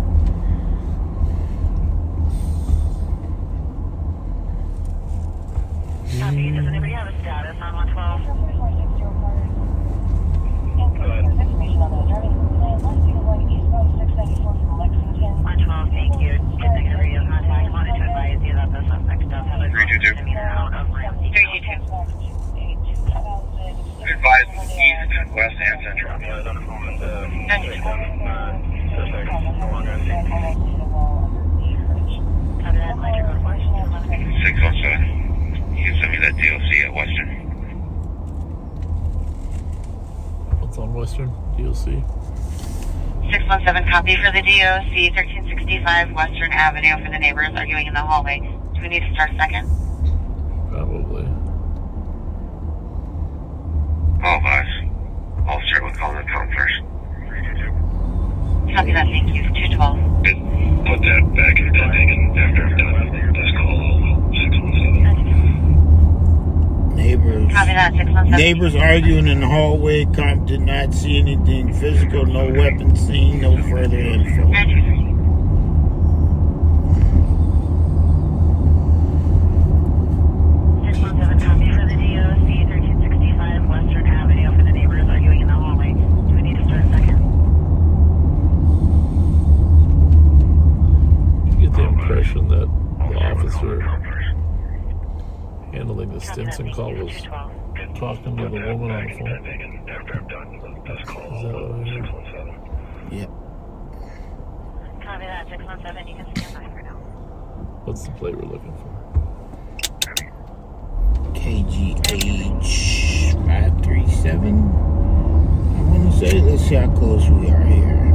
Copy. Does anybody have a status on 112? Information on the driving plan. Last vehicle going eastbound 694 from Lexington. 112, thank you. Get negative radio contact. Wanted to advise you that the suspect does have a gross misdemeanor out of Ramsey County. 322. Advise east, west, and central. I was on the phone with the Copy that. Ledger code 4, 211. 607. You can send me that DLC at Western. What's on Western DLC? 617, copy for the DOC, 1365 Western Avenue for the neighbors arguing in the hallway. Do we need to start second? Probably. All guys. I'll start with calling the count first. Copy that, thank you. 212. Put that back in pending, and after I'm done with this call, I'll 617. that, 617. Neighbors arguing in the hallway. Cop did not see anything physical. No weapon seen. No further info. Copy for the DOC 1365 Western Avenue for the neighbors arguing in the hallway. Do we need to start a second? You get the impression that the officer handling the Stinson call was talking to the woman on the phone. Is that what I heard? Yep. Copy that, 617. You can stand by for now. What's the plate we're looking for? KGH 537. I want to say, let's see how close we are here.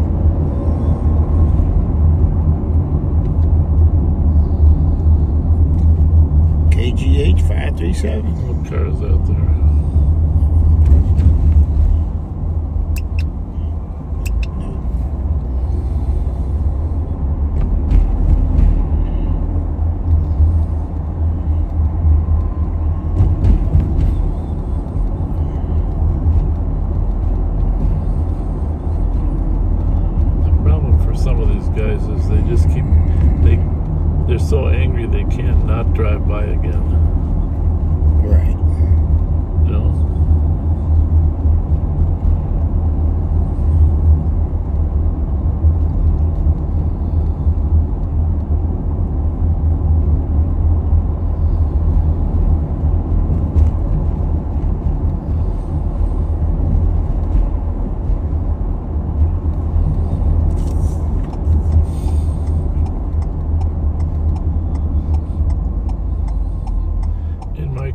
KGH 537. What car is out there? Guys is they just keep they're so angry they can't not drive by again. Right. You know?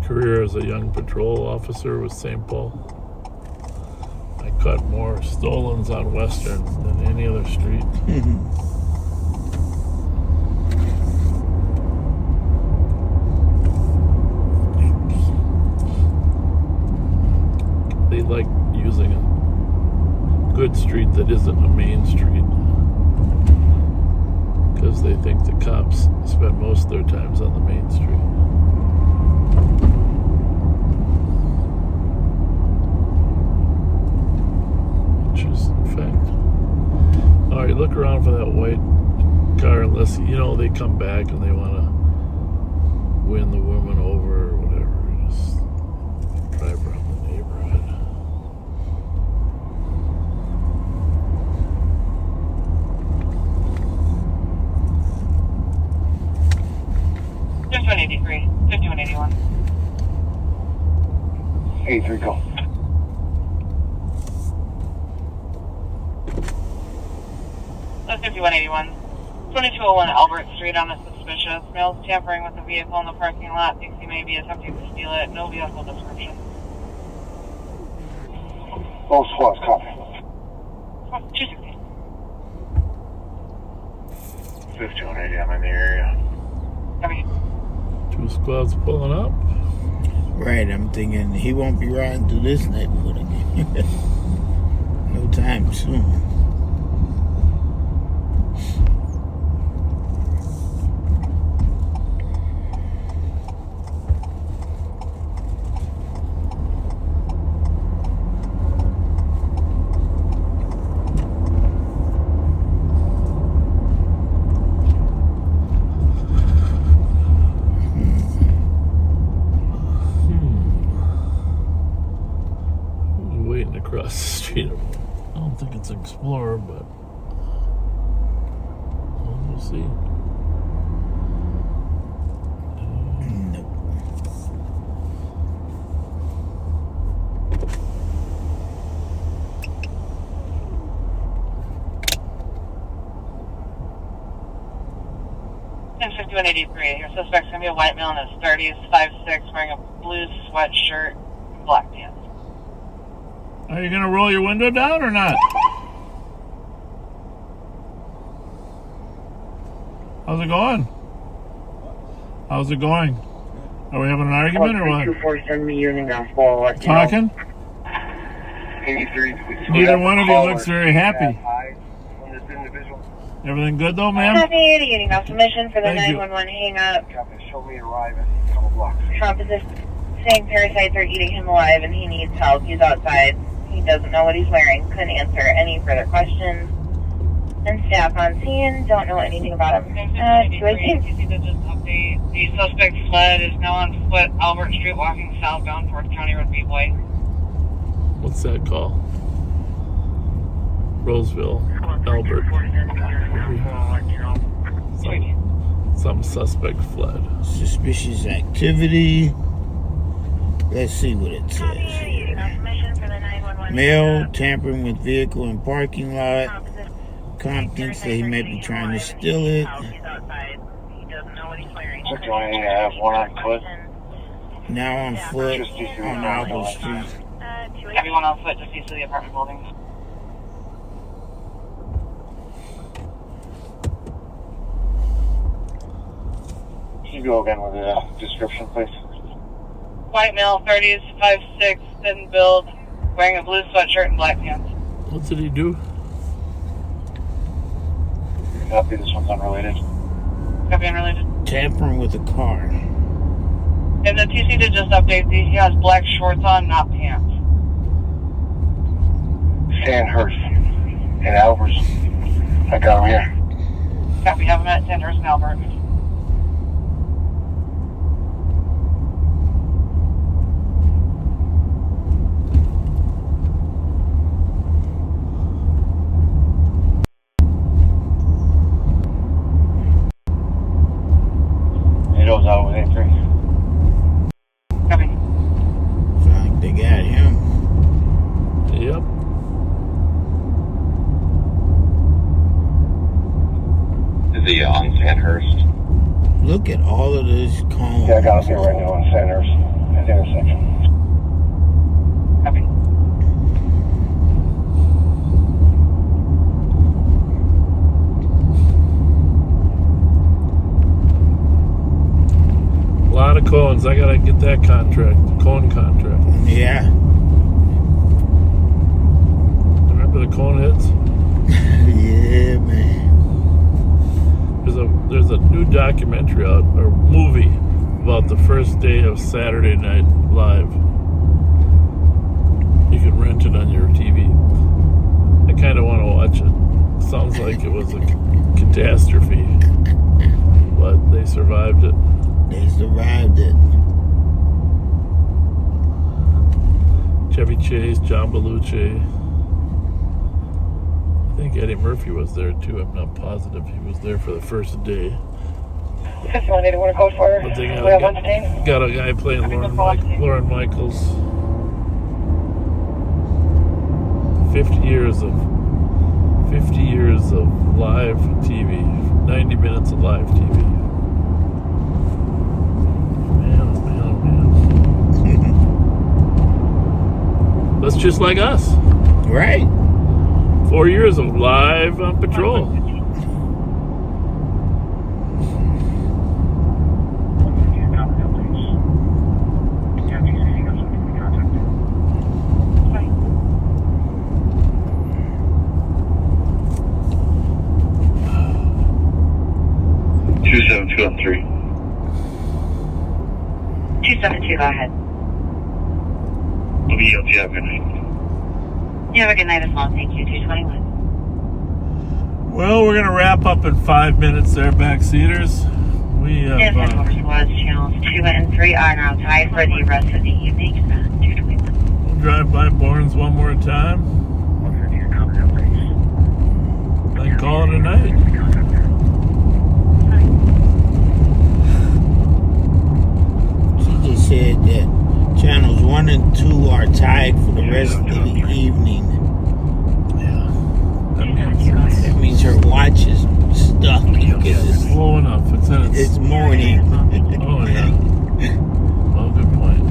Career as a young patrol officer with St. Paul, I caught more stolens on Western than any other street. They like using a good street that isn't a main street because they think the cops spend most of their times on the main street. Alright, look around for that white car unless, you know, they come back and they want to win the woman over or whatever. Just drive around the neighborhood. Just 183, 5181. 83, go. That's 5181. 2201 Albert Street on a suspicious. Male's tampering with a vehicle in the parking lot. Thinks he may be attempting to steal it. No vehicle description. Both squads, copy. 260. 5180, I'm in the area. Copy. 2 squads pulling up. Right, I'm thinking he won't be riding through this neighborhood again. No time soon. Across the street. I don't think it's an Explorer, but we'll see. Nope. And 5183. Your suspect's going to be a white male in his 30s, 5'6", wearing a blue sweatshirt and black pants. Are you going to roll your window down or not? How's it going? How's it going? Are we having an argument or what? Talking? Neither one of you looks very happy. Everything good though, ma'am? Copy, getting off the mission for the Thank 911 hang up. Show me arrive in a couple blocks. Composition. saying parasites are eating him alive and he needs help. He's outside. He doesn't know what he's wearing. Couldn't answer any further questions. And staff on scene don't know anything about him. 218. The suspect fled, is now on foot, Albert Street, walking southbound towards County Road B-Way. What's that call? Roseville, Albert. Some suspect fled. Suspicious activity. Let's see what it says here. Male tampering with vehicle in parking lot. Compton said he may be trying to steal it. One on foot. Now on foot on Albert Street. Everyone on foot just east of the apartment buildings. Can you go again with the description, please? White male, 30s, 5'6", thin build, wearing a blue sweatshirt and black pants. What did he do? Copy, this one's unrelated. Copy, unrelated. Tampering with a car. And the TC did just update these. He has black shorts on, not pants. Sandhurst and Albert. I got him here. Copy, have him at Sandhurst and Albert. It out with A3. Copy. So I think they got him. Yep. Is he on Sandhurst? Look at all of this cones. Yeah, I got him here right now on Sandhurst at the intersection. Copy. A lot of cones. I gotta get that contract, the cone contract. Yeah. Remember the cone hits? Yeah, man. There's a new documentary out, or movie, about the first day of Saturday Night Live. You can rent it on your TV. I kind of want to watch it. Sounds like it was a catastrophe, but they survived it. They survived it. Chevy Chase, John Belushi. I think Eddie Murphy was there too. I'm not positive he was there for the first day. This one, they want to go for. But they We have one today. got a guy playing Lauren Michaels. 50 years of live TV. 90 minutes of live TV. That's just like us. Right. 4 years of live on patrol. Two 272 go ahead. We'll be up. You have a good night. You have a good night as well. Thank you. 221. Well, we're gonna wrap up in 5 minutes there, backseaters. We have Yes, Motor Squads channels 2 and 3 are now tied for the rest of the evening. 221. we'll drive by Bourne's one more time. Then call it a night. She just said that channels 1 and 2 are tied for the rest of the evening. That means her watch is stuck. It's slow enough. It's morning. Oh, yeah. Well, good point.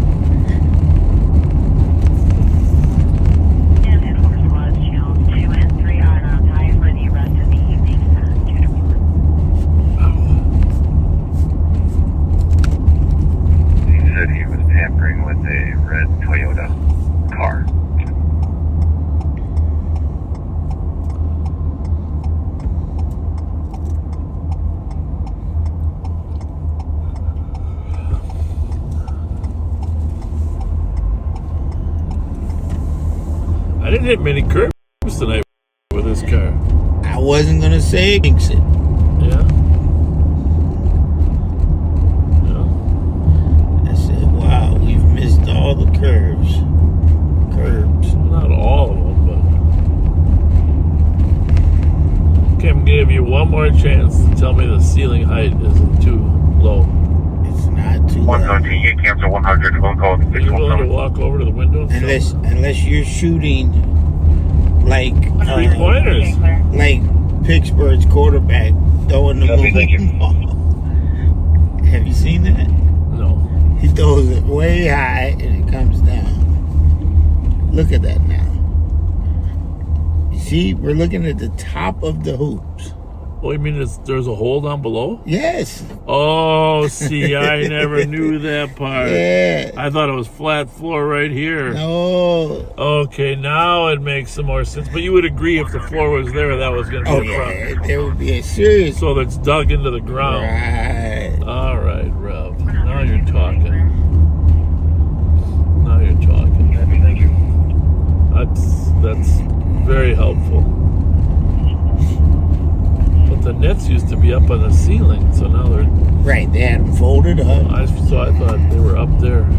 He said he was tampering with a red Toyota car. didn't hit many curbs tonight with this car. I wasn't gonna say it. Yeah. I said, wow, we've missed all the curbs. Not all of them, but. Okay, I'm gonna give you one more chance to tell me the ceiling height isn't too low. It's not too low. 120, you cancel 100, phone call. Are you willing to walk over to the window? Unless you're shooting like three-pointers. Like Pittsburgh's quarterback throwing the moving ball. Have you seen that? No. He throws it way high and it comes down. Look at that now. You see, we're looking at the top of the hoops. Oh, you mean there's a hole down below? Yes. Oh, see, I never knew that part. Yeah. I thought it was flat floor right here. No. Okay, now it makes some more sense. But you would agree if the floor was there, that was going to be a problem. There would be a serious. So that's dug into the ground. Right. All right, Rev. Now you're talking. Now you're talking. Thank you. That's very helpful. But the nets used to be up on the ceiling, so now they're... Right, they had them folded up. I thought they were up there. I'm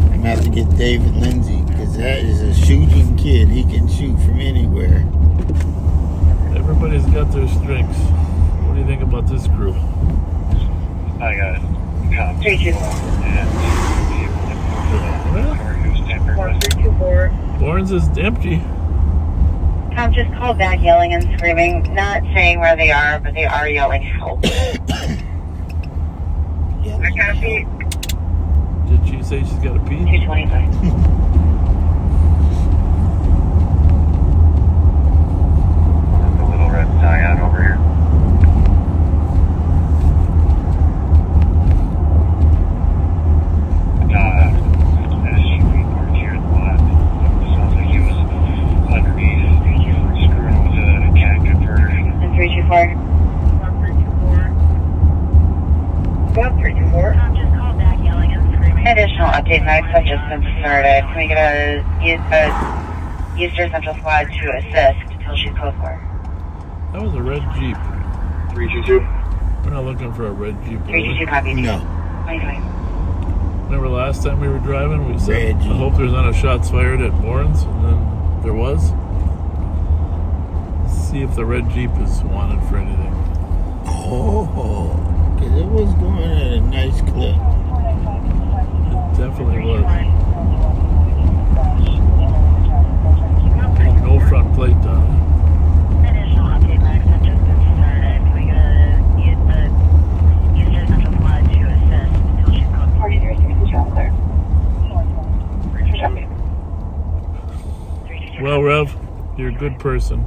going to have to get David Lindsay, because that is a shooting kid. He can shoot from anywhere. Everybody's got their strengths. What do you think about this crew? I got it. 324. Lawrence is empty. Tom just called back yelling and screaming, not saying where they are, but they are yelling help. I copy. Did she say she's got a pee? 225. The little red Scion over here. Additional update, Max have just been started. Can we get a Eastern Central Squad to assist until she's code 4? That was a red Jeep. 322. We're not looking for a red Jeep. 322 copy. No. 25. Remember last time we were driving, we said, Red Jeep. I hope there's not a shots fired at Warren's, and then there was. Let's see if the red Jeep is wanted for anything. Oh, because it was going at a nice clip. It definitely was. No front plate on it. Additional update, Max have just been started. Can we get a Eastern Central Squad to assist until she's code 43. Well, Rev, you're a good person.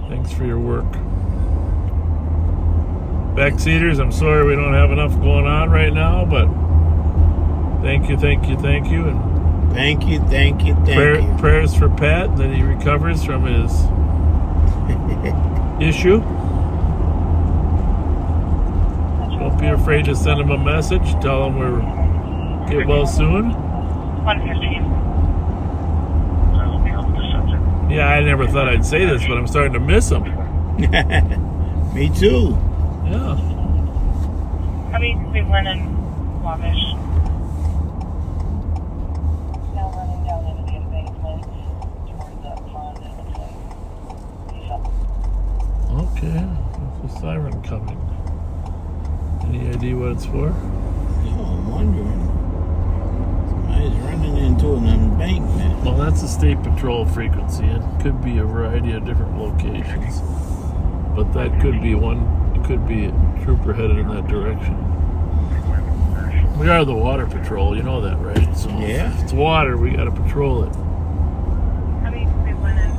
Thanks for your work. Backseaters, I'm sorry we don't have enough going on right now, but thank you. And Thank you. prayers for Pat that he recovers from his issue. Don't be afraid to send him a message. Tell him we're get well soon. 115. Yeah, I never thought I'd say this, but I'm starting to miss him. Me too. Yeah. How many Cleveland and Wabash? Now running down into the embankment towards that pond, it looks like. Okay. There's a siren coming. Any idea what it's for? No, I'm wondering. Somebody's running into an embankment. Well, that's a state patrol frequency. It could be a variety of different locations. But that could be one. It could be a trooper headed in that direction. We are the water patrol, you know that, right? So yeah. If it's water, we got to patrol it. How many Cleveland and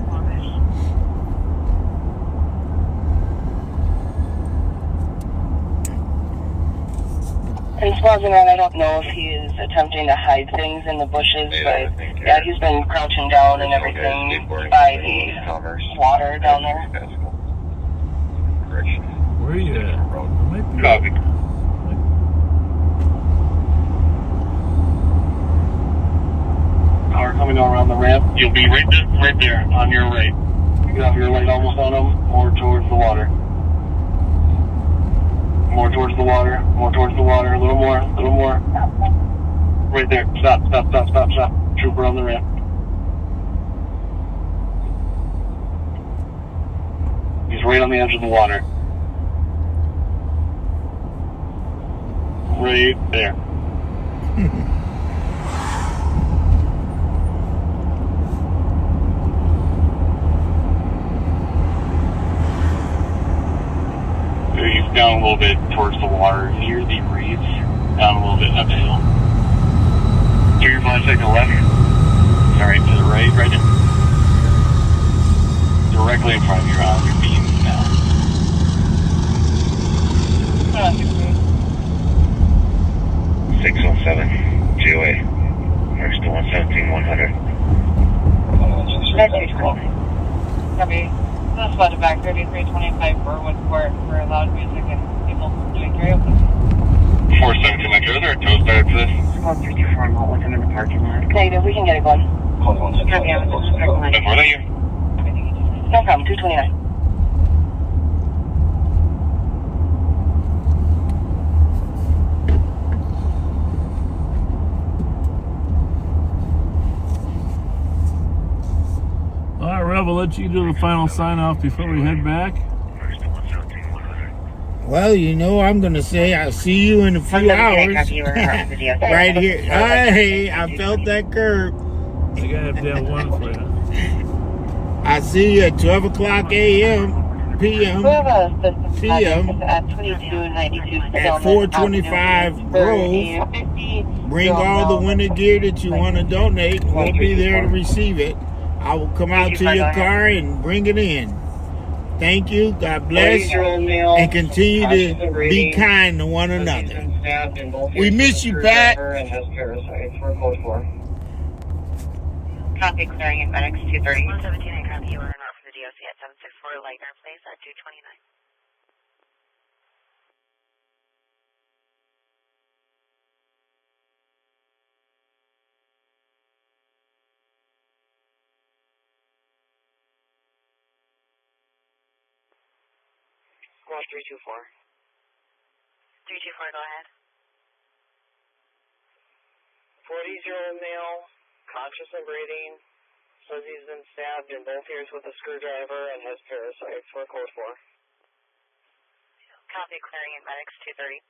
Wabash? And Swanson, I don't know if he is attempting to hide things in the bushes, but yeah, he's been crouching down and everything by the water down there. Where are you at? Copy. car coming around the ramp. You'll be right there on your right. You have your light almost on them, more towards the water. More towards the water, more towards the water, a little more, a little more. Right there. Stop. Trooper on the ramp. He's right on the edge of the water. Right there. He's down a little bit towards the water near the reeds. Down a little bit up the hill. Turn your flashlight to the left. Sorry, to the right, right in. Directly in front of you on your beams now. 607, GOA. Next to 117-100. Copy. This is Fletcher back 3325 Burwood Court for loud music and people doing karaoke. 417, my girls are a tow started for this. 1324, I'm out with them in the parking lot. Negative, we can get it going. Copy, I'm in the parking lot. More than you. No problem, 229. All right, Rev, we'll let you do the final sign off before we head back. Well, you know, I'm going to say I'll see you in a few hours. Right here. Hey, I felt that curve. I got to have one for you. I see you at 12 o'clock a.m., p.m., p.m. at 2292 at 425 Grove. Bring all the winter gear that you want to donate. We'll be there to receive it. I will come out to your car and bring it in. Thank you. God bless. And continue to be kind to one another. We miss you, Pat. Copy, clearing in medics 230. 117, I copy. You are not from the DOC at 764 Lightner Place at 229. Squad 324. 324, go ahead. 40-year-old male, conscious and breathing, says he's been stabbed in both ears with a screwdriver and has parasites. We're code 4. Copy, clearing in medics 230.